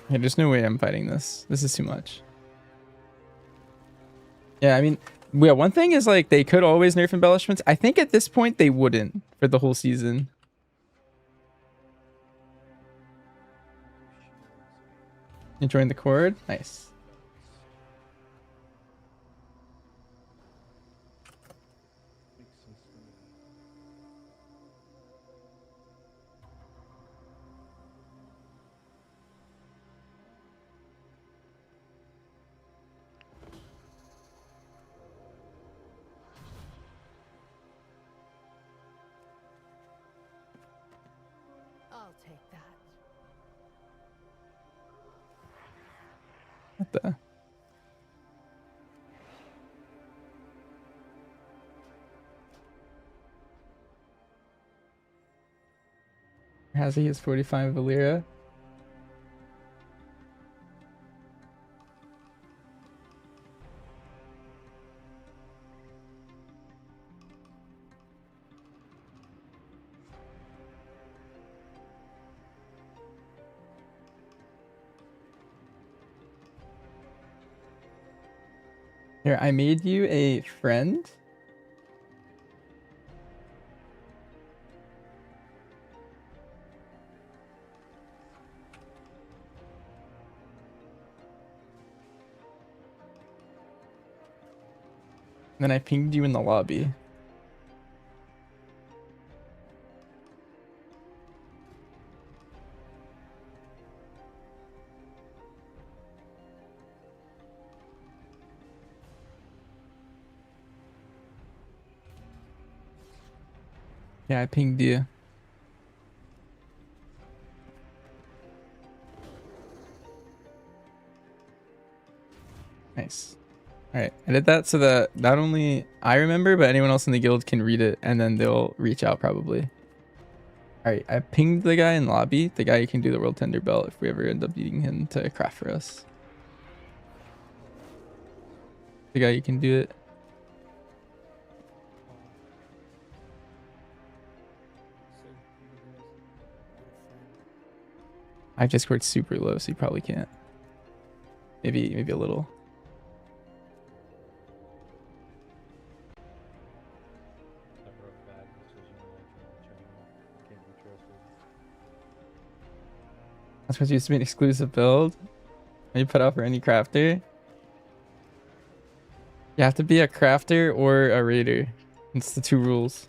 Yeah, there's no way I'm fighting this. This is too much. Yeah, I mean, yeah, one thing is like they could always nerf embellishments. I think at this point they wouldn't for the whole season. You joined the Cord? Nice. I'll take that. What the? Has he his 45 Valyria? Here, I made you a friend. Then I pinged you in the lobby. Yeah, I pinged you. Nice. Alright, I did that so that not only I remember, but anyone else in the guild can read it, and then they'll reach out probably. Alright, I pinged the guy in lobby, the guy who can do the World Tender Belt if we ever end up needing him to craft for us. The guy who can do it. I just scored super low, so you probably can't. Maybe a little. That's supposed to used to be an exclusive build. You put out for any crafter. You have to be a crafter or a raider. It's the two rules.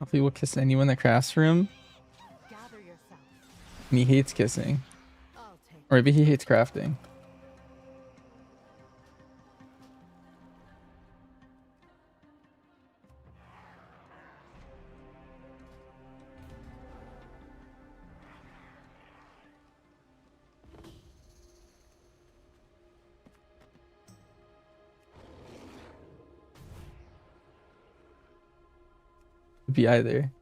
Hopefully we'll kiss anyone that crafts for him. And he hates kissing. Or maybe he hates crafting. Could be either.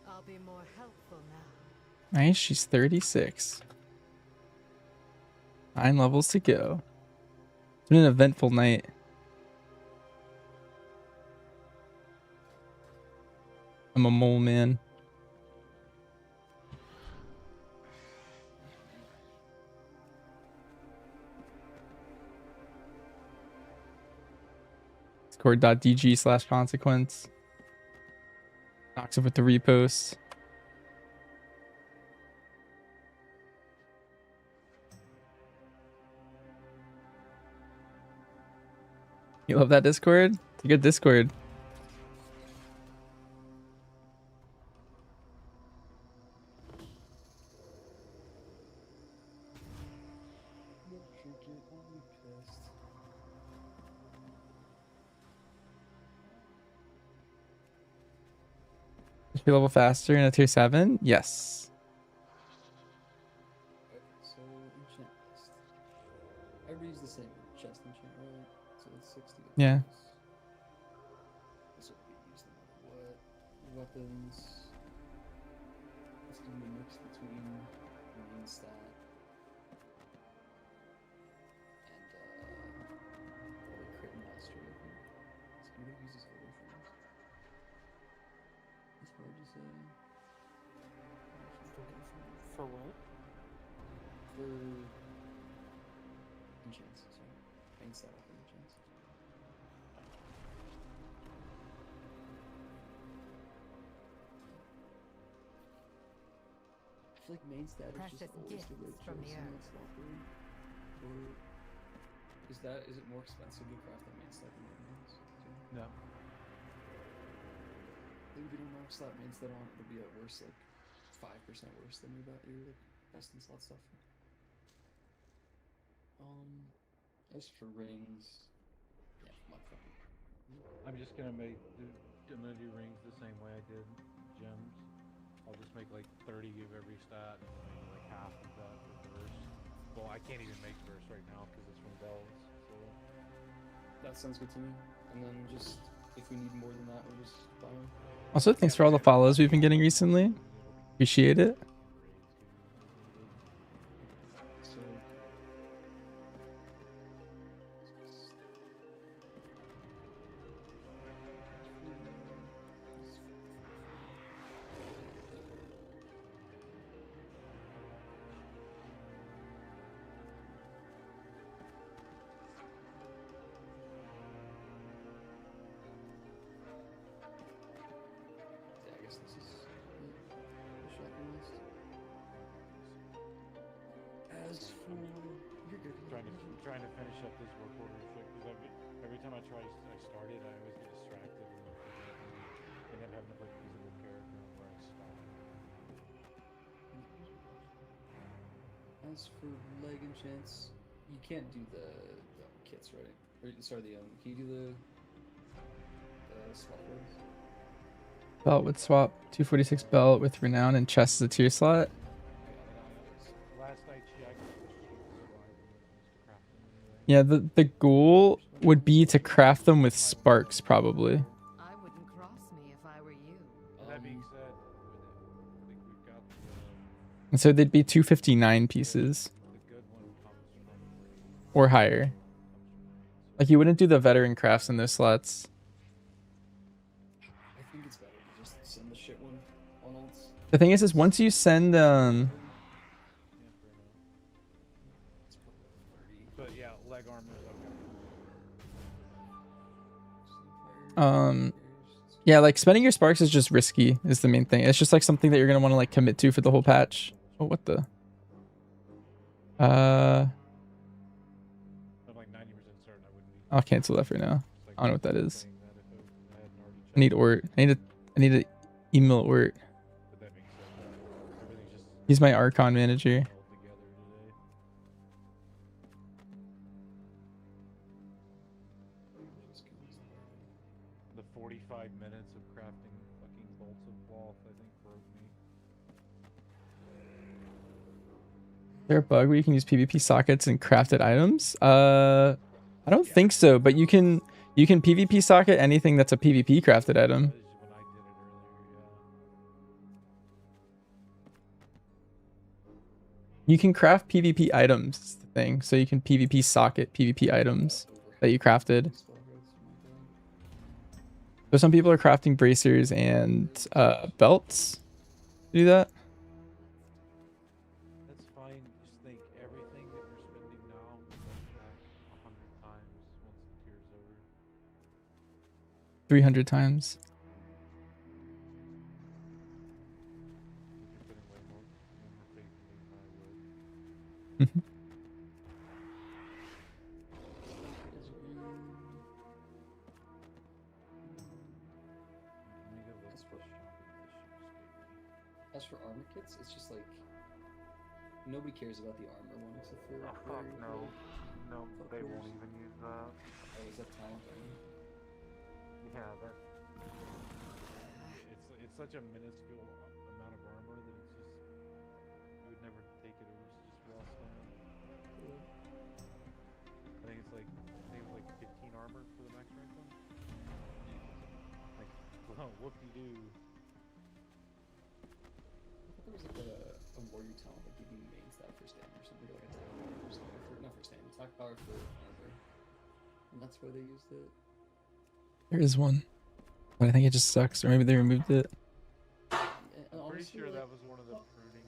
I'll be more helpful now. Nice, she's 36. 9 levels to go. It's been an eventful night. I'm a mole man. Discord.dg/consequence. Knocks it with the repost. You love that Discord? It's a good Discord. Is she level faster in a tier 7? Yes. So enchant list. Everybody use the same chest enchant, right? So it's 60. Yeah. This will be used no matter what. Weapons. Let's do a mix between main stat and probably crit and mastery, I think. Is anybody uses illusions? It's hard to say. For what? For enchants, sorry. Main stat for enchants. I feel like main stat is Precious just always the right gifts from choice the in earth. that slot for me. Or is it more expensive to craft that main stat than anything else? No. I think if you don't max slot main stat on, it'll be at worst like 5% worse than your like best in slot stuff. As for rings, yeah, my fucking. I'm just gonna I'm gonna do rings the same way I did gems. I'll just make like 30 of every stat and maybe like half of that for burst. Well, I can't even make burst right now because it's from bells. So That sounds good to me. And then just if we need more than that, we'll just buy them. Also, thanks for all the follows we've been getting recently. Appreciate it. So. Yeah, I guess this is the shopping list. As for you're good. trying to finish up this work order shit because every time I start it, I always get distracted and end up having to play physical character where I stop. As for leg enchants, you can't do the kits, right? Or sorry, can you do the swap words? Belt would swap 246 belt with renown and chest as a tier slot. Last night she actually Yeah, the goal would be to craft them with sparks, probably. I wouldn't cross me if I were you. That being said, I think we've got And so they'd be 259 pieces. Or higher. Like, you wouldn't do the veteran crafts in those slots. I think it's better to just send the shit one on ults. The thing is once you send But yeah, leg armor is okay. yeah, like spending your sparks is just risky is the main thing. It's just like something that you're gonna want to like commit to for the whole patch. Oh, what the? I'm like 90% certain I wouldn't need I'll cancel that for now. I don't know what that is. I need Ort. I need to email Ort. He's my Archon manager. The 45 minutes of crafting fucking Bolts of Cloth, I think, broke me. Is there a bug where you can use PvP sockets and crafted items? I don't think so, but you can PvP socket anything that's a PvP crafted item. When I did it earlier, You can craft PvP items, is the thing. So you can PvP socket PvP items that you crafted. So some people are crafting bracers and belts to do that. that's fine. Just think everything that we're spending now will come back 100 times once the tier's over. 300 times. You're putting way more faith in me than I would. As for armor kits, it's just like nobody cares about the armor one except for. Oh fuck no, no, they won't even use that. Oh, is that talent armor? Yeah, that. It's such a minuscule amount of armor that it's just you would never take it. It was just raw stone. I think it's like 15 armor for the max rank one. Like, well, whoop-de-doo. There was like a warrior talent that gave you main stat for stand or something, like attack power for stand, not for stand, attack power for armor. And that's why they used it. There is one, but I think it just sucks, or maybe they removed it. I'm pretty sure that was one of the pruning.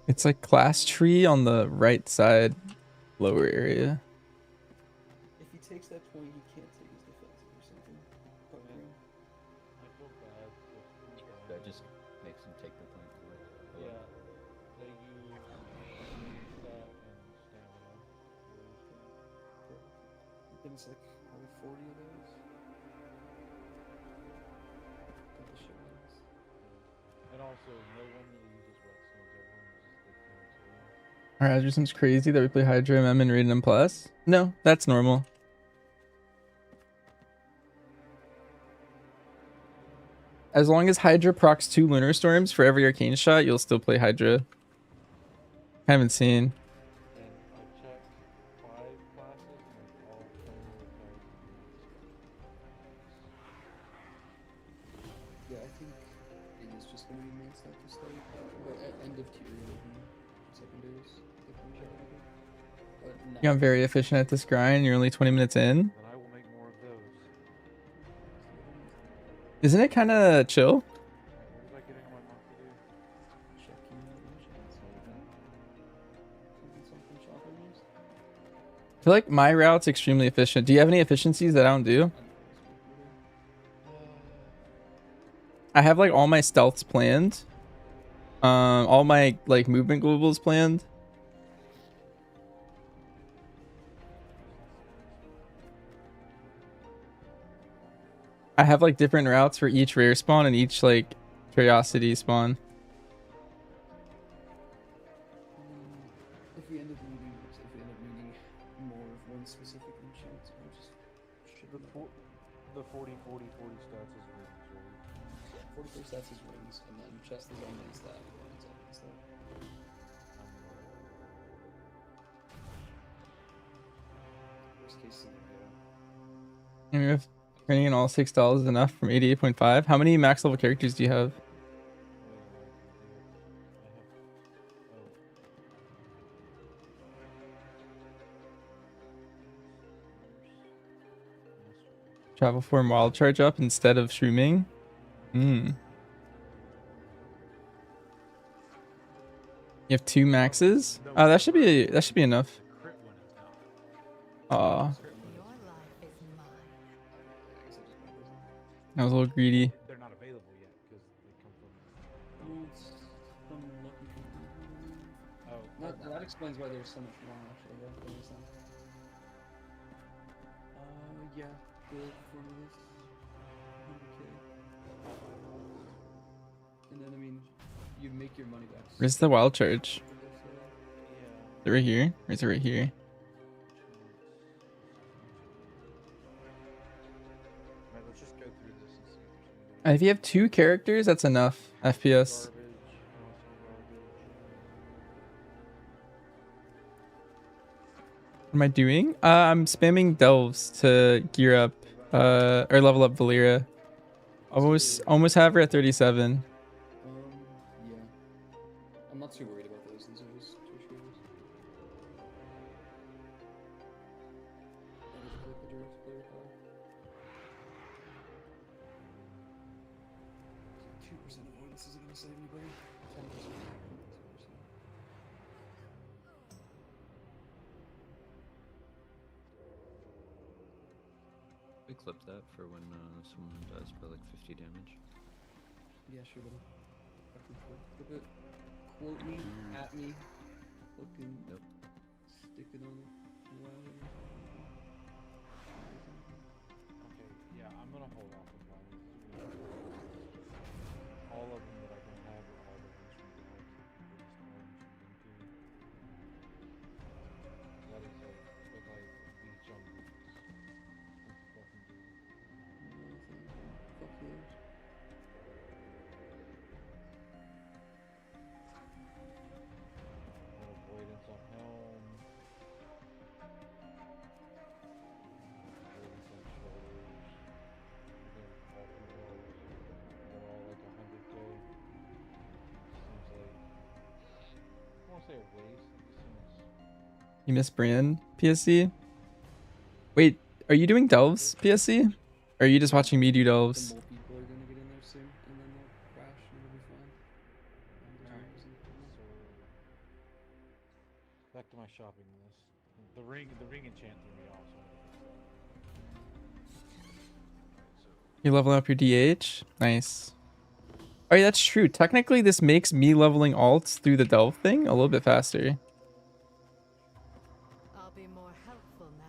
It's like class tree on the right side, lower area. If he takes that point, he can't take his defensive or something. Probably. I feel bad. That just makes him take the point. Yeah. They use that and stamina. Then it's like probably 40 of those. Couple shit ones. And also, no one really uses whetstones. Everyone uses the thing too. Alright, Azure seems crazy that we play Hydra MM and Raiden M+. No, that's normal. As long as Hydra procs 2 Lunar Storms for every Arcane shot, you'll still play Hydra. I haven't seen. And I checked 5 classes and they're all playing with Yeah, I think it is just going to be main stat to start. But at end of tier, it'll be secondaries. If we try to do. But You got very efficient at this grind. You're only 20 minutes in. Then I will make more of those. Isn't it kind of chill? What was I getting on my monthly due? Checking something shoppers. I feel like my route's extremely efficient. Do you have any efficiencies that I don't do? I have like all my stealths planned. All my like movement globals planned. I have like different routes for each rare spawn and each like curiosity spawn. If we end up needing more of one specific enchant, we'll just ship The it. 40 stats is rings, right? 44 stats is rings, and then chest is on main stat, and it's on main stat. Worst case scenario. I mean, if turning in all $6 is enough from 88.5. How many max level characters do you have? Travel form wild charge up instead of shrooming. You have 2 maxes? Oh, that should be enough. Aw. I was a little greedy. They're not available yet because they come from. Oh, that explains why there's so much more actually. Yeah, that makes sense. Yeah, build for this 100k. And then I mean, you make your money back. Where's the wild charge? Is it right here? Or is it right here? And if you have 2 characters, that's enough FPS. What am I doing? I'm spamming delves to gear up, or level up Valyria. Almost have her at 37. Yeah. I'm not too worried about those. These are just tertiaries. And just click the direct player file. 2% avoidance isn't gonna save anybody. 10% avoidance is worse. We clip that for when someone dies by like 50 damage. Yeah, sure, buddy. Fucking clip it. Quote me, at me. Fucking. Nope. Stick it on it. Wow. Okay, yeah, I'm gonna hold off on buying this. All of them that I can have are all the ones from Delves that people just orange and into. That is like if I leech on these. Fucking do. Fuck those. Avoidance on helm. Avoidance on shoulders. Again, all heroes. They're all like 100k. Seems like, I won't say a waste. It just seems. You miss Brian, PSC? Wait, are you doing delves, PSC? Or are you just watching me do delves? More people are gonna get in there soon, and then they'll crash, and it'll be fine. Alright, so back to my shopping list. The ring enchant threw me off. You level up your DH? Nice. Oh yeah, that's true. Technically, this makes me leveling alts through the delve thing a little bit faster. I'll be more helpful now.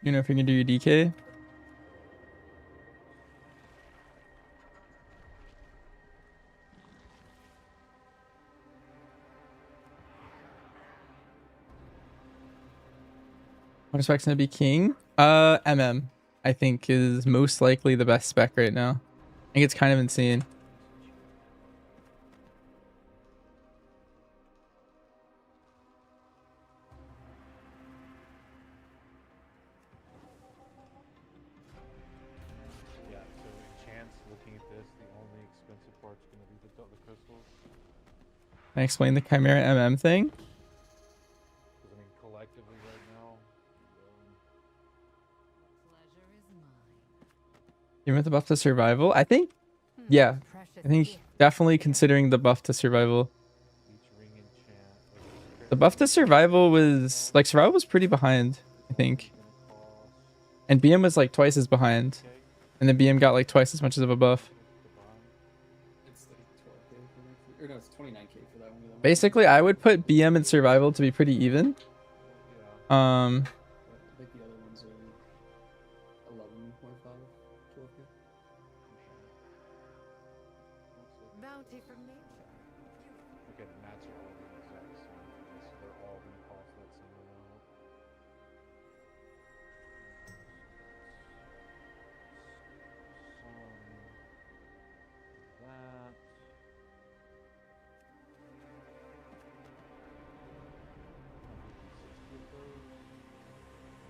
You know if you can do your DK? What is Rex gonna be king? MM, I think is most likely the best spec right now. I think it's kind of insane. Yeah, so enchants, looking at this, the only expensive part's gonna be the crystals. Can I explain the Chimera MM thing? Because I mean, collectively right now, Even with the buff to survival, I think, yeah, I think definitely considering the buff to survival. The buff to survival was like survival was pretty behind, I think, and BM was like twice as behind, and then BM got like twice as much of a buff. It's like 12k for that. Or no, it's 29k for that one. Basically, I would put BM and survival to be pretty even. I think the other ones are 11.5, 12k. Bounty from nature. okay, the mats are all the exact same. So they're all gonna cost that same amount. That.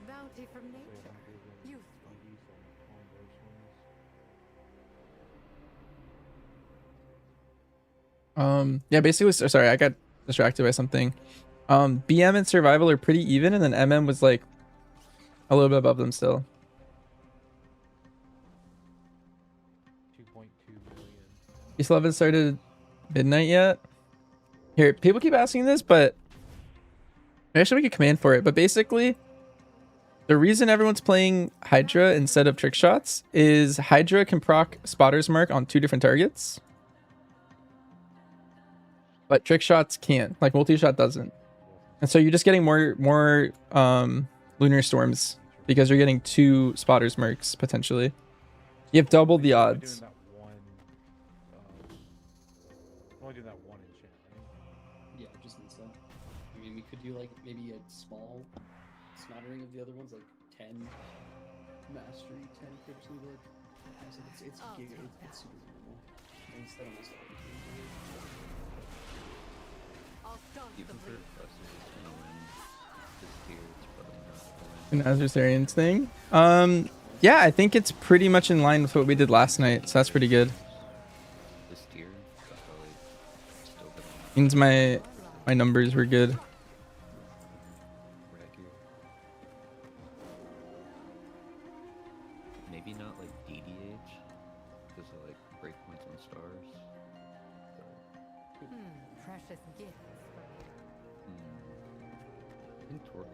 Bounty from nature. Youthful. Yeah, basically, sorry, I got distracted by something. BM and survival are pretty even, and then MM was like a little bit above them still. 2.2 million. You still haven't started midnight yet? Here, people keep asking this, but I should make a command for it. But basically, the reason everyone's playing Hydra instead of trick shots is Hydra can proc Spotter's Mark on 2 different targets. but trick shots can't. Like multi-shot doesn't. And so you're just getting more lunar storms because you're getting 2 spotters mercs potentially. You have double the odds. Only do that one enchant, right? Yeah, just needs that. I mean, we could do like maybe a small smattering of the other ones, like 10 mastery, 10 critical work. So it's super minimal. Instead of myself. Even for Professor, it's gonna win this tier. It's probably not An gonna win. Azerarians thing. Yeah, I think it's pretty much in line with what we did last night, so that's pretty good. This tier, probably still gonna Means my numbers were good. wreck you. Maybe not like DDH, because of like breakpoints on stars. But, Precious gifts. I think Torkoal.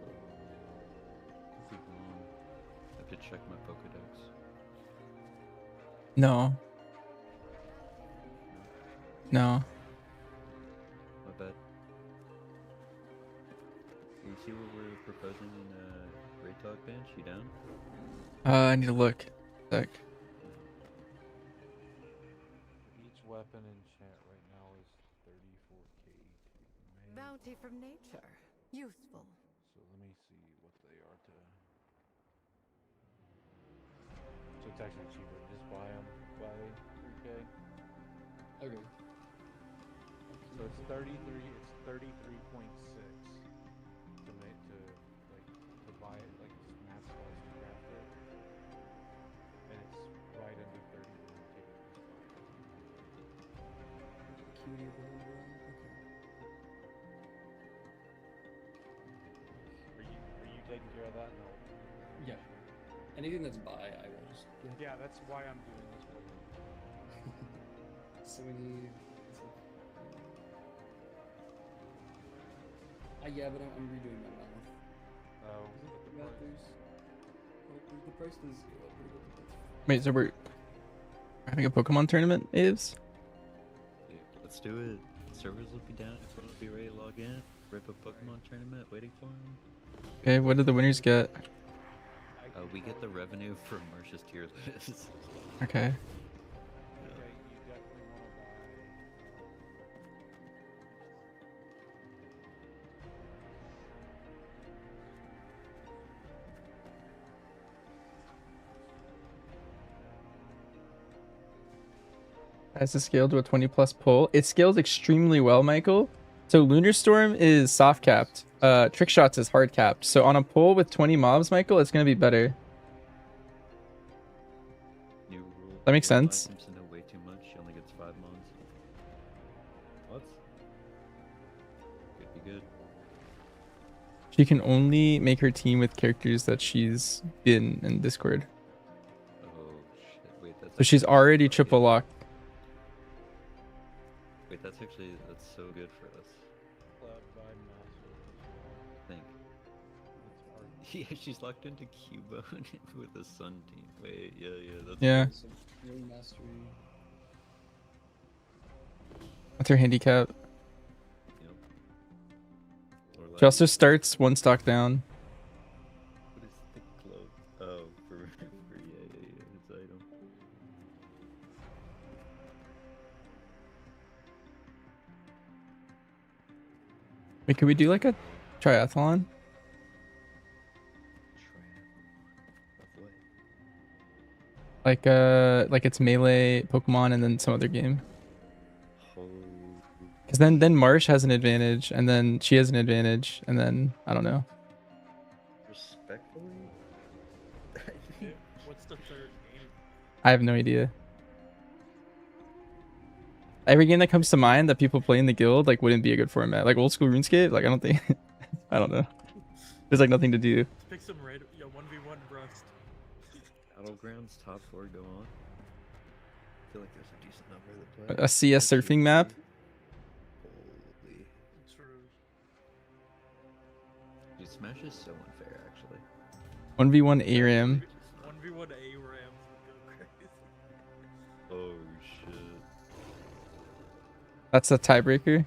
Could be wrong. I have to check my Pokedex. No. No. My bad. You see what we're proposing in Great Talk Bench? You down? I need to look. Sec. Each weapon enchant right now is 34k. Bounty from nature. Useful. So let me see what they are to. So it's actually cheaper. Just buy them by 3k. Okay. So it's 33. It's 33.6 to make to buy it like mass slice to craft it, and it's right under 31k. Cutie of the little girl. Okay. Are you taking care of that? No. Yeah. Anything that's buy, I will just. Yeah, that's why I'm doing this for you. So we need. Yeah, but I'm redoing my mouth. Oh. The price does go up pretty good. Wait, so we're having a Pokemon tournament, Aves? Yeah, let's do it. Servers will be down. Everyone will be ready to log in. Rip a Pokemon tournament waiting for them. Okay, what do the winners get? We get the revenue from Marsha's tier list. Okay. Has it scaled to a 20+ pull? It scales extremely well, Michael. So Lunar Storm is soft capped. Trick Shots is hard capped. So on a pull with 20 mobs, Michael, it's gonna be better. New rule. That makes sense. Seems to know way too much. She only gets 5 mons. What? Could be good. She can only make her team with characters that she's been in Discord. Oh shit! Wait, that's. So she's already triple locked. Wait, that's so good for us. I think. Yeah, she's locked into Cubone with the Sun team. Wait, yeah, that's. Yeah. Some really mastery. What's her handicap? Yep. Or She also starts 1 stock down. What is the club? Oh, for yeah, its item. Wait, could we do like a triathlon? Like it's melee, Pokemon, and then some other game. Because then Marsh has an advantage, and then she has an advantage, and then I don't know. Respectfully? What's the third game? I have no idea. Every game that comes to mind that people play in the guild like wouldn't be a good format. Like old school RuneScape, like I don't think I don't know. There's like nothing to do. Let's pick some red. Yo, 1v1 Rust. Battlegrounds top 4 go on. I feel like there's a decent number that play. A CS surfing map. Holy. True. Dude, Smash is so unfair, actually. 1v1 ARAM. 1v1 ARAMs would go crazy. Oh shit. That's a tiebreaker.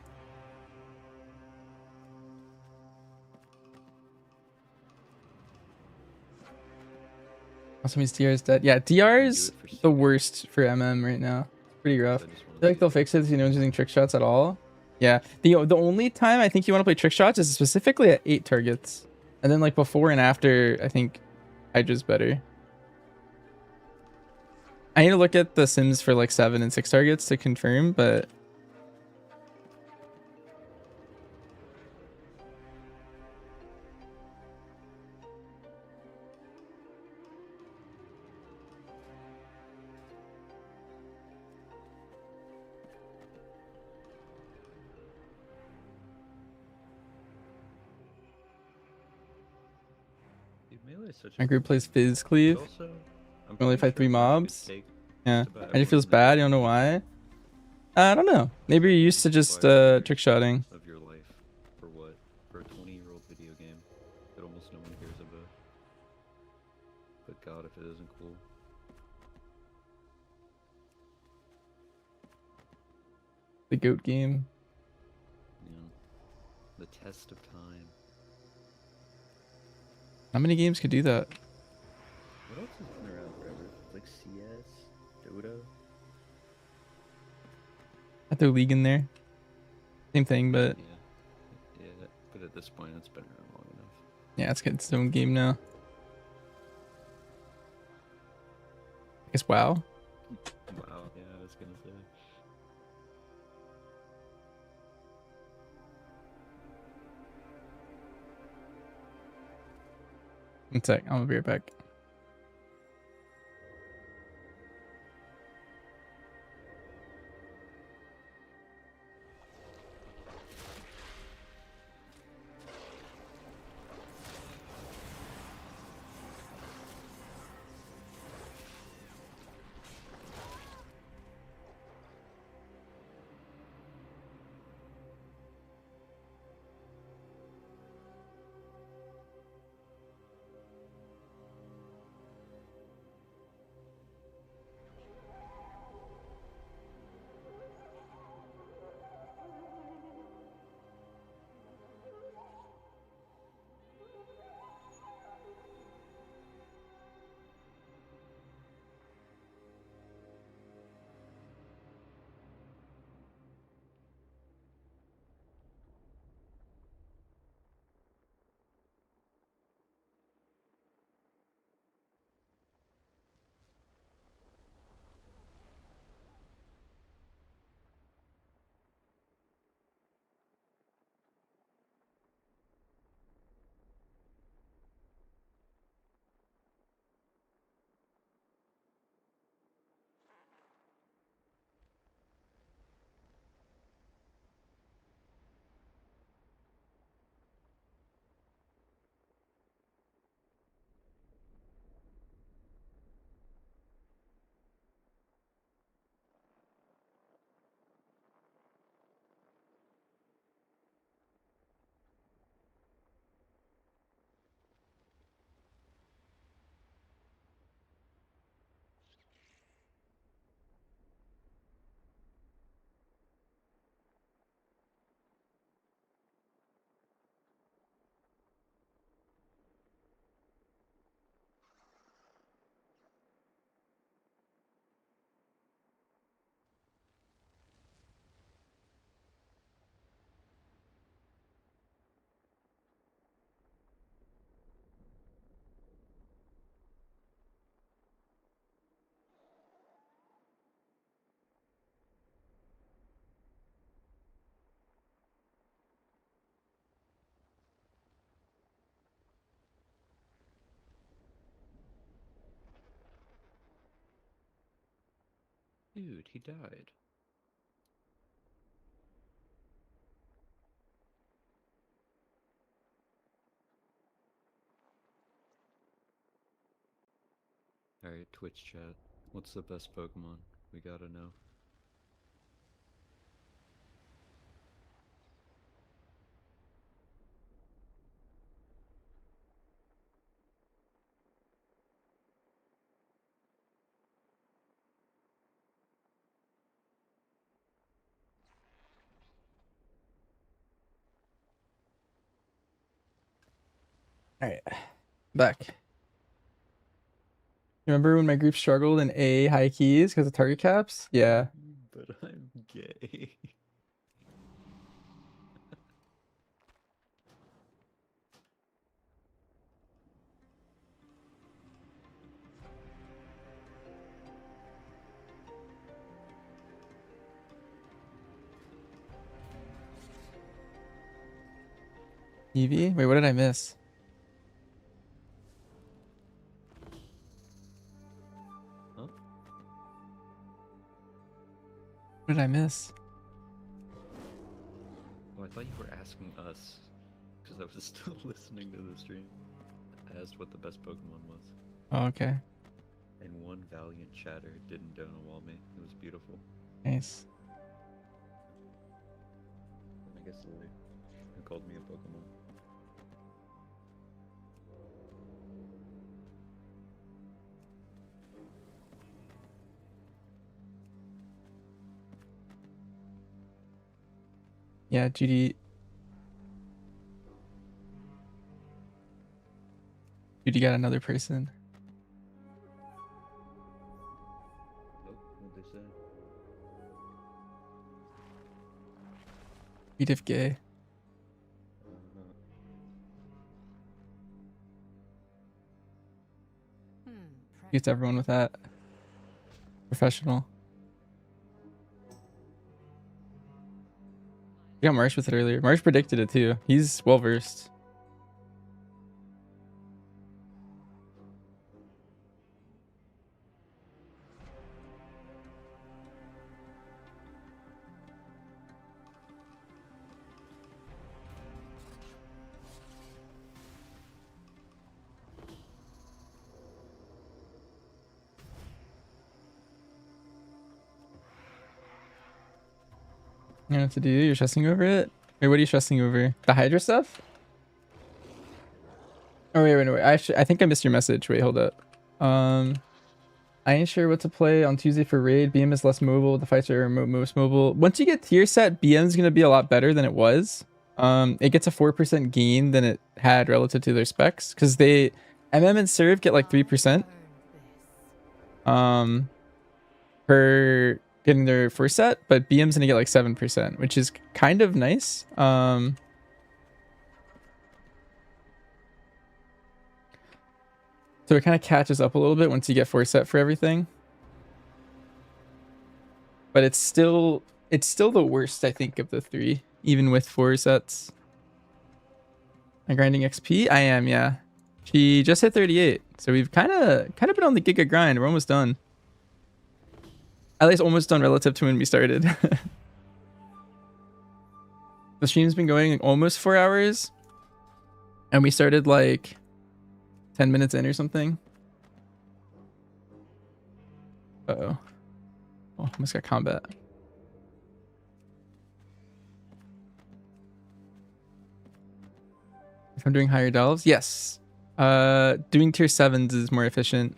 Also means DR is dead. Yeah, DR is the worst for MM right now. Pretty rough. I feel like they'll fix it if no one's using trick shots at all. Yeah, the only time I think you want to play trick shots is specifically at 8 targets. And then like before and after, I think Hydra's better. I need to look at the sims for like 7 and 6 targets to confirm, but my group plays Fizz Cleave. We only fight 3 mobs. Yeah, it just feels bad. You don't know why. I don't know. Maybe you're used to just trick shotting. Of your life for what? For a 20-year-old video game that almost no one cares about. But God, if it isn't cool. The GOAT game. Yeah. The test of time. How many games could do that? What else has been around forever? Like CS, Dota. At their league in there. Same thing, but Yeah, but at this point, it's been around long enough. yeah, it's got its own game now. I guess WoW. Wow, yeah, I was gonna say. One sec, I'm gonna be right back. Dude, he died. Alright, Twitch chat. What's the best Pokemon? We gotta know. Alright. Back. Remember when my group struggled in A high keys because of target caps? Yeah. But I'm gay. Evie? Wait, what did I miss? Huh? What did I miss? Oh, I thought you were asking us, because I was still listening to the stream. I asked what the best Pokemon was. Oh, okay. And one valiant chatter didn't donawall me. It was beautiful. Nice. And I guess Lily who called me a Pokemon. Yeah, Judy. Judy got another person. Oh, what'd they say? Read if gay. Gets everyone with that. Professional. I got Marsh with it earlier. Marsh predicted it too. He's well versed. You know what to do? You're stressing over it? Wait, what are you stressing over? The Hydra stuff? Oh, wait. I think I missed your message. Wait, hold up. I ain't sure what to play on Tuesday for raid. BM is less mobile. The fights are most mobile. Once you get tier set, BM is going to be a lot better than it was. It gets a 4% gain than it had relative to their specs. Because MM and Serve get like 3%. Per getting their first set, but BM's gonna get like 7%, which is kind of nice. So it kind of catches up a little bit once you get 4 set for everything. But it's still the worst, I think, of the 3, even with 4 sets. Am I grinding XP? I am, yeah. She just hit 38, so we've kind of been on the Giga grind. We're almost done. At least almost done relative to when we started. The stream's been going almost 4 hours. And we started like 10 minutes in or something. Uh-oh. Oh, almost got combat. If I'm doing higher delves? Yes. Doing tier 7s is more efficient.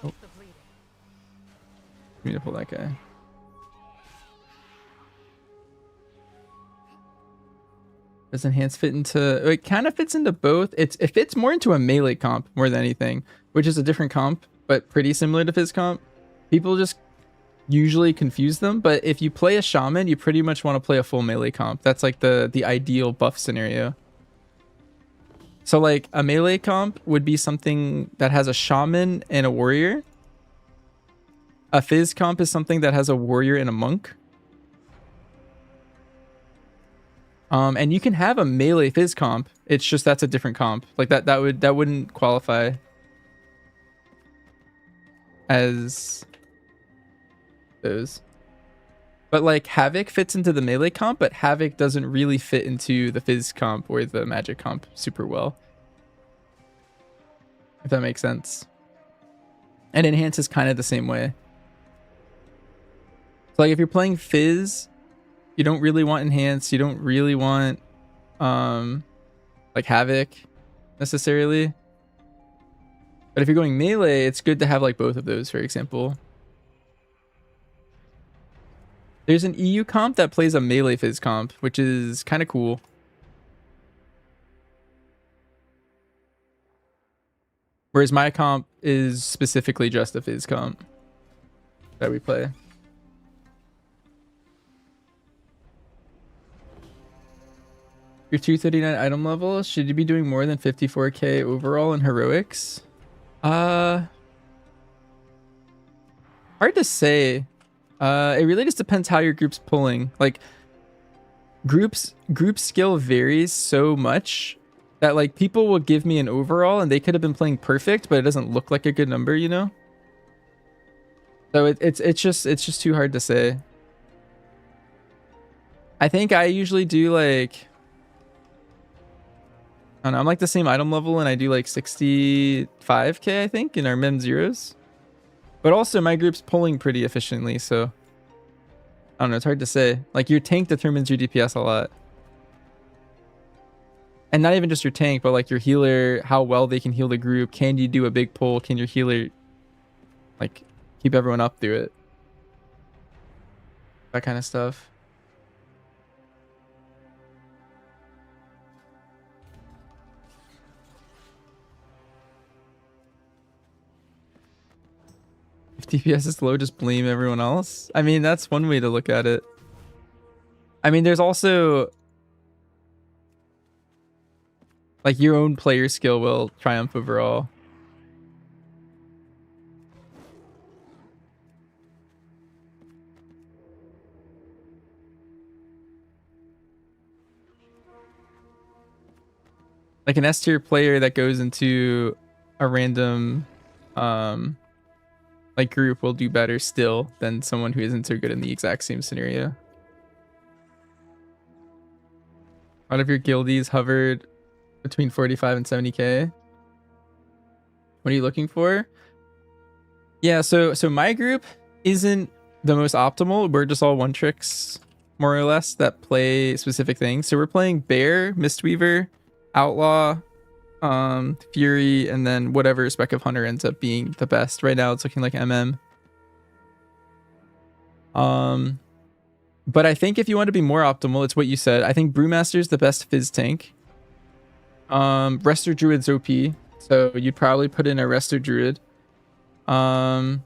Oh. Need to pull that guy. Does enhance fit into? It kind of fits into both. It fits more into a melee comp more than anything, which is a different comp, but pretty similar to Fizz comp. People just usually confuse them, but if you play a shaman, you pretty much want to play a full melee comp. That's like the ideal buff scenario. So like a melee comp would be something that has a shaman and a warrior. A Fizz comp is something that has a warrior and a monk. And you can have a melee Fizz comp. It's just that's a different comp. Like that wouldn't qualify as those. But like Havoc fits into the melee comp, but Havoc doesn't really fit into the Fizz comp or the magic comp super well. If that makes sense. And Enhance is kind of the same way. So like if you're playing Fizz, you don't really want Enhance, you don't really want like Havoc necessarily. But if you're going melee, it's good to have like both of those, for example. There's an EU comp that plays a melee phys comp, which is kind of cool. Whereas my comp is specifically just a phys comp that we play. Your 239 item level, should you be doing more than 54k overall in heroics? Hard to say. It really just depends how your group's pulling. Like group skill varies so much that like people will give me an overall and they could have been playing perfect, but it doesn't look like a good number, you know? So it's just too hard to say. I think I usually do like, I don't know, I'm like the same item level and I do like 65k I think in our mem zeros. But also my group's pulling pretty efficiently, so I don't know, it's hard to say. Like your tank determines your DPS a lot. And not even just your tank, but like your healer, how well they can heal the group. Can you do a big pull? Can your healer like keep everyone up through it? That kind of stuff. If DPS is low, just blame everyone else. I mean, that's one way to look at it. I mean, there's also like your own player skill will triumph overall. Like an S tier player that goes into a random like group will do better still than someone who isn't so good in the exact same scenario. A lot of your guildies hovered between 45 and 70k. What are you looking for? Yeah, so my group isn't the most optimal. We're just all one tricks, more or less, that play specific things. So we're playing Bear, Mistweaver, Outlaw, Fury, and then whatever spec of Hunter ends up being the best. Right now it's looking like MM. But I think if you want to be more optimal, it's what you said. I think Brewmaster's the best fizz tank. Resto Druid's OP, so you'd probably put in a Resto Druid. I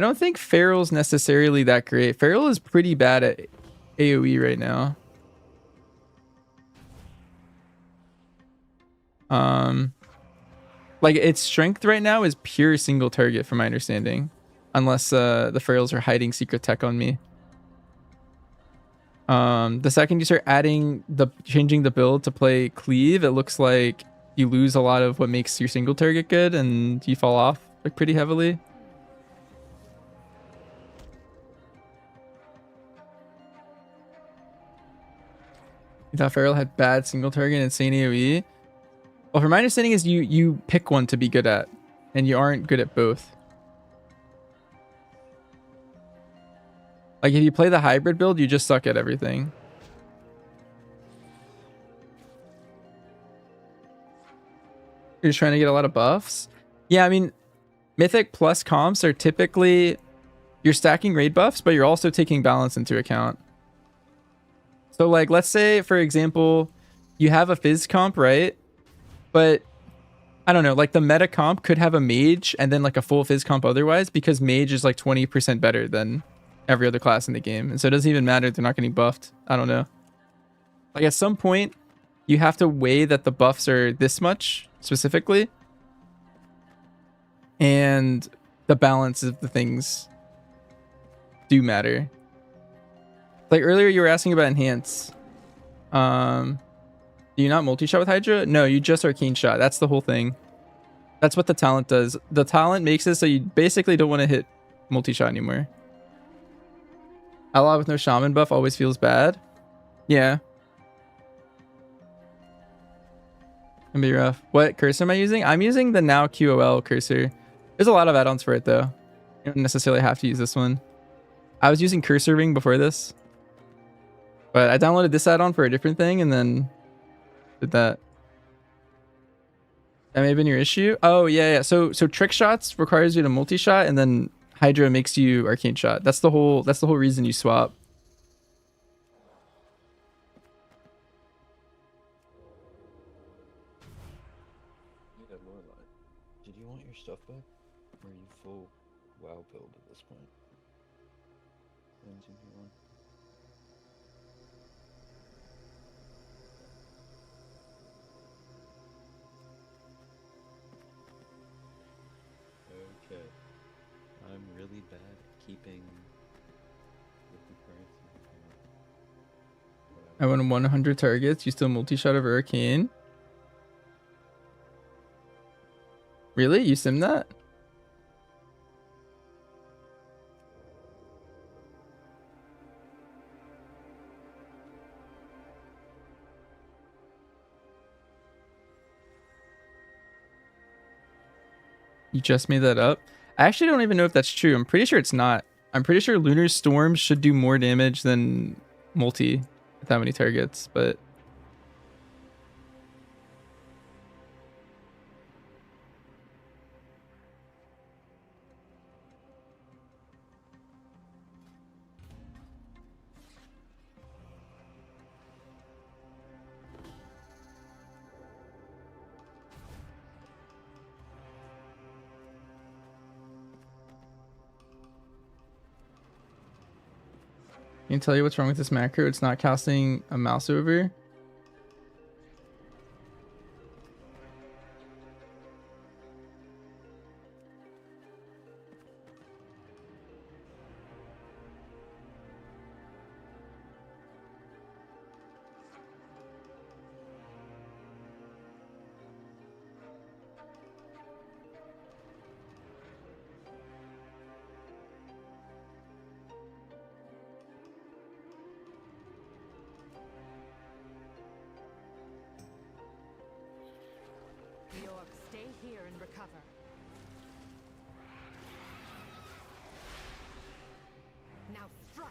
don't think Feral's necessarily that great. Feral is pretty bad at AoE right now. Like its strength right now is pure single target from my understanding, unless the Ferals are hiding secret tech on me. The second you start changing the build to play cleave, it looks like you lose a lot of what makes your single target good and you fall off like pretty heavily. You thought Feral had bad single target and insane AoE? Well, from my understanding is you pick one to be good at, and you aren't good at both. Like if you play the hybrid build, you just suck at everything. You're just trying to get a lot of buffs? Yeah, I mean, Mythic plus comps are typically, you're stacking raid buffs, but you're also taking balance into account. So like, let's say, for example, you have a Fizz comp, right? But I don't know, like the meta comp could have a mage and then like a full Fizz comp otherwise, because mage is like 20% better than every other class in the game. And so it doesn't even matter if they're not getting buffed. I don't know. Like at some point, you have to weigh that the buffs are this much specifically. And the balance of the things do matter. Like earlier you were asking about enhance. Do you not multi-shot with Hydra? No, you just arcane shot. That's the whole thing. That's what the talent does. The talent makes it so you basically don't want to hit multi-shot anymore. Ally with no shaman buff always feels bad. Yeah. Can be rough. What cursor am I using? I'm using the now QOL cursor. There's a lot of add-ons for it though. You don't necessarily have to use this one. I was using Cursor Ring before this, but I downloaded this add-on for a different thing and then did that. That may have been your issue. Oh yeah, yeah. So trick shots requires you to multi-shot, and then Hydra makes you arcane shot. That's the whole reason you swap. Yeah, Lorelai, did you want your stuff back? Or are you full WoW build at this point? N2P1. Okay. I'm really bad at keeping with the currency. I won 100 targets. You still multi-shot over arcane. Really? You sim that? You just made that up? I actually don't even know if that's true. I'm pretty sure it's not. I'm pretty sure Lunar Storm should do more damage than multi with that many targets, but can you tell you what's wrong with this macro? It's not casting a mouse over. The orcs stay here and recover. Now strike.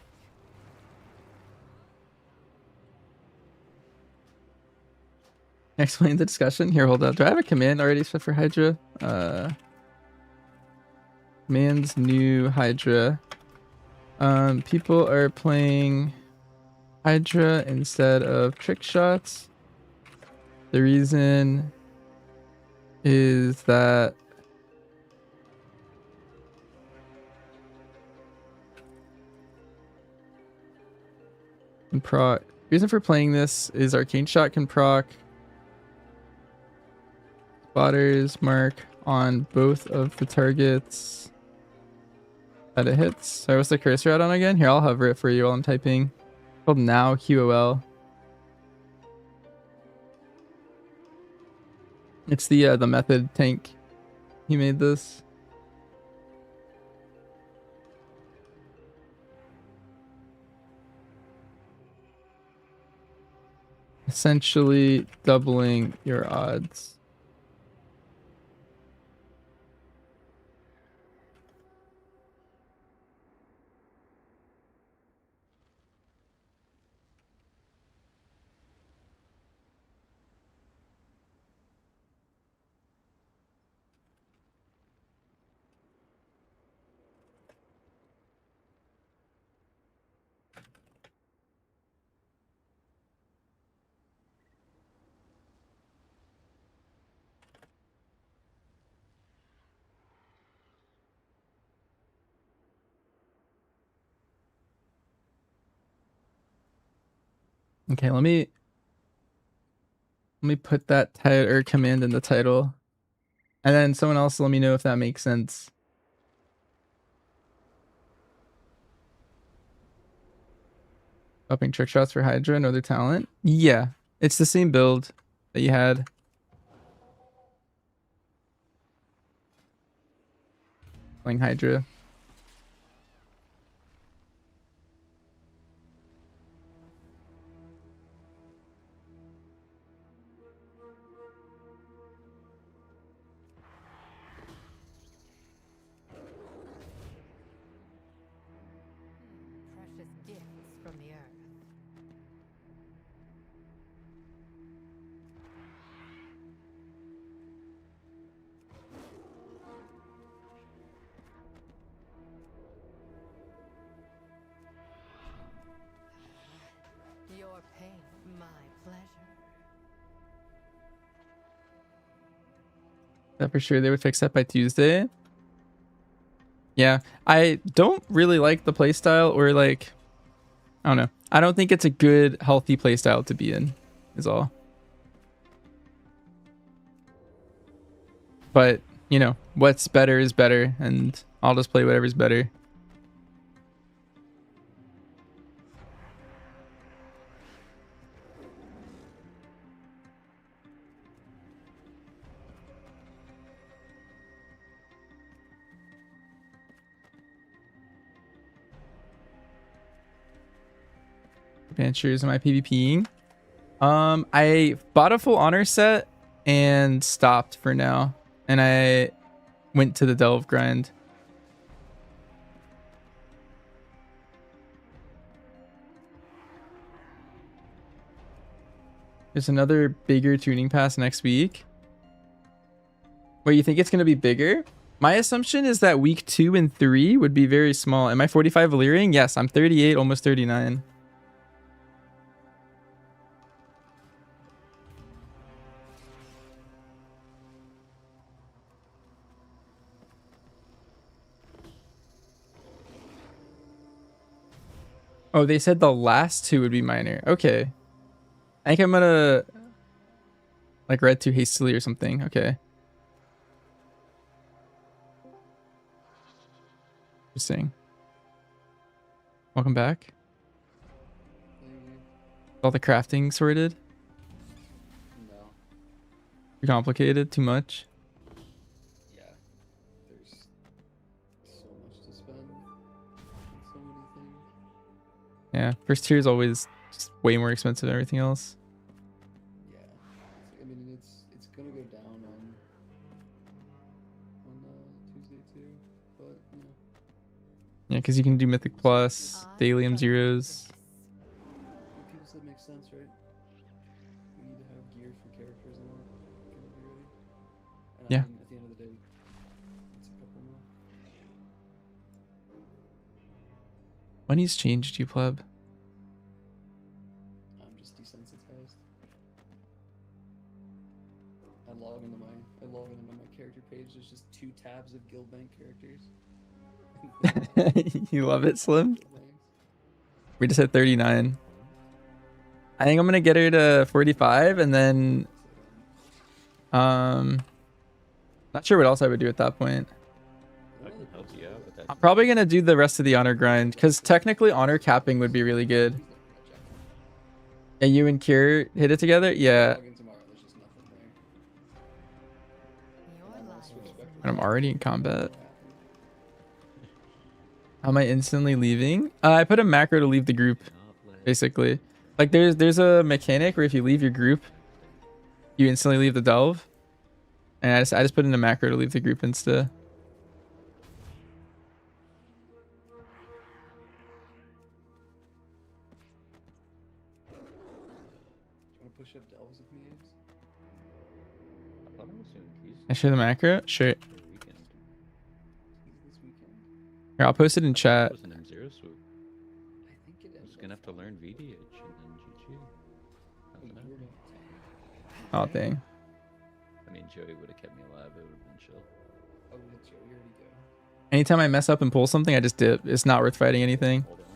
Explain the discussion. Here, hold up. Do I have a command already set for Hydra? Command's new Hydra. People are playing Hydra instead of trick shots. The reason is that proc. Reason for playing this is arcane shot can proc spotters mark on both of the targets that it hits. Sorry, what's the cursor out on again? Here, I'll hover it for you while I'm typing. It's called now QOL. It's the method tank. He made this. Essentially doubling your odds. Okay, let me put that title or command in the title. And then someone else let me know if that makes sense. Upping trick shots for Hydra and other talent. Yeah, it's the same build that you had. Playing Hydra. Precious gifts from the earth. That for sure they would fix that by Tuesday. Yeah, I don't really like the playstyle, or like, I don't know. I don't think it's a good, healthy playstyle to be in, is all. But, you know, what's better is better, and I'll just play whatever's better. Adventures, am I PvPing? I bought a full honor set and stopped for now, and I went to the delve grind. There's another bigger tuning pass next week. Wait, you think it's gonna be bigger? My assumption is that week 2 and 3 would be very small. Am I 45 Valyrian? Yes, I'm 38, almost 39. Oh, they said the last 2 would be minor. Okay. I think I'm gonna like read too hastily or something. Okay. Interesting. Welcome back. All the crafting sorted? No. Too complicated? Too much? Yeah. There's so much to spend on so many things. Yeah. First tier is always just way more expensive than everything else. Yeah. I mean, it's gonna go down on Tuesday too, but you know. Yeah, because you can do Mythic Plus, Dailium Zeros. People said it makes sense, right? We need to have gear for characters and all that kind of be ready. And Yeah. I mean, at the end of the day, it's a couple more. Money's changed, you pleb. I'm just desensitized. I log into my character page. There's just 2 tabs of guild bank characters. You love it, Slim? We just hit 39. I think I'm gonna get her to 45, and then not sure what else I would do at that point. I can help you out with that. I'm probably gonna do the rest of the honor grind, because technically honor capping would be really good. Yeah, you and Cure hit it together? Yeah. And I'm already in combat. How am I instantly leaving? I put a macro to leave the group, basically. Like there's a mechanic where if you leave your group, you instantly leave the delve. And I just put in a macro to leave the group instead. You wanna push up delves with me, Ames? I thought I was doing keys. Can I share the macro? Sure. Keys this weekend. Here, I'll post it in chat. It was an M0 swoop. I think it I'm is. just gonna have to learn VDH and then GG. Nothing happened. Oh, dang. I mean, Joey would have kept me alive. It would have been chill. Oh, let Joey already go. Anytime I mess up and pull something, I just dip. It's not worth fighting anything. Hold on.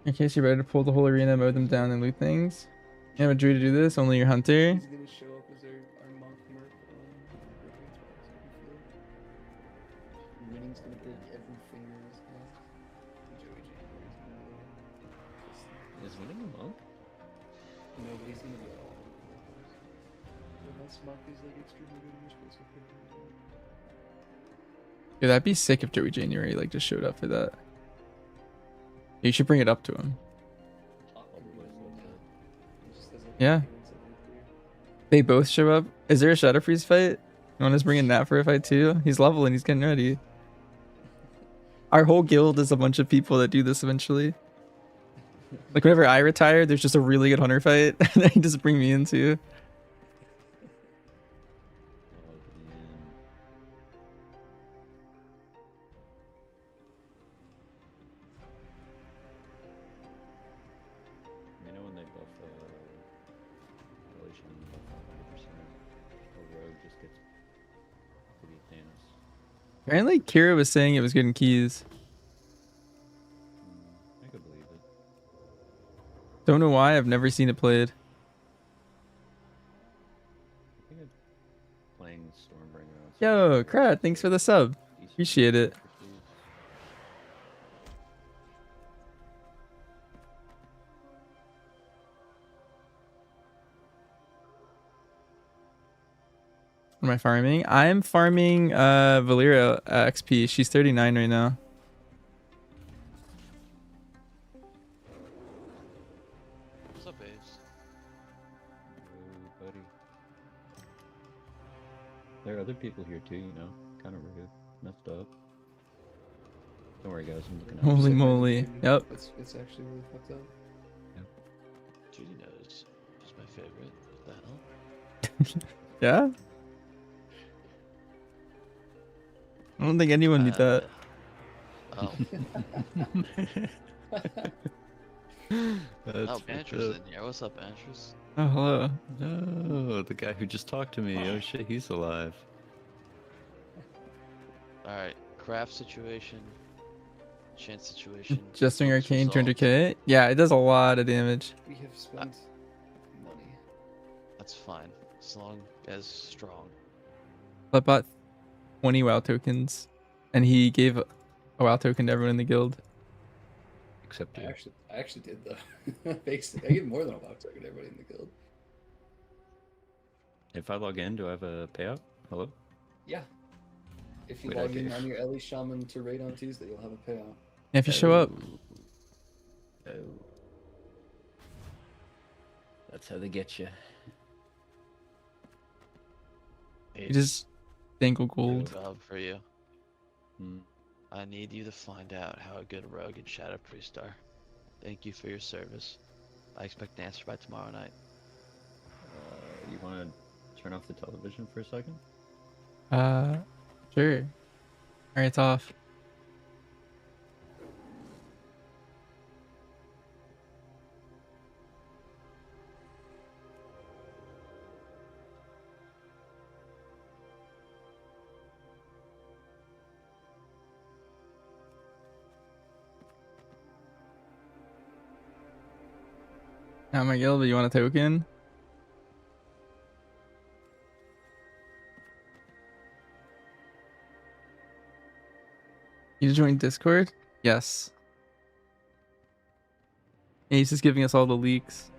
In case you're ready to pull the whole arena, mow them down, and loot things. You have a druid to do this, only your hunter. He's gonna show up as our monk merc on Winning's gonna break every finger in his hand. Joey January's gonna Is winning a monk? No, but he's gonna be all over the place. Unless monk is like extremely good in your space. Yeah, that'd be sick if Joey January like just showed up for that. You should bring it up to him. Yeah. They both show up. Is there a Shadow Freeze fight? You want us to bring in Nat for a fight too? He's leveling, he's getting ready. Our whole guild is a bunch of people that do this eventually. Like whenever I retire, there's just a really good hunter fight. And they just bring me in too. Apparently, Kira was saying it was good in keys. I could believe it. Don't know why. I've never seen it played. I think I'm playing Stormbringer on Yo, Krat, thanks for the sub. Appreciate it. What am I farming? I'm farming Valeria XP. She's 39 right now. What's up, Ace? Yo, buddy. There are other people here too, you know. Kind of rude. Messed up. Don't worry, guys. I'm looking out. Holy moly. Yep. It's actually really fucked up. Judy knows. She's my favorite. What the hell? Yeah? I don't think anyone knew that. Oh. That's Oh, Banter's in here. What's up, Banter's? Oh, hello. No, the guy who just talked to me. Oh shit, he's alive. Alright, craft situation. Chance situation. Jesting focus Arcane resolved. 200k? Yeah, it does a lot of damage. We have spent money. That's fine. As long as strong. I bought 20 WoW tokens, and he gave a WoW token to everyone in the guild. Except I you. actually did though. I get more than a box token to everybody in the guild. If I log in, do I have a payout? Hello? Yeah. If you Wait, log okay. in on your Ellie Shaman to raid on Tuesday, you'll have a payout. Yeah, if you show up. Oh. That's how they get you. You just dangle gold. Job for you. Hmm. I need you to find out how a good rogue and shadow priest are. Thank you for your service. I expect an answer by tomorrow night. You want to turn off the television for a second? Sure. Alright, it's off. Not my guild, but you want a token? You join Discord? Yes. Yeah, he's just giving us all the leaks.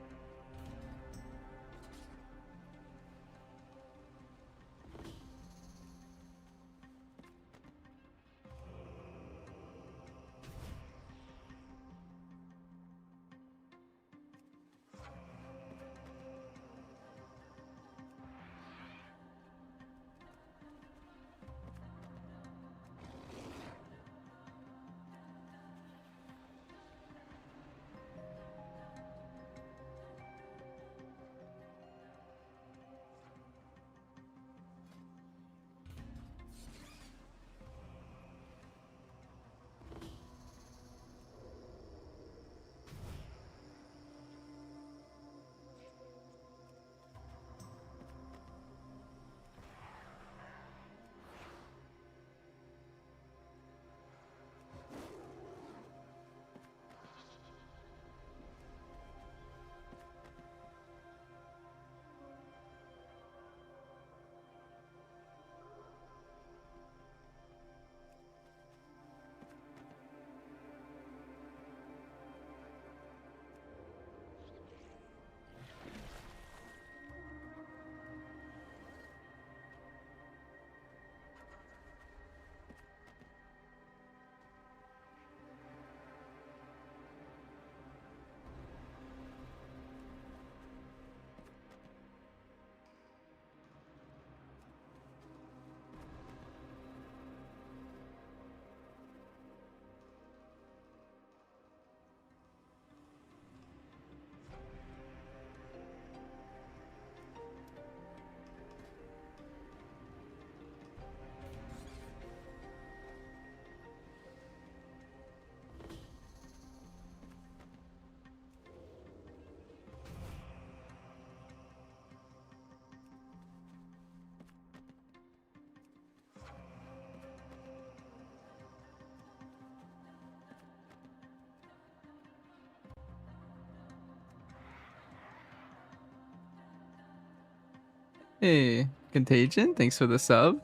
Hey, Contagion, thanks for the sub.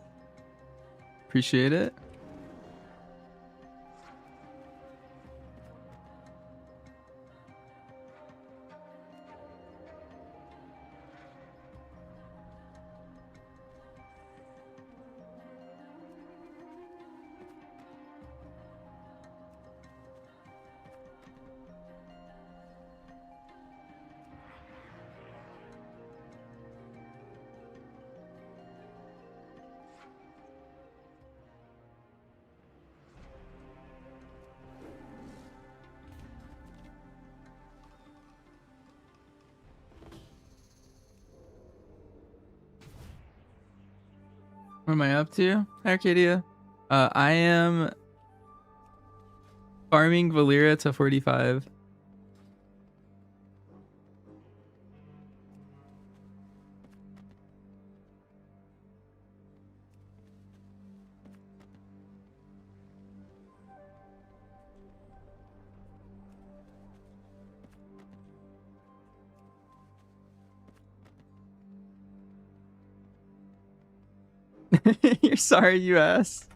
Appreciate it. What am I up to, Arcadia? I am farming Valera to 45. You're sorry you asked.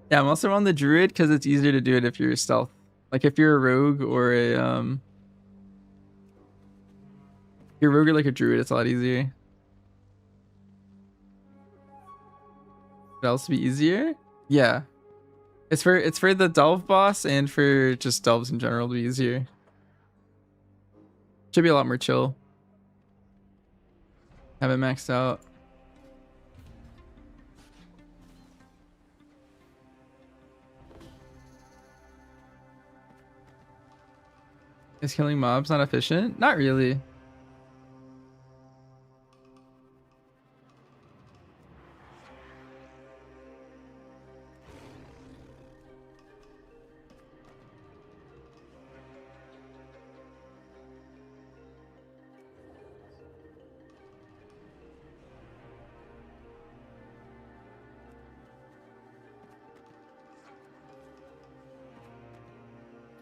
Yeah, I'm also on the druid because it's easier to do it if you're stealth. Like if you're a rogue or a you're a rogue or like a druid, it's a lot easier. Would else be easier? Yeah. It's for the delve boss and for just delves in general to be easier. Should be a lot more chill. Have it maxed out. Is killing mobs not efficient? Not really.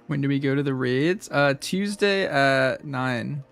When do we go to the raids? Tuesday at 9.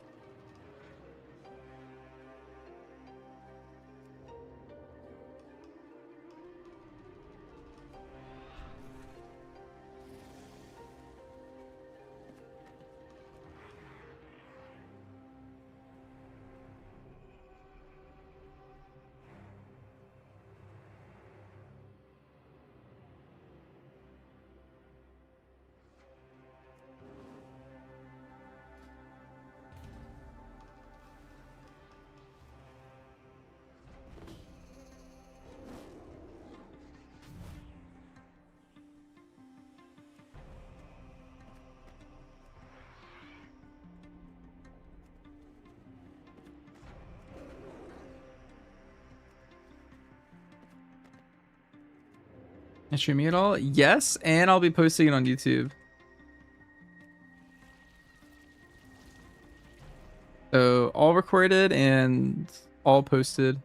Is streaming at all? Yes, and I'll be posting it on YouTube. So all recorded and all posted.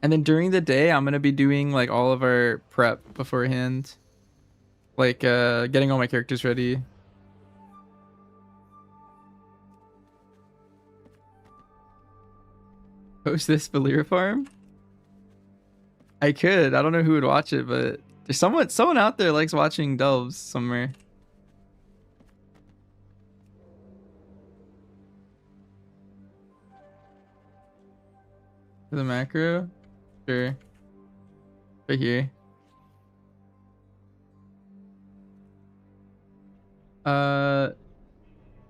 And then during the day, I'm gonna be doing like all of our prep beforehand. Like getting all my characters ready. Post this Valyria farm? I could. I don't know who would watch it, but there's someone out there likes watching delves somewhere. The macro? Sure. Right here.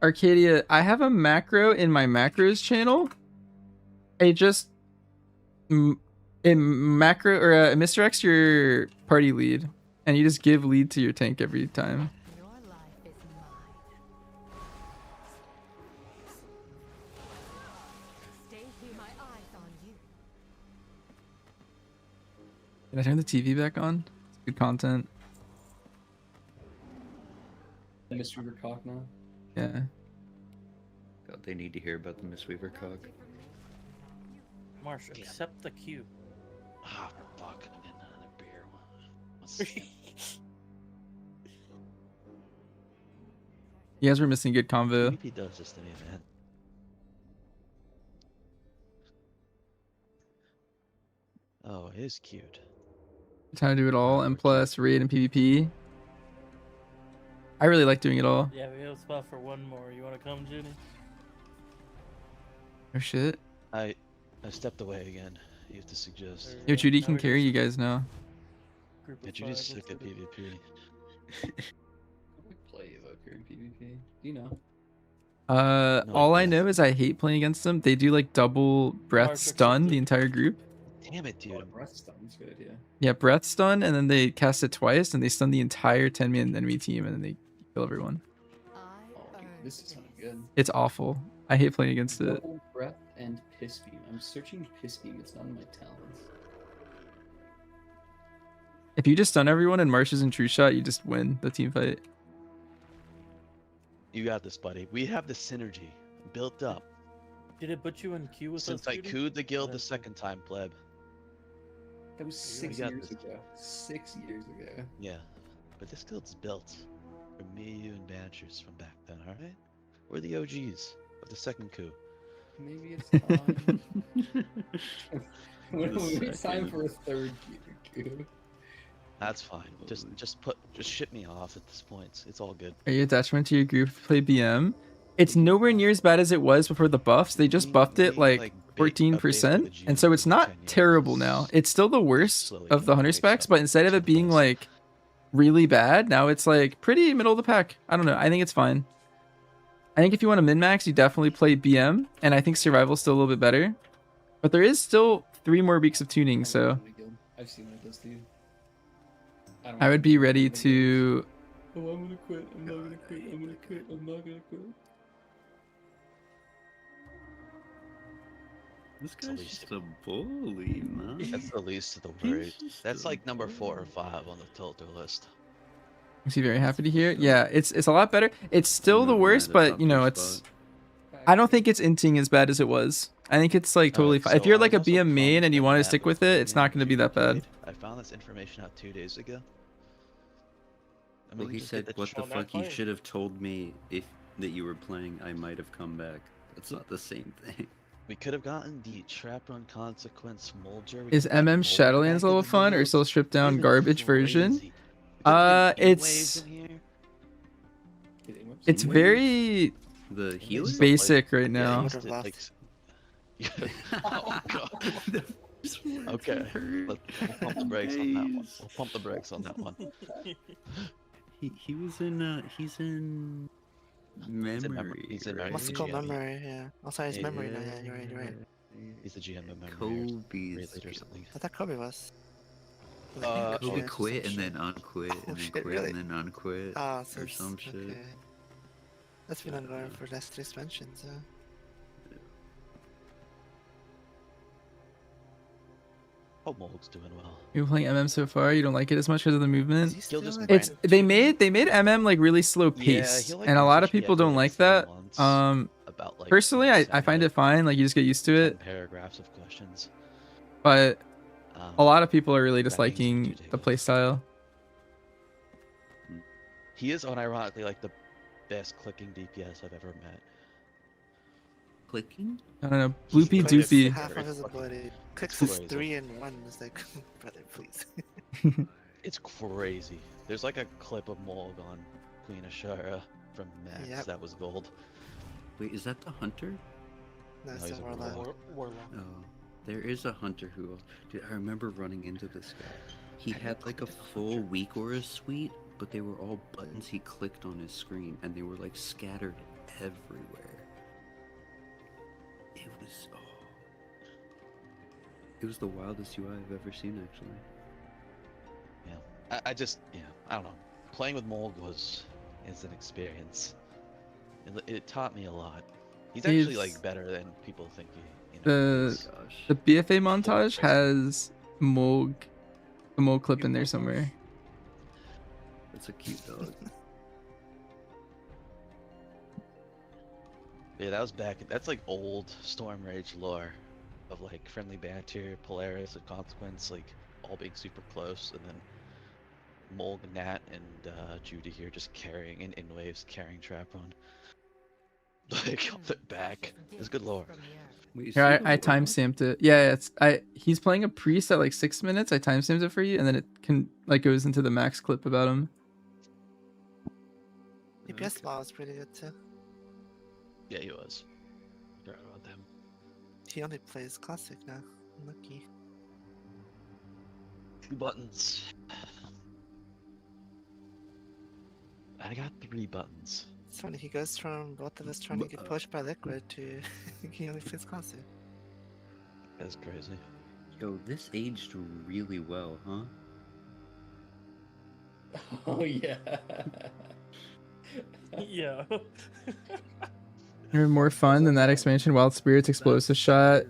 Arcadia, I have a macro in my macros channel. It just in macro or Mr. X your party lead, and you just give lead to your tank every time. Your life is mine. Stay here, my eyes on you. Can I turn the TV back on? It's good content. Mistweaver cock now. Yeah. God, they need to hear about the Mistweaver cock. Marsh, accept the cue. Ah, fuck. I'm getting another beer. What's this? You guys were missing good convo. PvP does this to me, man. it is cute. Time to do it all, and plus raid and PvP. I really like doing it all. Yeah, we have a spot for one more. You want to come, Judy? Oh shit. I stepped away again. You have to suggest. Yo, Judy now can we're carry just you guys now. Group Yeah, of Judy's five, sick let's at do it. PvP. Play Evoker in PvP. Do you know? No All I idea. know is I hate playing against them. They do like double breath Matrix stun the City. entire group. Damn it, dude. Breath stun's a good idea. Yeah, breath stun, and then they cast it twice, and they stun the entire 10-man enemy team, and then they kill everyone. Oh, dude, this is not good. It's awful. I hate playing against it. Double breath and piss beam. I'm searching piss beam. It's not in my talents. If you just stun everyone and Marsh's in true shot, you just win the team fight. You got this, buddy. We have the synergy built up. Did it put you in queue with Since us, I Judy? cooed the guild the second time, pleb. That was We 6 got years this. ago. 6 years ago. Yeah, but this guild's built for me, you, and Banishers from back then, alright? We're the OGs of the second coup. Maybe it's time. Maybe it's time for a third coup. That's fine. Just ship me off at this point. It's all good. Are you attachment to your group to play BM? It's nowhere near as bad as it was before the buffs. They just buffed it like 14%, and so it's not terrible now. It's still the worst of the hunter specs, but instead of it being like really bad, now it's like pretty middle of the pack. I don't know. I think it's fine. I think if you want to min-max, you definitely play BM, and I think survival's still a little bit better. But there is still 3 more weeks of tuning, so I've seen what it does to you. I would be ready to. Oh, I'm gonna quit. I'm not gonna quit. I'm gonna quit. I'm not gonna quit. This guy's just a bully, man. That's the least of the worries. That's like number 4 or 5 on the tilter list. Is he very happy to hear it? Yeah, it's a lot better. It's still the worst, but you know, it's. I don't think it's inting as bad as it was. I think it's like totally fine. If you're like a BM main and you want to stick with it, it's not going to be that bad. I found this information out 2 days ago. I Well, we he just said, did "What the trial fuck? You fight." should have told me if that you were playing. I might have come back." That's not the same thing. We could have gotten the Trap Run Consequence Molger. Is MM Shadowlands level fun or still stripped down garbage version? It's very The healer? basic right now. Oh god. Okay, we'll pump the brakes on that one. We'll pump the brakes on that one. He was in he's in memory. He's in right? Must call memory, yeah. Also, his memory now, yeah, you're right, you're right. He's the GM of memory. Kobe's. Or something. I thought Kobe was. Kobe quit and then unquit and then shit, quit really? and then unquit Ah, so or it's- some shit. okay. That's been ongoing for the last 3 expansions, so. Hope Mold's doing well. You're playing MM so far. You don't like it as much because of the movement. He'll just It's they made MM like really slow paced, he'll, like, and a lot of message me people after, don't like, like that. 3 months about, like, Personally, I find it fine. Like you just get used to it. paragraphs of questions. But a lot of people are really that disliking the playstyle. He is unironically like the best clicking DPS I've ever met. Clicking? I don't know, bloopy Clicks doopy. half of his ability. Clicks It's is crazy. 3 and 1. It's like, brother, please. It's crazy. There's like a clip of Morg on Queen Ashara from Max Yep. that was gold. Wait, is that the hunter? No, it's he's a a warlock. Warlock. Oh, there is a hunter who. Dude, I remember running into this guy. He had like a full weak aura suite, but they were all buttons he clicked on his screen, and they were like scattered everywhere. It was it was the wildest UI I've ever seen, actually. Yeah, I just I don't know. Playing with Morg is an experience. It taught me a lot. He's actually like better than people think he. The BFA montage has the Moog clip in there somewhere. That's a cute dog. Yeah, that was back. That's like old Storm Rage lore of like friendly banter, Polaris, and Consequence, like all being super close, and then Molg, Nat, and Judy here just carrying in waves, carrying Trap on. Like the back. It's good lore. Here, I timestamped it. Yeah, he's playing a priest at like 6 minutes. I timestamped it for you, and then it can like goes into the max clip about him. DPS law was pretty good too. Yeah, he was. Forgot about him. He only plays classic now. Lucky. 2 buttons. I got 3 buttons. It's funny, he goes from both of us trying to get pushed by Liquid to he only plays classic. That's crazy. Yo, this aged really well, huh? Oh yeah. Yeah. You're more fun than that expansion. Wild Spirits, explosive shot,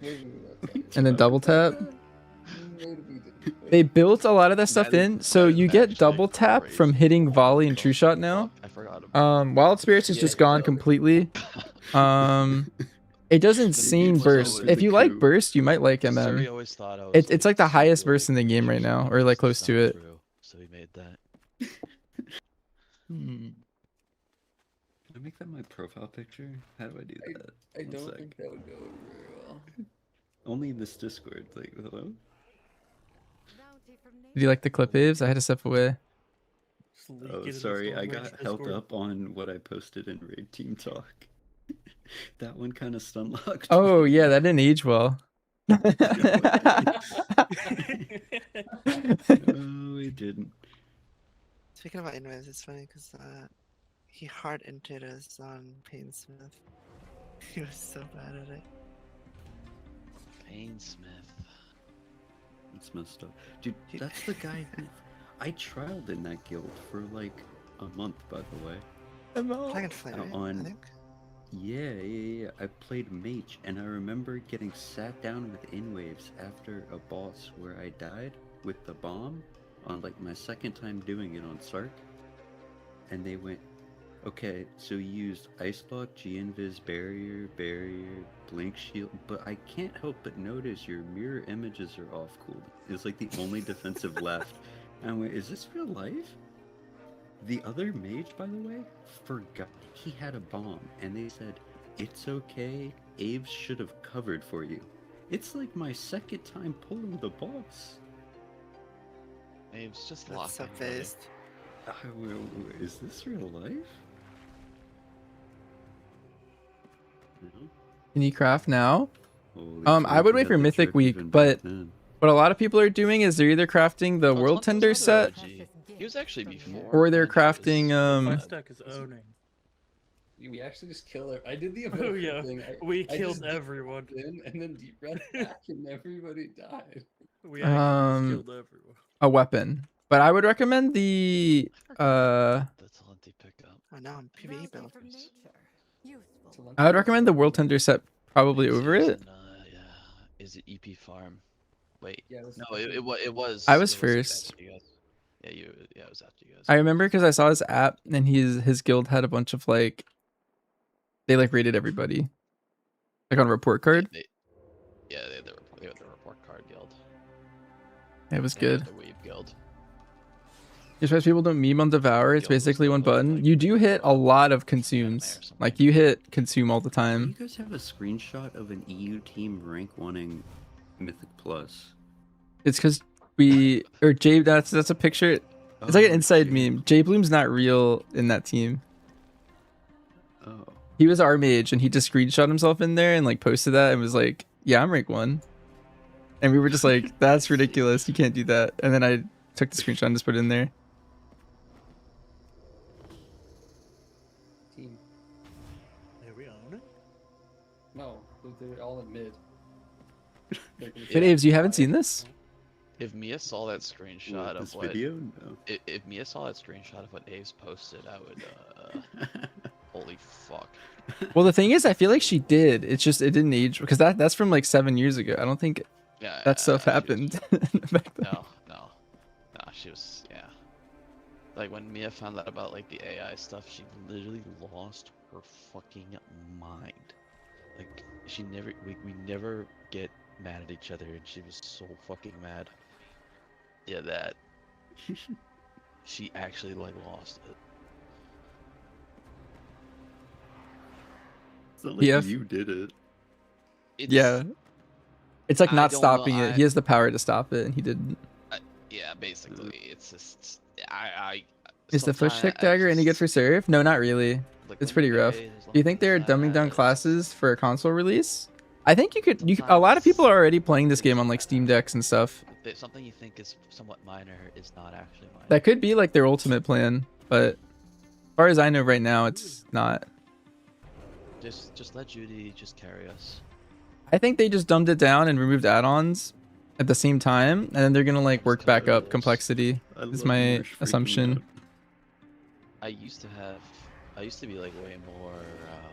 and then double tap. They built a lot of that stuff in, so you get double tap from hitting volley and true shot now. I forgot about Wild Spirits is just gone completely. It doesn't seem burst. If you like burst, you might like MM. always thought I was It's like the highest burst in the game right now, or like close to it. So he made that. Can I make that my profile picture? How do I do that? I One don't sec. think that would go very well. Only in this Discord. Like, hello? Did you like the clip, Aves? I had to step away. Oh, sorry. I got held up on what I posted in Raid Team Talk. That one kind of stun locked. Oh yeah, that didn't age well. No, it didn't. Speaking about invis, it's funny because he hard entered us on Painsmith. He was so bad at it. Painsmith. It's messed up. Dude, that's the guy who... I trialed in that guild for like a month, by the way. Dragonfly, right? I think. Yeah. I played mage, and I remember getting sat down with in-waves after a boss where I died with the bomb on like my second time doing it on Sark. And they went, okay, so you used Ice Block, G-Invis, Barrier, Blink Shield, but I can't help but notice your mirror images are off cooled. It's like the only defensive left. And I went, is this real life? The other mage, by the way, forgot he had a bomb, and they said, it's okay, Aves should have covered for you. It's like my second time pulling the boss. Aves just That's locked so in, based. Is this real life? No? Can you craft now? Holy I would crap, wait we for had the Mythic trick Week, even but back then. what a lot of people are doing is they're either crafting the World Tender set, He was actually before. or they're crafting My stack is owning. We actually just killed it. I did the Oh yeah, thing. we I killed just everyone. and then deep red back, and everybody died. We actually just killed everyone. a weapon. But I would recommend the That's Lunty pickup. Oh, now I'm PvE build. I would recommend the World Tender set probably over it. Is it EP Farm? Wait, Yeah, that's no, it was. I was it first. after you guys. Yeah, it was after you guys. I remember because I saw his app and his guild had a bunch of like they like rated everybody. Like on a report card. They had the report card guild. It was And good. The Weave guild. You're surprised people don't meme on Devour. It's basically one button. You do hit a lot of consumes. Like you hit consume all the Do time. you guys have a screenshot of an EU team rank 1ing Mythic Plus? It's because Jay. That's a picture. It's like an inside meme. Jay Bloom's not real in that team. Oh. He was our mage and he just screenshot himself in there and like posted that and was like, "Yeah, I'm rank 1." And we were just like, "That's ridiculous. You can't do that." And then I took the screenshot and just put it in there. Team. Are we on it? No, they're all in mid. But Aves, you haven't seen this? If Mia saw that screenshot What, of this what video? No. If Mia saw that screenshot of what Aves posted, I would holy fuck. Well, the thing is, I feel like she did. It's just it didn't age because that's from like 7 years ago. I don't think that stuff happened back then. No, she was Like when Mia found out about like the AI stuff, she literally lost her fucking mind. Like we never get mad at each other, and she was so fucking mad. Yeah, that she actually like lost it. It's not like HoF. you did it. Yeah. It's like I not don't know, stopping it. He has the power to stop it, and he didn't. Yeah, basically, it's just I. Is the push sometimes tick dagger any good for serve? No, not really. It's pretty rough. Do you think they're dumbing down classes for a console release? I think you could. A lot of people are already playing this game on like Steam Decks and stuff. Something you think is somewhat minor is not actually minor. That could be like their ultimate plan, but as far as I know right now, it's not. Just let Judy just carry us. I think they just dumbed it down and removed add-ons at the same time, and then they're gonna like work back up complexity. Is my assumption. I used to be like way more,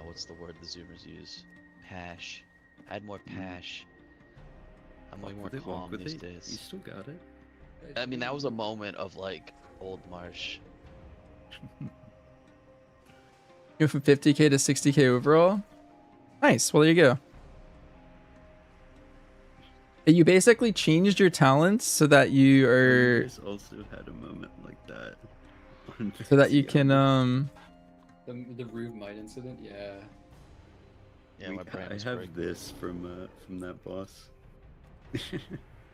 what's the word the Zoomers use? Pash. I had more pash. I'm way more calm these days. You still got it. I mean, that was a moment of like old Marsh. You went from 50k to 60k overall. Nice. Well, there you go. You basically changed your talents so that you are. You also had a moment like that. So that you can The rude might incident, yeah. Yeah, my brain I is have this from that boss.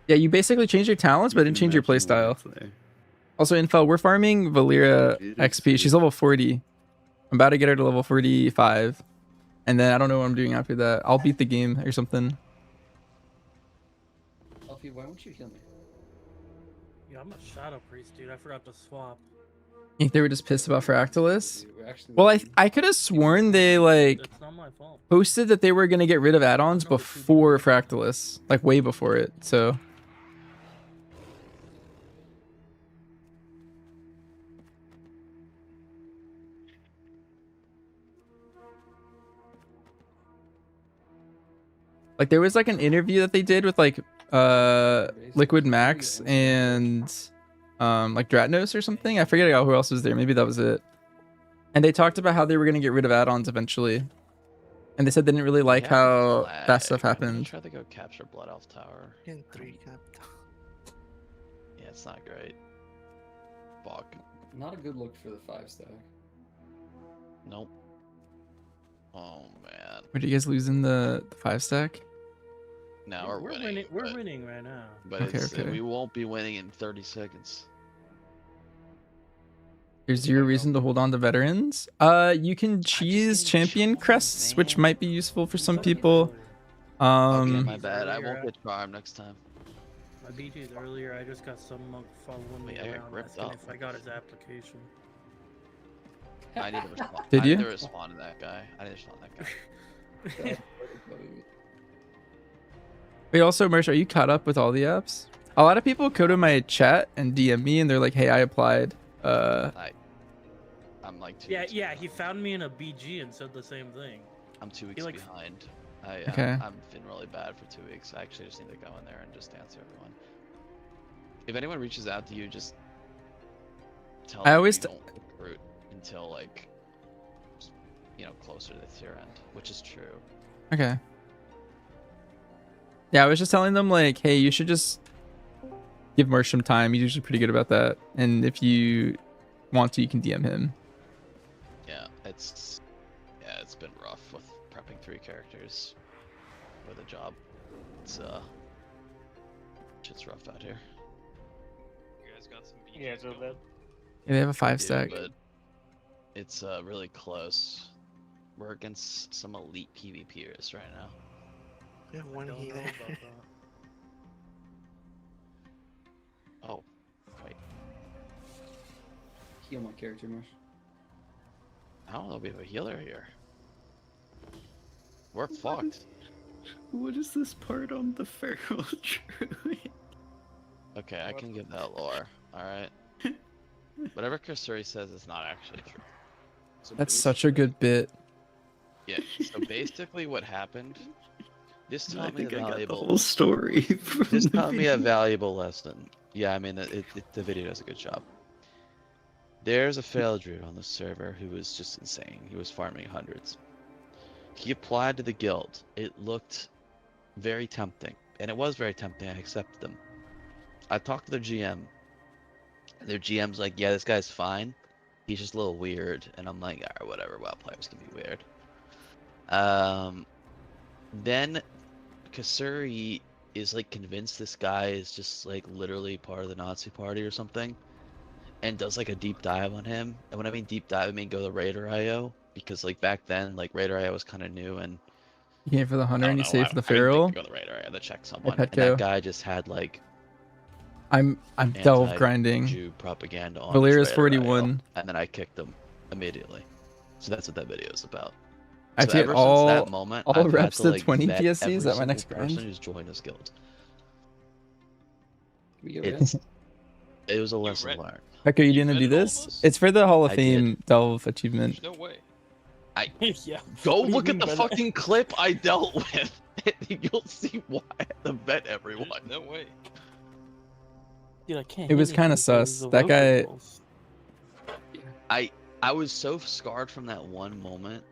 Yeah, you basically changed your talents, but didn't change your playstyle. Also, Info, we're farming Valyria XP. She's level 40. I'm about to get her to level 45. And then I don't know what I'm doing after that. I'll beat the game or something. Alfie, why won't you heal me? Yeah, I'm a Shadow Priest, dude. I forgot to swap. You think they were just pissed about Fractalus? Well, I could have sworn they like It's not my fault. posted that they were gonna get rid of add-ons before Fractalus, like way before it. So like there was like an interview that they did with like Liquid Max and like Dratnos or something. I forget who else was there. Maybe that was it. And they talked about how they were gonna get rid of add-ons eventually. And they said they didn't really like how that stuff happened. Try to go capture Blood Elf Tower. In 3 cap. Yeah, it's not great. Fuck. Not a good look for the 5-stack. Nope. Oh man. Were you guys losing the 5-stack? Now we're winning. We're winning right now. But Okay, it's, okay. we won't be winning in 30 seconds. There's zero reason to hold on to veterans. You can cheese champion crests, which might be useful for some people. Okay, my bad. I won't get charmed next time. My BG's earlier, I just got some monk following me Wait, I got around ripped asking up. if I got his application. I need to respond. Did you? I need to respond to that guy. I need to respond to that guy. Wait, also, Merch, are you caught up with all the apps? A lot of people go to my chat and DM me, and they're like, "Hey, I applied." I'm like 2 Yeah, weeks yeah, he found me in a BG and said the same thing. I'm 2 weeks He, like, behind. Okay. I'm feeling really bad for 2 weeks. I actually just need to go in there and just answer everyone. If anyone reaches out to you, just tell I them always you don't recruit until like, you know, closer to the tier end, which is true. Okay. Yeah, I was just telling them like, "Hey, you should just give Merch some time. He's usually pretty good about that. And if you want to, you can DM him." Yeah, it's been rough with prepping 3 characters for the job. It's shit's rough out here. You guys got some BGs Yeah, it's real going? bad. Yeah, they have a We 5-stack. do, but it's really close. We're against some elite PvPers right now. We have one Don't know healer. about that. Oh, wait. Heal my character, Marsh. I don't know if we have a healer here. We're fucked. What is this part on the feral druid? Okay, I can give that lore. Alright. Whatever Kursuri says is not actually true. So That's such a good bit. Yeah, so basically what happened, this I taught me think a I got the valuable whole story. From this the taught me a video. valuable lesson. Yeah, I mean, the video does a good job. There's a failed druid on the server who was just insane. He was farming hundreds. He applied to the guild. It looked very tempting, and it was very tempting. I accepted them. I talked to their GM. And their GM's like, "Yeah, this guy's fine. He's just a little weird." And I'm like, "Alright, whatever. Well, players can be weird." Then Kasuri is like convinced this guy is just like literally part of the Nazi party or something, and does like a deep dive on him. And when I mean deep dive, I mean go to Raider IO, because like back then, like Raider IO was kind of new, and You came for the hunter I and don't you know. saved for the I didn't feral. think to go to Raider IO to check Hey, someone, and Petco. that guy just had like I'm delve grinding. Jew propaganda on Valera's his Raider IO, 41. and then I kicked him immediately. So that's what that video is about. I have So to get ever since that all moment, all I've had reps to to like 20 vet PSCs every at my single next person grind. who's joined this guild. We get It's it was a lesson learned. Heck, are you gonna do this? It's for the Hall of I Fame delve achievement. No way. Yeah. Go What do you look at mean the by that? fucking clip I dealt with. You'll see why I had to vet everyone. No way. Dude, I can't. It hit was kind of anything 'cause sus. of That guy. vocals. I was so scarred from that one moment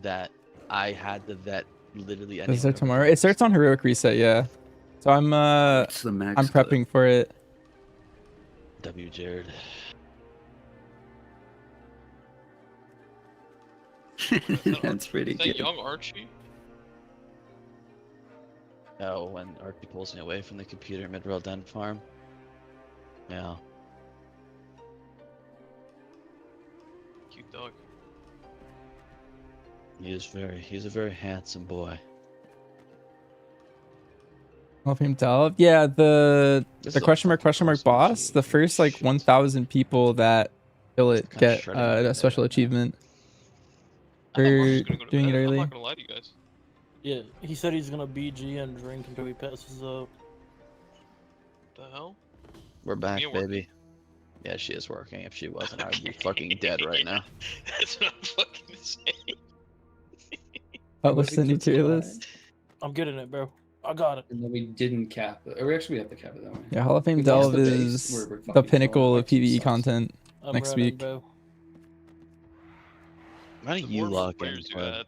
that I had to vet literally Does it anyone. start tomorrow? It starts on heroic reset, yeah. So I'm It's the max I'm prepping for it. W. Jared. That's pretty Is that good. young Archie? Oh, when Archie pulls me away from the computer at Midroll Den Farm. Yeah. Cute dog. He's a very handsome boy. Hall of Fame delve. Yeah, the This the is a question mark fucking boss. The first like 1,000 people that kill it kinda get shredding right a special achievement. For Mark's gonna go to doing bed. it I'm early. not gonna lie to you guys. Yeah, he said he's gonna BG and drink until he passes out. The hell? We're back, Mia working? baby. Yeah, she is working. If she wasn't, I'd be fucking dead right now. That's what I'm fucking saying. Oh, what's the new tier list? I'm getting it, bro. I got it. And then we didn't cap it. Or actually, we have to cap it that way. Yeah, Hall of Fame We lost delve the base, is we're the fucking pinnacle throwing of hearts and PvE stuff. content I'm next running, week. bro. Why don't you more lock in? players do bud? that.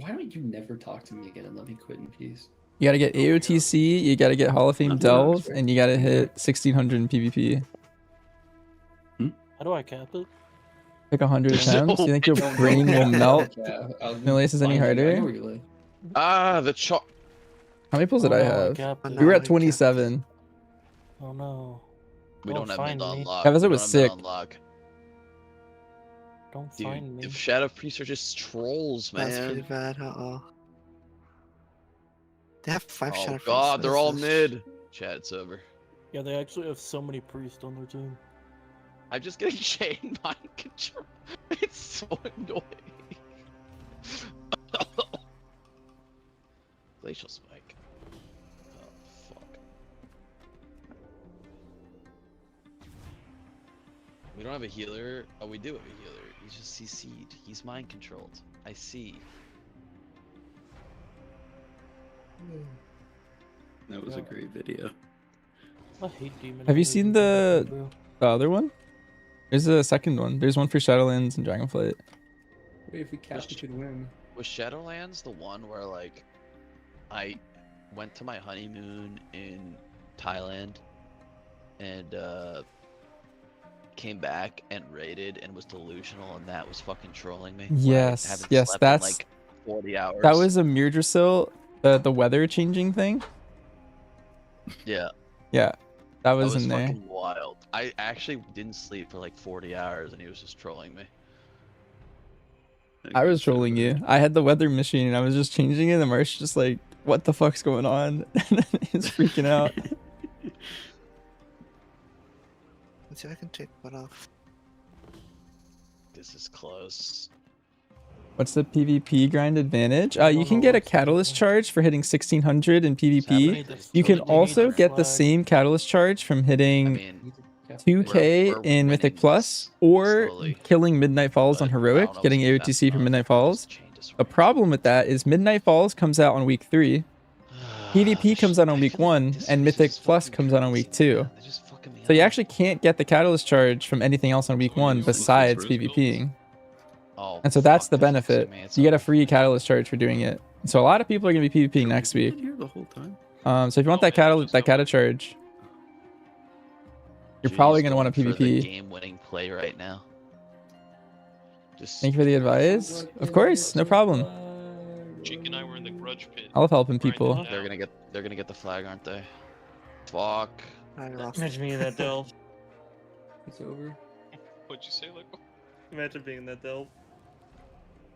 Why don't you never talk to me again and let me quit in peace? You gotta get AOTC, you gotta get Hall of Fame No, delve, sure. and you gotta hit 1600 in PvP. How do I cap it? Pick 100 attempts. Do you think your Don't brain will cap it. melt? Yeah, I'll Milius is any find you. I know harder? where you live. Ah, the chalk. How many pulls did Oh, I no, I have? capped it. We were No, at I 27. Oh no. We don't have find mid on me. lock. That was We it was don't have mid sick. on lock. Don't Dude, find me. if Shadow Priests are just trolls, That's pretty man. bad. They have 5 Oh shadow god, priests, they're what all is this? mid. Chat, it's over. Yeah, they actually have so many priests on their team. I'm just getting chain mind control. It's so annoying. Glacial spike. Oh fuck. We don't have a healer. Oh, we do have a healer. He's just CC'd. He's mind controlled. I see. That was a great video. I hate demon. Have you Hunters seen in the PvP, bro. other one? There's a second one. There's one for Shadowlands and Dragonflight. Wait, if we cap, we could win. Was Shadowlands the one where like I went to my honeymoon in Thailand and came back and raided and was delusional and that was fucking trolling me? Where I Yes, haven't yes, slept in, that's like 40 hours. that was a Myrdrasil, the weather changing thing. Yeah. Yeah, that That was was in there. fucking wild. I actually didn't sleep for like 40 hours and he was just trolling me. I was trolling you. I had the weather machine and I was just changing it and Marsh just like, what the fuck's going on? He's freaking out. Let's see if I can take one off. This is close. What's the PvP grind advantage? You can get a catalyst charge for hitting 1600 in PvP. You can also get the same catalyst charge from hitting 2k in Mythic Plus or killing Midnight Falls on Heroic, getting AOTC for Midnight Falls. The problem with that is Midnight Falls comes out on week 3, PvP comes out on week 1, and Mythic Plus comes out on week 2. So you actually can't get the catalyst charge from anything else on week 1 besides PvPing. Oh, And so that's the benefit. You get a free catalyst charge for doing it. So a lot of people are gonna be PvPing next week. Here the whole time. So if you want that cata charge, you're probably gonna want to For the PvP. game-winning play right now. Just Thank you for the advice. Of course, no problem. Jake and I were in the grudge pit. I love helping grinding people. it out. They're gonna get the flag, aren't they? Fuck. I lost. Imagine being in that delve. It's over. What'd you say, Lico? Imagine being in that delve.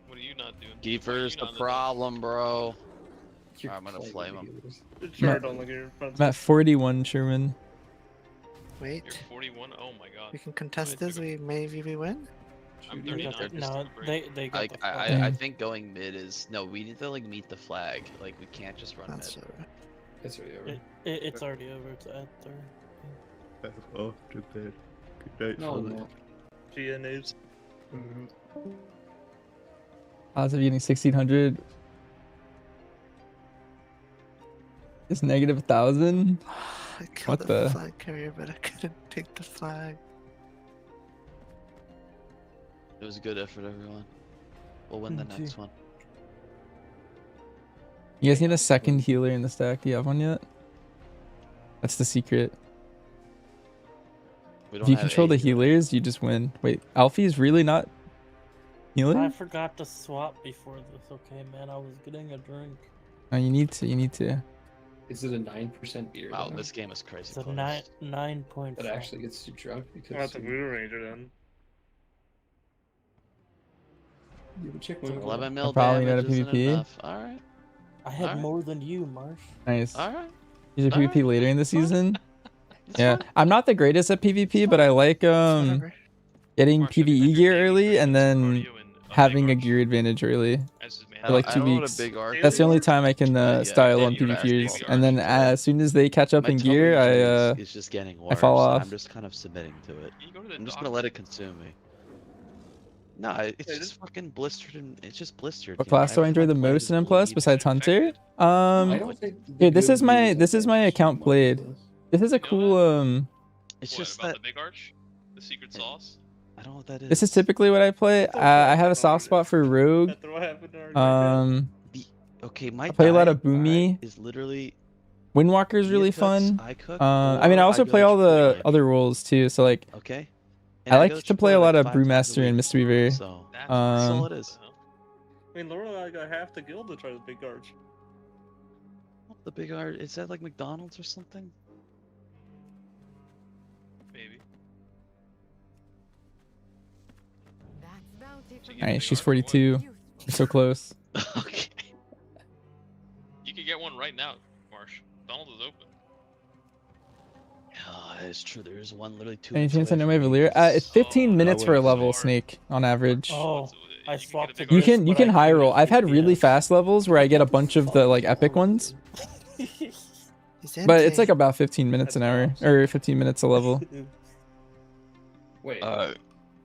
What are you not doing? Keeper's the problem, bro. Alright, I'm gonna flame him. Sure, don't look at your front. I'm at 41, Sherman. Wait. You're 41? Oh my god. We can contest this. Maybe we win. I'm They got 39. the- no, they got the flag. I think going mid is no. We need to like meet the flag. Like we can't just run That's mid. alright. It's already over. It's already over. It's at there. I'm off to bed. Good night, No, fellas. no. Gia news. Odds of getting 1600 is negative 1000. I killed What the the? flag carrier, but I couldn't take the flag. It was a good effort, everyone. We'll win the Mm, next gee. one. You guys need a second healer in the stack. Do you have one yet? That's the secret. We If don't you have control the a healer. healers, you just win. Wait, Alfie's really not I healing? forgot to swap before this. Okay, man, I was getting a drink. No, you need to. You need to. Is it a 9% beer? Wow, though? this game is crazy. It's a close. 9.5. That actually gets you drunk because I'll have to Voodoo Ranger then. you would check my 11 I'm mil probably not a damage isn't PvP. enough. All right. I had Alright. more than you, Marsh. Nice. All right. Use a Alright. PvP later in the season. That's Yeah, fine. I'm not the greatest at PvP, but I like Whatever. getting Marsh, have you PvE met gear your early gaming and versus then cardio and having a big gear advantage early. as his man. For like I 2 don't know what weeks. a big arc That's the only is. time I can Yeah, style yeah, on you PvPers. basketball And then arcs, as soon as they catch up My in tummy gear, injury is just getting worse. I fall off. I'm just kind of submitting to it. Can you go to the I'm just doctor? gonna let it consume me. No, it's just fucking blistered and it's just blistered. What you know, class do I everything enjoy the played most is in M plus bleed. besides Hunter? I don't think the Here, this good is my gear this is my that account much played. less. This is a cool It's What, just about that the big arch? The secret sauce? I don't know what that is. This is typically what I play. I have a soft spot for Rogue. After what happened to our Okay, my I play a lot of diet, Boomy. alright, is literally Windwalker's really Mia cooks, fun. I cook, I mean, I or also go play to all the Chipotle. other roles too. So like, Okay. I like go to play a Chipotle, lot like, of 5 times a Brewmaster and week. Mr. Weaver. So that's all it is. I mean, Laura and I got half the guild to try the big arch. The big art is that like McDonald's or something? Maybe. Alright, she's 42. We're so close. Okay. You could get one right now, Marsh. Donald is open. Oh, that is true. There is one literally 2 Any minutes chance I away know from my me. Valyria? It's 15 minutes for a wouldn't level, say. Snake, on average. Oh, I swapped it. You can high roll. I've had really fast levels where I get a bunch of the like epic ones. But it's like about 15 minutes an hour or 15 minutes a level. Wait.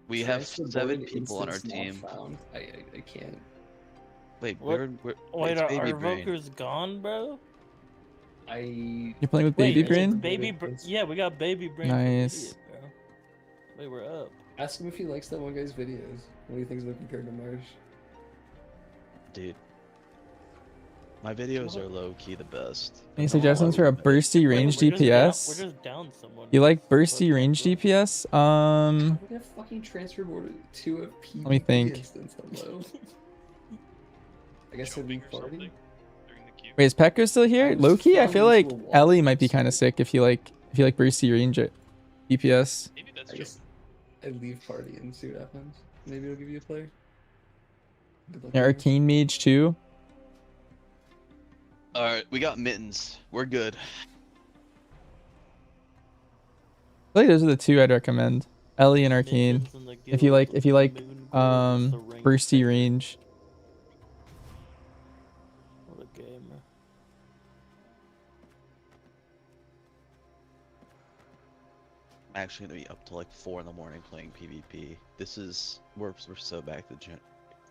We have Transfer 7 board people on our instance not team. found. I can't. Wait, What? we're Wait, it's are Baby our Brain. Vokers gone, bro? You're playing with Wait, Baby is it Brain? Baby yeah, we got Baby Brain. for Nice. idiot, bro. Wait, we're up. Ask him if he likes that one guy's videos. What do you think of compared to Marsh? Dude. My videos are low key the best. Any suggestions for a bursty range DPS? We're just down someone. You like bursty range DPS? We're gonna fucking transfer board to a PvP Let me think. instance. Hello. I guess it'd be party. Wait, is Pekka still here? Loki, I feel like Ellie might be kind of sick if you like bursty range DPS. I guess I'd leave party and see what happens. Maybe it'll give you a player. Good luck, Yeah, guys. Arcane Mage too. Alright, we got mittens. We're good. I feel like those are the two I'd recommend. Ellie and Arcane. If you like bursty range. What a gamer. I'm actually gonna be up till like 4 in the morning playing PvP. This is we're so back to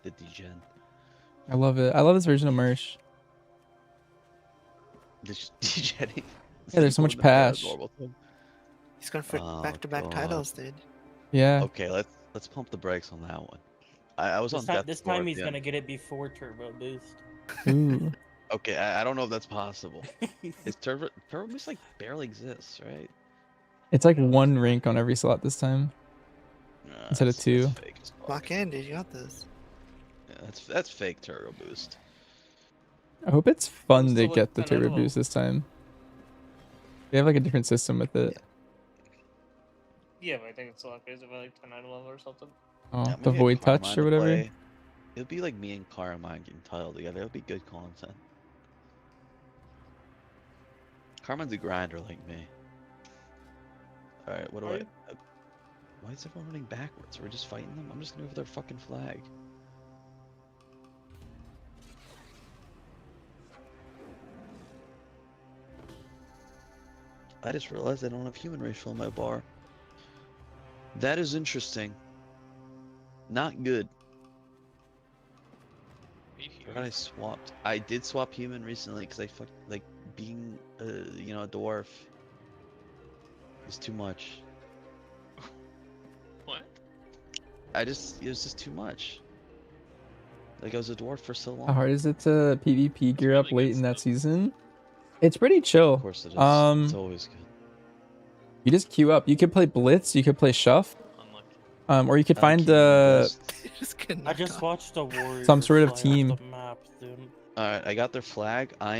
the degen. I love it. I love this version of Mersh. Degenning. Yeah, there's so much patch. He's going for Oh, back-to-back God. titles, dude. Yeah. Okay, let's pump the brakes on that one. I was on death This door time at he's the gonna end. get it before turbo boost. Ooh. Okay, I don't know if that's possible. Is turbo boost like barely exists, right? It's like one rank on every slot this time. Instead of two. Lock in, dude. You got this. Yeah, that's fake turbo boost. I hope it's fun to still, like, get the 10 out turbo of boost this time. They have like a different system with it. Yeah, but I think it's a lot crazy if I like 10 out of 11 or something. Oh, Yeah, the maybe a void touch Carmine or to whatever. play. It would be like me and Carmine getting tiled together. It would be good content. Carmine's a grinder like me. Alright, what do I... Why is everyone running backwards? We're just fighting them? I'm just gonna go for their fucking flag. I just realized I don't have human racial in my bar. That is interesting. Not good. Forgot I swapped. I did swap human recently because I fucked, like, being, you know, a dwarf is too much. What? It was just too much. Like, I was a dwarf for so long. How hard is it to PvP gear up late in that season? It's pretty chill. Of course it is. It's always good. You just queue up. You could play Blitz. You could play Shuff. Or you could I find I just watched the Warriors some sort of fly off team. the map, dude. Alright, I got their flag. I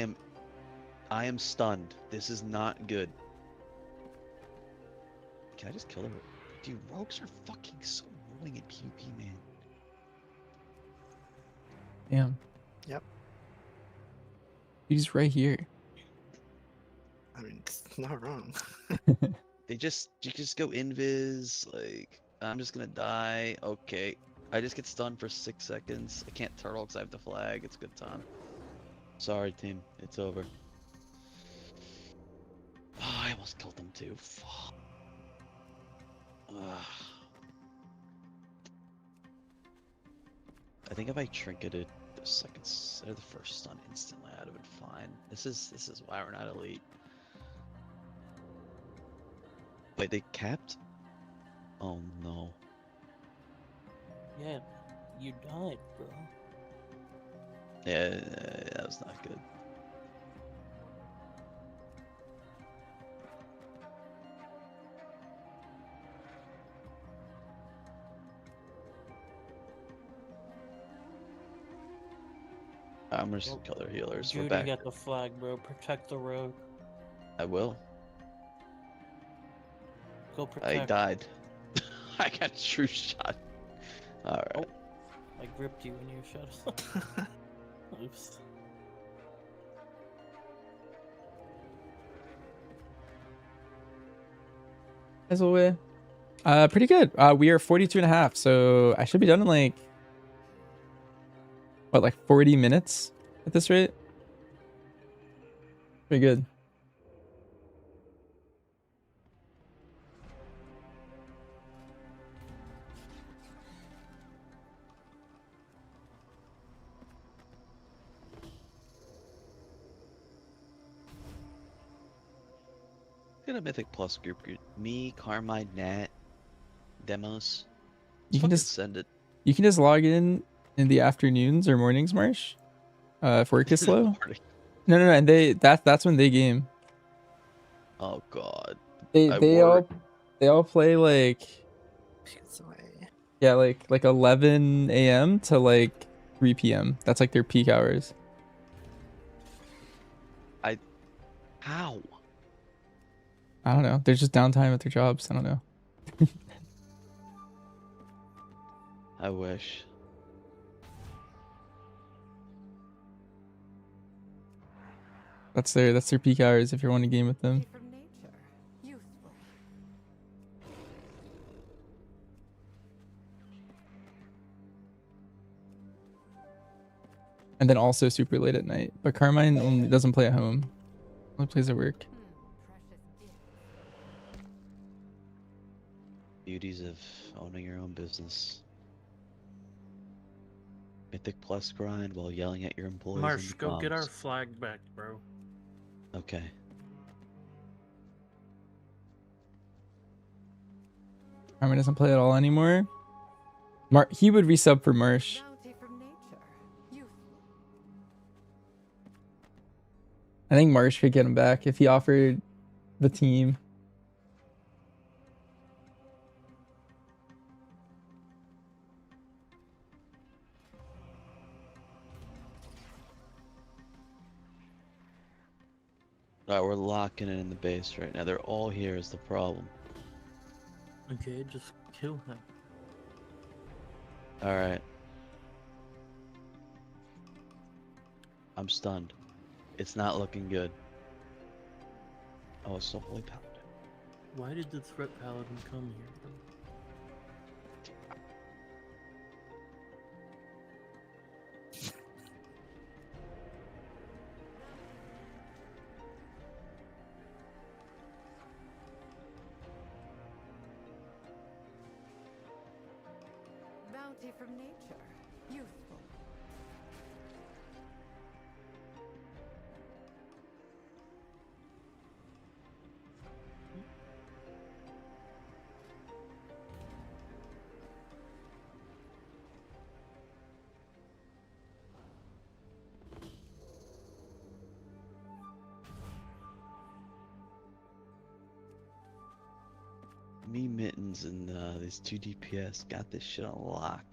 am stunned. This is not good. Can I just kill them? Dude, rogues are fucking so annoying in PvP, man. Damn. Yep. He's right here. I mean, it's not wrong. You just go invis, like, I'm just gonna die. Okay. I just get stunned for 6 seconds. I can't turtle because I have the flag. It's a good time. Sorry, team. It's over. Oh, I almost killed them too. Fuck. Ugh. I think if I trinketed the second or the first stun instantly, I'd have been fine. This is why we're not elite. Wait, they capped? Oh no. Yeah, you died, bro. Yeah, that was not good. I'm just gonna kill their healers. We're Judy back. got the flag, bro. Protect the road. I will. Go protect. I died. I got true shot. Alright. Oh, I gripped you when you shot. Oops. As always. Pretty good. We are 42.5, so I should be done in like what, like 40 minutes at this rate? Pretty good. Get a Mythic Plus group. Me, Carmine, Nat, Demos. You can just send it. You can just log in the afternoons or mornings, Marsh. If work is slow. No, and that's when they game. Oh god. They all play like yeah, like 11 a.m. to like 3 p.m. That's like their peak hours. How? I don't know. They're just downtime at their jobs. I don't know. I wish. That's their peak hours if you want to game with them. And then also super late at night. But Carmine only doesn't play at home. Only plays at work. Beauties of owning your own business. Mythic Plus grind while yelling at your employees. Marsh, and go get our bombs. flag back, bro. Okay. Carmine doesn't play at all anymore. He would resub for Marsh. I think Marsh could get him back if he offered the team. Alright, we're locking it in the base right now. They're all here is the problem. Okay, just kill him. Alright. I'm stunned. It's not looking good. Oh, it's the Holy Paladin. Why did the threat paladin come here? Though? Bounty from nature. Useful. Me, Mittens, and these 2 DPS got this shit on lock.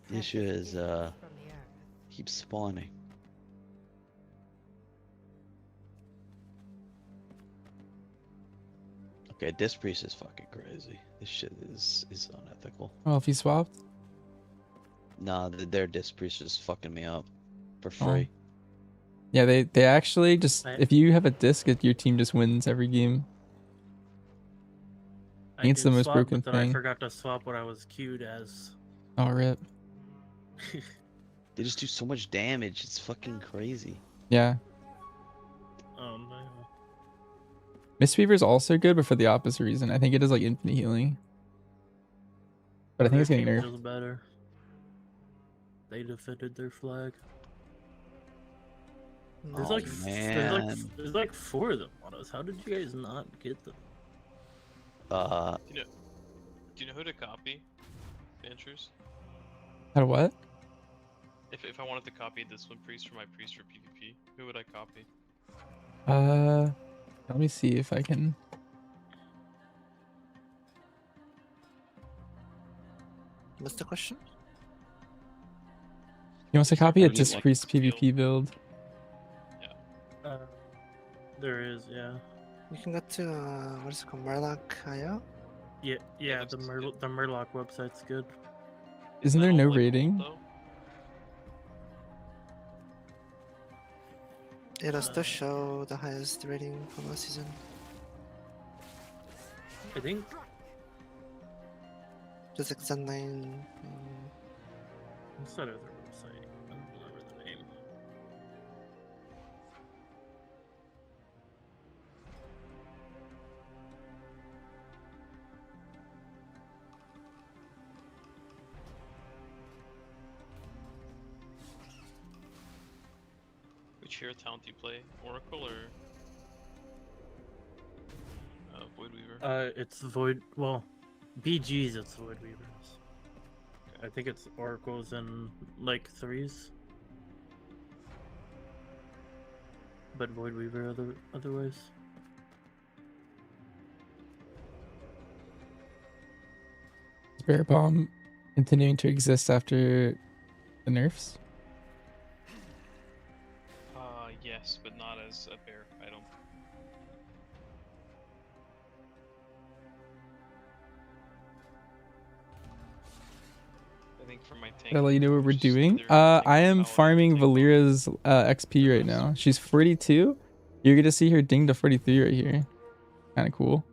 The issue is, keeps spawning. Okay, this priest is fucking crazy. This shit is unethical. Oh, if he swapped? Nah, their disc priest is fucking me up for Oh. free. Yeah, they actually just, if you have a disc, your team just wins every game. I think it's the did most swap, broken but then I thing. forgot to swap what I was queued as. Oh, rip. They just do so much damage. It's fucking crazy. Yeah. Oh no. Mistweaver is also good, but for the opposite reason. I think it does like infinite healing. But I think Their it's getting team's nerfed. just better. They defended their flag. There's Oh, like man. there's like 4 of them on us. How did you guys not get them? Do you know who to copy? Ventures? How to what? If I wanted to copy this one priest for my priest for PvP, who would I copy? Let me see if I can. What's the question? He wants to copy a Really Disc like Priest the field. PvP build. There is, yeah. You can go to what is it called, Murloc IO? Yeah, the Murloc website's good. Isn't there no rating? It'll still show the highest rating from last season. I think. Just like Z9. What's that other website? I don't remember the name. Which hero talent do you play? Oracle or Void Weaver? It's Void. Well, BG's it's Void Weavers. I think it's Oracles and like 3s. But Void Weaver otherwise. Is Bear Bomb continuing to exist after the nerfs? Yes, but not as a bear item. I think for my tank. Did I let you know what we're doing? I am farming Valera's XP right now. She's 42. You're gonna see her ding to 43 right here. Kind of cool.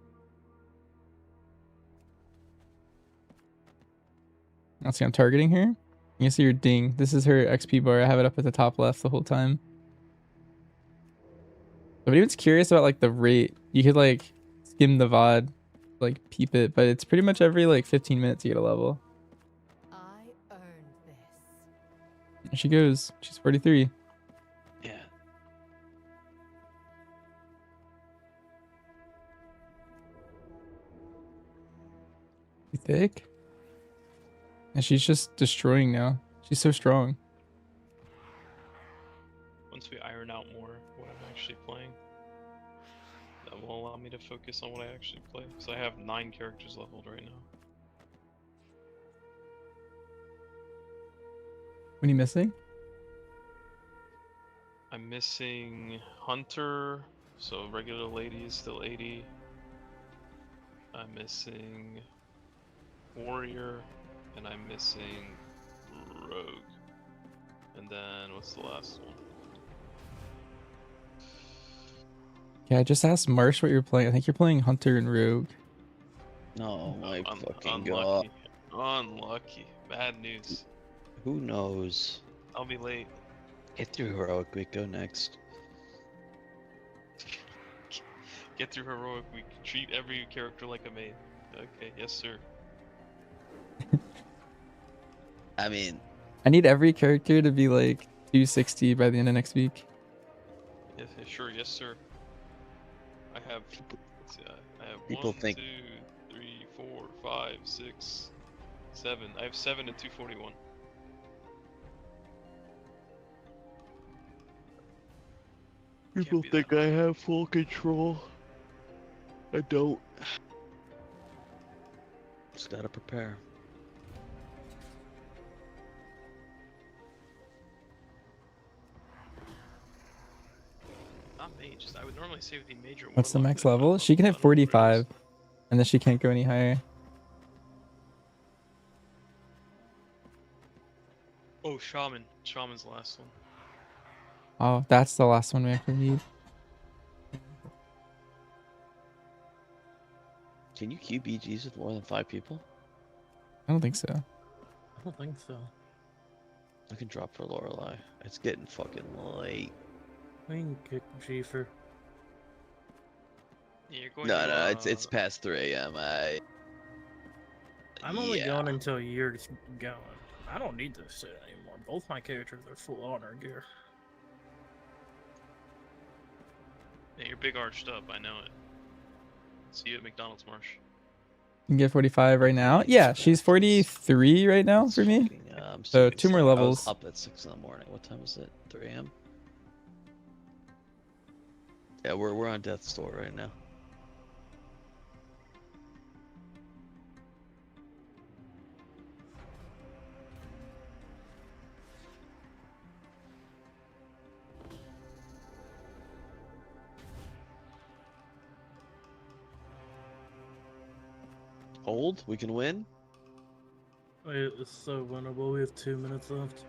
Let's see, I'm targeting her. You can see her ding. This is her XP bar. I have it up at the top left the whole time. If anyone's curious about like the rate, you could like skim the VOD, like peep it, but it's pretty much every like 15 minutes you get a level. I earned this. There she goes. She's 43. Yeah. You thick? And she's just destroying now. She's so strong. Once we iron out more what I'm actually playing, that will allow me to focus on what I actually play. Because I have 9 characters leveled right now. What are you missing? I'm missing Hunter, So regular lady is still 80. I'm missing warrior, and I'm missing rogue. And then what's the last one? Yeah, I just asked Marsh what you're playing. I think you're playing Hunter and Rogue. No, my fucking Unlucky. god. Unlucky. Bad news. Who knows? I'll be late. Get through heroic week. Go next. Get through heroic week. Treat every character like a maid. Okay, yes sir. I mean, I need every character to be like 260 by the end of next week. Yes, sure, yes sir. I have. Let's see, I have People 1, think- 2, 3, 4, 5, 6, 7. I have 7 and 241. people think I have full control. I don't. Just gotta prepare. Not mages. I would normally say with the major. What's the warlock max that- level? She can hit 45, and then she can't go any higher. Oh, shaman. Shaman's the last one. Oh, that's the last one we actually need. Can you queue BGs with more than 5 people? I don't think so. I don't think so. I can drop for Lorelei. It's getting fucking late. I can kick G for. Yeah, you're going No, to, no, it's past 3 a.m. I'm only Yeah. going until you're just going. I don't need this shit anymore. Both my characters are full honor gear. Yeah, you're big arched up. I know it. See you at McDonald's, Marsh. You can get 45 right now. Yeah, she's 43 right now for me. So 2 more I was levels. up at 6 in the morning. What time is it? 3 a.m. Yeah, we're on death's door right now. Hold. We can win. It's so winnable. We have 2 minutes left.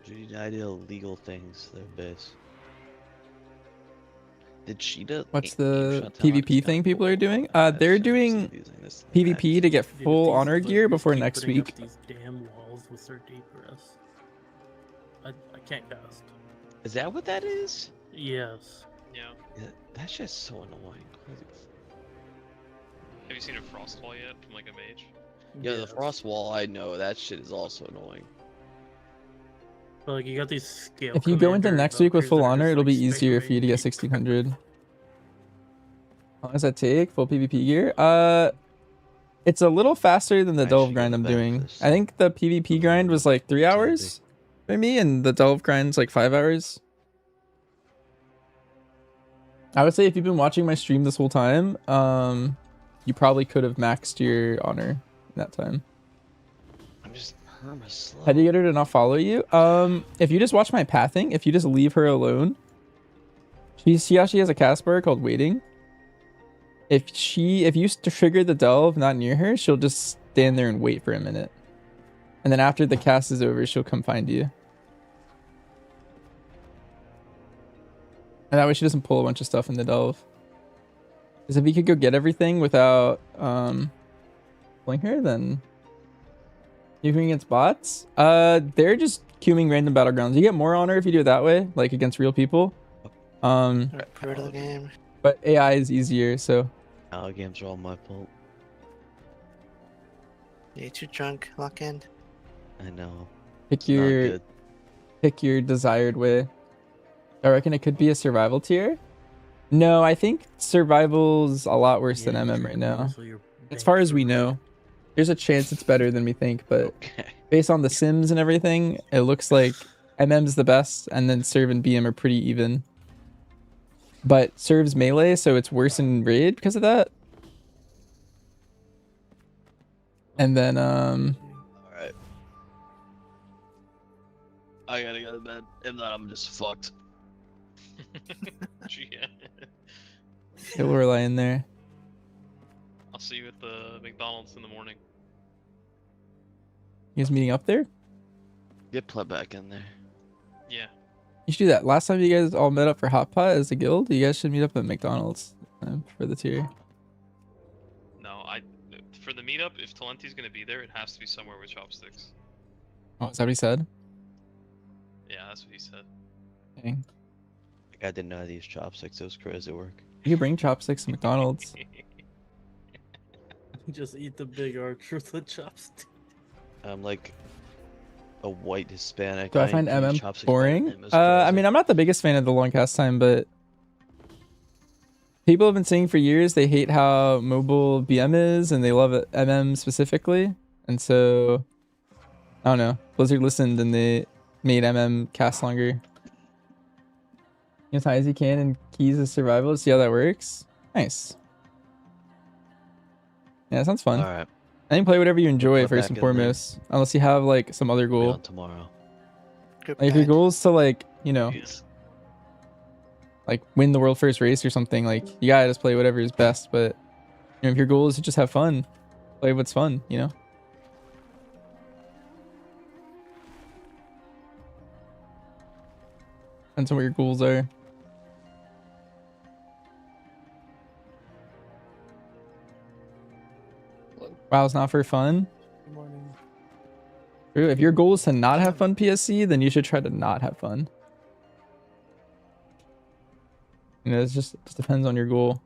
Do you need ideal legal things? Their base. Did Cheetah? What's the PvP thing people are doing? They're doing this PvP to get Dude, if full these honor gear fuckers before keep next putting up week. These damn walls with their deep breaths. I can't cast. Is that what that is? Yes. Yeah. That's just so annoying. Holy Have you seen a frost wall yet from like a mage? Yeah, the frost wall, I know that shit is also annoying. But like you got these scale. If you go into commander next week with Valkyries full that are honor, just, it'll like, be easier for you to get 1600. How long does that take? Full PvP gear? It's a little faster than the delve grind I'm doing. I think the PvP grind was like 3 hours for me, and the delve grind's like 5 hours. I would say if you've been watching my stream this whole time, you probably could have maxed your honor in that time. I'm just perma slow. How do you get her to not follow you? If you just watch my pathing, if you just leave her alone, she actually has a cast bar called waiting. If you trigger the delve not near her, she'll just stand there and wait for a minute. And then after the cast is over, she'll come find you. And that way she doesn't pull a bunch of stuff in the delve. Because if you could go get everything without pulling her, then you can against bots. They're just queuing random battlegrounds. You get more honor if you do it that way, like against real people. Part of the game. But AI is easier, so All games are all my fault. You're too drunk. Lock in. I know. pick It's not your good. pick your desired way. I reckon it could be a survival tier. No, I think survival's a lot worse than MM right now. As far as we know, there's a chance it's better than we think, but based on the sims and everything, it looks like MM's the best, and then Serve and BM are pretty even. But Serve's melee, so it's worse in raid because of that. And then Alright. I gotta go to bed. If not, I'm just fucked. GN. Get Lorelai in there. I'll see you at the McDonald's in the morning. You guys meeting up there? Get Pleb back in there. Yeah. You should do that. Last time you guys all met up for Hot Pot as a guild, you guys should meet up at McDonald's for the tier. No, for the meetup, if Talenti's gonna be there, it has to be somewhere with chopsticks. Oh, is that what he said? Yeah, that's what he said. Dang. Like, I didn't know these chopsticks. Those crazy work. You could bring chopsticks to McDonald's. Just eat the big archer with the chopstick. I'm like a white Hispanic. Do I ain't find eating MM chopsticks boring? better than him. It's I crazy. mean, I'm not the biggest fan of the long cast time, but people have been saying for years they hate how mobile BM is, and they love it, MM specifically. And so, I don't know. Blizzard listened, and they made MM cast longer. As high as you can and keys is survival. See how that works? Nice. Yeah, that sounds fun. All right. I think play whatever you enjoy Put first back and in there. foremost, unless you have like some other Be goal. on tomorrow. Good Like if your bad. goal is to like, you know, like win the world first race or something, like you gotta just play whatever is best. But you know, if your goal is to just have fun, play what's fun, you know. Depends on what your goals are. Wow, it's not for fun. Good morning. True. If your goal is to not have fun PSC, then you should try to not have fun. You know, it just depends on your goal.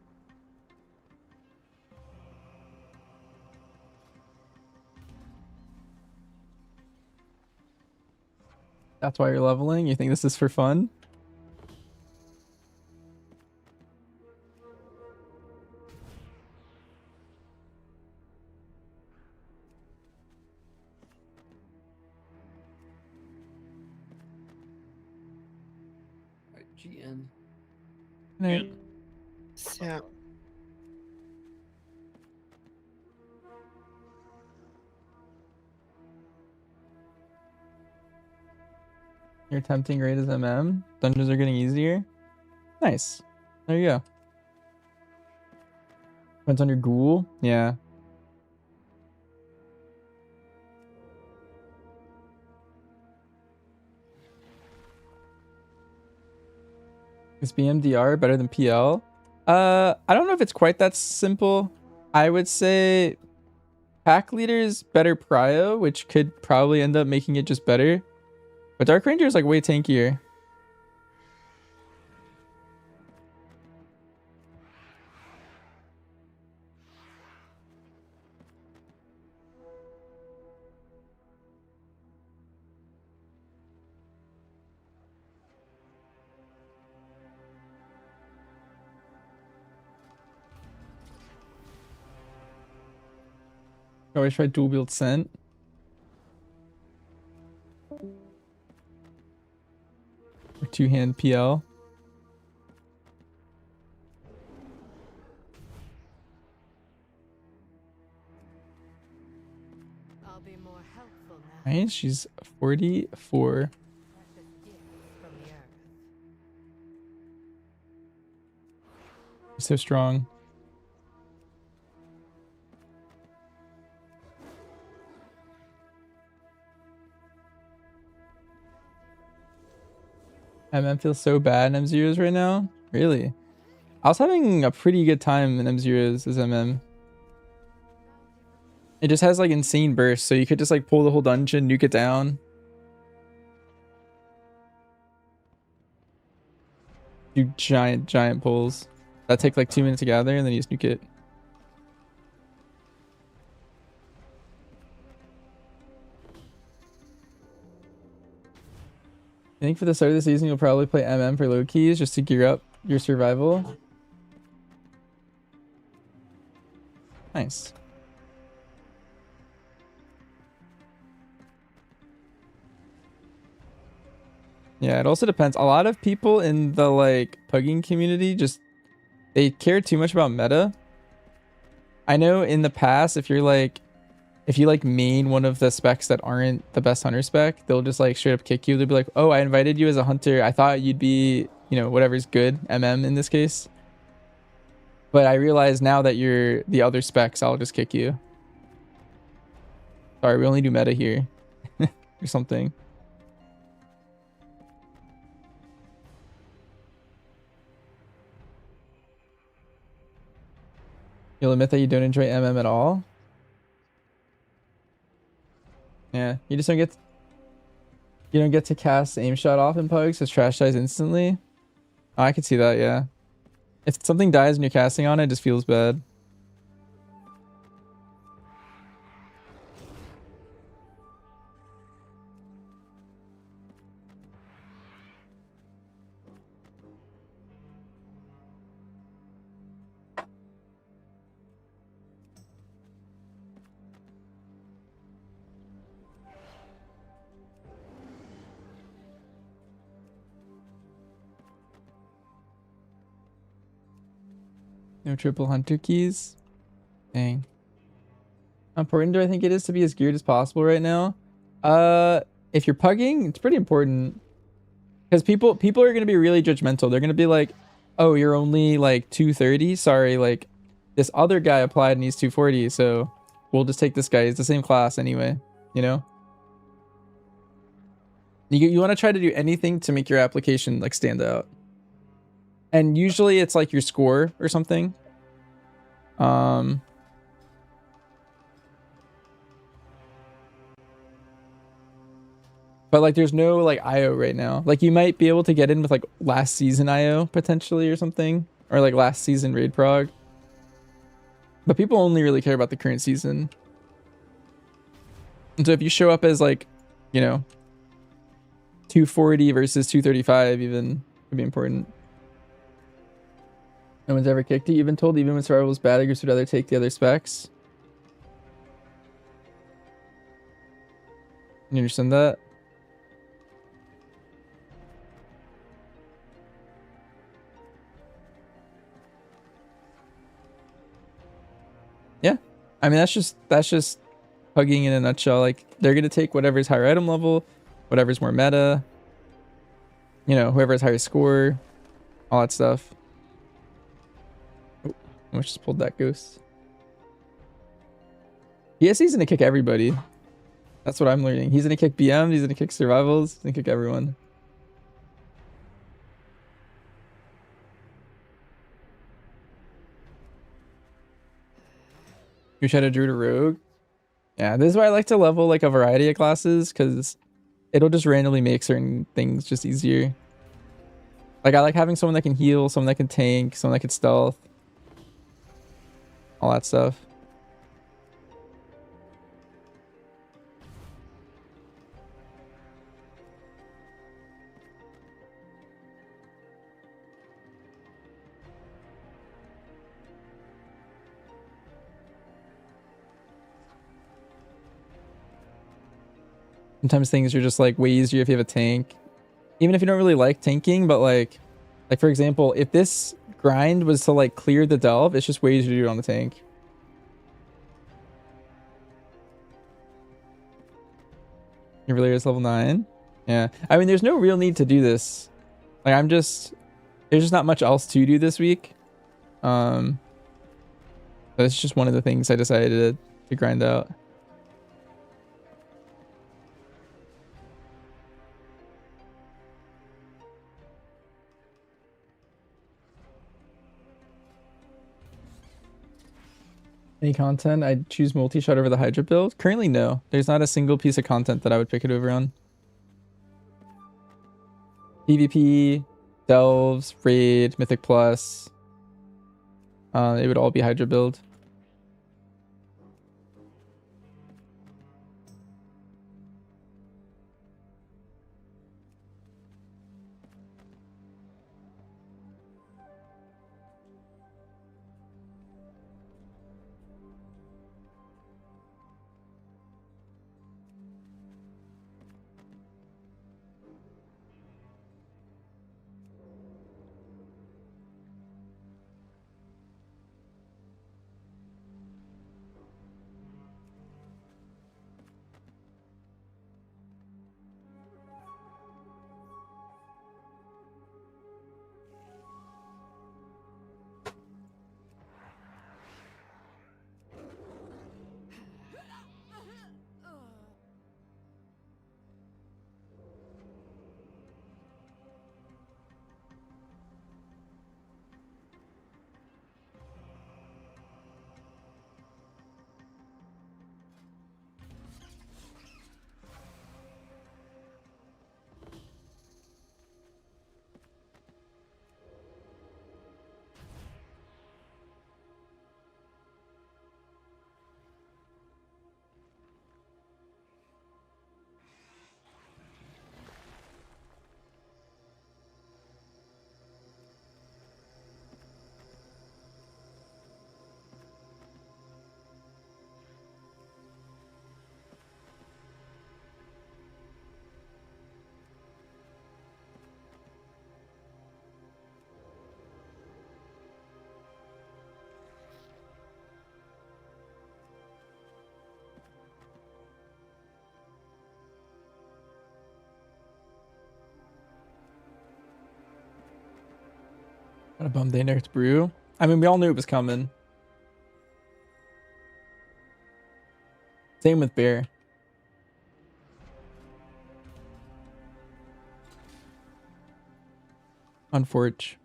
That's why you're leveling? You think this is for fun? Alright, GN. Right. Yeah. Your attempting rate is MM. Dungeons are getting easier. Nice. There you go. Depends on your ghoul. Yeah. Is BMDR better than PL? I don't know if it's quite that simple. I would say pack leader's better prio, which could probably end up making it just better. But Dark Ranger is like way tankier. Always try dual wield scent. Or two-hand PL. I'll be more helpful now. Right, she's 44. From the earth. So strong. MM feels so bad in M0s right now. Really? I was having a pretty good time in M0s as MM. It just has like insane bursts, so you could just like pull the whole dungeon, nuke it down. Do giant pulls. That take like 2 minutes to gather and then you just nuke it. I think for the start of the season, you'll probably play MM for low keys just to gear up your survival. Nice. Yeah, it also depends. A lot of people in the like pugging community just they care too much about meta. I know in the past, if you like main one of the specs that aren't the best hunter spec, they'll just like straight up kick you. They'll be like, "Oh, I invited you as a hunter. I thought you'd be you know, whatever's good, in this case. But I realize now that you're the other specs, I'll just kick you. Sorry, we only do meta here. Or something. You'll admit that you don't enjoy at all? Yeah, you just don't get... You don't get to cast aim shot off in pugs, because trash dies instantly? Oh, I could see that, yeah. If something dies and you're casting on it, it just feels bad. No triple hunter keys? Dang. How important do I think it is to be as geared as possible right now? If you're pugging, it's pretty important. Because people are gonna be really judgmental. They're gonna be like, oh, you're only like 230? Sorry, like this other guy applied and he's 240, so we'll just take this guy. He's the same class anyway, you know? You want to try to do anything to make your application like stand out. And usually it's like your score or something. But like there's no like IO right now. Like you might be able to get in with like last season IO potentially or something, or like last season raid prog. But people only really care about the current season. And so if you show up as like, you know, 240 versus 235 even could be important. No one's ever kicked it. You've been told even when survival is bad, groups would rather take the other specs. You understand that? Yeah. I mean, that's just hugging in a nutshell. Like they're going to take whatever's higher item level, whatever's more meta, you know, whoever's higher score, all that stuff. Oh, I just pulled that ghost. Yes, he's gonna kick everybody. That's what I'm learning. He's gonna kick BM, he's gonna kick survivals, he's gonna kick everyone. You try to druid a rogue? Yeah, this is why I like to level like a variety of classes, because it'll just randomly make certain things just easier. Like I like having someone that can heal, someone that can tank, someone that can stealth. All that stuff. Sometimes things are just like way easier if you have a tank. Even if you don't really like tanking, but like for example, if this grind was to like clear the delve, it's just way easier to do it on the tank. Your Valyria is level 9. Yeah. I mean, there's no real need to do this. Like there's just not much else to do this week. But it's just one of the things I decided to grind out. Any content? I'd choose multi-shot over the Hydra build. Currently, no. There's not a single piece of content that I would pick it over on. PvP, Delves, Raid, Mythic Plus. It would all be Hydra build. Kind of bummed they nerfed Brew. I mean, we all knew it was coming. Same with Bear. Unfortunate.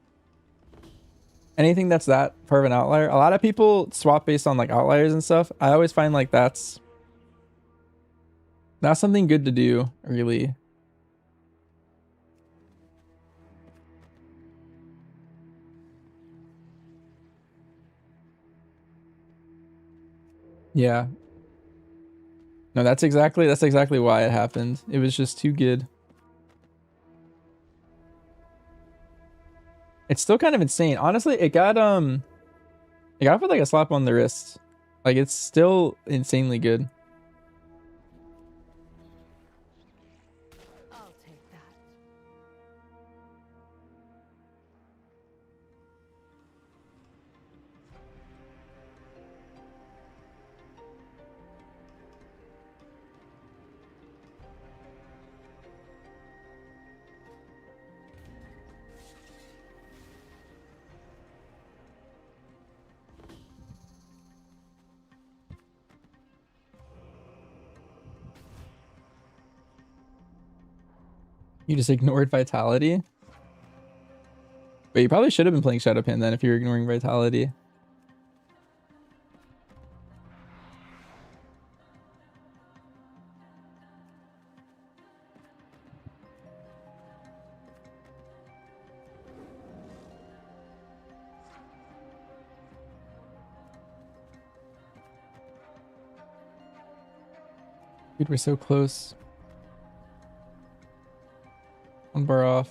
Anything that's that far of an outlier. A lot of people swap based on like outliers and stuff. I always find like that's not something good to do, really. Yeah. No, that's exactly why it happened. It was just too good. It's still kind of insane. Honestly, it got put like a slap on the wrist. Like it's still insanely good. I'll take that. You just ignored Vitality? But you probably should have been playing Shadowpan then if you're ignoring Vitality. Dude, we're so close. One bar off.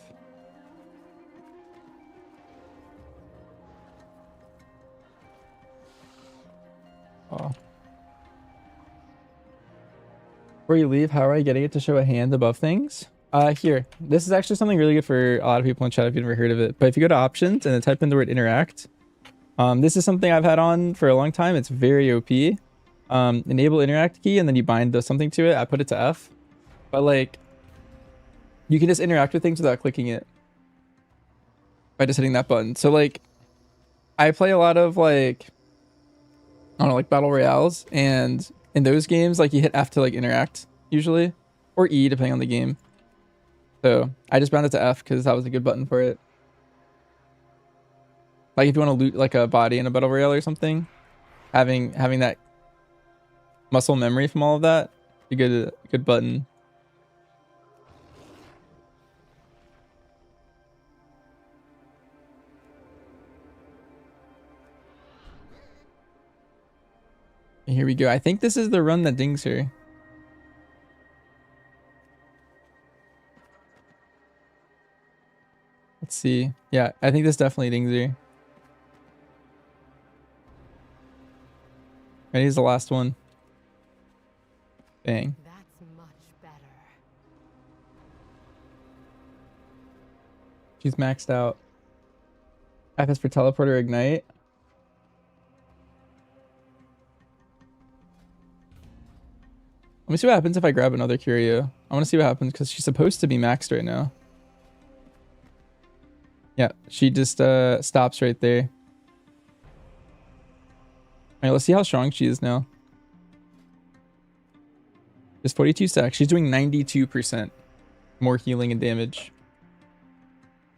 Oh. Before you leave, how are you getting it to show a hand above things? Here. This is actually something really good for a lot of people in chat if you've never heard of it. But if you go to options and then type in the word interact, this is something I've had on for a long time. It's very OP. Enable interact key and then you bind something to it. I put it to F. But like, you can just interact with things without clicking it by just hitting that button. So like, I play a lot of like, I don't know, like battle royales, and in those games, like you hit F to like interact usually, or E depending on the game. So I just bound it to F because that was a good button for it. Like if you want to loot like a body in a battle royale or something, having that muscle memory from all of that, a good button. And here we go. I think this is the run that dings her. Let's see. Yeah, I think this definitely dings her. And here's the last one. Bang. That's much better. She's maxed out. FS for teleporter ignite. Let me see what happens if I grab another Curio. I want to see what happens because she's supposed to be maxed right now. Yeah, she just stops right there. Alright, let's see how strong she is now. Just 42 stacks. She's doing 92% more healing and damage.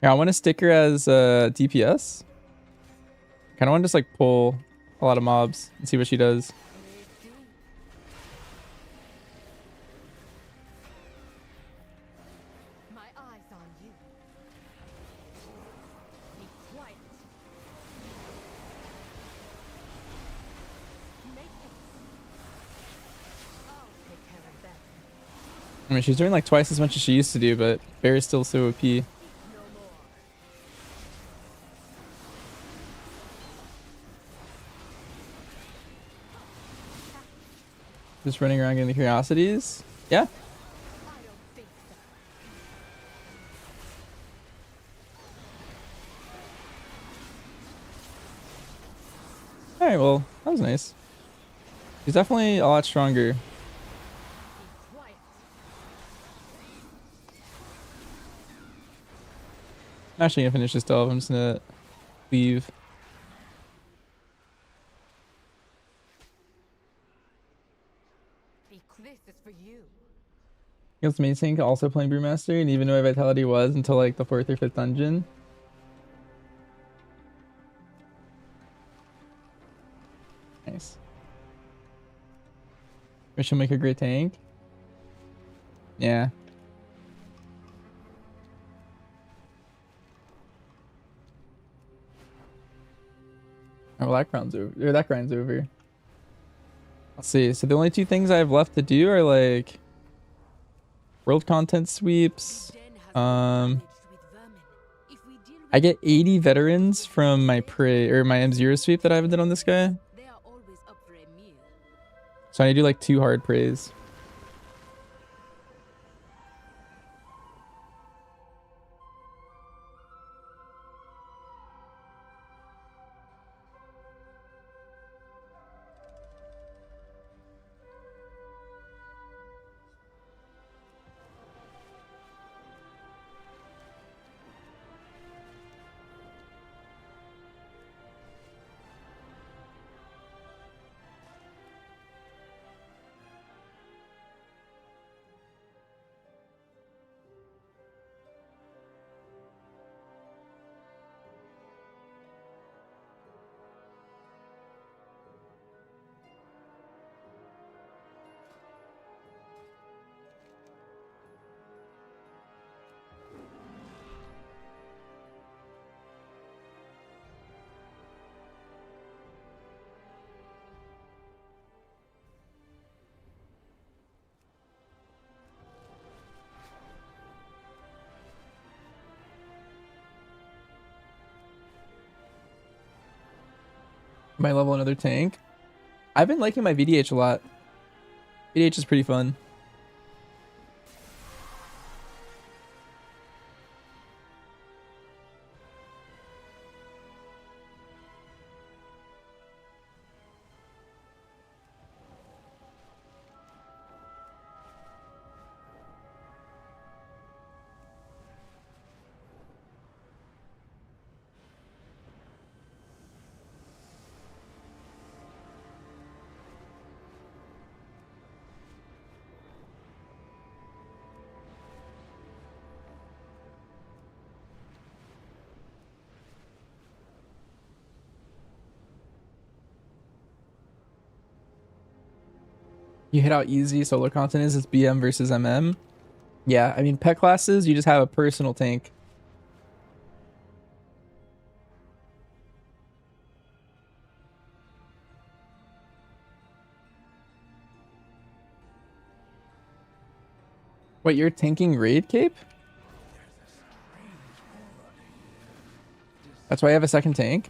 Yeah, I want to stick her as DPS. Kind of want to just like pull a lot of mobs and see what she does. My eyes on you. Be quiet. Make it. I'll take care of them. I mean, she's doing like twice as much as she used to do, but Bear is still so OP. Just running around getting the curiosities. Yeah. Alright, well, that was nice. She's definitely a lot stronger. I'm actually gonna finish this delve. I'm just gonna Leave. This is for you. Against main tank, also playing Brewmaster, and even though my vitality was until like the 4th or 5th dungeon. Nice. Which will make a great tank. Yeah. Oh, well, that grind's over. Or that grind's over. Let's see. So the only 2 things I have left to do are like world content sweeps. I get 80 veterans from my prey or my M0 sweep that I haven't done on this guy. So I need to do like 2 hard prays. Might level another tank. I've been liking my VDH a lot. VDH is pretty fun. You hit out easy solo content is it's BM versus MM. Yeah, I mean pet classes, you just have a personal tank. Wait, you're tanking raid cape? That's why I have a second tank?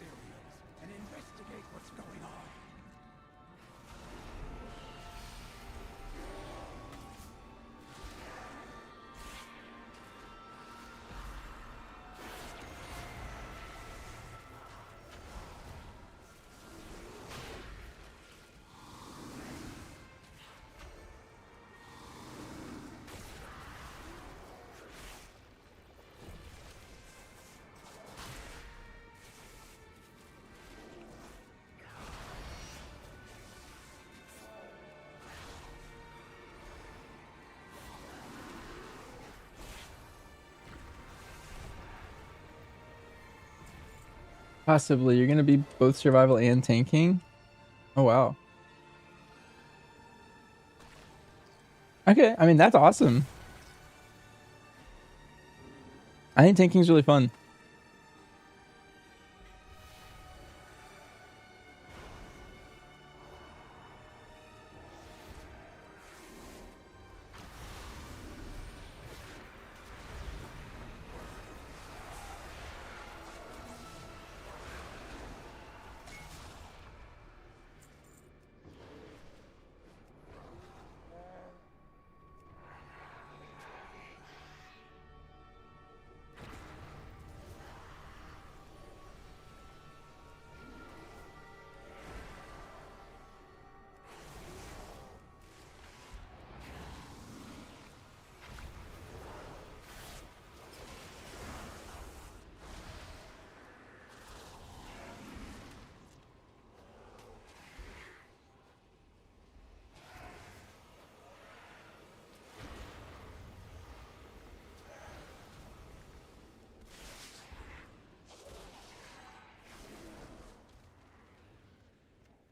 Possibly. You're gonna be both survival and tanking? Oh wow. Okay, I mean that's awesome. I think tanking is really fun.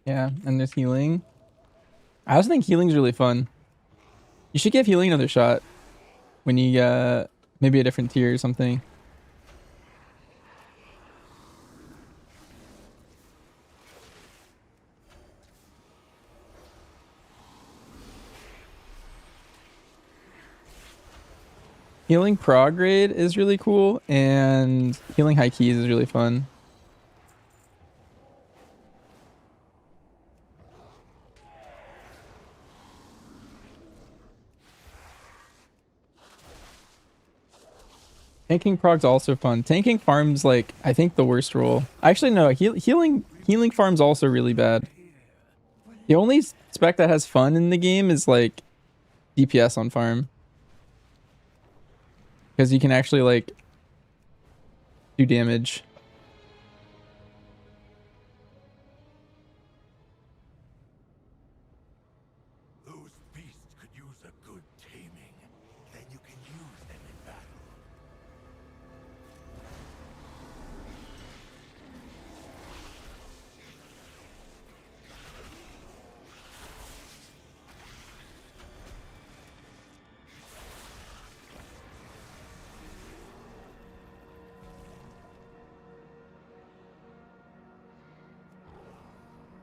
Yeah, and there's healing. I also think healing's really fun. You should give healing another shot when you maybe a different tier or something. Healing prog grade is really cool, and healing high keys is really fun. Tanking prog's also fun. Tanking farm's like I think the worst role. Actually, no. Healing farm's also really bad. The only spec that has fun in the game is like DPS on farm, because you can actually like do damage. Those beasts could use a good taming. Then you can use them in battle.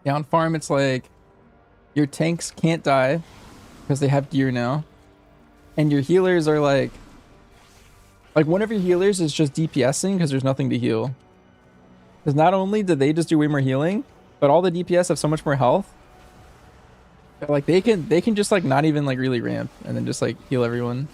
Yeah, on farm it's like your tanks can't die because they have gear now, and your healers are like one of your healers is just DPSing because there's nothing to heal. Because not only do they just do way more healing, but all the DPS have so much more health that like they can just like not even like really ramp and then just like heal everyone.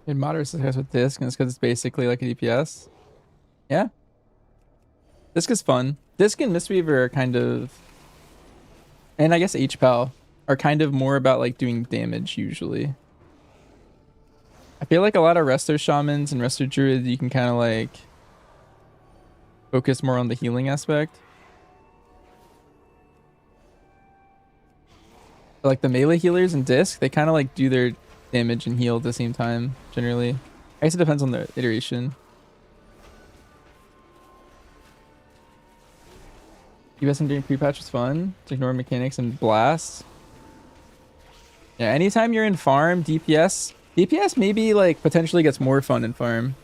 In moderate success with disc, and it's because it's basically like a DPS. Yeah. Disc is fun. Disc and Mistweaver are kind of, and I guess H-Pal are kind of more about like doing damage usually. I feel like a lot of Resto Shamans and Resto Druids, you can kind of like focus more on the healing aspect. But like the melee healers and disc, they kind of like do their damage and heal at the same time generally. I guess it depends on the iteration. DPSing during pre-patch was fun to ignore mechanics and blast. Yeah, anytime you're in farm, DPS maybe like potentially gets more fun in farm.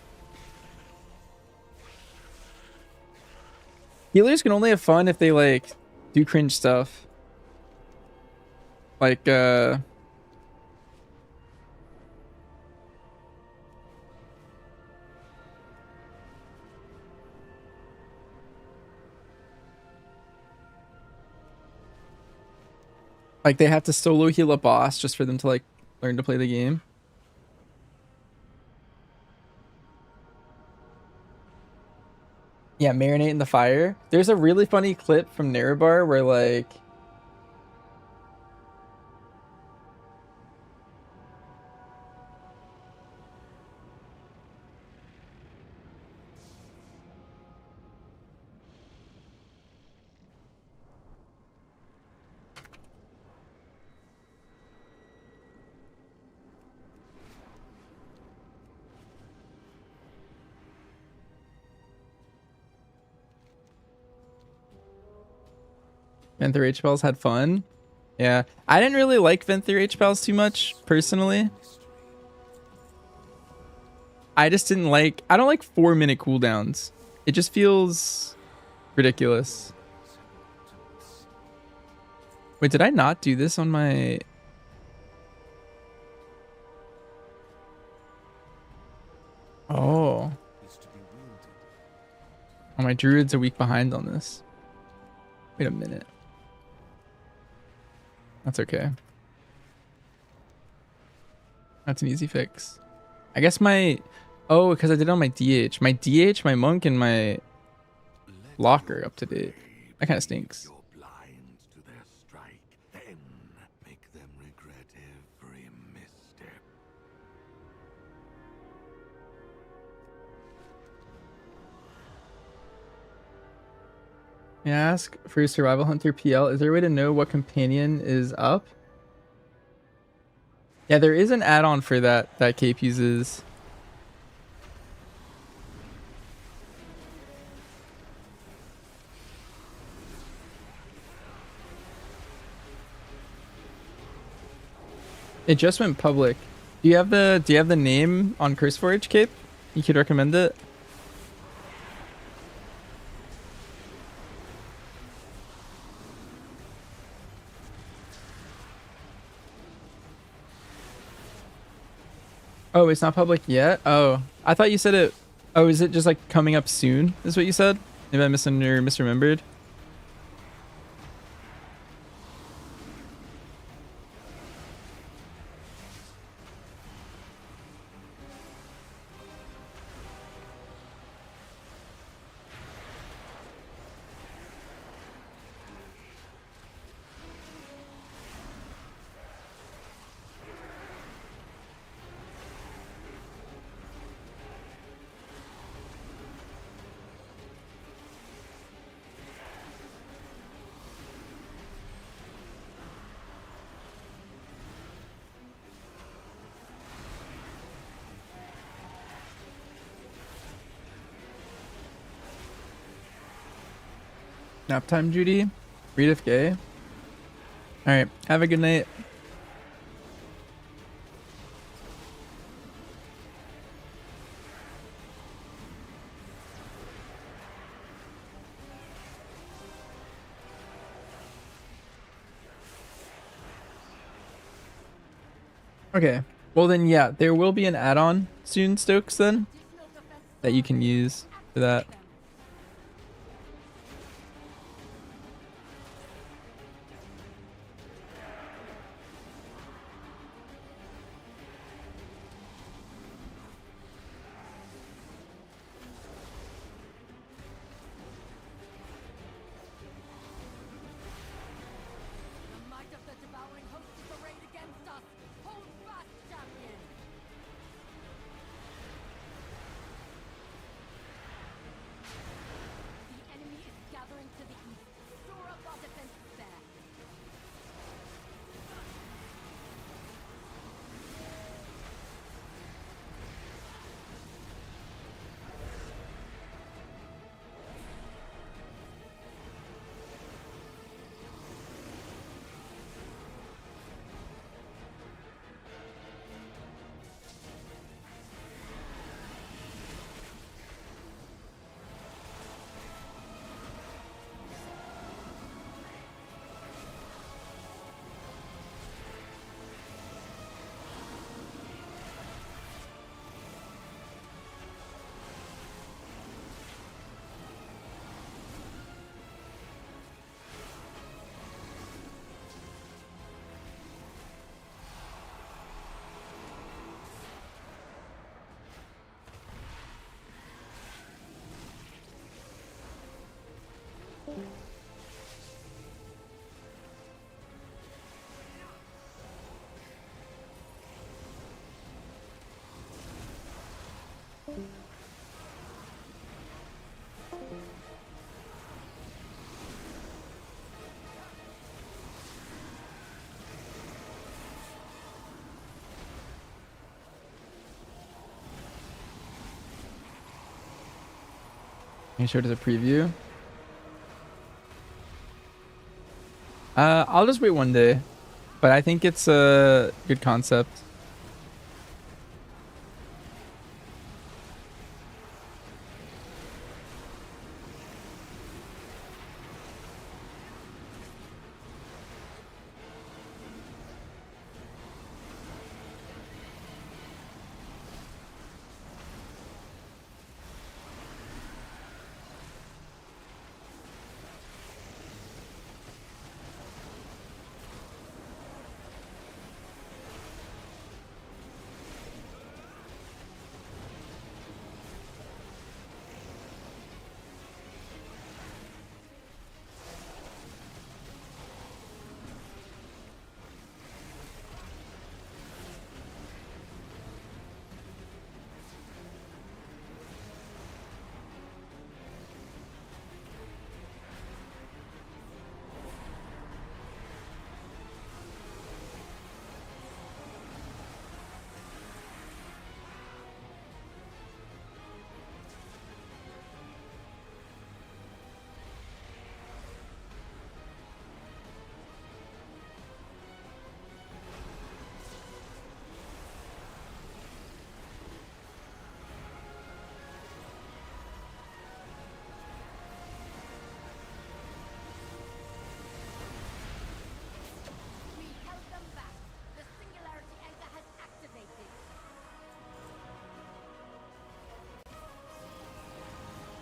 Healers can only have fun if they like do cringe stuff. Like they have to solo heal a boss just for them to like learn to play the game. Yeah, marinate in the fire. There's a really funny clip from Narabar where like Venthyr H-Pals had fun. Yeah, I didn't really like Venthyr H-Pals too much personally. I just didn't like, I don't like 4-minute cooldowns. It just feels ridiculous. Wait, did I not do this on my... Oh. Oh, my druid's a week behind on this. Wait a minute. That's okay. That's an easy fix. I guess my Oh, because I did it on my DH. My DH, my monk, and my locker up to date. That kind of stinks. Blind to their strike, then make them regret every misstep. May I ask for your Survival Hunter PL, is there a way to know what companion is up? Yeah, there is an add-on for that Cape uses. It just went public. Do you have the name on CurseForge, Cape? You could recommend it. Oh, it's not public yet? Oh, I thought you said it. Oh, is it just like coming up soon? Is what you said? Maybe I misremembered. Nap time, Judy. Read if gay. Alright, have a good night. Okay, well then yeah, there will be an add-on soon, Stokes, then, that you can use for that. The might of the devouring host is arrayed against us. Hold fast, champion. The enemy is gathering to the east. Shore up our defenses there. Can you show it as a preview? I'll just wait one day, but I think it's a good concept.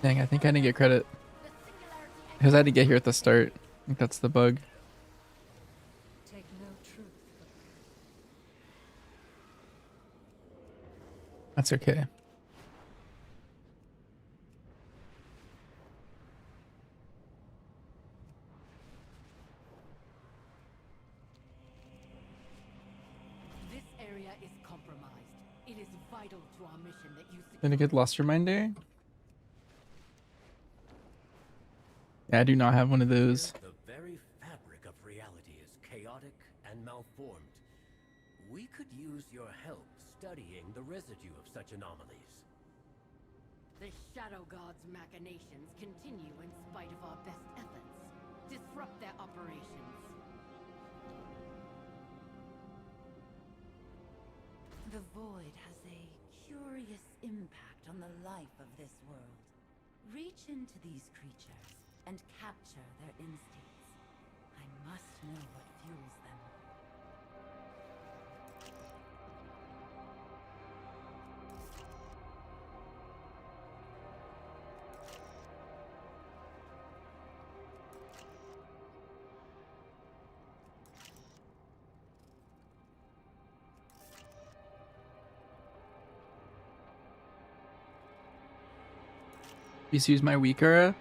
Dang, I think I didn't get credit. Because I had to get here at the start. I think that's the bug. Take no truth. That's okay. This area is compromised. It is vital to our mission that you Did I get Lost Reminder? Yeah, I do not have one of those. The very fabric of reality is chaotic and malformed. We could use your help studying the residue of such anomalies. The Shadow God's machinations continue in spite of our best efforts. Disrupt their operations. The void has a curious impact on the life of this world. Reach into these creatures and capture their instincts. I must know what fuels them. Just use my weak aura.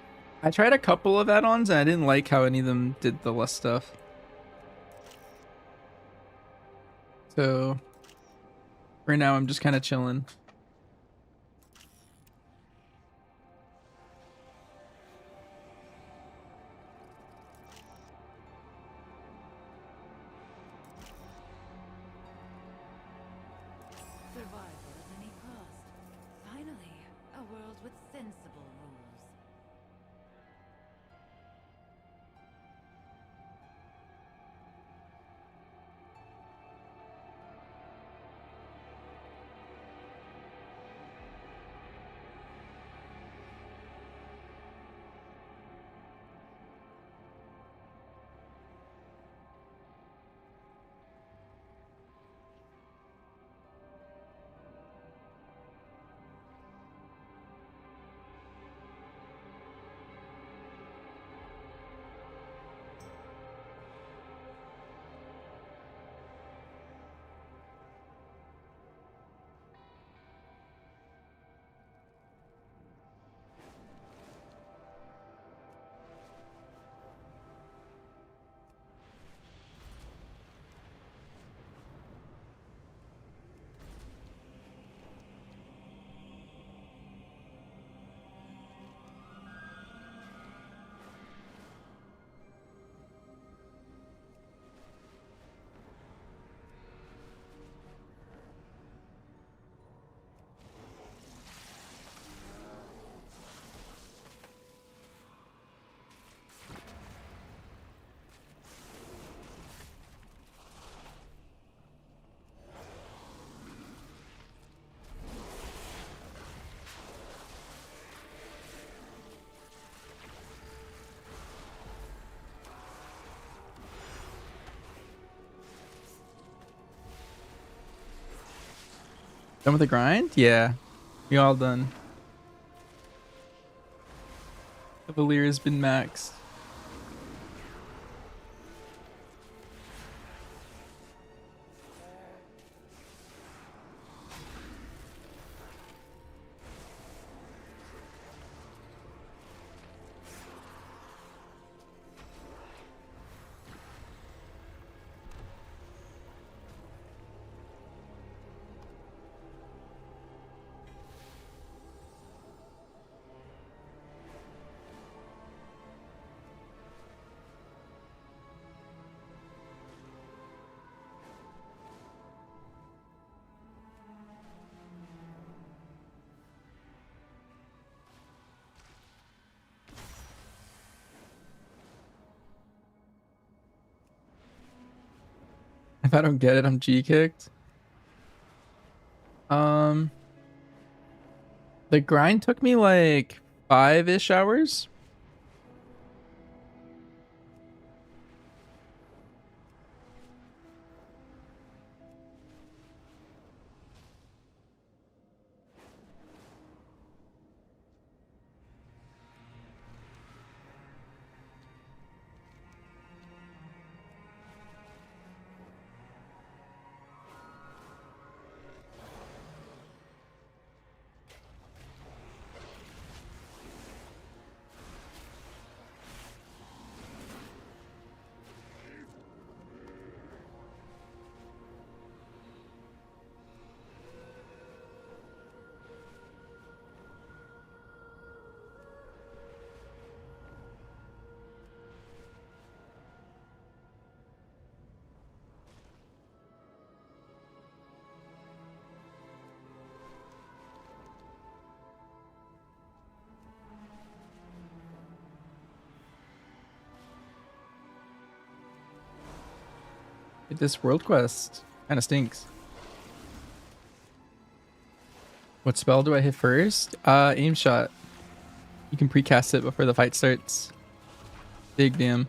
I tried a couple of add-ons and I didn't like how any of them did the less stuff. So right now I'm just kind of chilling. Survival at any cost. Finally, a world with sensible rules. Done with the grind? Yeah. We all done. Cavalier has been maxed. If I don't get it, I'm G-kicked. The grind took me like 5-ish hours. This world quest kind of stinks. What spell do I hit first? Aim shot. You can precast it before the fight starts. Big damn.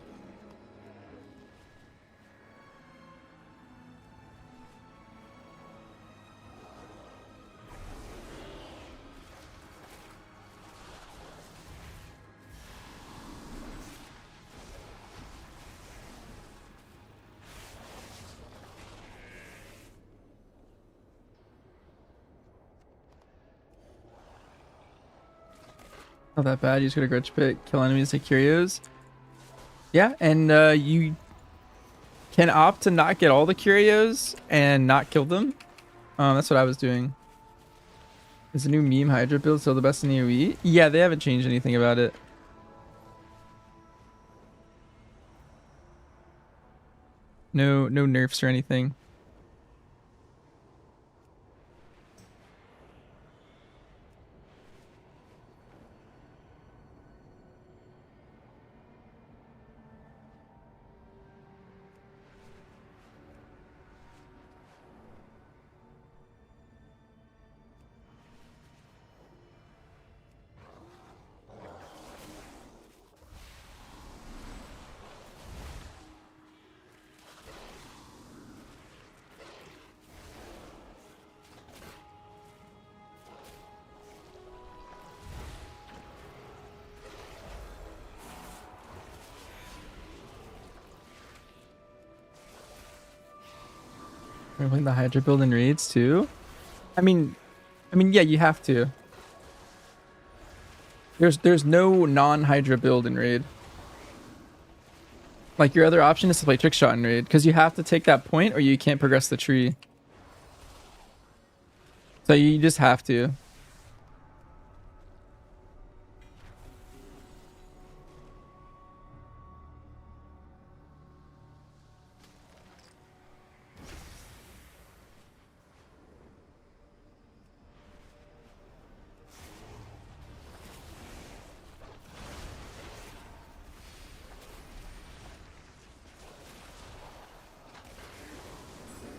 Not that bad. You just got a grudge pick, kill enemies like curios. Yeah, and you can opt to not get all the curios and not kill them. That's what I was doing. Is the new meme Hydra build still the best in AoE? Yeah, they haven't changed anything about it. No nerfs or anything. We're playing the Hydra build in raids too. I mean, yeah, you have to. There's no non-Hydra build in raid. Like your other option is to play trick shot in raid because you have to take that point or you can't progress the tree. So you just have to.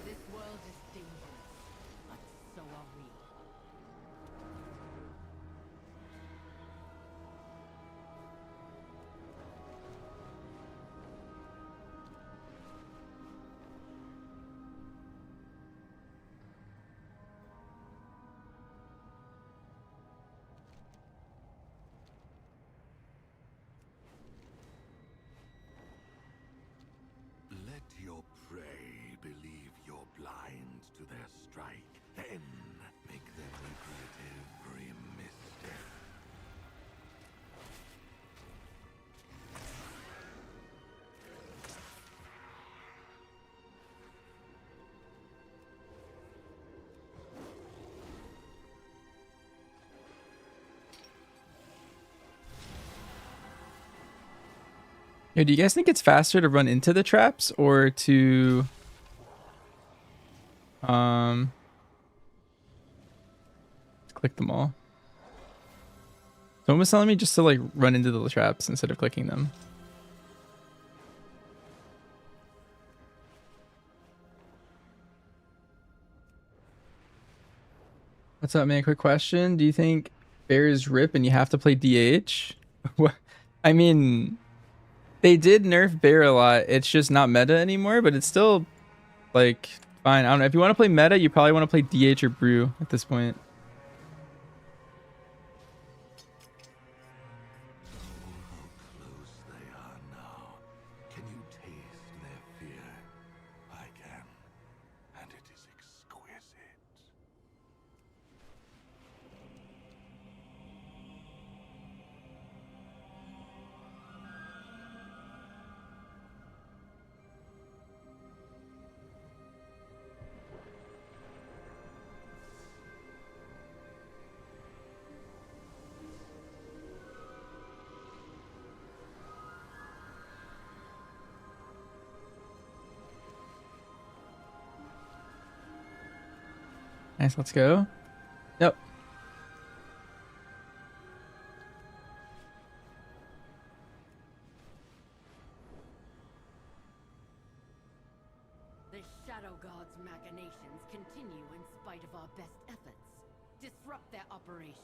This world is dangerous, but so are we. Let your prey believe you're blind to their strike, then make them regret every misstep. Yo, do you guys think it's faster to run into the traps or to click them all? Someone was telling me just to like run into the traps instead of clicking them. What's up, man? Quick question. Do you think bears rip and you have to play DH? I mean, they did nerf bear a lot. It's just not meta anymore, but it's still like fine. I don't know. If you want to play meta, you probably want to play DH or brew at this point. Nice, let's go. Yep. The Shadow God's machinations continue in spite of our best efforts. Disrupt their operations.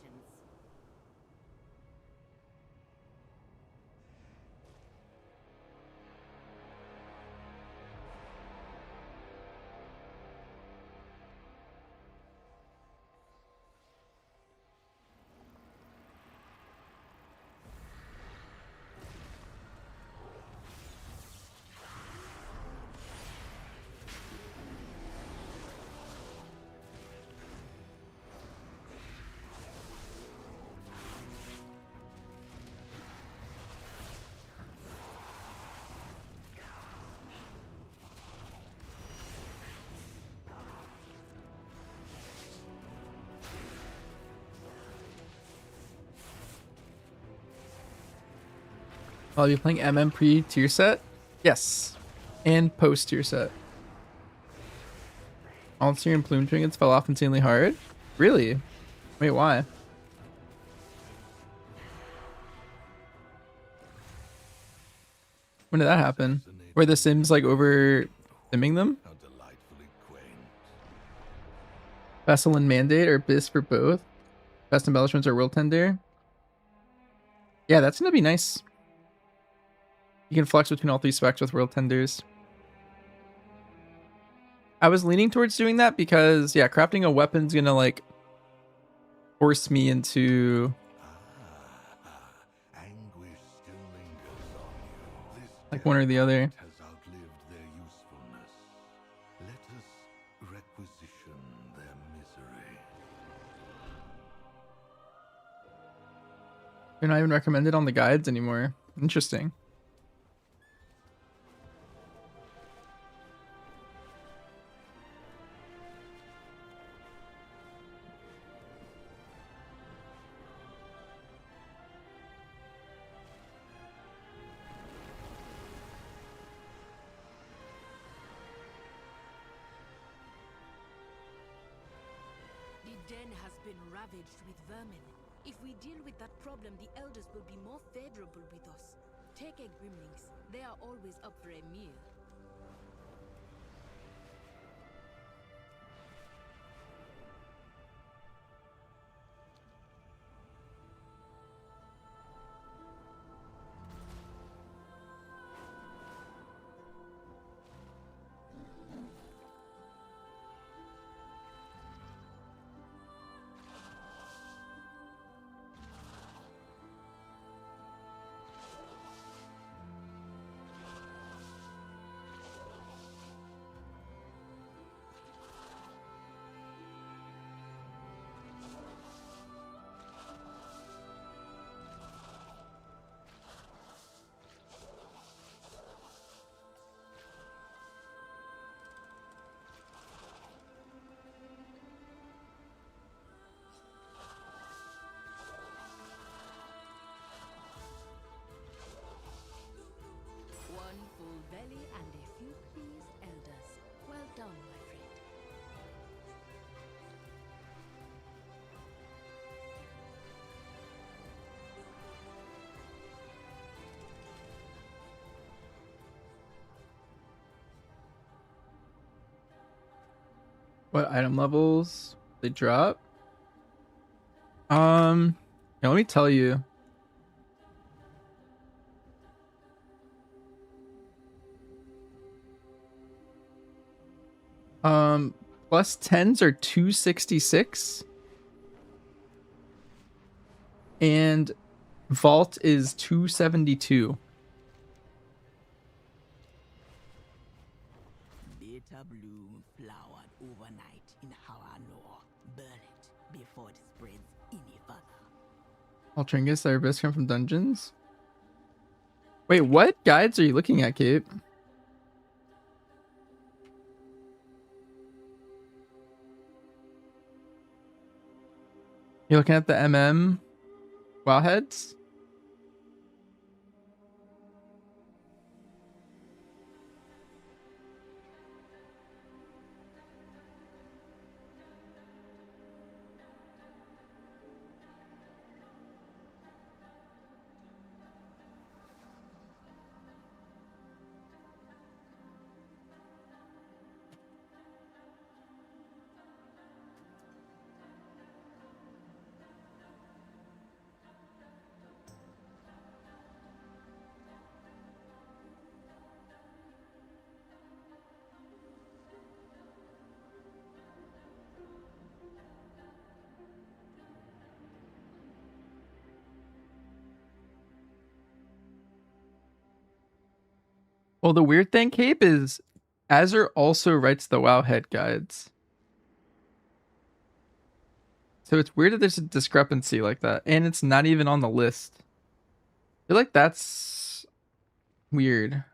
I'll be playing MM pre tier set. Yes, and post tier set. Altair and Plume Trinkets fell off insanely hard. Really? Wait, why? When did that happen? Were the Sims like over simming them? Vessel and Mandate or BIS for both? Best embellishments or World Tender? Yeah, that's gonna be nice. You can flex between all three specs with World Tenders. I was leaning towards doing that because, yeah, crafting a weapon's gonna like force me into like one or the other. They're not even recommended on the guides anymore. Interesting. The den has been ravaged with vermin. If we deal with that problem, the elders will be more favorable with us. Take a Grimlings. They are always up for a meal. One full belly and a few pleased elders. Well done, my friend. What item levels they drop? Yeah, let me tell you. Plus 10s are 266. And Vault is 272. Bitter bloom flowered overnight in Haranor. Burn it before it spreads any further. Altringus that are best come from dungeons? Wait, what guides are you looking at, Kate? You're looking at the MM wowheads? Well, the weird thing, Cape, is Azure also writes the WoW head guides. So it's weird that there's a discrepancy like that. And it's not even on the list. I feel like that's weird.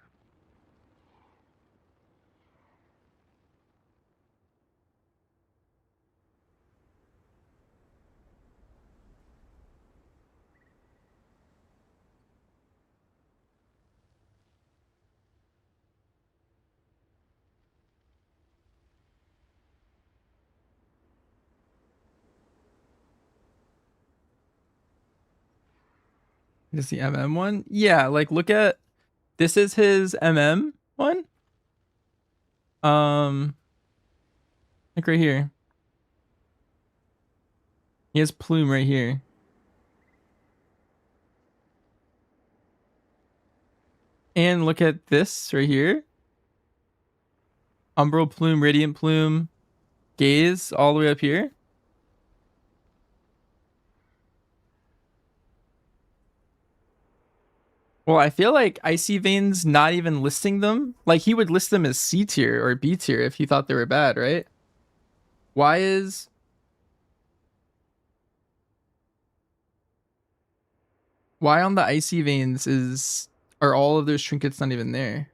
Is the MM one? Yeah, like look at this is his MM one. Like right here. He has plume right here. And look at this right here. Umbral plume, radiant plume, gaze all the way up here. Well, I feel like Icy Veins not even listing them. Like he would list them as C tier or B tier if he thought they were bad, right? Why on the Icy Veins are all of those trinkets not even there?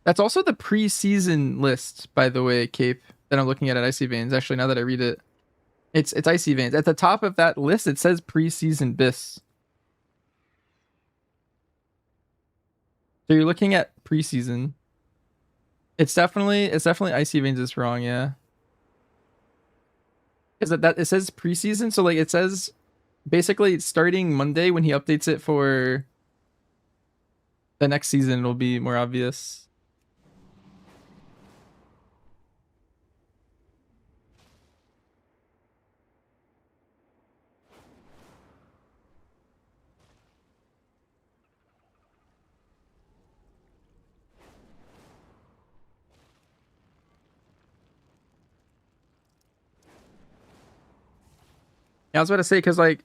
That's also the pre-season list, by the way, Cape, that I'm looking at Icy Veins. Actually, now that I read it, it's Icy Veins. At the top of that list, it says pre-season bis. So you're looking at preseason. It's definitely Icy Veins is wrong, yeah. Is that it says preseason? So like it says basically starting Monday when he updates it for the next season, it'll be more obvious. Yeah, I was about to say, because like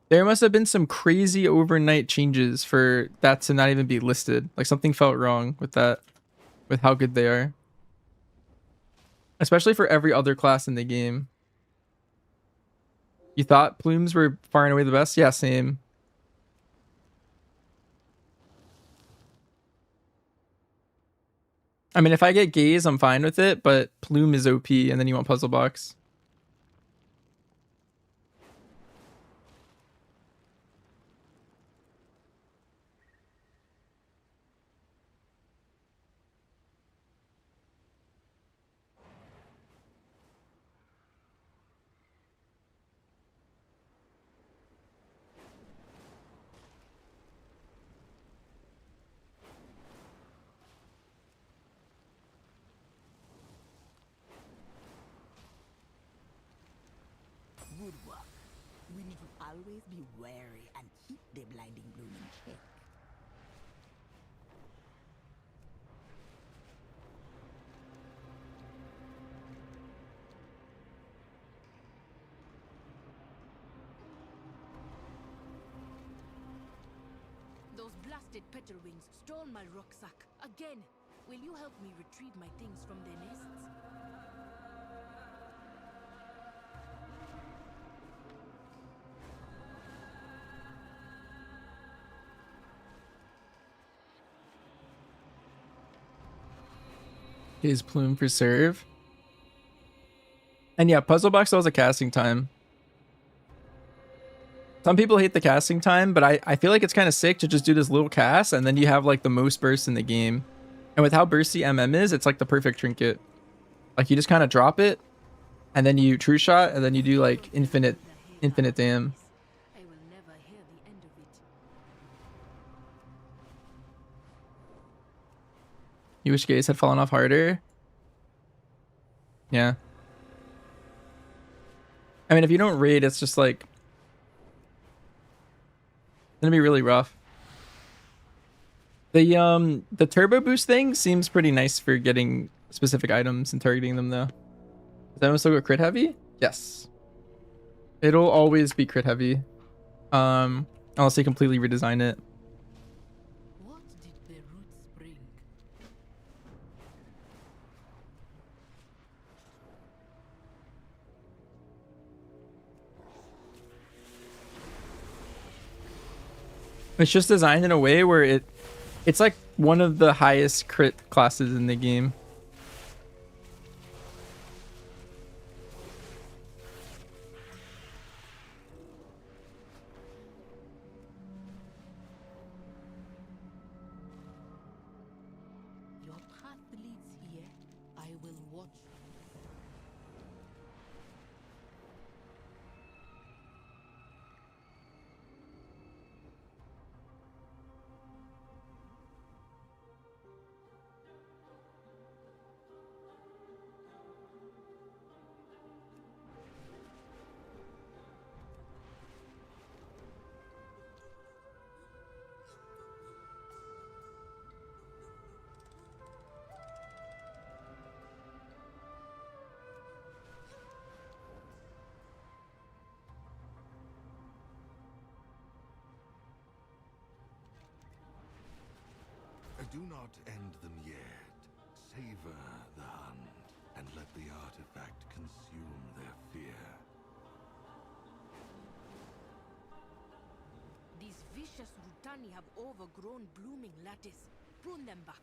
there must have been some crazy overnight changes for that to not even be listed. Like something felt wrong with that, with how good they are. Especially for every other class in the game. You thought plumes were far and away the best? Yeah, same. I mean, if I get gaze, I'm fine with it, but plume is OP, and then you want puzzle box. Good work. We need to always be wary and keep the blinding bloom in check. Those blasted petal wings stole my rucksack. Again, will you help me retrieve my things from their nests? His plume for serve. And yeah, puzzle box still has a casting time. Some people hate the casting time, but I feel like it's kind of sick to just do this little cast and then you have like the most burst in the game. And with how bursty MM is, it's like the perfect trinket. Like you just kind of drop it and then you true shot and then you do like infinite damn. I will never hear the end of it. You wish gaze had fallen off harder? Yeah. I mean, if you don't raid, it's just like gonna be really rough. The turbo boost thing seems pretty nice for getting specific items and targeting them though. Does that one still go crit heavy? Yes. It'll always be crit heavy. Unless they completely redesign it. What It's just designed in a way where it's like one of the highest crit classes in the game. Your path leads here. I will watch. Do not end them yet. Savor the hunt and let the artifact consume their fear. These vicious Rutani have overgrown blooming lattice. Prune them back.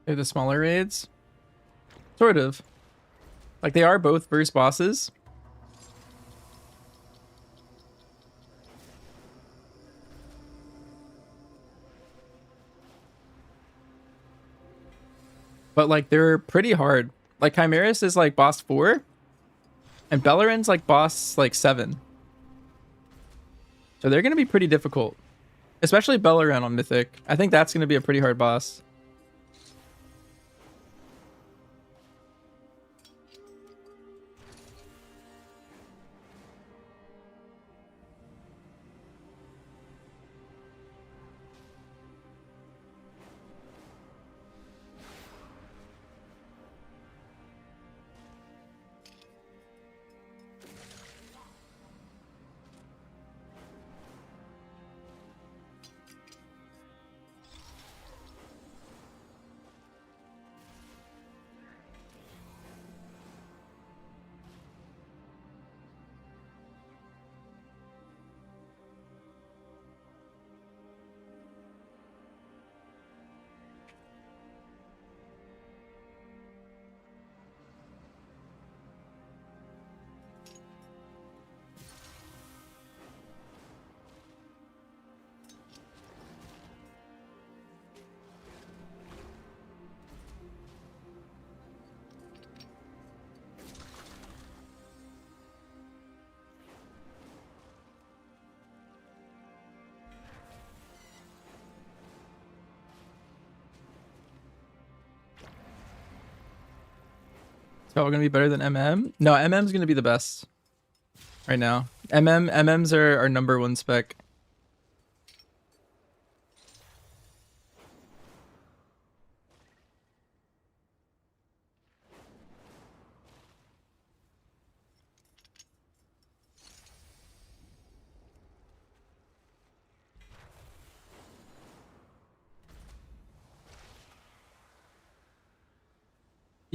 They're the smaller raids? Sort of. Like they are both verse bosses. But like they're pretty hard. Like Chimeras is like boss 4 and Bellerin's like boss like 7. So they're going to be pretty difficult. Especially Bellerin on Mythic. I think that's going to be a pretty hard boss. So we're gonna be better than MM? No, MM's gonna be the best right now. MMs are our number 1 spec.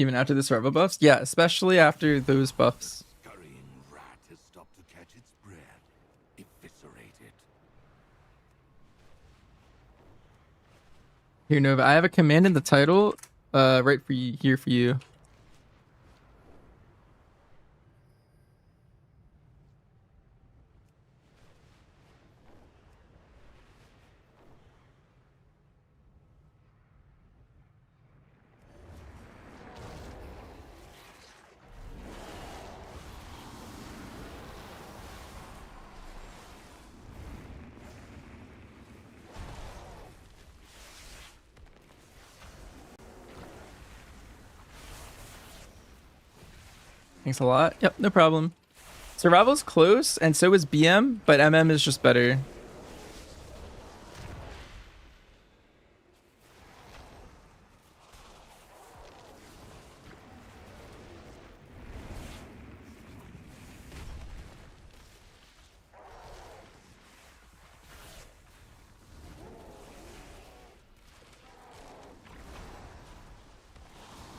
Even after the survival buffs? Yeah, especially after those buffs. Scurrying rat has stopped to catch its breath. Eviscerate it. Here, Nova, I have a command in the title, right for you, here for you. Thanks a lot. Yep, no problem. Survival's close, and so is BM, but MM is just better.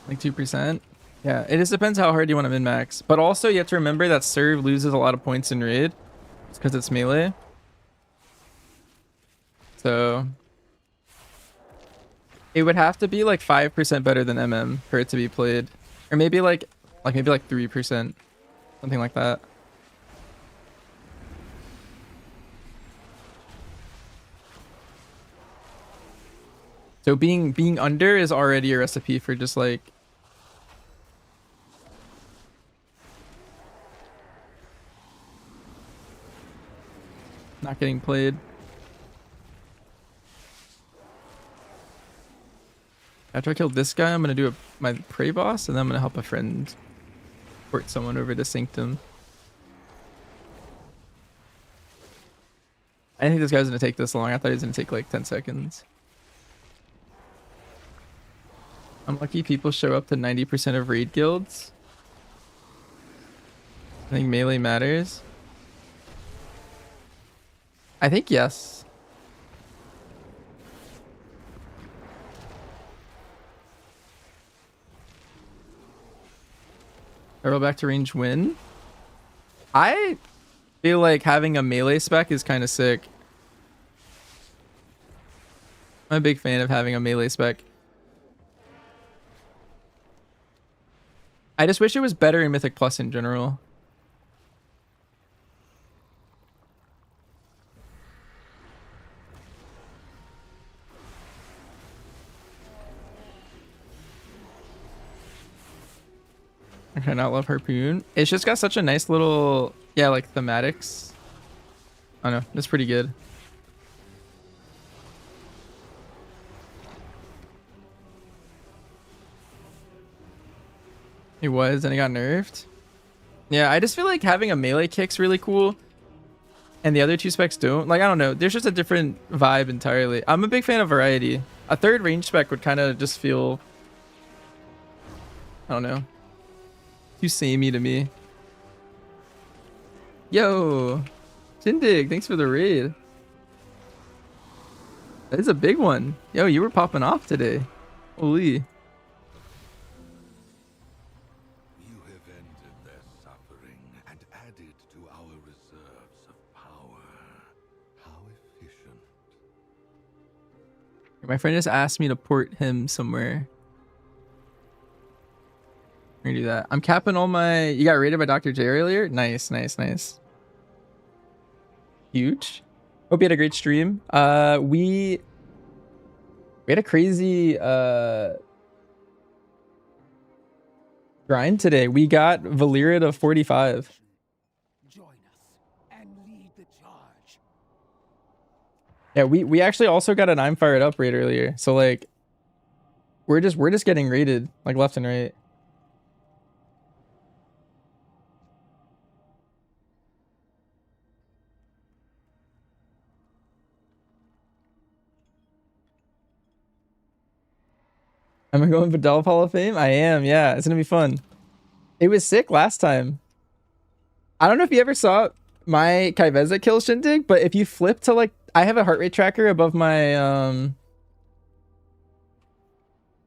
Like 2%. Yeah, it just depends how hard you want to min-max. But also, you have to remember that serve loses a lot of points in raid. It's because it's melee. So it would have to be like 5% better than MM for it to be played. Or maybe like 3%. Something like that. So being under is already a recipe for just like not getting played. After I kill this guy, I'm gonna do my prey boss, and then I'm gonna help a friend port someone over to Sanctum. I didn't think this guy was gonna take this long. I thought he was gonna take like 10 seconds. Unlucky people show up to 90% of raid guilds. I think melee matters. I think yes. I roll back to range win. I feel like having a melee spec is kind of sick. I'm a big fan of having a melee spec. I just wish it was better in Mythic Plus in general. I cannot love Harpoon. It's just got such a nice little, yeah, like thematics. I don't know, it's pretty good. It was, and it got nerfed. Yeah, I just feel like having a melee kick's really cool. And the other two specs don't. Like, I don't know. There's just a different vibe entirely. I'm a big fan of variety. A third range spec would kind of just feel, I don't know, too samey to me. Yo, Shindig, thanks for the raid. That is a big one. Yo, you were popping off today. Holy. My friend just asked me to port him somewhere. We're gonna do that. I'm capping all my... You got raided by Dr. J earlier? Nice, nice, nice. Huge. Hope you had a great stream. We had a crazy grind today. We got Valyria to 45. Yeah, we actually also got an I'm Fired Up raid earlier. So like we're just getting raided like left and right. Am I going for Delph Hall of Fame? I am, yeah. It's gonna be fun. It was sick last time. I don't know if you ever saw my Kai'Veza kill, Shindig, but if you flip to like, I have a heart rate tracker above my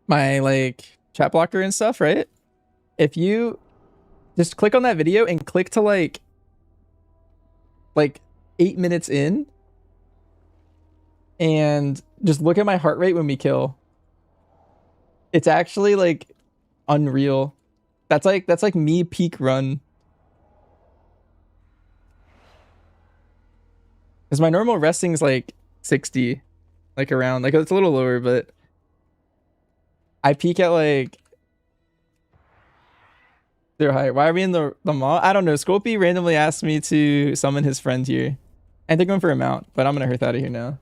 my like chat blocker and stuff, right? If you just click on that video and click to like 8 minutes in and just look at my heart rate when we kill. It's actually like unreal. That's like me peak run. Because my normal resting's like 60, like around, like it's a little lower, but I peak at like they're high. Why are we in the mall? I don't know. Scopey randomly asked me to summon his friend here. And they're going for a mount, but I'm gonna hearth out of here now.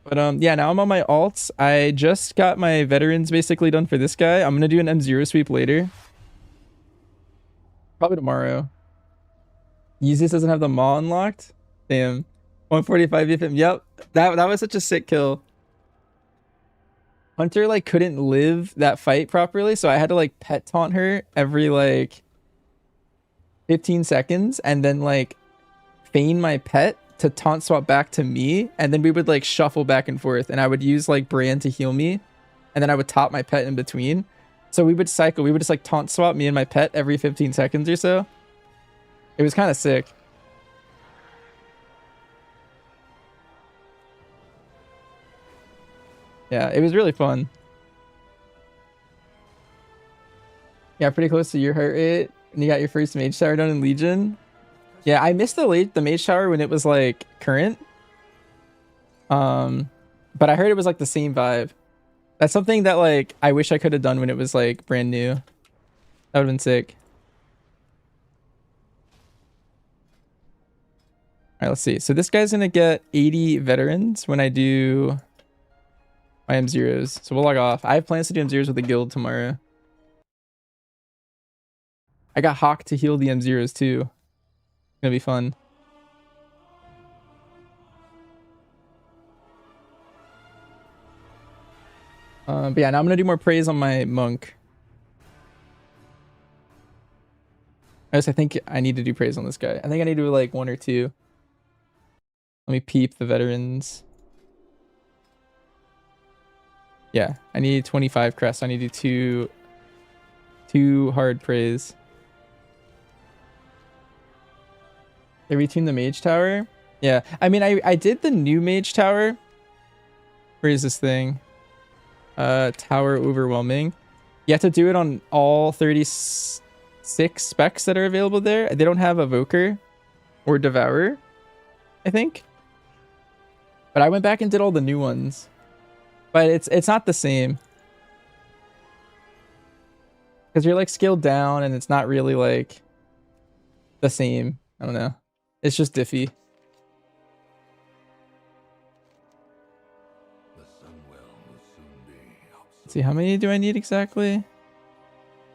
But yeah, now I'm on my alts. I just got my veterans basically done for this guy. I'm gonna do an M0 sweep later. Probably tomorrow. Yeezus doesn't have the maw unlocked? Damn. 145 BFM. Yep. That was such a sick kill. Hunter like couldn't live that fight properly, so I had to like pet taunt her every like 15 seconds and then like feign my pet to taunt swap back to me, and then we would like shuffle back and forth, and I would use like Bran to heal me, and then I would top my pet in between. So we would cycle. We would just like taunt swap me and my pet every 15 seconds or so. It was kind of sick. Yeah, it was really fun. Yeah, pretty close to your heart rate. And you got your first mage tower done in Legion. Yeah, I missed the mage tower when it was like current. But I heard it was like the same vibe. That's something that like I wish I could have done when it was like brand new. That would have been sick. Alright, let's see. So this guy's gonna get 80 veterans when I do my M0s. So we'll log off. I have plans to do M0s with the guild tomorrow. I got Hawk to heal the M0s too. It's gonna be fun. But yeah, now I'm gonna do more praise on my monk. I think I need to do praise on this guy. I think I need to do like 1 or 2. Let me peep the veterans. Yeah, I need 25 crests. I need to do two hard praise. They retuned the mage tower. Yeah, I mean, I did the new mage tower. Where is this thing? Tower overwhelming. You have to do it on all 36 specs that are available there. They don't have Evoker or Devourer, I think. But I went back and did all the new ones. But it's not the same. Because you're like scaled down and it's not really like the same. I don't know. It's just diffy. Let's see, how many do I need exactly? I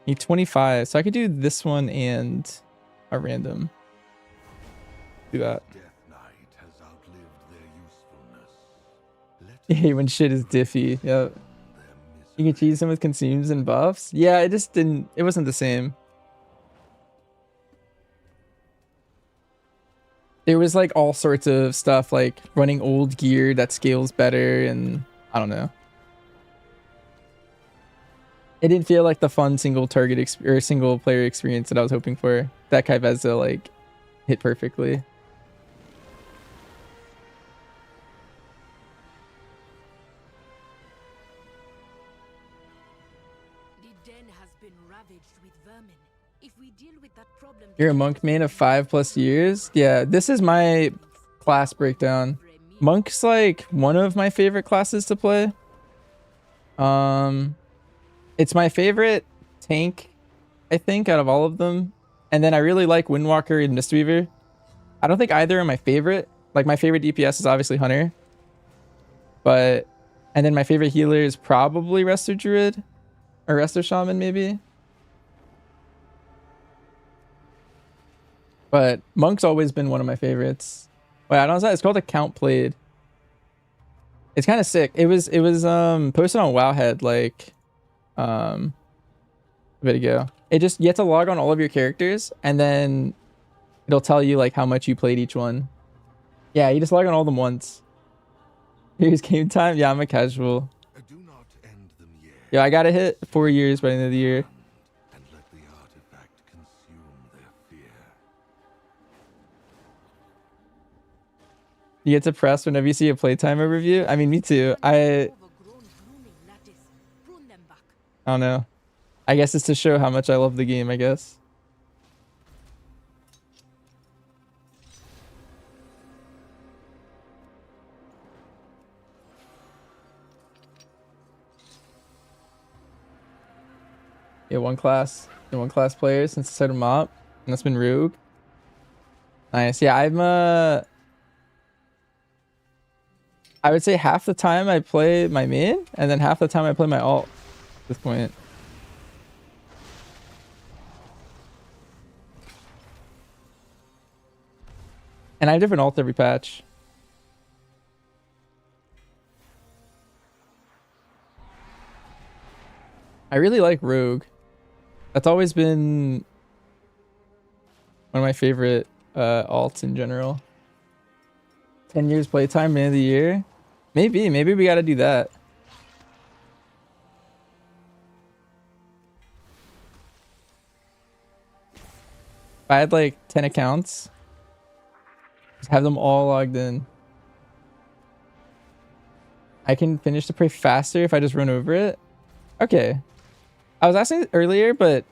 need 25. So I could do this one and a random. Do that. Yeah, when shit is diffy. Yep. You can cheese them with consumes and buffs. Yeah, it just didn't. It wasn't the same. There was like all sorts of stuff, like running old gear that scales better, and I don't know. It didn't feel like the fun single target or single player experience that I was hoping for. That Kai'Veza like hit perfectly. You're a monk main of 5+ years? Yeah, this is my class breakdown. Monk's like one of my favorite classes to play. It's my favorite tank, I think, out of all of them. And then I really like Windwalker and Mistweaver. I don't think either are my favorite. Like my favorite DPS is obviously Hunter. And then my favorite healer is probably Resto Druid or Resto Shaman maybe. But Monk's always been one of my favorites. Wait, I don't know. It's called Account Played. It's kind of sick. It was posted on Wowhead like a bit ago. You have to log on all of your characters and then it'll tell you like how much you played each one. Yeah, you just log on all of them once. Here's game time. Yeah, I'm a casual. Yeah, I gotta hit 4 years by the end of the year. You get depressed whenever you see a playtime overview? I mean, me too. I don't know. I guess it's to show how much I love the game, I guess. Yeah, one class player since the start of MOP. And that's been Rogue. Nice. Yeah, I would say half the time I play my main, and then half the time I play my alt at this point. And I have different alt every patch. I really like Rogue. That's always been one of my favorite alts in general. 10 years playtime, man of the year. Maybe we gotta do that. I had like 10 accounts, just have them all logged in. I can finish the prey faster if I just run over it. Okay. I was asking earlier, but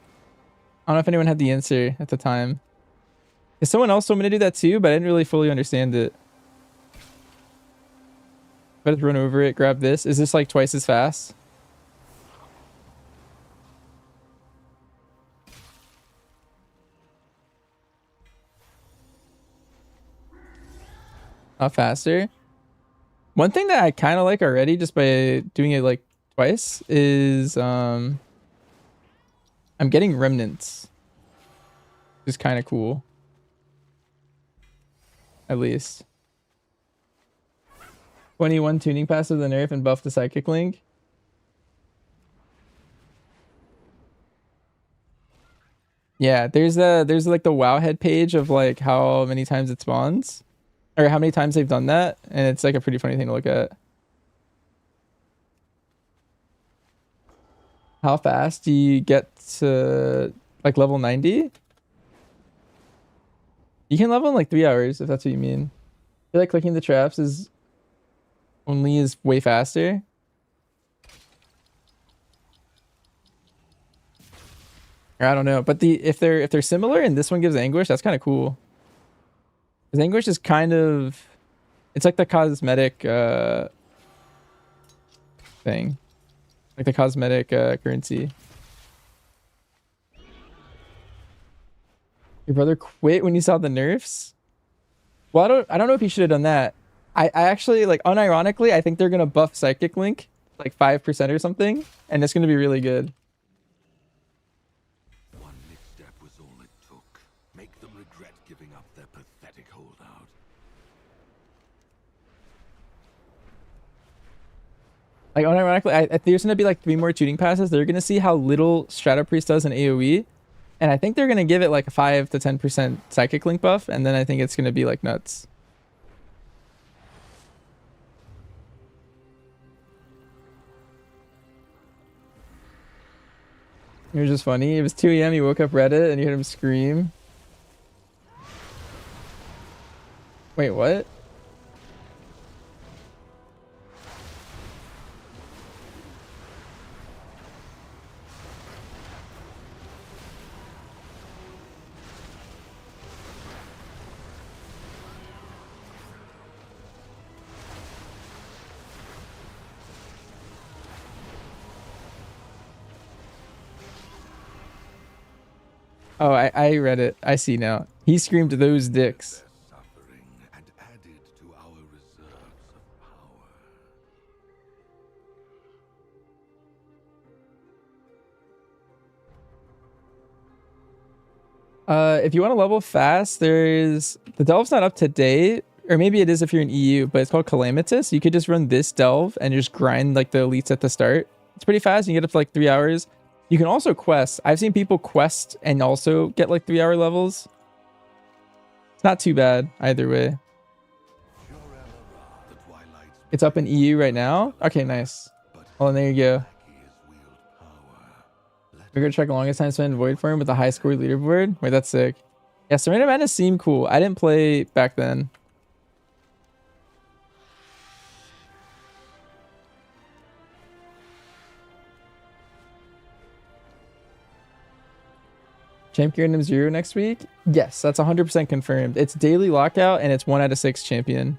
I don't know if anyone had the answer at the time. Is someone else told me to do that too, but I didn't really fully understand it. If I just run over it, grab this. Is this like twice as fast? Not faster. One thing that I kind of like already, just by doing it like twice, is I'm getting remnants. Which is kind of cool. At least. 21 tuning passive the nerf and buff the psychic link. Yeah, there's like the wow head page of like how many times it spawns. Or how many times they've done that, and it's like a pretty funny thing to look at. How fast do you get to like level 90? You can level in like 3 hours if that's what you mean. I feel like clicking the traps is way faster. Or I don't know, but if they're similar and this one gives anguish, that's kind of cool. Because anguish is kind of, it's like the cosmetic thing, like the cosmetic currency. Your brother quit when you saw the nerfs? Well, I don't know if he should have done that. I actually, like, unironically, I think they're gonna buff Psychic Link like 5% or something, and it's gonna be really good. One misstep was all it took. Make them regret giving up their pathetic holdout. Like, unironically, I think there's gonna be like 3 more tuning passes. They're gonna see how little Strata Priest does in AoE, and I think they're gonna give it like a 5 to 10% Psychic Link buff, and then I think it's gonna be like nuts. It was just funny. It was 2 AM, he woke up Reddit and you heard him scream. Wait, what? Oh, I read it. I see now. He screamed those dicks. If you want to level fast, there's the delve's not up to date, or maybe it is if you're in EU, but it's called Calamitous. You could just run this delve and just grind like the elites at the start. It's pretty fast. You can get up to like 3 hours. You can also quest. I've seen people quest and also get like 3-hour levels. It's not too bad either way. It's up in EU right now. Okay, nice. Well, there you go. We're gonna check the longest time spent in Void Form with the high score leaderboard. Wait, that's sick. Yeah, Serena Madness seemed cool. I didn't play back then. Champion Random 0 next week? Yes, that's 100% confirmed. It's daily lockout and it's 1 out of 6 champion.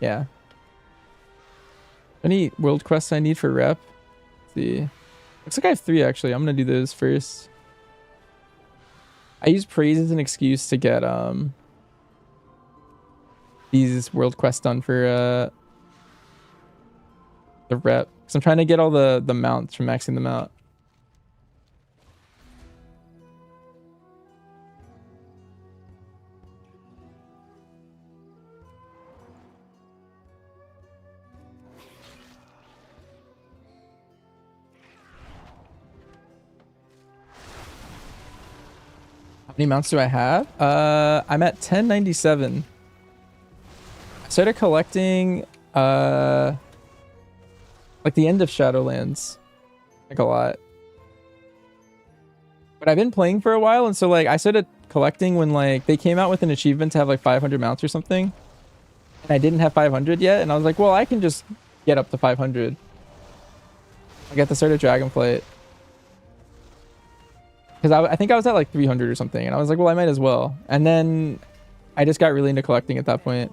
Yeah. Any world quests I need for rep? Let's see. Looks like I have 3 actually. I'm gonna do those first. I use praise as an excuse to get these world quests done for the rep. Because I'm trying to get all the mounts from maxing them out. How many mounts do I have? I'm at 1097. I started collecting like the end of Shadowlands. Like a lot. But I've been playing for a while, and so like I started collecting when like they came out with an achievement to have like 500 mounts or something. And I didn't have 500 yet, and I was like, well, I can just get up to 500. I got the start of Dragonflight. Because I think I was at like 300 or something, and I was like, well, I might as well. And then I just got really into collecting at that point.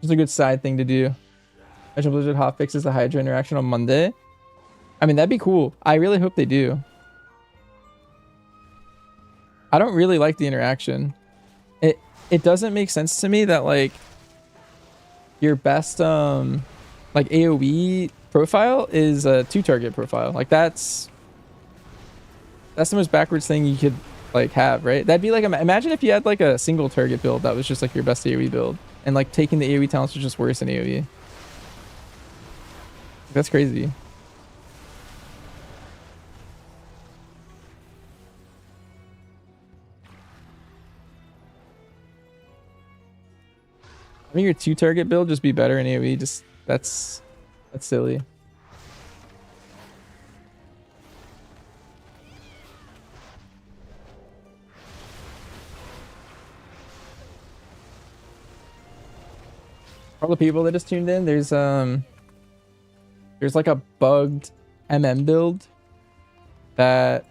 It's a good side thing to do. Metro Blizzard HoF fixes the Hydra interaction on Monday. I mean, that'd be cool. I really hope they do. I don't really like the interaction. It doesn't make sense to me that like your best like AoE profile is a 2-target profile. Like that's the most backwards thing you could like have, right? That'd be like, imagine if you had like a single target build that was just like your best AoE build, and like taking the AoE talents was just worse than AoE. That's crazy. I think your 2-target build just be better in AoE. Just that's silly. For all the people that just tuned in, there's like a bugged MM build that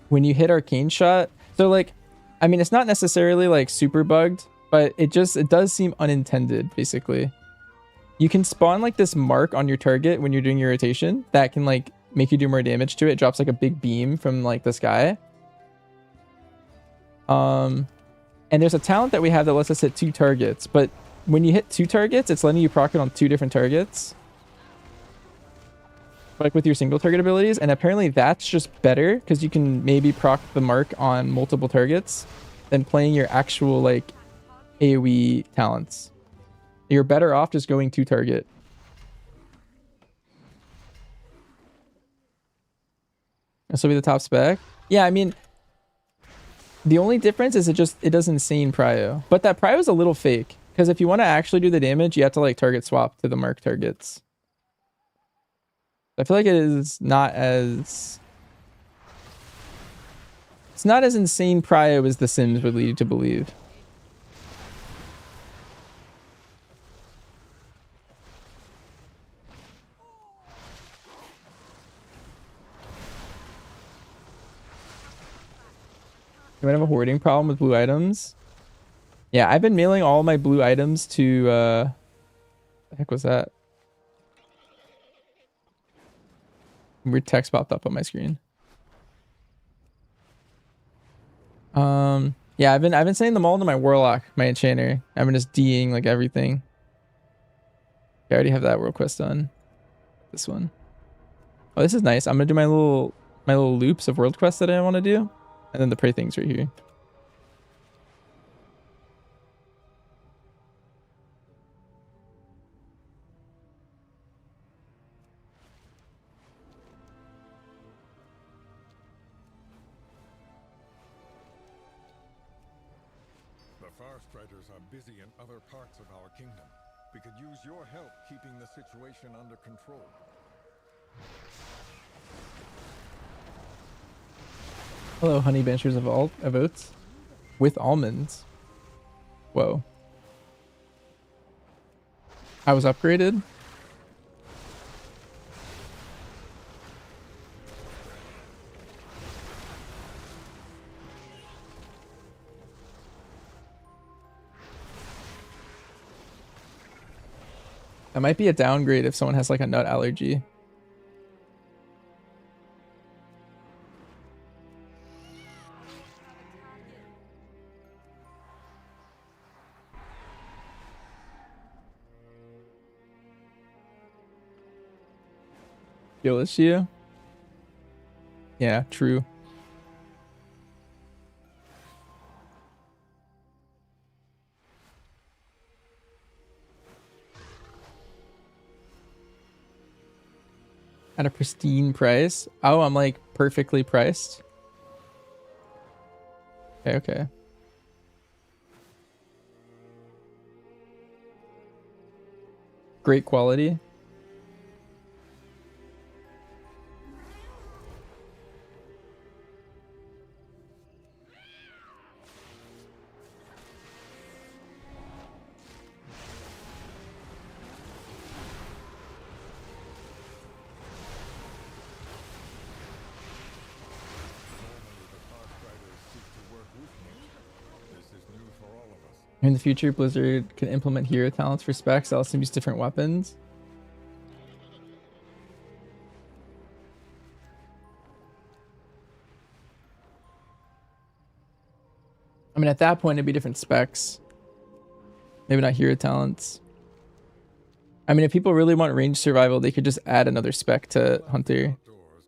when you hit Arcane Shot, so like, I mean, it's not necessarily like super bugged, but it does seem unintended, basically. You can spawn like this mark on your target when you're doing your rotation that can like make you do more damage to it. It drops like a big beam from like the sky. And there's a talent that we have that lets us hit 2 targets, but when you hit 2 targets, it's letting you proc it on 2 different targets. Like with your single target abilities, and apparently that's just better because you can maybe proc the mark on multiple targets than playing your actual like AoE talents. You're better off just going 2 target. This will be the top spec. Yeah, I mean, the only difference is it does insane prio, but that prio is a little fake because if you want to actually do the damage, you have to like target swap to the mark targets. I feel like it is not as... It's not as insane prio as The Sims would lead you to believe. You might have a hoarding problem with blue items. Yeah, I've been mailing all my blue items to... the heck was that? Weird text popped up on my screen. Yeah, I've been sending them all to my warlock, my enchanter. I've been just D'ing like everything. I already have that world quest done. This one. Oh, this is nice. I'm gonna do my little loops of world quests that I want to do, and then the prey things right here. The Farstriders are busy in other parts of our kingdom. We could use your help keeping the situation under control. Hello, honey benchers of oats with almonds. Whoa. I was upgraded. That might be a downgrade if someone has like a nut allergy. Yo, is she you? Yeah, true. At a pristine price. Oh, I'm like perfectly priced. Okay, okay. Great quality. In the future, Blizzard can implement hero talents for specs that also use different weapons. I mean, at that point, it'd be different specs. Maybe not hero talents. I mean, if people really want range survival, they could just add another spec to Hunter.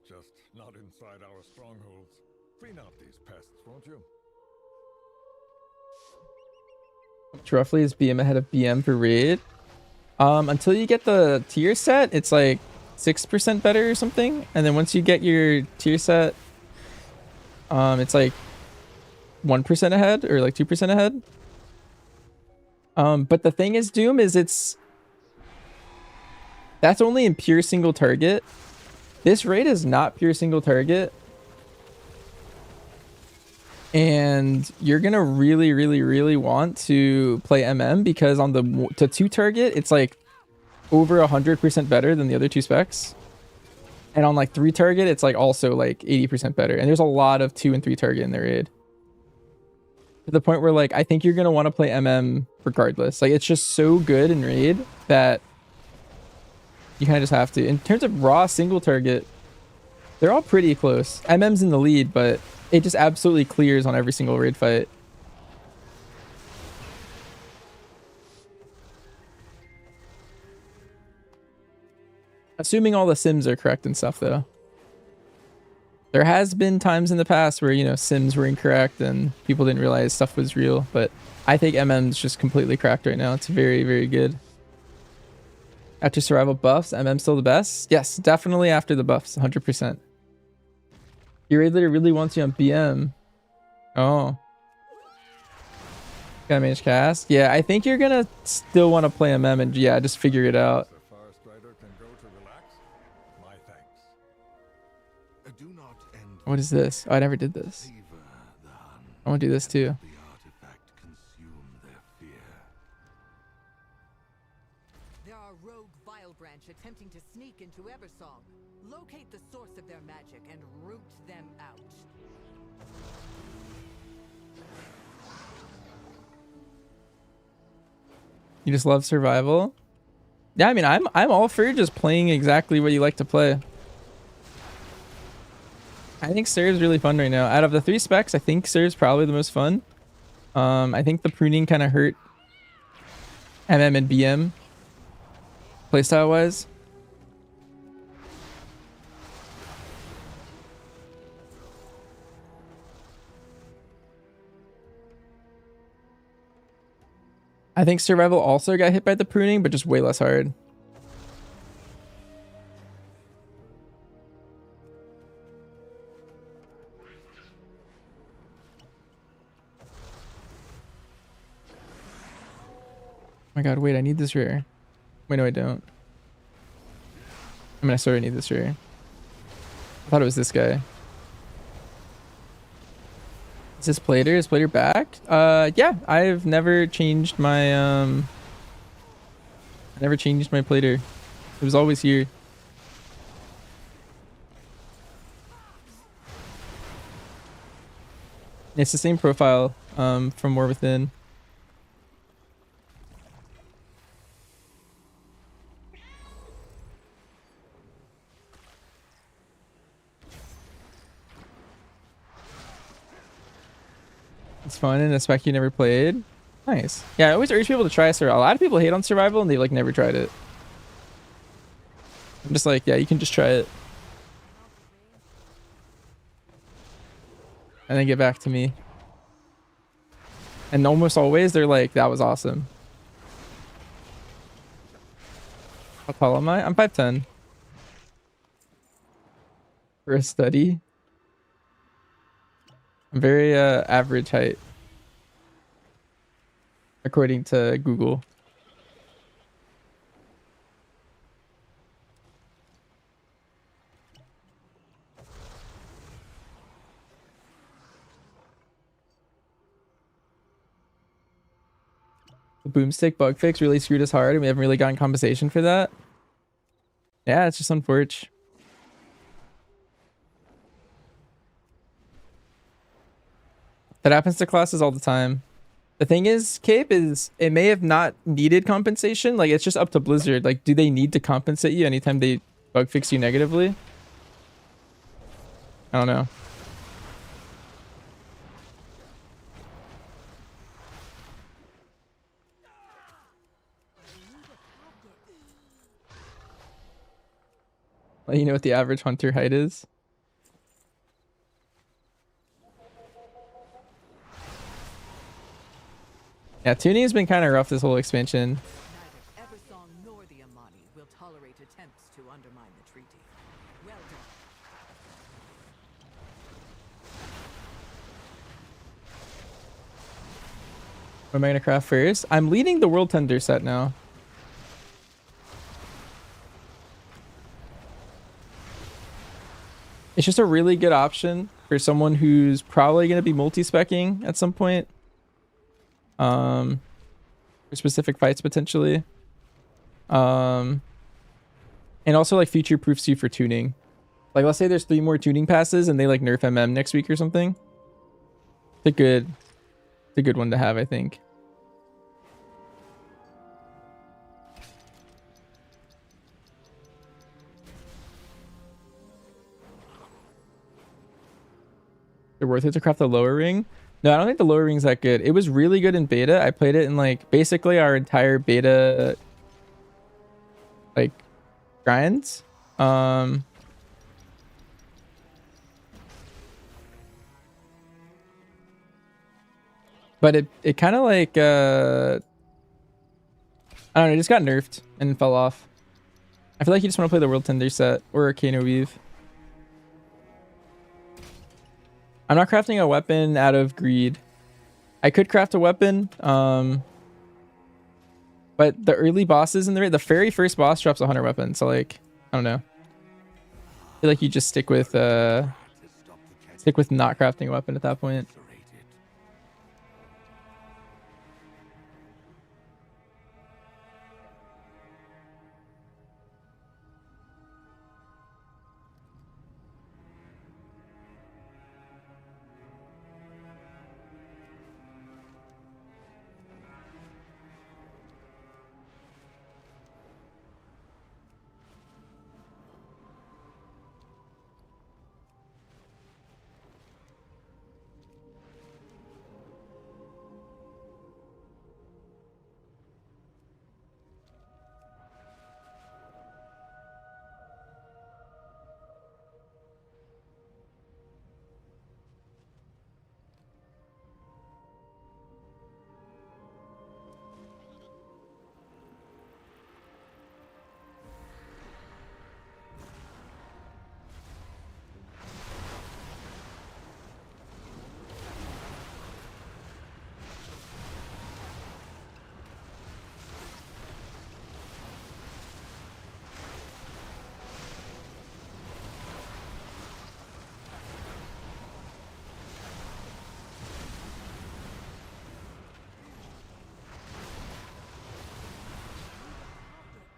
Just not inside our strongholds. Clean out these pests, won't you? Which roughly is BM ahead of BM for raid. Until you get the tier set, it's like 6% better or something. And then once you get your tier set, it's like 1% ahead or like 2% ahead. But the thing is, Doom, is that's only in pure single target. This raid is not pure single target. And you're gonna really, really, really want to play MM because on the 2 target, it's like over 100% better than the other 2 specs. And on like 3 target, it's like also like 80% better. And there's a lot of 2 and 3 target in the raid. To the point where like, I think you're gonna want to play MM regardless. Like, it's just so good in raid that you kind of just have to. In terms of raw single target, they're all pretty close. MM's in the lead, but it just absolutely clears on every single raid fight. Assuming all the sims are correct and stuff, though. There has been times in the past where, you know, sims were incorrect and people didn't realize stuff was real, but I think MM's just completely cracked right now. It's very, very good. After survival buffs, MM still the best? Yes, definitely after the buffs, 100%. Your raid leader really wants you on BM. Oh. Gotta manage cast? Yeah, I think you're gonna still want to play MM and yeah, just figure it out. What is this? Oh, I never did this. I want to do this too. There are rogue Vile Branch attempting to sneak into Eversong. Locate the source of their magic and root them out. You just love survival? Yeah, I mean, I'm all for just playing exactly what you like to play. I think Sur's really fun right now. Out of the 3 specs, I think Sur's probably the most fun. I think the pruning kind of hurt MM and BM playstyle wise. I think survival also got hit by the pruning, but just way less hard. Oh my god, wait, I need this rare. Wait, no, I don't. I mean, I sort of need this rare. I thought it was this guy. Is this Plater? Is Plater back? Yeah, I've never changed my, I never changed my Plater. It was always here. It's the same profile, from War Within. It's fun in a spec you never played. Nice. Yeah, I always urge people to try survival. A lot of people hate on survival and they've like never tried it. I'm just like, yeah, you can just try it. And then get back to me. And almost always they're like, that was awesome. How tall am I? I'm 5'10". For a study. I'm very average height. According to Google. The boomstick bug fix really screwed us hard and we haven't really gotten compensation for that. Yeah, it's just unfortunate. That happens to classes all the time. The thing is, Cape, is it may have not needed compensation. Like, it's just up to Blizzard. Like, do they need to compensate you anytime they bug fix you negatively? I don't know. Like, you know what the average hunter height is? Yeah, tuning has been kind of rough this whole expansion. Neither Eversong nor the Amani will tolerate attempts to undermine the treaty. Well done. What am I gonna craft first? I'm leading the World Tender set now. It's just a really good option for someone who's probably gonna be multi-specking at some point. For specific fights potentially. And also like future proofs you for tuning. Like, let's say there's 3 more tuning passes and they like nerf MM next week or something. It's a good one to have, I think. They're worth it to craft the lower ring. No, I don't think the lower ring's that good. It was really good in beta. I played it in like basically our entire beta like grinds. But it kind of like I don't know, it just got nerfed and fell off. I feel like you just want to play the World Tender set or Arcano Weave. I'm not crafting a weapon out of greed. I could craft a weapon, but the early bosses in the very first boss drops 100 weapons, so like, I don't know. I feel like you just stick with not crafting a weapon at that point.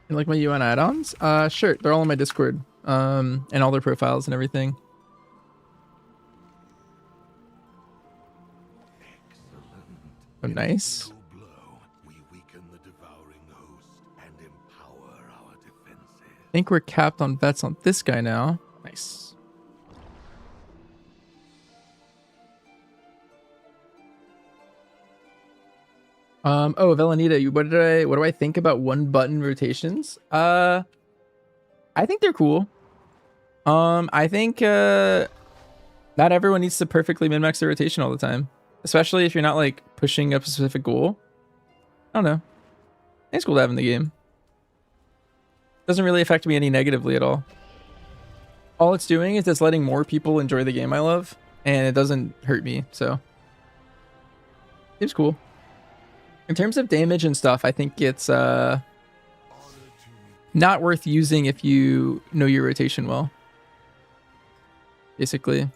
You like my UN add-ons? Sure. They're all on my Discord. And all their profiles and everything. Oh, nice. I think we're capped on vets on this guy now. Nice. Oh, Velanita, what do I think about one button rotations? I think they're cool. I think not everyone needs to perfectly min-max their rotation all the time, especially if you're not like pushing up a specific goal. I don't know. I think it's cool to have in the game. Doesn't really affect me any negatively at all. All it's doing is it's letting more people enjoy the game I love, and it doesn't hurt me, so it's cool. In terms of damage and stuff, I think it's not worth using if you know your rotation well. Basically.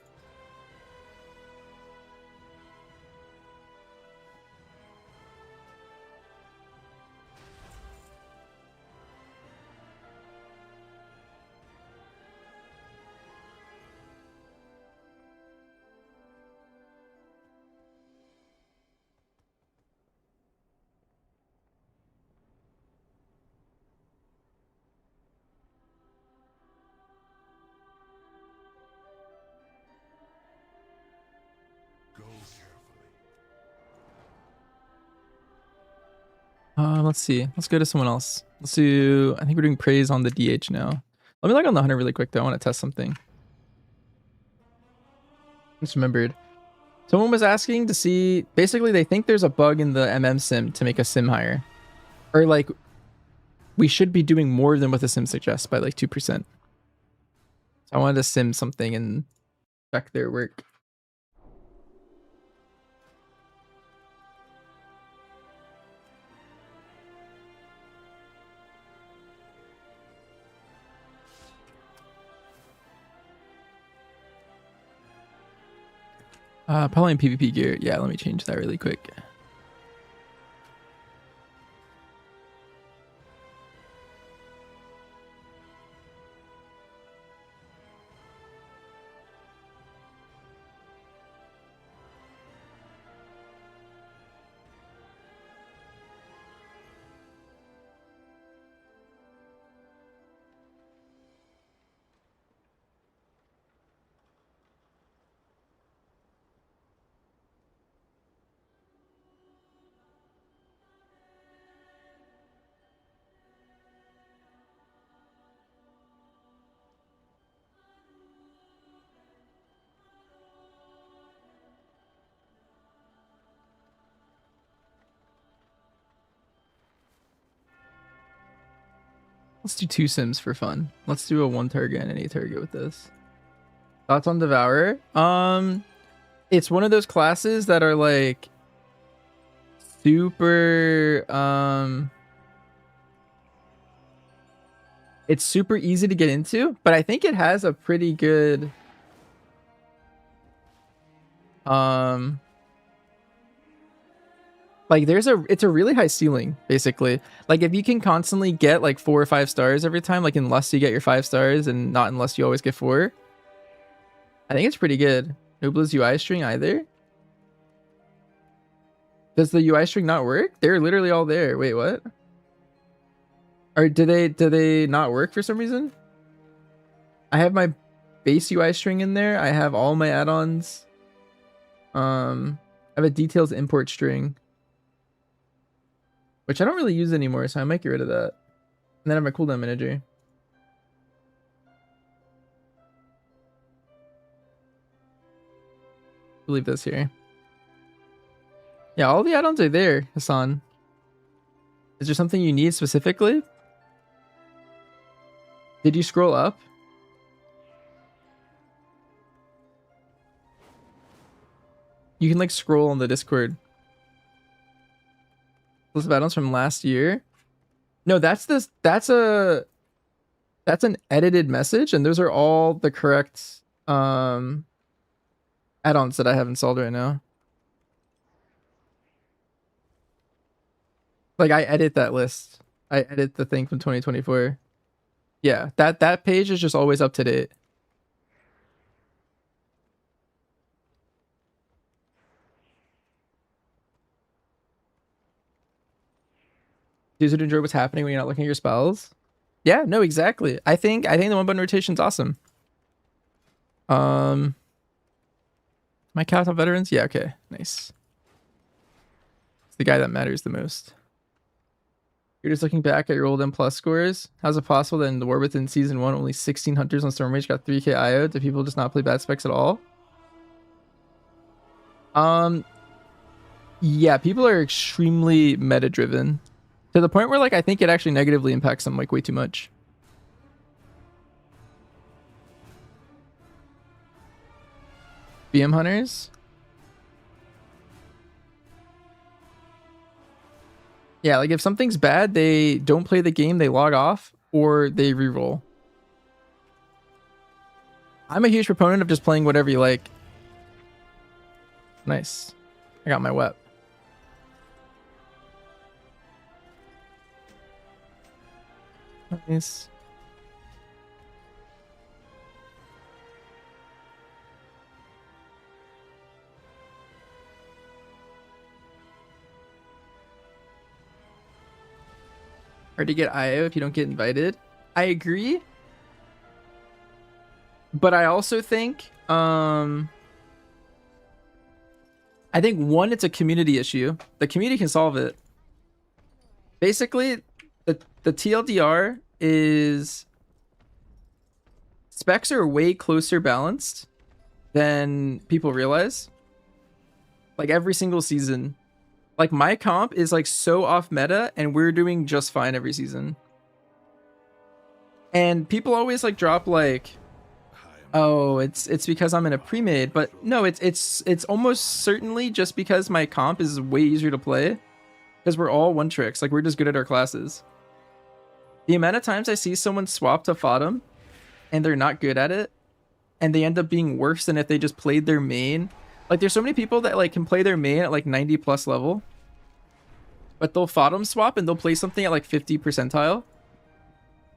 Let's see. Let's go to someone else. Let's do. I think we're doing praise on the DH now. Let me log on the hunter really quick though. I want to test something. Just remembered. Someone was asking to see. Basically, they think there's a bug in the sim to make a sim higher, or like we should be doing more than what the sim suggests by like 2%. So I wanted to sim something and check their work. Probably in PvP gear. Yeah, let me change that really quick. Let's do 2 sims for fun. Let's do a 1 target and an 8 target with this. Thoughts on Devourer? It's one of those classes that are like super it's super easy to get into, but I think it has a pretty good like it's a really high ceiling basically. Like if you can constantly get like 4 or 5 stars every time, like unless you get your 5 stars and not unless you always get 4, I think it's pretty good. No Blue's UI string either. Does the UI string not work? They're literally all there. Wait, what? Or do they not work for some reason? I have my base UI string in there. I have all my add-ons. I have a details import string, which I don't really use anymore, so I might get rid of that. And then I have my cooldown manager. Leave this here. Yeah, all the add-ons are there, Hassan. Is there something you need specifically? Did you scroll up? You can like scroll on the Discord. List of add-ons from last year. No, that's an edited message, and those are all the correct add-ons that I have installed right now. Like I edit that list. I edit the thing from 2024. Yeah, that page is just always up to date. Use it to enjoy what's happening when you're not looking at your spells. Yeah, no, exactly. I think the 1 button rotation's awesome. My count on veterans? Yeah, okay. Nice. It's the guy that matters the most. You're just looking back at your old M+ scores. How's it possible that in the war within season 1 only 16 hunters on Storm Rage got 3k IO? Do people just not play bad specs at all? Yeah, people are extremely meta driven. To the point where like I think it actually negatively impacts them like way too much. BM hunters? Yeah, like if something's bad, they don't play the game, they log off, or they reroll. I'm a huge proponent of just playing whatever you like. Nice. I got my wep. Nice. Hard to get IO if you don't get invited. I agree. But I also think I think one, it's a community issue. The community can solve it. Basically, the TLDR is specs are way closer balanced than people realize. Like every single season. Like my comp is like so off meta and we're doing just fine every season. And people always like drop like, oh, it's because I'm in a pre-made, but no, it's almost certainly just because my comp is way easier to play because we're all one tricks. Like we're just good at our classes. The amount of times I see someone swap to Fodom and they're not good at it and they end up being worse than if they just played their main. Like there's so many people that like can play their main at like 90 plus level, but they'll Fodom swap and they'll play something at like 50 percentile.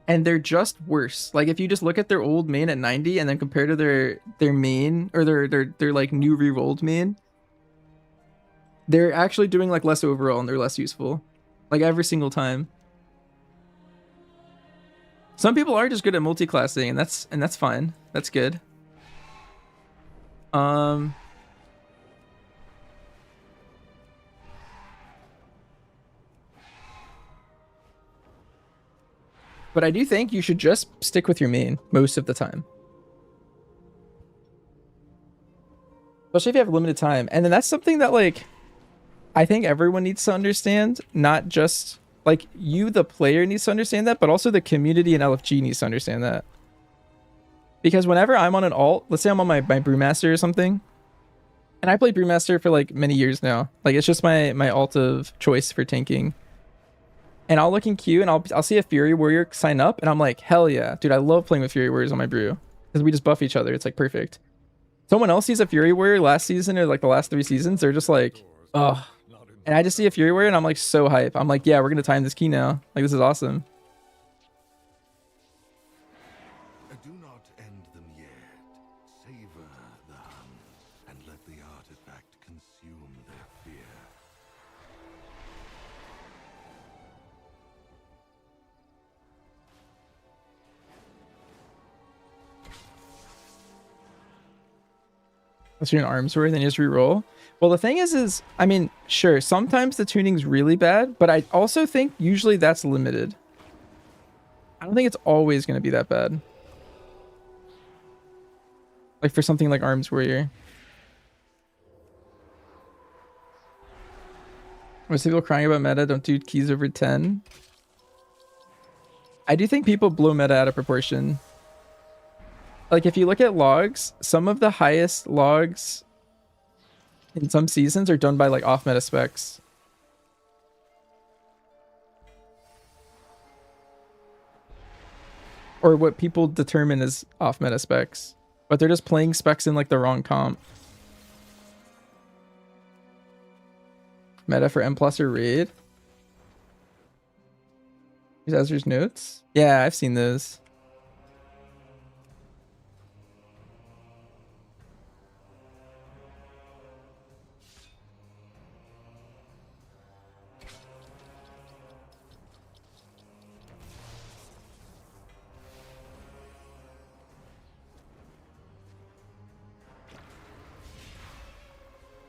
And they're just worse. Like if you just look at their old main at 90 and then compare to their main or their like new re-rolled main, they're actually doing like less overall and they're less useful. Like every single time. Some people are just good at multi-classing and that's fine. That's good. But I do think you should just stick with your main most of the time. Especially if you have limited time. And then that's something that like I think everyone needs to understand, not just like you the player needs to understand that, but also the community and LFG needs to understand that. Because whenever I'm on an alt, let's say I'm on my Brewmaster or something, and I played Brewmaster for like many years now. Like it's just my alt of choice for tanking. And I'll look in queue and I'll see a Fury Warrior sign up and I'm like, hell yeah. Dude, I love playing with Fury Warriors on my brew. Because we just buff each other. It's like perfect. Someone else sees a Fury Warrior last season or like the last 3 seasons, they're just like, ugh. And I just see a Fury Warrior and I'm like so hype. I'm like, yeah, we're gonna time this key now. Like this is awesome. Do not end them yet. Savor the hunt and let the artifact consume their fear. Let's do an arms worth and just re-roll. Well, the thing is, I mean, sure, sometimes the tuning's really bad, but I also think usually that's limited. I don't think it's always going to be that bad. Like for something like Arms Warrior. Most people crying about meta don't do keys over 10. I do think people blow meta out of proportion. Like if you look at logs, some of the highest logs in some seasons are done by like off meta specs. Or what people determine as off meta specs. But they're just playing specs in like the wrong comp. Meta for M+ or raid. Here's Ezra's notes. Yeah, I've seen those.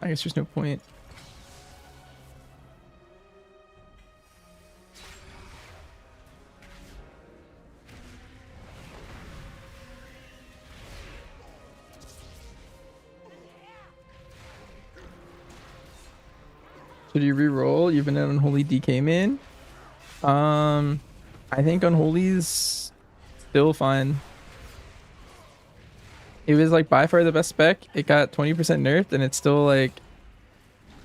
I guess there's no point. Should you re-roll? You've been an Unholy DK main? I think Unholy's still fine. It was like by far the best spec. It got 20% nerfed and it's still like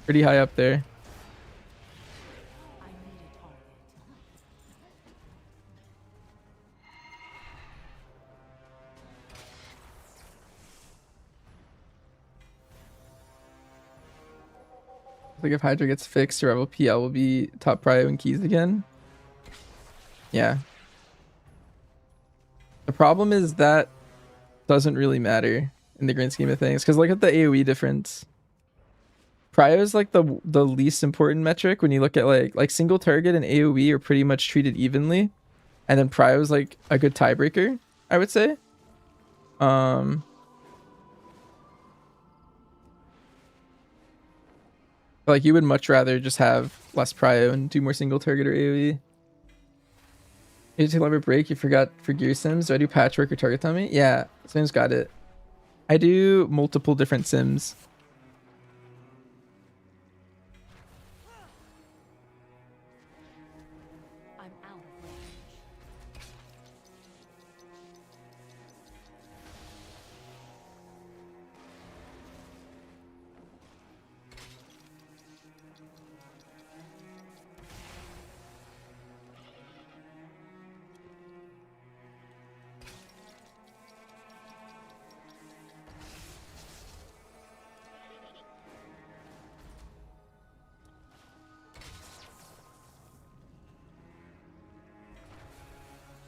pretty high up there. Like if Hydra gets fixed, Survival PL will be top prio in keys again. Yeah. The problem is that doesn't really matter in the grand scheme of things, because look at the AoE difference. Prio is like the least important metric when you look at like single target and AoE are pretty much treated evenly, and then Prio is like a good tiebreaker, I would say. Like, you would much rather just have less prio and do more single target or AoE. You take a lever break, you forgot for gear sims. Do I do patchwork or target tummy? Yeah, Sim's got it. I do multiple different sims. I'm out of range.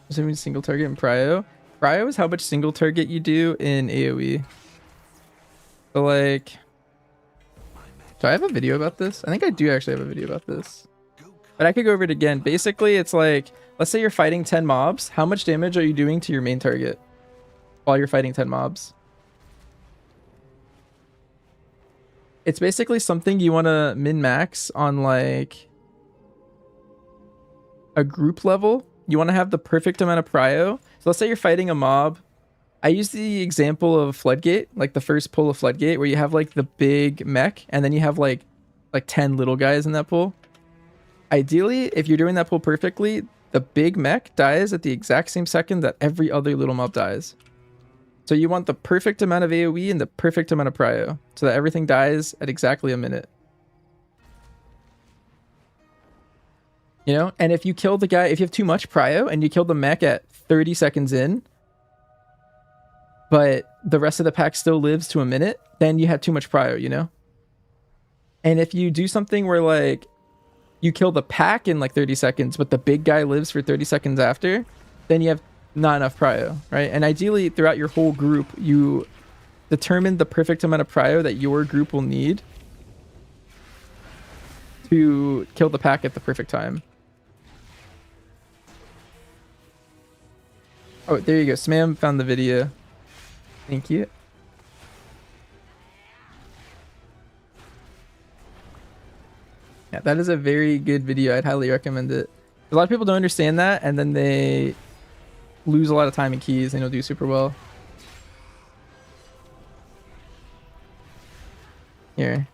Assuming single target in prio. Prio is how much single target you do in AoE. So like, do I have a video about this? I think I do actually have a video about this. But I could go over it again. Basically, it's like, let's say you're fighting 10 mobs. How much damage are you doing to your main target while you're fighting 10 mobs? It's basically something you want to min-max on like a group level. You want to have the perfect amount of prio. So let's say you're fighting a mob. I use the example of Floodgate, like the first pull of Floodgate, where you have like the big mech and then you have like 10 little guys in that pull. Ideally, if you're doing that pull perfectly, the big mech dies at the exact same second that every other little mob dies. So you want the perfect amount of AoE and the perfect amount of prio, so that everything dies at exactly a minute. You know, and if you kill the guy, if you have too much prio and you kill the mech at 30 seconds in, but the rest of the pack still lives to a minute, then you had too much prio, you know? And if you do something where like you kill the pack in like 30 seconds, but the big guy lives for 30 seconds after, then you have not enough prio, right? And ideally throughout your whole group, you determine the perfect amount of prio that your group will need to kill the pack at the perfect time. Oh, there you go. Smam found the video. Thank you. Yeah, that is a very good video. I'd highly recommend it. A lot of people don't understand that, and then they lose a lot of time in keys and you'll do super well. Here.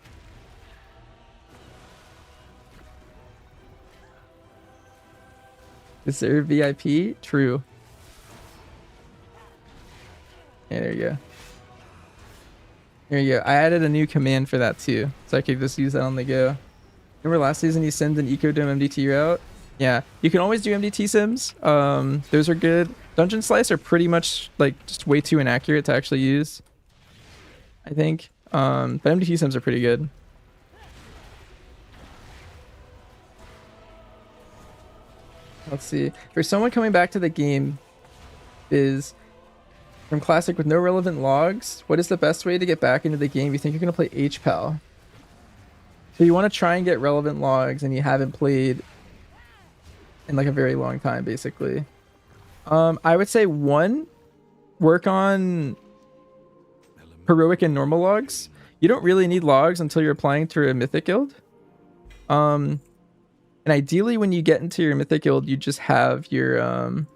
Deserve VIP? True. Yeah, there you go. There you go. I added a new command for that too, so I could just use that on the go. Remember last season you send an Ecodome MDT route? Yeah, you can always do MDT sims. Those are good. Dungeon Slice are pretty much like just way too inaccurate to actually use, I think. But MDT sims are pretty good. Let's see. For someone coming back to the game is from Classic with no relevant logs, what is the best way to get back into the game? You think you're going to play HPAL. So you want to try and get relevant logs and you haven't played in like a very long time, basically. I would say one, work on heroic and normal logs. You don't really need logs until you're applying to a mythic guild. And ideally when you get into your mythic guild, you just have your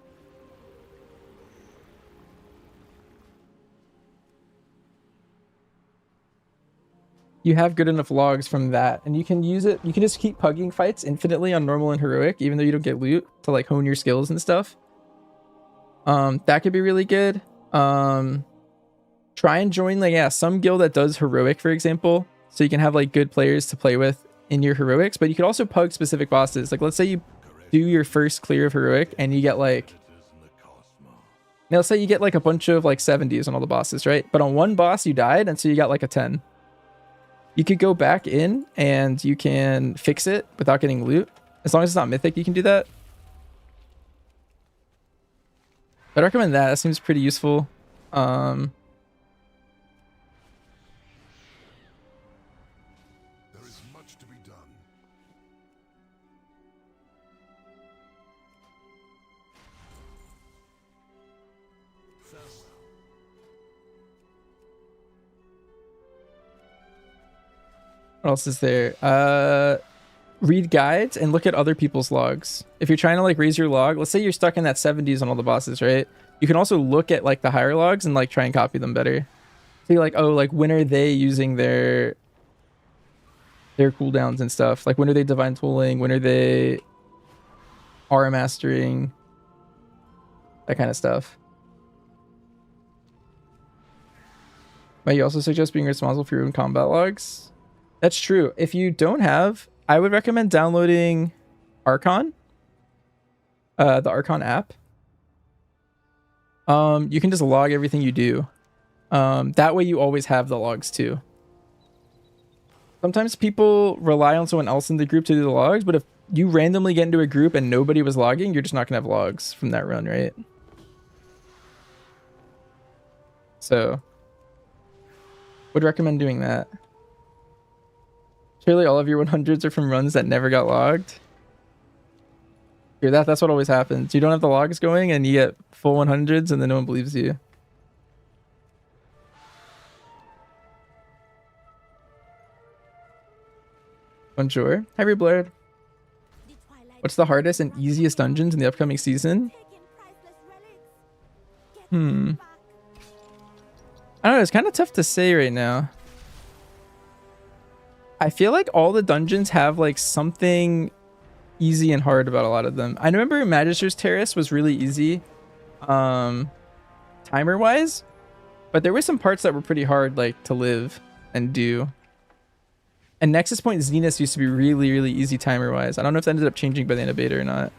you have good enough logs from that, and you can use it. You can just keep pugging fights infinitely on normal and heroic, even though you don't get loot, to like hone your skills and stuff. That could be really good. Try and join like some guild that does heroic, for example, so you can have like good players to play with in your heroics. But you could also pug specific bosses. Like let's say you do your first clear of heroic and you get like, now let's say you get like a bunch of like 70s on all the bosses, right? But on one boss you died, and so you got like a 10. You could go back in and you can fix it without getting loot. As long as it's not mythic, you can do that. I'd recommend that. That seems pretty useful. There is much to be done. Farewell. What else is there? Read guides and look at other people's logs. If you're trying to like raise your log, let's say you're stuck in that 70s on all the bosses, right? You can also look at like the higher logs and like try and copy them better. See like, oh, like when are they using their cooldowns and stuff? Like when are they divine tooling? When are they aura mastering? That kind of stuff. Might you also suggest being responsible for your own combat logs? That's true. If you don't have, I would recommend downloading Archon. The Archon app. You can just log everything you do. That way you always have the logs too. Sometimes people rely on someone else in the group to do the logs, but if you randomly get into a group and nobody was logging, you're just not gonna have logs from that run, right? So would recommend doing that. Surely all of your 100s are from runs that never got logged. Here, that's what always happens. You don't have the logs going and you get full 100s and then no one believes you. Bonjour. Hi, Reblared. What's the hardest and easiest dungeons in the upcoming season? I don't know. It's kind of tough to say right now. I feel like all the dungeons have like something easy and hard about a lot of them. I remember Magister's Terrace was really easy, timer wise, but there were some parts that were pretty hard, like to live and do. And Nexus Point Zenith used to be really, really easy timer wise. I don't know if that ended up changing by the end of beta or not.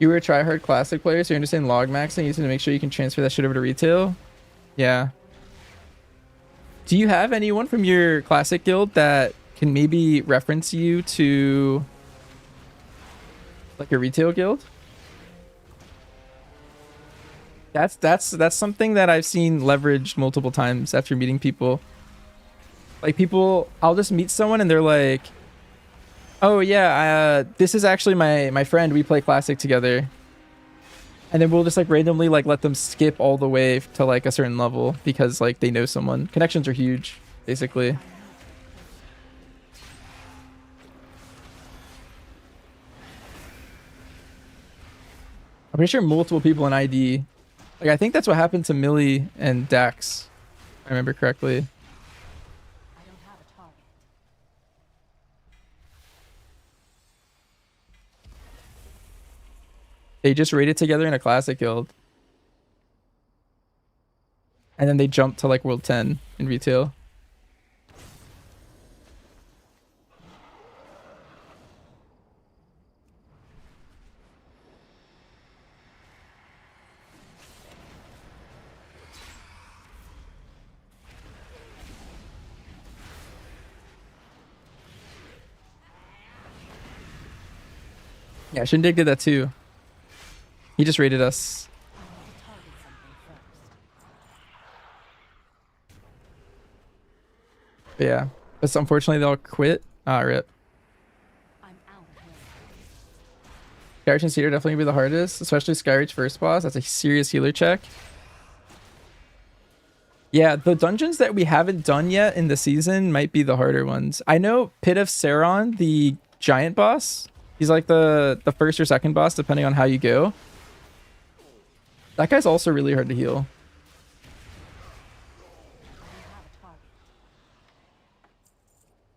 You were a tryhard classic player, so you understand log maxing. You need to make sure you can transfer that shit over to retail. Yeah. Do you have anyone from your classic guild that can maybe reference you to like a retail guild? That's something that I've seen leveraged multiple times after meeting people. Like people, I'll just meet someone and they're like, oh yeah, this is actually my friend. We play classic together. And then we'll just like randomly like let them skip all the way to like a certain level because like they know someone. Connections are huge, basically. I'm pretty sure multiple people in ID. Like I think that's what happened to Millie and Dax, if I remember correctly. They just raided together in a classic guild. And then they jumped to like World 10 in retail. Yeah, Shindig did that too. He just raided us. But yeah, but unfortunately they all quit. Ah, rip. Skyreach and Cedar definitely gonna be the hardest, especially Skyreach first boss. That's a serious healer check. Yeah, the dungeons that we haven't done yet in the season might be the harder ones. I know Pit of Saron, the giant boss. He's like the first or second boss, depending on how you go. That guy's also really hard to heal.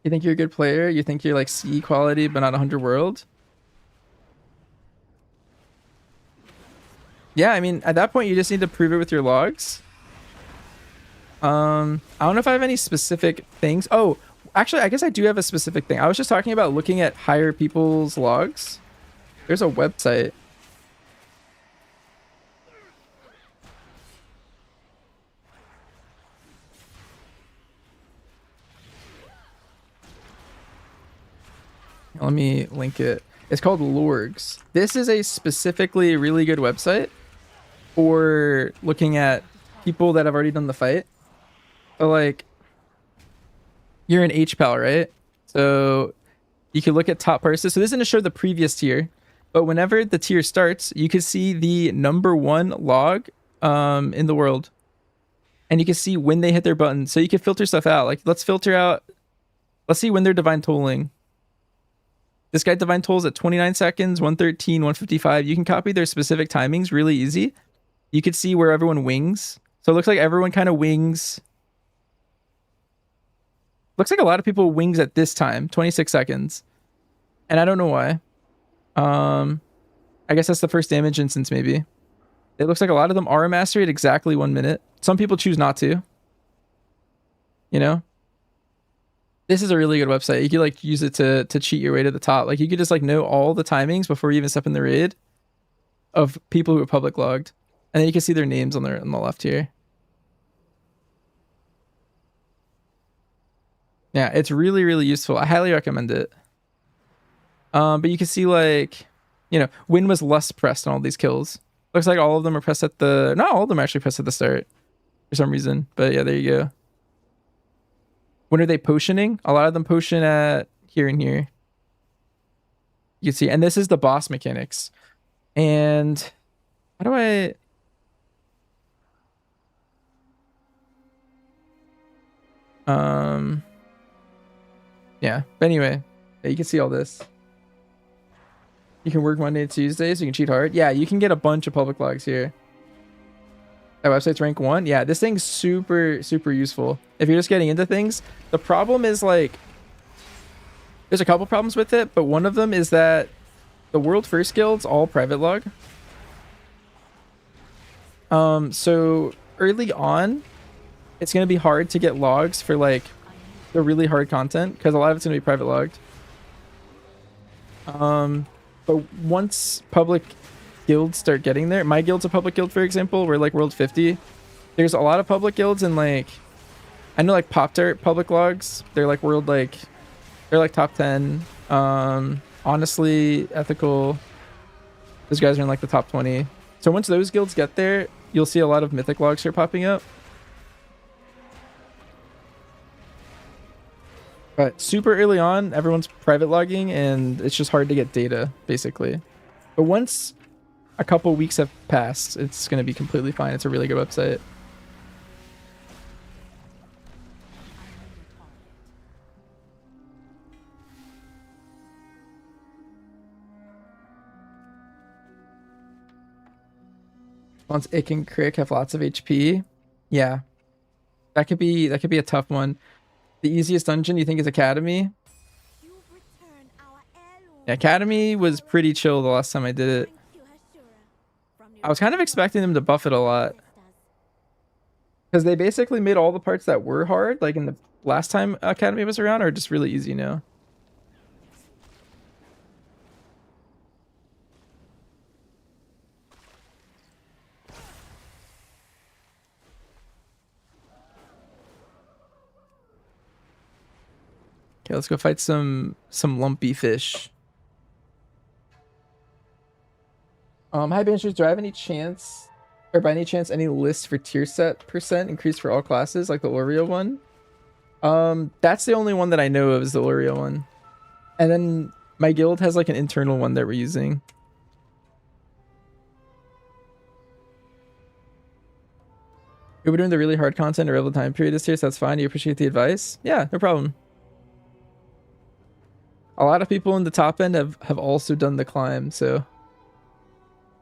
You think you're a good player? You think you're like C quality, but not 100 world? Yeah, I mean, at that point, you just need to prove it with your logs. I don't know if I have any specific things. Oh, actually, I guess I do have a specific thing. I was just talking about looking at higher people's logs. There's a website. Let me link it. It's called Lorgs. This is a specifically really good website for looking at people that have already done the fight. So like, you're an HPAL, right? So you can look at top purses. So this is going to show the previous tier. But whenever the tier starts, you can see the #1 log in the world. And you can see when they hit their button. So you can filter stuff out. Like, let's filter out, let's see when they're divine tolling. This guy divine tolls at 29 seconds, 113, 155. You can copy their specific timings really easy. You can see where everyone wings. So it looks like everyone kind of wings. Looks like a lot of people wings at this time, 26 seconds. And I don't know why. I guess that's the first damage instance, maybe. It looks like a lot of them are mastery at exactly 1 minute. Some people choose not to. You know? This is a really good website. You could like use it to cheat your way to the top. Like you could just like know all the timings before you even step in the raid of people who are public logged. And then you can see their names on the left here. Yeah, it's really, really useful. I highly recommend it. But you can see like, you know, when was less pressed on all these kills. Looks like all of them are pressed at the... Not all of them are actually pressed at the start for some reason. But yeah, there you go. When are they potioning? A lot of them potion at here and here. You can see. And this is the boss mechanics. And how do I... Yeah. But anyway, yeah, you can see all this. You can work Monday and Tuesday, so you can cheat hard. Yeah, you can get a bunch of public logs here. That website's rank 1. Yeah, this thing's super, super useful. If you're just getting into things, the problem is like, there's a couple problems with it, but one of them is that the world first guild's all private log. So early on, it's going to be hard to get logs for like the really hard content because a lot of it's going to be private logged. But once public guilds start getting there, my guild's a public guild, for example, we're like world 50. There's a lot of public guilds and like, I know like Pop Tart public logs, they're like world like, they're like top 10. Honestly, ethical, those guys are in like the top 20. So once those guilds get there, you'll see a lot of mythic logs start popping up. But super early on, everyone's private logging and it's just hard to get data, basically. But once a couple weeks have passed, it's going to be completely fine. It's a really good website. Once Ick and Crick have lots of HP, yeah, that could be a tough one. The easiest dungeon you think is Academy? Yeah, Academy was pretty chill the last time I did it. I was kind of expecting them to buff it a lot. Because they basically made all the parts that were hard, like in the last time Academy was around, are just really easy now. Okay, let's go fight some lumpy fish. Hi Banishers, do I have any chance, or by any chance, any list for tier set percent increase for all classes, like the Oreo one? That's the only one that I know of is the Oreo one. And then my guild has like an internal one that we're using. We're doing the really hard content over the time period this year, so that's fine. You appreciate the advice? Yeah, no problem. A lot of people in the top end have also done the climb, so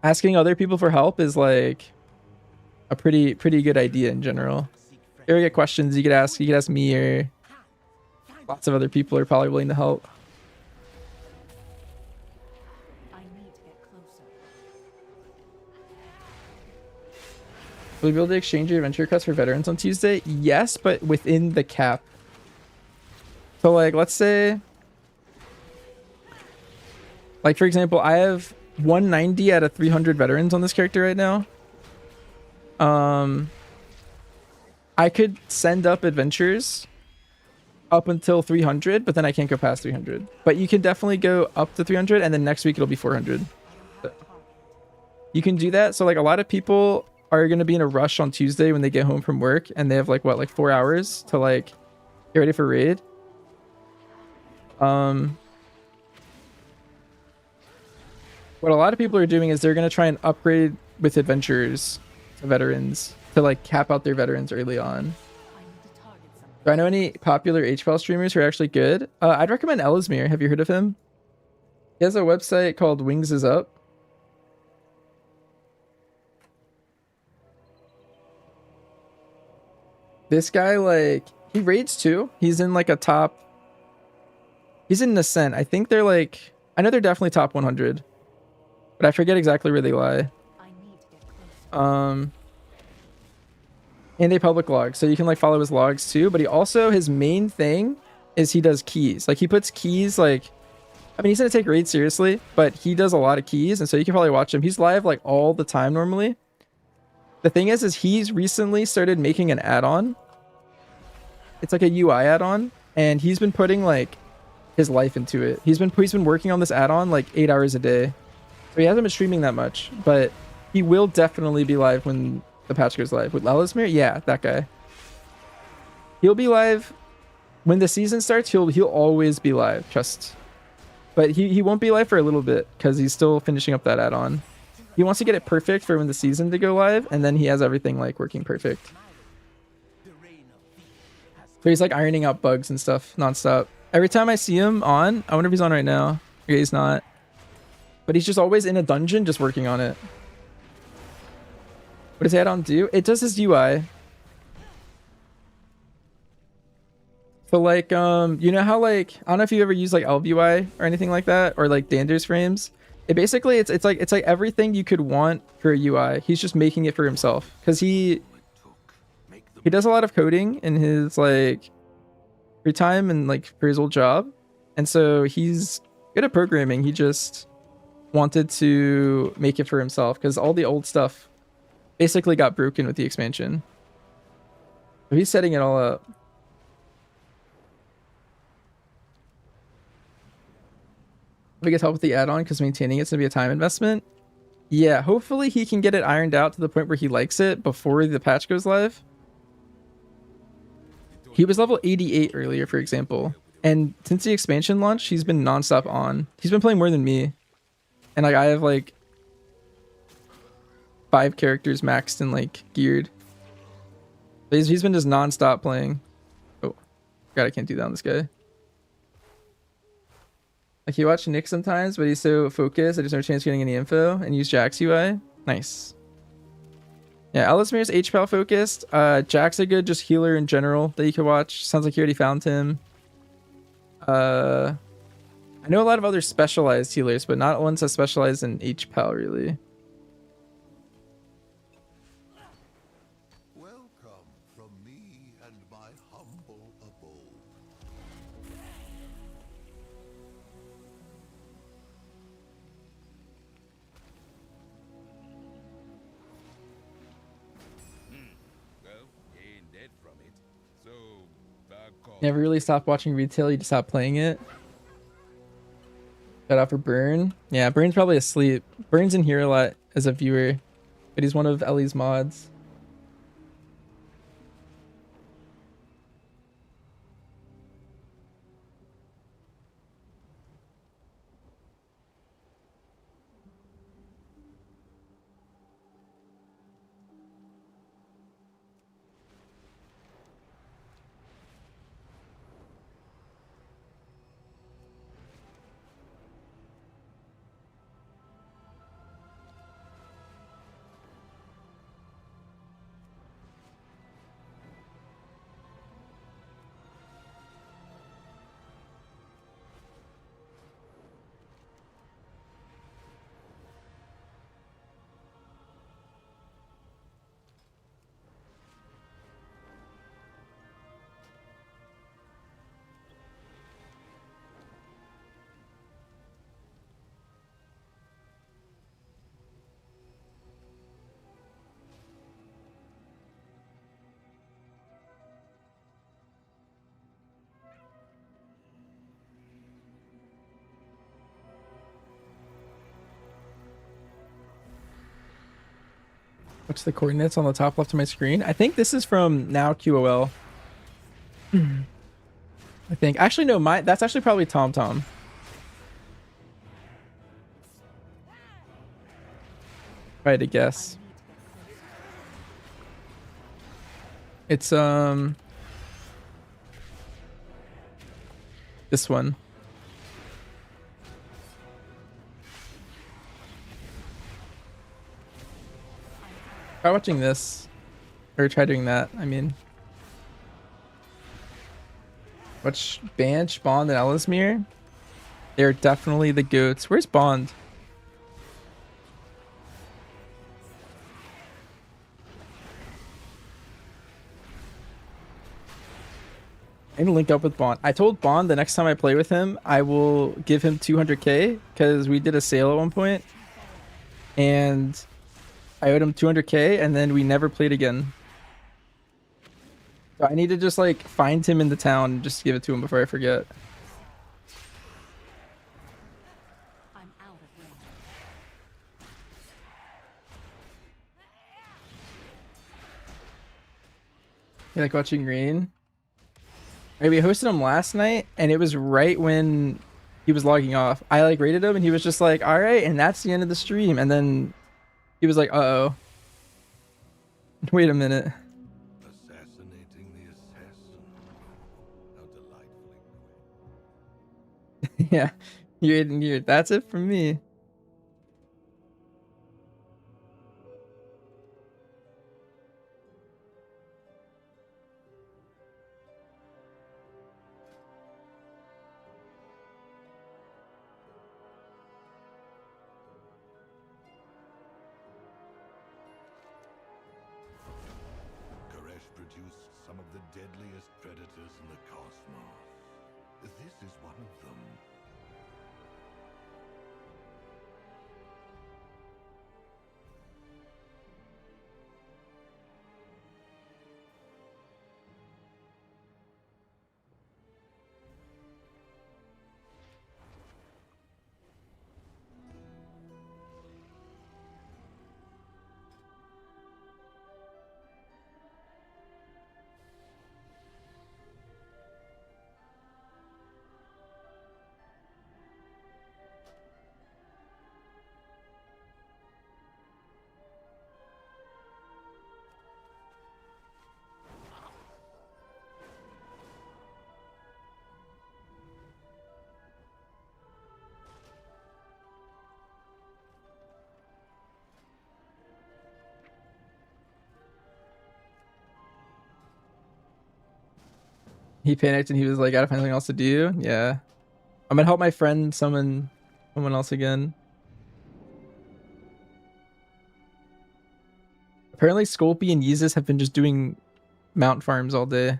asking other people for help is like a pretty good idea in general. If you ever get questions, you could ask me, or lots of other people are probably willing to help. Will we be able to exchange your adventure requests for veterans on Tuesday? Yes, but within the cap. So like, let's say, like for example, I have 190 out of 300 veterans on this character right now. I could send up adventures up until 300, but then I can't go past 300. But you can definitely go up to 300, and then next week it'll be 400. So you can do that. So like a lot of people are going to be in a rush on Tuesday when they get home from work, and they have like what, like 4 hours to like get ready for raid. What a lot of people are doing is they're going to try and upgrade with adventurers to veterans to like cap out their veterans early on. Do I know any popular HPAL streamers who are actually good? I'd recommend Ellesmere. Have you heard of him? He has a website called Wings Is Up. This guy, like, he raids too. He's in like a top. He's in Ascent. I think they're like, I know they're definitely top 100, but I forget exactly where they lie. And they public log, so you can like follow his logs too. But he also, his main thing is he does keys. Like he puts keys like, I mean, he's gonna take raids seriously, but he does a lot of keys, and so you can probably watch him. He's live like all the time normally. The thing is he's recently started making an add-on. It's like a UI add-on, and he's been putting like his life into it. He's been working on this add-on like 8 hours a day. So he hasn't been streaming that much, but he will definitely be live when the patch goes live. With Ellesmere, yeah, that guy. He'll be live when the season starts. He'll always be live, trust. But he won't be live for a little bit because he's still finishing up that add-on. He wants to get it perfect for when the season to go live, and then he has everything like working perfect. So he's like ironing out bugs and stuff nonstop. Every time I see him on, I wonder if he's on right now. Okay, he's not. But he's just always in a dungeon just working on it. What does the add-on do? It does his UI. So like, you know how like, I don't know if you ever use like LVUI or anything like that, or like Dander's frames. It basically, it's like everything you could want for a UI. He's just making it for himself because he does a lot of coding in his like free time and like for his old job, and so he's good at programming. He just wanted to make it for himself because all the old stuff basically got broken with the expansion. So he's setting it all up. If he gets help with the add-on because maintaining it's gonna be a time investment. Yeah, hopefully he can get it ironed out to the point where he likes it before the patch goes live. He was level 88 earlier, for example, and since the expansion launch, he's been nonstop on. He's been playing more than me, and like I have like 5 characters maxed and like geared. He's been just nonstop playing. Oh, God, I can't do that on this guy. Like, you watch Nick sometimes, but he's so focused, there's no chance of getting any info, and use Jack's UI. Nice. Yeah, Ellesmere's HPAL focused. Jack's a good just healer in general that you could watch. Sounds like you already found him. I know a lot of other specialized healers, but not ones that specialize in HPAL, really. Never really stopped watching retail, you just stopped playing it. Shout out for Burn. Yeah, Burn's probably asleep. Burn's in here a lot as a viewer, but he's one of Ellie's mods. What's the coordinates on the top left of my screen? I think this is from now QOL. I think. Actually, no, that's actually probably TomTom. I had to guess. It's this one. Try watching this. Or try doing that, I mean. Watch Banch, Bond, and Ellesmere. They're definitely the goats. Where's Bond? I need to link up with Bond. I told Bond the next time I play with him, I will give him 200k because we did a sale at one point, and I owed him 200k, and then we never played again. So I need to just like find him in the town and just give it to him before I forget. You like watching Rain? Right, we hosted him last night, and it was right when he was logging off. I like rated him, and he was just like, "All right," and that's the end of the stream. And then he was like, "Uh-oh, wait a minute." Assassinating the assassin. How delightfully. Yeah, you're that's it for me. Koresh produced some of the deadliest predators in the cosmos. This is one of them. He panicked and he was like, "Gotta find something else to do." Yeah, I'm gonna help my friend summon someone else again. Apparently, Scolpy and Yeezus have been just doing mount farms all day.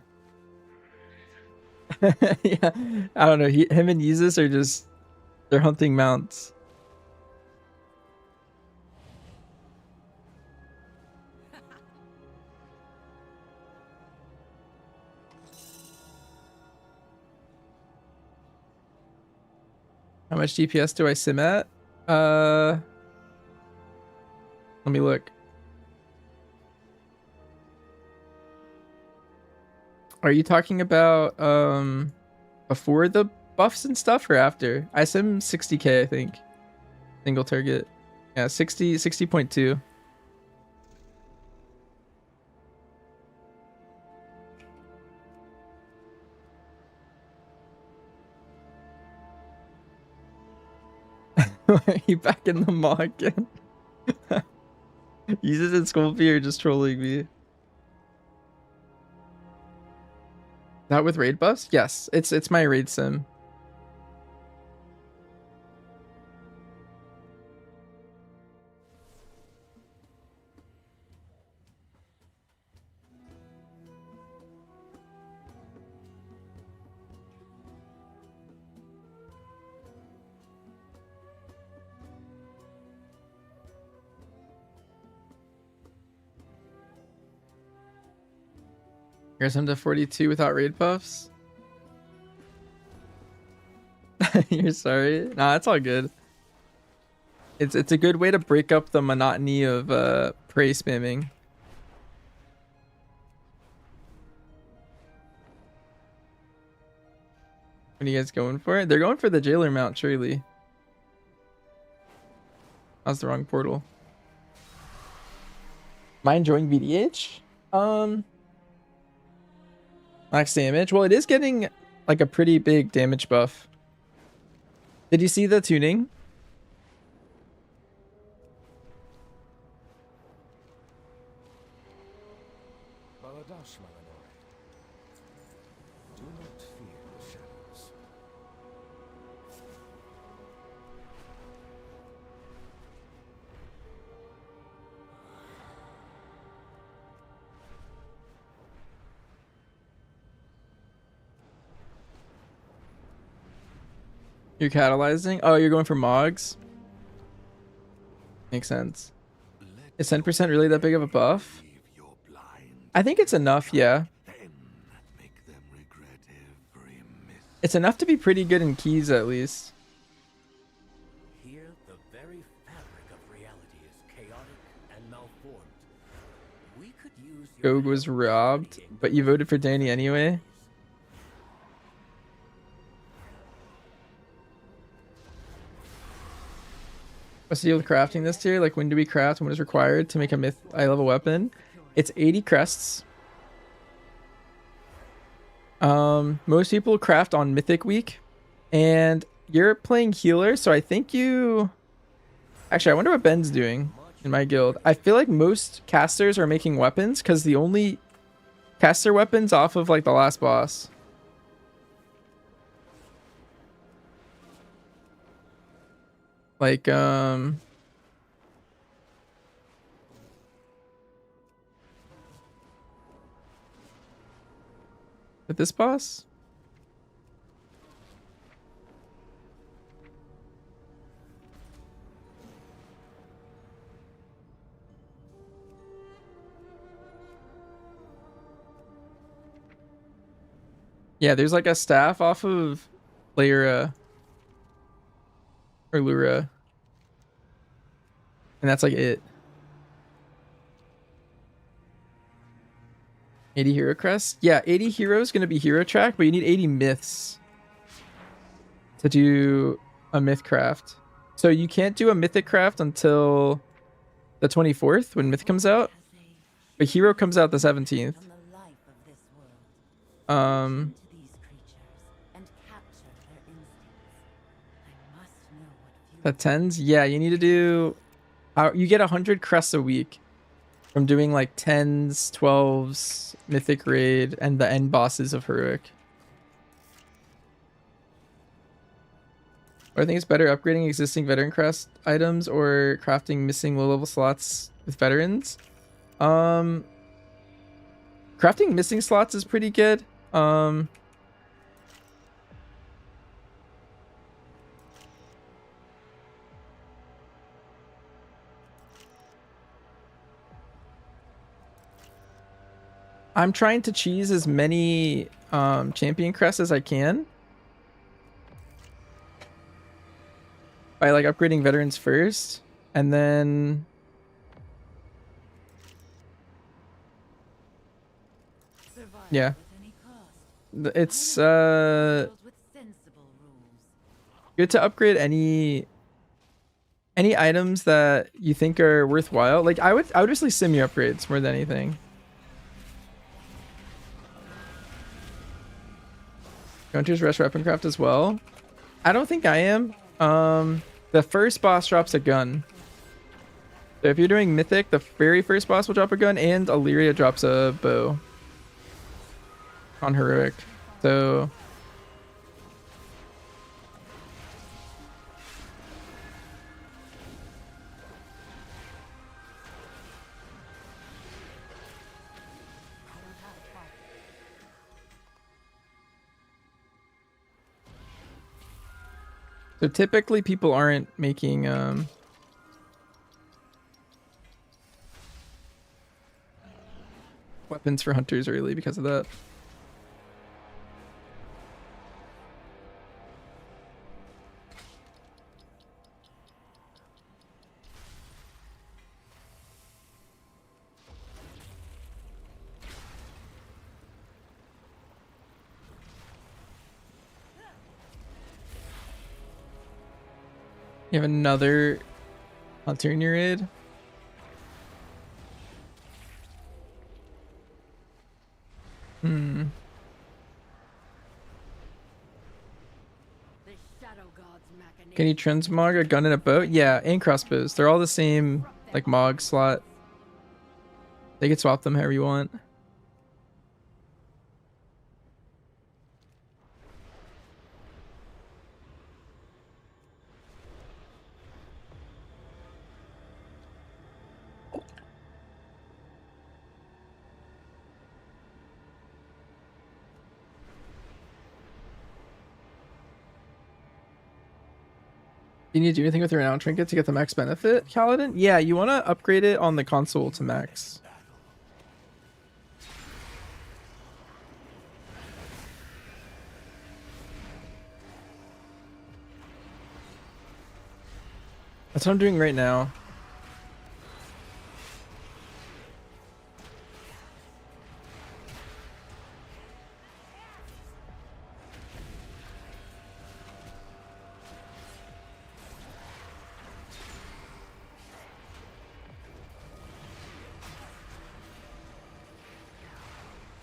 Yeah, I don't know. Him and Yeezus are just they're hunting mounts. How much DPS do I sim at? Let me look. Are you talking about before the buffs and stuff or after? I sim 60k, I think. Single target. Yeah, 60.2. Are you back in the maw again? Yeezus and Scolpy are just trolling me. Not with raid buffs? Yes, it's my raid sim. Here's him to 42 without raid buffs. You're sorry? Nah, it's all good. It's a good way to break up the monotony of prey spamming. What are you guys going for? They're going for the jailer mount, surely. That was the wrong portal. Am I enjoying VDH? Max damage. Well, it is getting like a pretty big damage buff. Did you see the tuning? Baladash, Malanore. Do not fear the shadows. You're catalyzing? Oh, you're going for Mogs? Makes sense. Is 10% really that big of a buff? I think it's enough, yeah. It's enough to be pretty good in keys, at least. Here, the very fabric of reality is chaotic and malformed. We could use Gog was robbed, but you voted for Danny anyway? What's the deal with crafting this tier? Like, when do we craft and what is required to make a myth eye level weapon? It's 80 crests. Most people craft on Mythic Week, and you're playing healer, so I think you... Actually, I wonder what Ben's doing in my guild. I feel like most casters are making weapons, because the only caster weapons off of, like, the last boss. Like, with this boss? Yeah, there's like a staff off of Lyra. Or Lura. And that's like it. 80 hero crest? Yeah, 80 heroes gonna be hero track, but you need 80 myths to do a myth craft. So you can't do a mythic craft until the 24th when myth comes out. But hero comes out the 17th. The 10s? Yeah, you need to do... you get 100 crests a week from doing like 10s, 12s, Mythic Raid, and the end bosses of Heroic. Or I think it's better upgrading existing veteran crest items or crafting missing low level slots with veterans. Crafting missing slots is pretty good. I'm trying to cheese as many champion crests as I can by like upgrading veterans first, and then yeah, it's good to upgrade any items that you think are worthwhile. Like I would just leave simi upgrades more than anything. Hunters rush weapon craft as well. I don't think I am. The first boss drops a gun. So if you're doing mythic, the very first boss will drop a gun, and Illyria drops a bow on heroic. So typically people aren't making weapons for hunters early because of that. You have another hunter in your raid? Can you transmog a gun in a boat? Yeah, and crossbows. They're all the same, like, mog slot. They can swap them however you want. Do you need to do anything with your renown trinket to get the max benefit, Kaladin? Yeah, you want to upgrade it on the console to max. That's what I'm doing right now.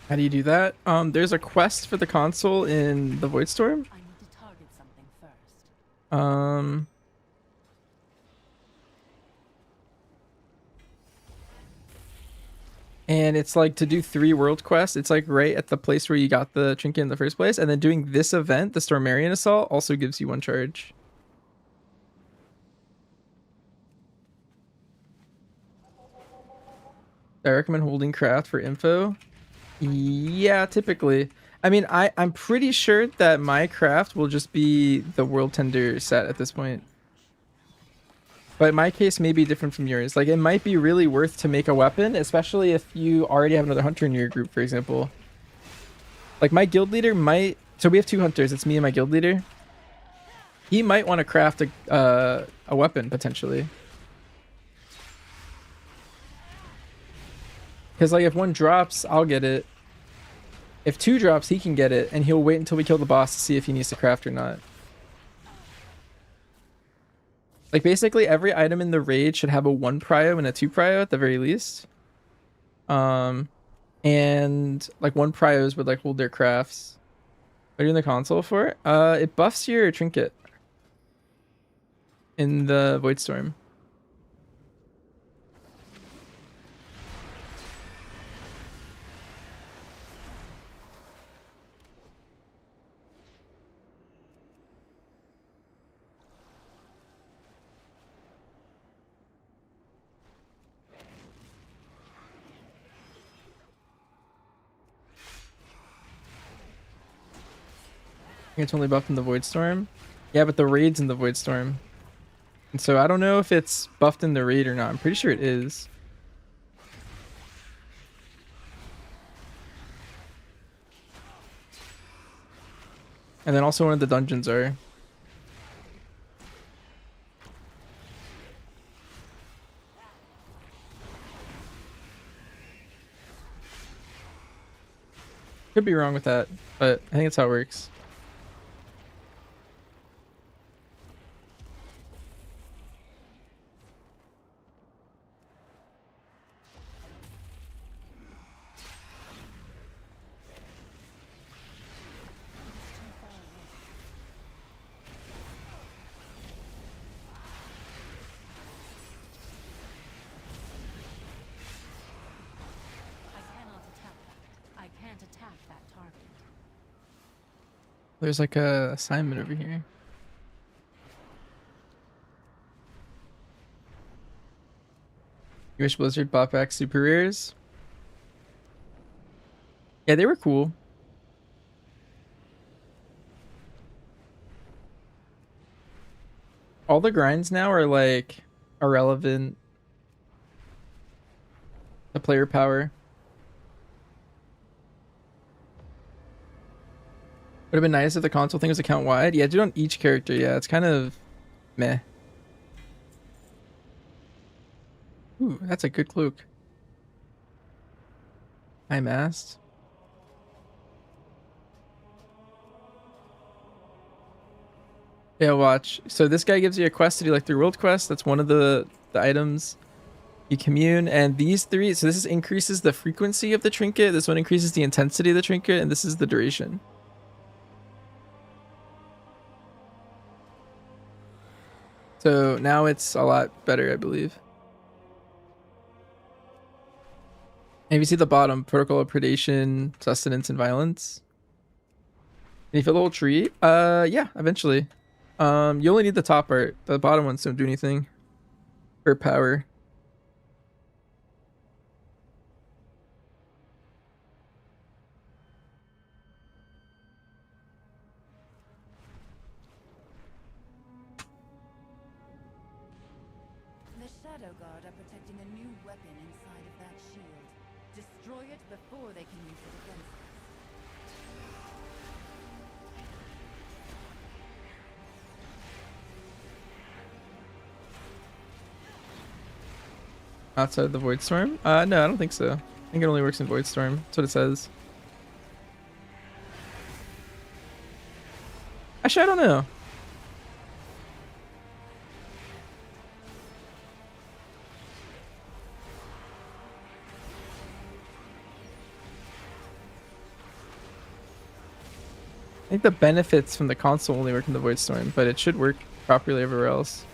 How do you do that? There's a quest for the console in the Voidstorm. I need to target something first. And it's like to do 3 world quests. It's like right at the place where you got the trinket in the first place. And then doing this event, the Stormarian Assault, also gives you 1 charge. I recommend holding craft for info. Yeah, typically. I mean, I'm pretty sure that my craft will just be the World Tender set at this point. But my case may be different from yours. Like, it might be really worth to make a weapon, especially if you already have another hunter in your group, for example. Like, my guild leader might... So we have 2 hunters. It's me and my guild leader. He might want to craft a weapon, potentially. Because, like, if 1 drops, I'll get it. If 2 drops, he can get it, and he'll wait until we kill the boss to see if he needs to craft or not. Like, basically, every item in the raid should have a 1 prio and a 2 prio at the very least. And, like, 1 prios would, like, hold their crafts. What are you in the console for? It buffs your trinket in the Voidstorm. It's only buffed in the Voidstorm. Yeah, but the raid's in the Voidstorm. And so I don't know if it's buffed in the raid or not. I'm pretty sure it is. And then also one of the dungeons are. Could be wrong with that, but I think that's how it works. I can't attack that target. There's like a assignment over here. You wish Blizzard bought back super rares? Yeah, they were cool. All the grinds now are like irrelevant. The player power. Would have been nice if the console thing was account wide. Yeah, do it on each character. Yeah, it's kind of meh. Ooh, that's a good cloak. I'm asked. Yeah, watch. So this guy gives you a quest to do like 3 world quests. That's one of the items. You commune, and these 3, so this increases the frequency of the trinket. This one increases the intensity of the trinket, and this is the duration. So now it's a lot better, I believe. And if you see the bottom, protocol of predation, sustenance, and violence. Can you fill the whole tree? Yeah, eventually. You only need the top part. The bottom ones don't do anything for power. The Shadow Guard are protecting a new weapon inside of that shield. Destroy it before they can use it against us. Outside the Void Storm? No, I don't think so. I think it only works in Void Storm. That's what it says. Actually, I don't know. I think the benefits from the console only work in the Void Storm, but it should work properly everywhere else.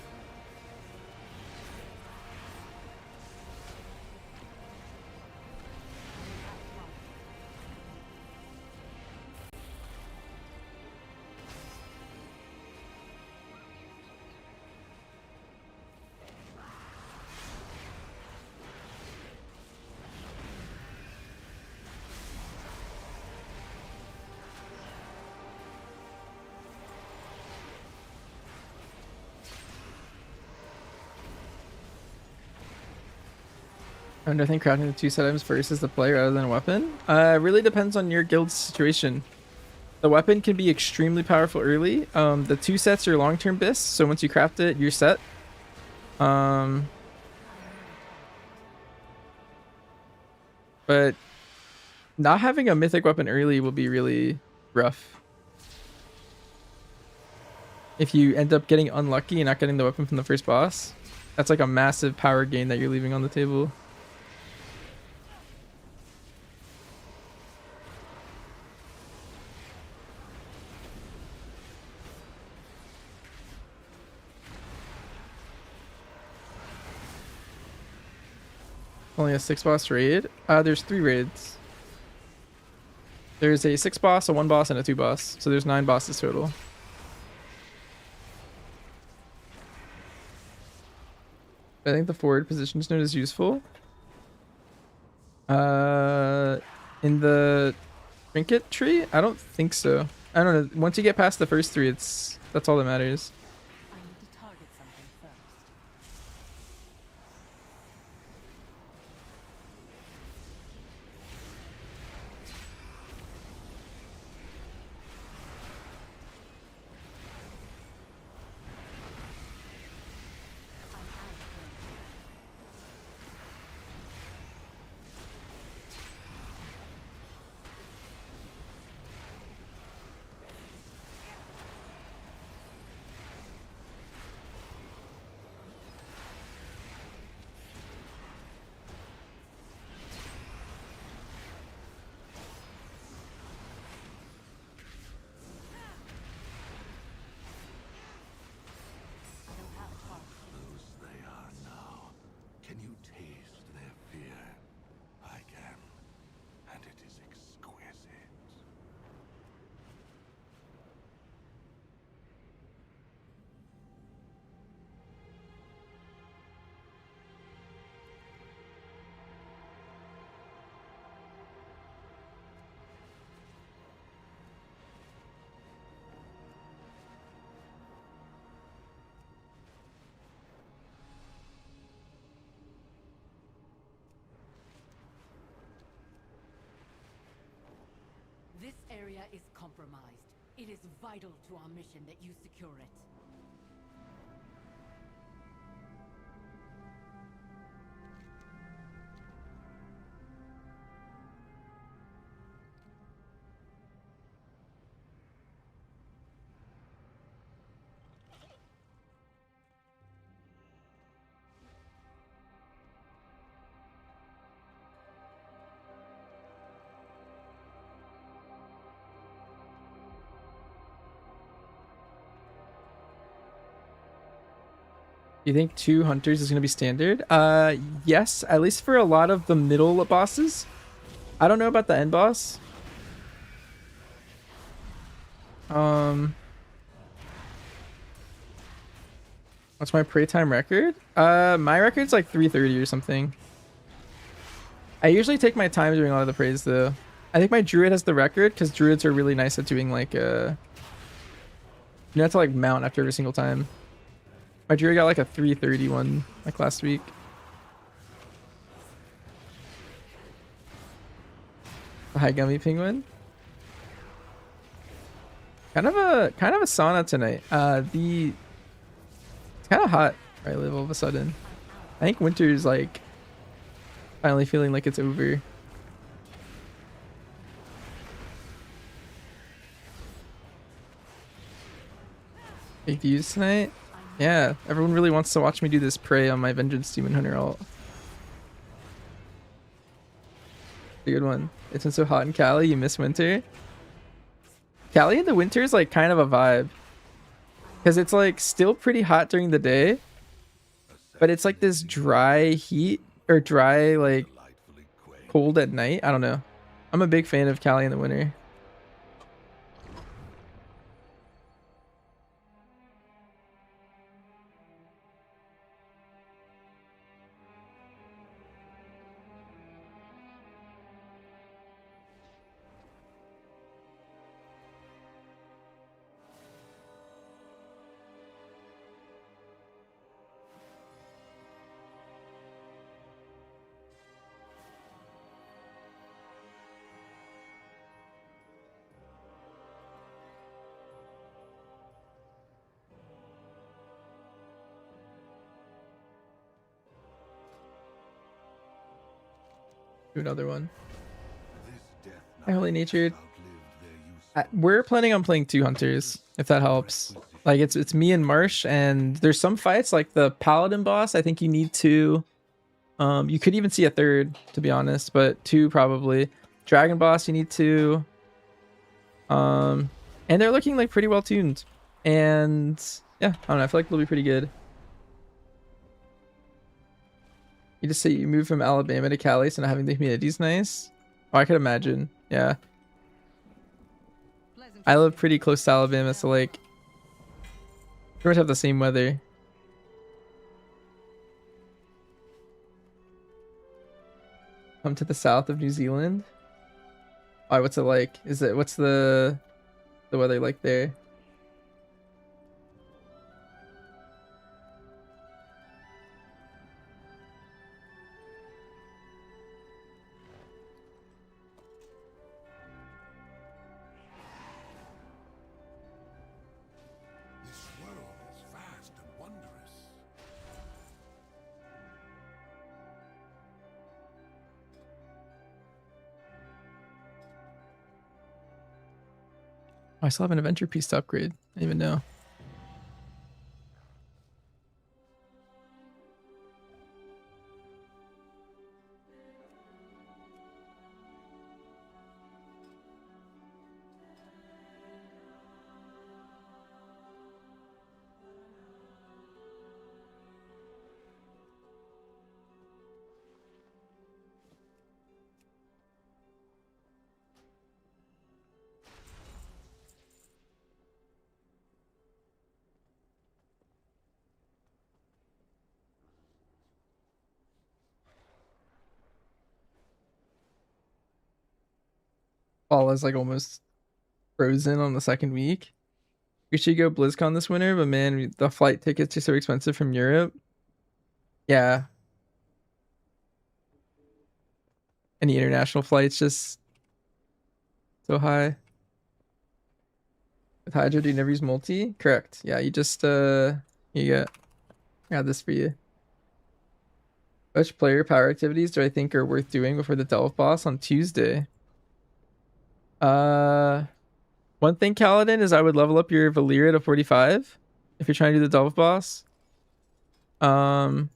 And I think crafting the 2 set items first is the play rather than a weapon. Really depends on your guild's situation. The weapon can be extremely powerful early. The 2 sets are long-term bis, so once you craft it, you're set. But not having a mythic weapon early will be really rough. If you end up getting unlucky and not getting the weapon from the first boss, that's like a massive power gain that you're leaving on the table. Only a 6 boss raid. There's 3 raids. There's a 6 boss, a 1 boss, and a 2 boss. So there's 9 bosses total. I think the forward positions node is useful. In the trinket tree? I don't think so. I don't know. Once you get past the first 3, that's all that matters. I need to target something first. Those they are now. Can you taste their fear? I can. And it is exquisite. This area is compromised. It is vital to our mission that you secure it. You think 2 hunters is gonna be standard? Yes, at least for a lot of the middle bosses. I don't know about the end boss. What's my prey time record? My record's like 3:30 or something. I usually take my time doing a lot of the praise though. I think my druid has the record because druids are really nice at doing like you have to like mount after every single time. My druid got like a 3:30 one like last week. The high gummy penguin. Kind of a sauna tonight. It's kind of hot where I live all of a sudden. I think winter's like finally feeling like it's over. Big views tonight. Yeah, everyone really wants to watch me do this prey on my Vengeance Demon Hunter ult. A good one. It's been so hot in Cali, you miss winter. Cali in the winter is like kind of a vibe. Because it's like still pretty hot during the day. But it's like this dry heat or dry like cold at night. I don't know. I'm a big fan of Cali in the winter. Do another one. Hi, Holy Natured. We're planning on playing 2 hunters, if that helps. Like it's me and Marsh, and there's some fights like the Paladin boss. I think you need 2. You could even see a 3rd, to be honest, but 2 probably. Dragon boss, you need 2. And they're looking like pretty well tuned. And yeah, I don't know. I feel like they'll be pretty good. You just say you moved from Alabama to Cali, so not having the humidity's nice. Oh, I could imagine. Yeah. I live pretty close to Alabama, so like pretty much have the same weather. Come to the south of New Zealand. Oh, what's it like? What's the weather like there? Oh, I still have an adventure piece to upgrade. I didn't even know. Fall is like almost frozen on the 2nd week. We should go BlizzCon this winter, but man, the flight tickets are so expensive from Europe. Yeah. Any international flights just so high. With Hydra, do you never use multi? Correct. Yeah, you just I got this for you. Which player power activities do I think are worth doing before the Delve boss on Tuesday? One thing, Kaladin, is I would level up your Valyria to 45 if you're trying to do the Delve boss. And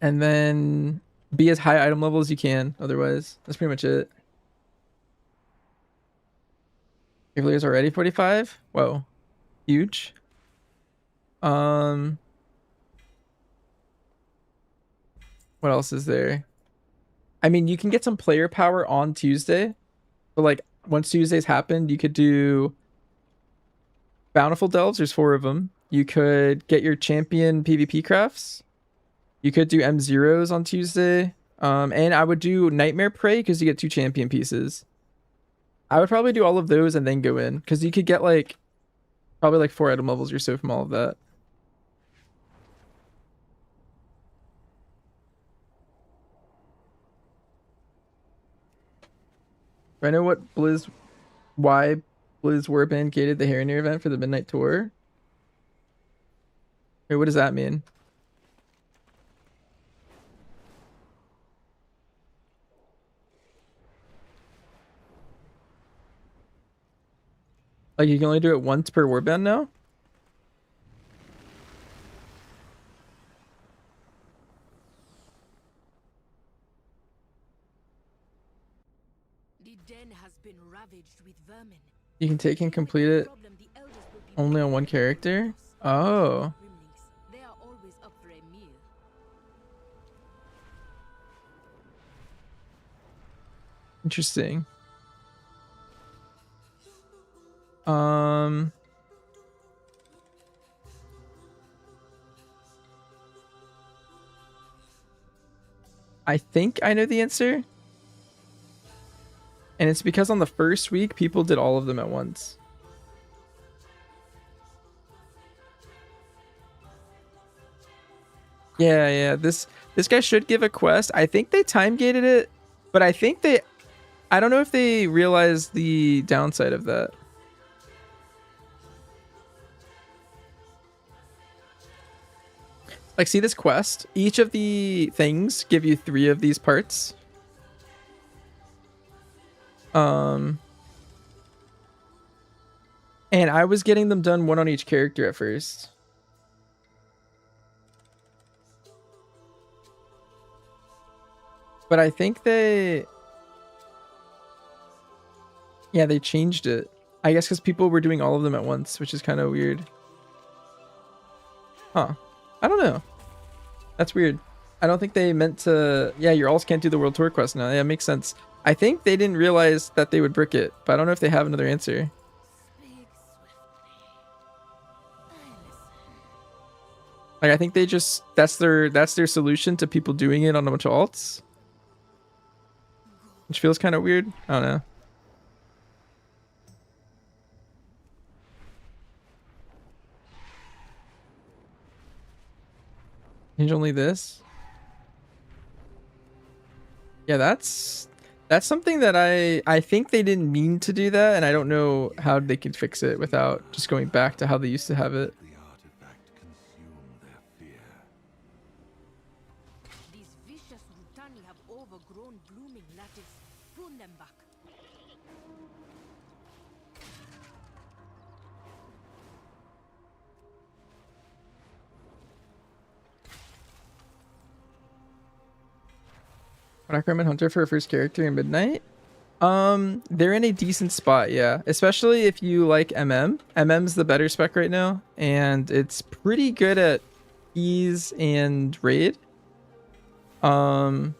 then be as high item level as you can. Otherwise, that's pretty much it. Your Valyria's already 45? Whoa. Huge. Um, what else is there? I mean, you can get some player power on Tuesday. But like once Tuesday's happened, you could do Bountiful Delves. There's 4 of them. You could get your champion PvP crafts. You could do M0s on Tuesday. And I would do Nightmare Prey because you get 2 champion pieces. I would probably do all of those and then go in because you could get like probably like 4 item levels or so from all of that. I know why Blizz Warband gated the Harrier event for the Midnight Tour. Wait, what does that mean? Like you can only do it once per warband now? The den has been ravaged with vermin. You can take and complete it only on one character? Oh. They are always up for a meal. Interesting. I think I know the answer. And it's because on the first week, people did all of them at once. Yeah. This guy should give a quest. I think they time gated it, but I don't know if they realized the downside of that. Like, see this quest? Each of the things give you 3 of these parts. And I was getting them done 1 on each character at first. But I think they changed it. I guess because people were doing all of them at once, which is kind of weird. Huh. I don't know. That's weird. I don't think they meant to... Yeah, your alts can't do the World Tour quest now. Yeah, it makes sense. I think they didn't realize that they would brick it, but I don't know if they have another answer. Like, I think they just... That's their solution to people doing it on a bunch of alts. Which feels kind of weird. I don't know. Change only this? Yeah, that's something that I think they didn't mean to do that, and I don't know how they can fix it without just going back to how they used to have it. These vicious Rutani have overgrown blooming lattice. Prune them back. Blackroom and Hunter for a first character in Midnight? They're in a decent spot, yeah. Especially if you like MM. MM's the better spec right now, and it's pretty good at ease and raid. I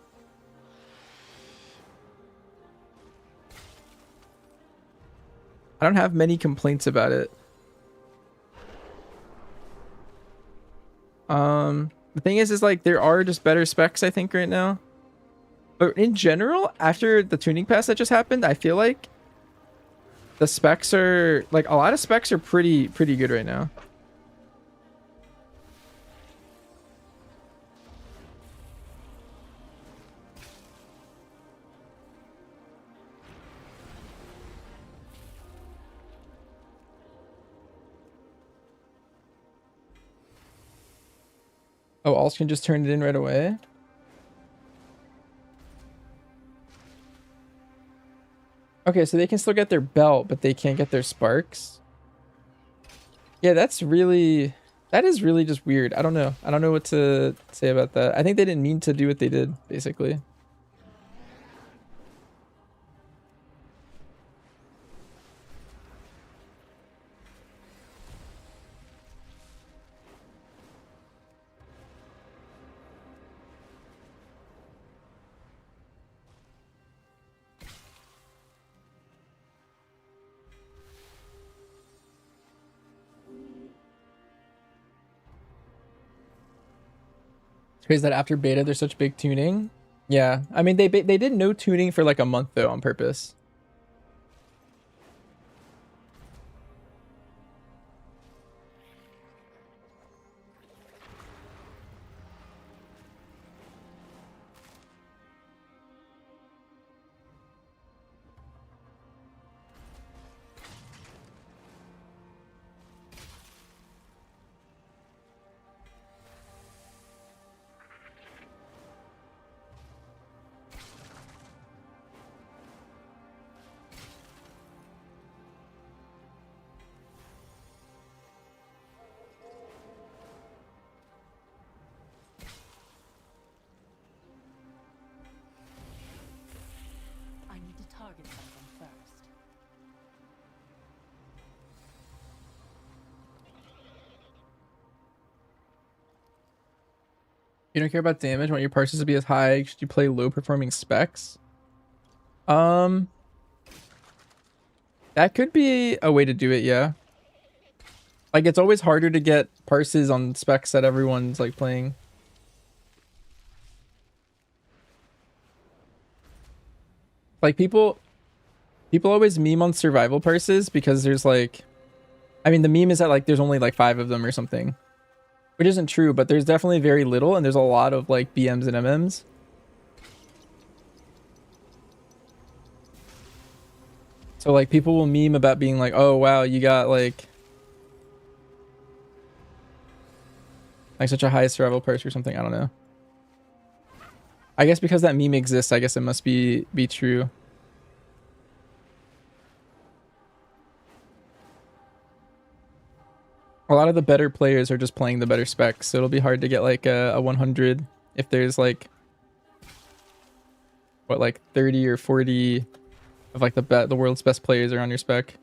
don't have many complaints about it. The thing is like there are just better specs I think right now. But in general, after the tuning pass that just happened, I feel like the specs are like a lot of specs are pretty good right now. Oh, alts can just turn it in right away. Okay, so they can still get their belt, but they can't get their sparks. Yeah, that is really just weird. I don't know. I don't know what to say about that. I think they didn't mean to do what they did, basically. It's crazy that after beta there's such big tuning. Yeah, I mean they did no tuning for like a month though on purpose. I need to target something first. You don't care about damage. Want your parses to be as high? Should you play low performing specs? That could be a way to do it, yeah. Like it's always harder to get parses on specs that everyone's like playing. Like people always meme on survival parses because there's like, I mean the meme is that like there's only like 5 of them or something, which isn't true, but there's definitely very little and there's a lot of like BMs and MMs. So like people will meme about being like, oh wow, you got like such a high survival parse or something. I don't know. I guess because that meme exists, I guess it must be true. A lot of the better players are just playing the better specs, so it'll be hard to get like a 100 if there's like what, like 30 or 40 of like the world's best players are on your spec.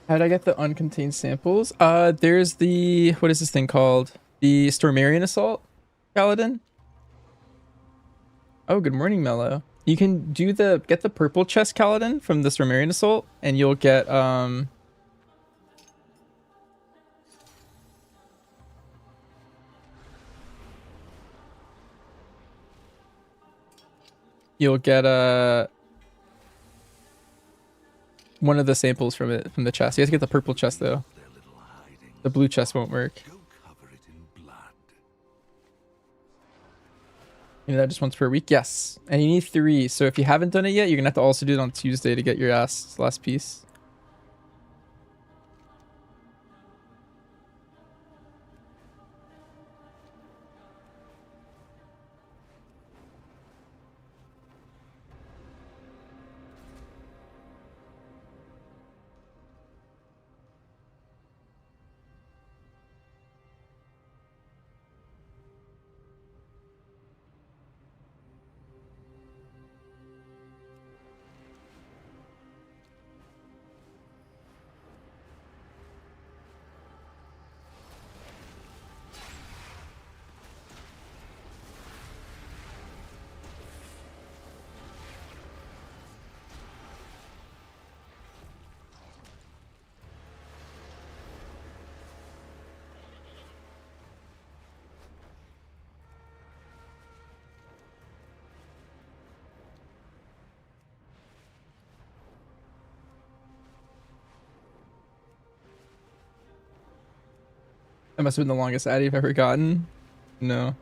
How did I get the uncontained samples? There's the, what is this thing called? The Stormarian Assault Paladin. Oh, good morning, Mello. You can do get the purple chest Paladin from the Stormarian Assault, and you'll get one of the samples from it from the chest. You have to get the purple chest though. The blue chest won't work. You know that just once per week? Yes. And you need 3. So if you haven't done it yet, you're gonna have to also do it on Tuesday to get your last piece. That must have been the longest ad you've ever gotten. No.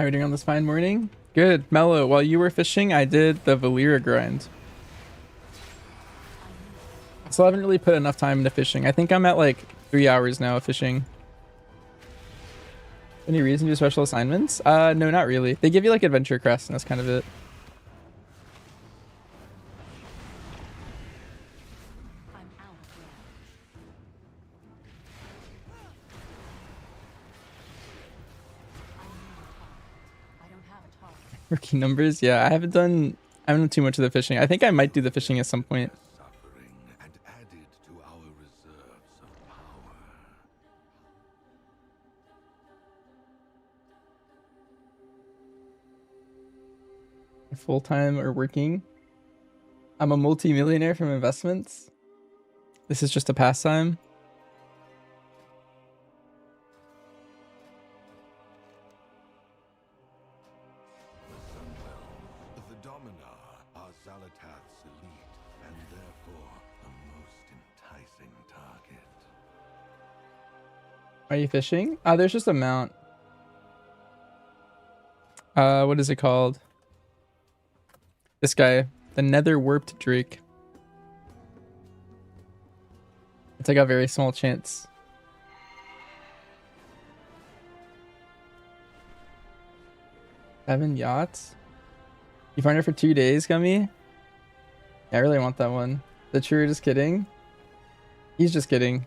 How are you doing on this fine morning? Good, Mellow. While you were fishing, I did the Valera grind. So I haven't really put enough time into fishing. I think I'm at like 3 hours now of fishing. Any reason to do special assignments? No, not really. They give you like adventure crests and that's kind of it. Rookie numbers? Yeah, I haven't done too much of the fishing. I think I might do the fishing at some point. Full-time or working? I'm a multi-millionaire from investments. This is just a pastime. The Dominar are Zalatath's elite, and therefore a most enticing target. Are you fishing? There's just a mount. What is it called? This guy, the Nether Warped Drake. It's like a very small chance. Seven yachts. You find it for 2 days, Gummy? Yeah, I really want that one. The true, just kidding. He's just kidding.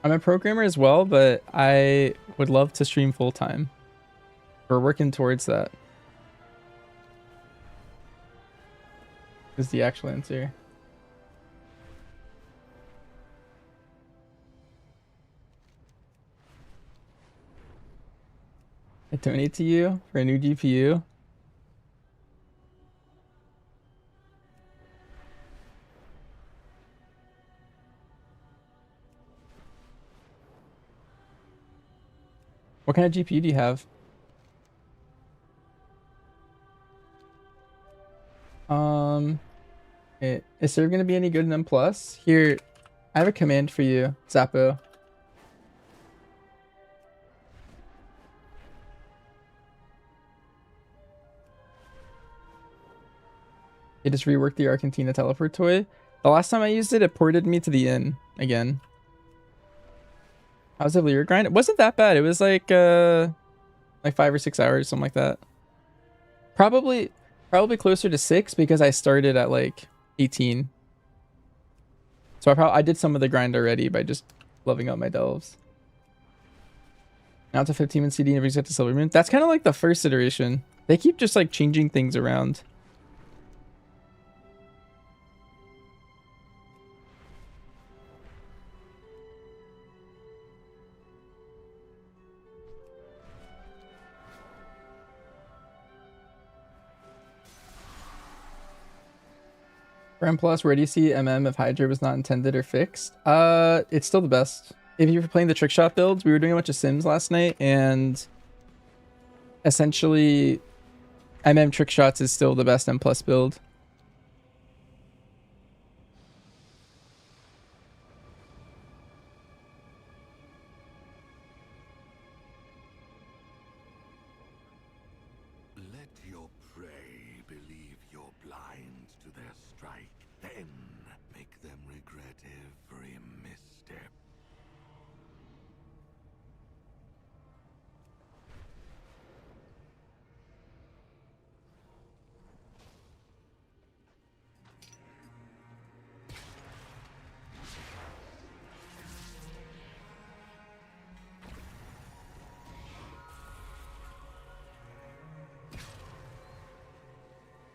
I'm a programmer as well, but I would love to stream full time. We're working towards that. Is the actual answer. I donate to you for a new GPU. What kind of GPU do you have? Is there going to be any good in M+? Here, I have a command for you, Zappo. It just reworked the Argentina teleport toy. The last time I used it, it ported me to the inn again. How's the Lyra grind? It wasn't that bad. It was like 5 or 6 hours, something like that. Probably closer to 6 because I started at like 18. So I did some of the grind already by just loving up my delves. Now it's a 15 min CD and everything's got to Silver Moon. That's kind of like the first iteration. They keep just like changing things around. For M+, where do you see MM if Hydra was not intended or fixed? It's still the best. If you're playing the trickshot builds, we were doing a bunch of sims last night, and essentially MM trickshots is still the best M+ build. Let your prey believe you're blind to their strike, then make them regret every misstep.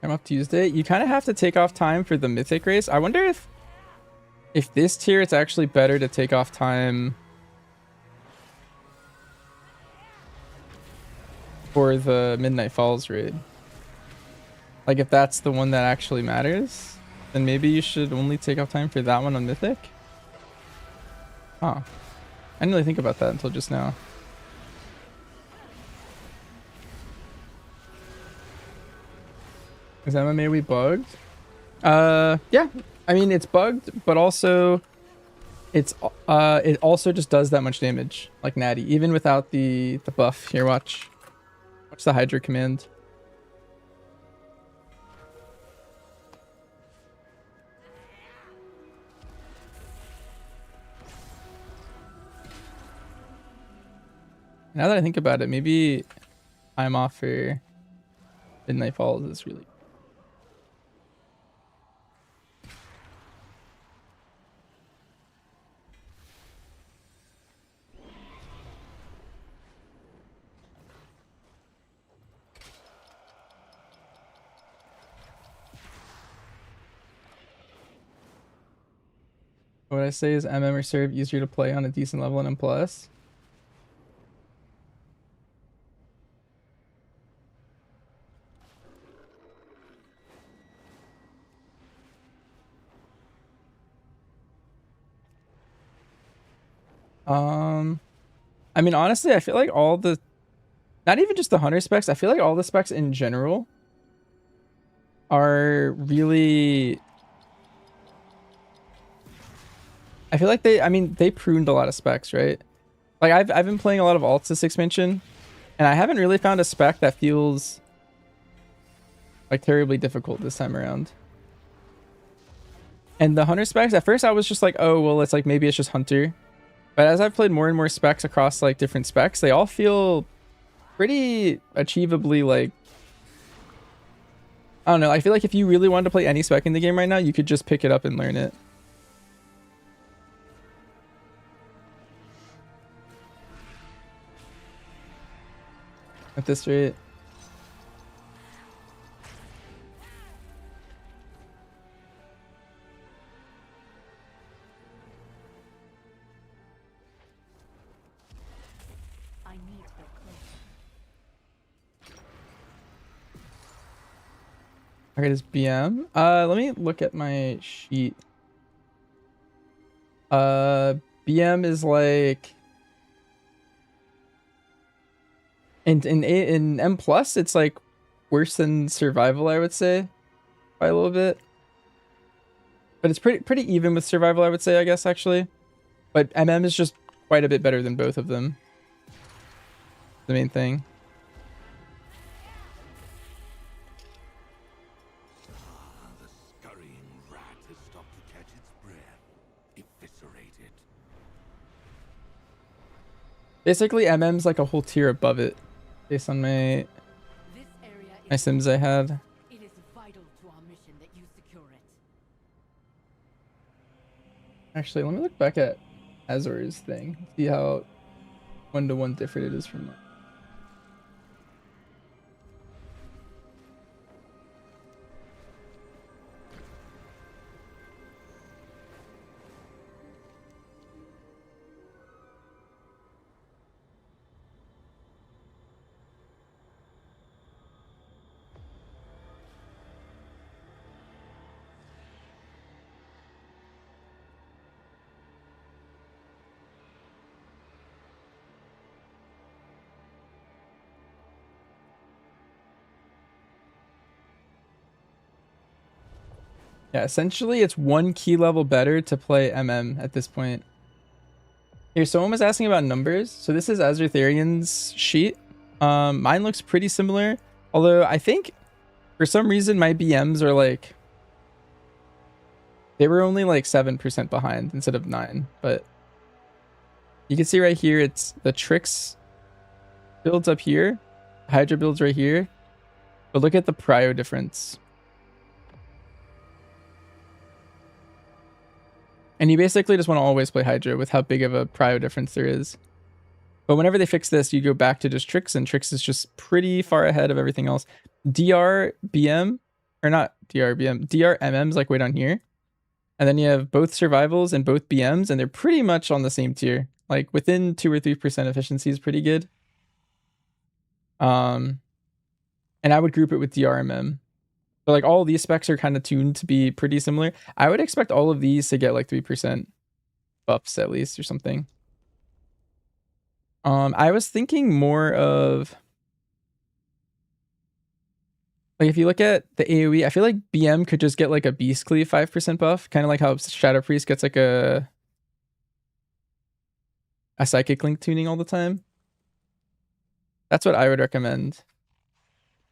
I'm off Tuesday. You kind of have to take off time for the mythic race. I wonder if this tier it's actually better to take off time for the Midnight Falls raid. Like if that's the one that actually matters, then maybe you should only take off time for that one on mythic. Huh. I didn't really think about that until just now. Is MMA we bugged? Yeah. I mean, it's bugged, but also it also just does that much damage, like Natty, even without the buff. Here, watch the Hydra command. Now that I think about it, maybe I'm off for Midnight Falls is really. What I say is MM or Serve easier to play on a decent level in M+. I mean, honestly, I feel like all the, not even just the hunter specs, I feel like all the specs in general are really, I feel like I mean, they pruned a lot of specs, right? Like I've been playing a lot of alts this expansion, and I haven't really found a spec that feels like terribly difficult this time around. And the hunter specs, at first I was just like, oh, well, it's like, maybe it's just hunter. But as I've played more and more specs across like different specs, they all feel pretty achievably like, I don't know. I feel like if you really wanted to play any spec in the game right now, you could just pick it up and learn it. At this rate. Okay, this BM. Let me look at my sheet. BM is like in M+, it's like worse than survival, I would say, by a little bit. But it's pretty even with survival, I would say, I guess, actually. But MM is just quite a bit better than both of them. The main thing. Basically, MM's like a whole tier above it, based on my sims I had. It is vital to our mission that you secure it. Actually, let me look back at Azor's thing, see how 1-to-1 different it is from mine. Yeah, essentially it's 1 key level better to play MM at this point. Here, someone was asking about numbers. So this is Azertharian's sheet. Mine looks pretty similar. Although I think for some reason my BMs are like, they were only like 7% behind instead of 9. But you can see right here, it's the Trix builds up here. Hydra builds right here. But look at the prio difference. And you basically just want to always play Hydra with how big of a prio difference there is. But whenever they fix this, you go back to just Trix, and Trix is just pretty far ahead of everything else. DR BM, or not DR BM, DR MM's like way down here. And then you have both survivals and both BMs, and they're pretty much on the same tier. Like within 2 or 3% efficiency is pretty good. And I would group it with DRMM. So like all these specs are kind of tuned to be pretty similar. I would expect all of these to get like 3% buffs at least or something. I was thinking more of like if you look at the AoE, I feel like BM could just get like a Beast Cleave 5% buff, kind of like how Shadow Priest gets like a a Psychic Link tuning all the time. That's what I would recommend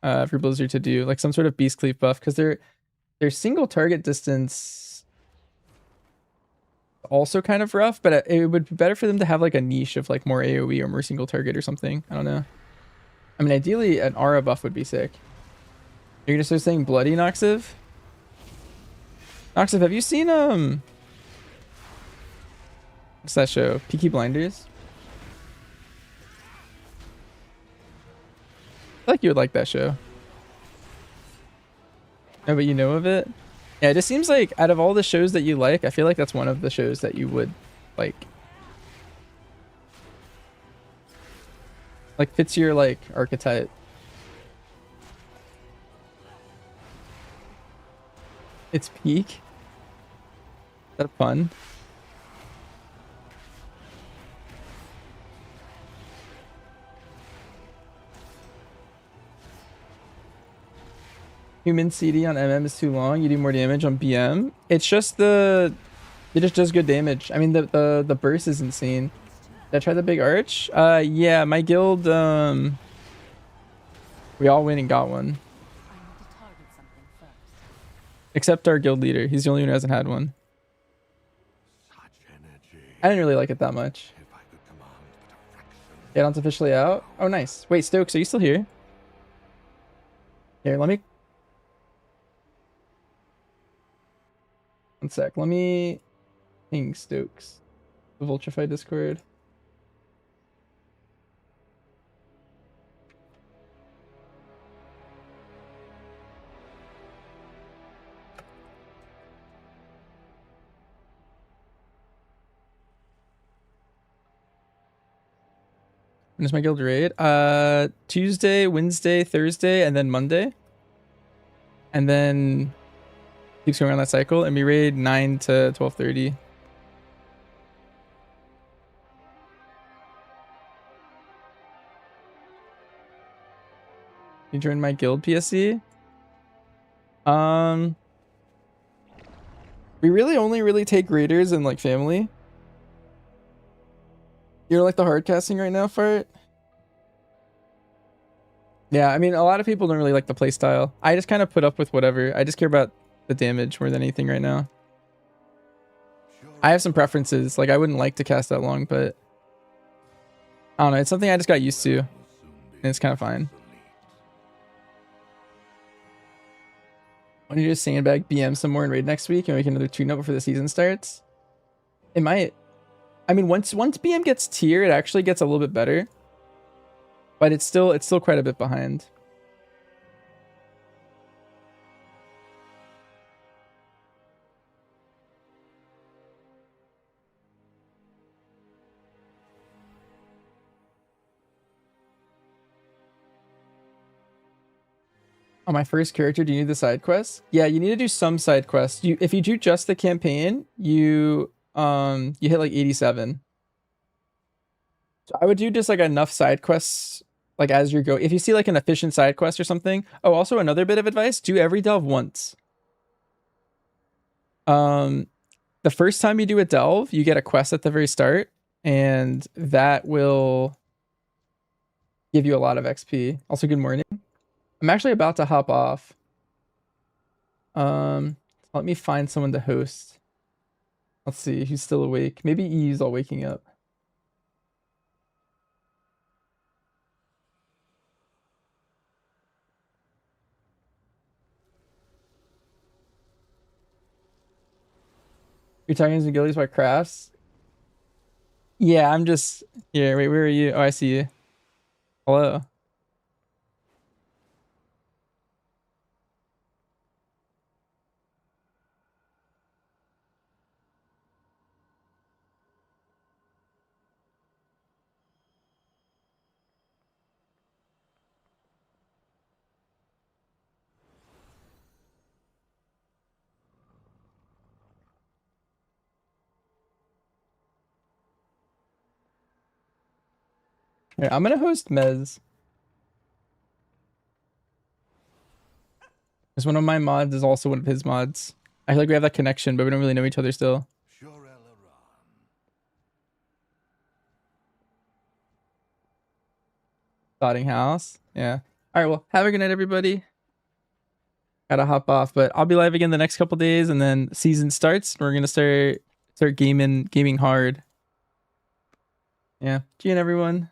for Blizzard to do, like some sort of Beast Cleave buff, because their single target distance also kind of rough, but it would be better for them to have like a niche of like more AoE or more single target or something. I don't know. I mean, ideally an aura buff would be sick. You're gonna start saying bloody, Noxiv? Noxiv, have you seen what's that show? Peaky Blinders? I feel like you would like that show. No, but you know of it? Yeah, it just seems like out of all the shows that you like, I feel like that's one of the shows that you would like. Like fits your like archetype. It's peak. Is that fun? Human CD on MM is too long. You do more damage on BM. It's just it just does good damage. I mean the burst is insane. Did I try the big arch? Yeah, my guild we all went and got one. Except our guild leader. He's the only one who hasn't had one. I didn't really like it that much. Add-on's officially out? Oh, nice. Wait, Stokes, are you still here? Here, let me... One sec. Let me ping Stokes. The Vultrify Discord. When is my guild raid? Tuesday, Wednesday, Thursday, and then Monday. And then keeps going on that cycle, and we raid 9 to 12:30. You join my guild, PSC? We really only take raiders and like family. You're like the hard casting right now, Fart? Yeah, I mean, a lot of people don't really like the playstyle. I just kind of put up with whatever. I just care about the damage more than anything right now. I have some preferences. Like, I wouldn't like to cast that long, but... I don't know. It's something I just got used to. And it's kind of fine. Why don't you just sandbag BM some more in raid next week and make another tune-up before the season starts? It might. I mean, once BM gets tier, it actually gets a little bit better. But it's still quite a bit behind. On my first character, do you need the side quests? Yeah, you need to do some side quests. If you do just the campaign, you hit like 87. So I would do just like enough side quests like as you go. If you see like an efficient side quest or something. Oh, also another bit of advice, do every delve once. The first time you do a delve, you get a quest at the very start, and that will give you a lot of XP. Also, good morning. I'm actually about to hop off. Let me find someone to host. Let's see who's still awake. Maybe E's all waking up. You're talking to Gillies about crafts? Yeah, I'm just here. Wait, where are you? Oh, I see you. Hello. Here, I'm gonna host Mez. Because one of my mods is also one of his mods. I feel like we have that connection, but we don't really know each other still. Dotting house. Yeah. All right. Well, have a good night, everybody. Gotta hop off, but I'll be live again the next couple days, and then season starts. We're gonna start gaming hard. Yeah. See you, everyone.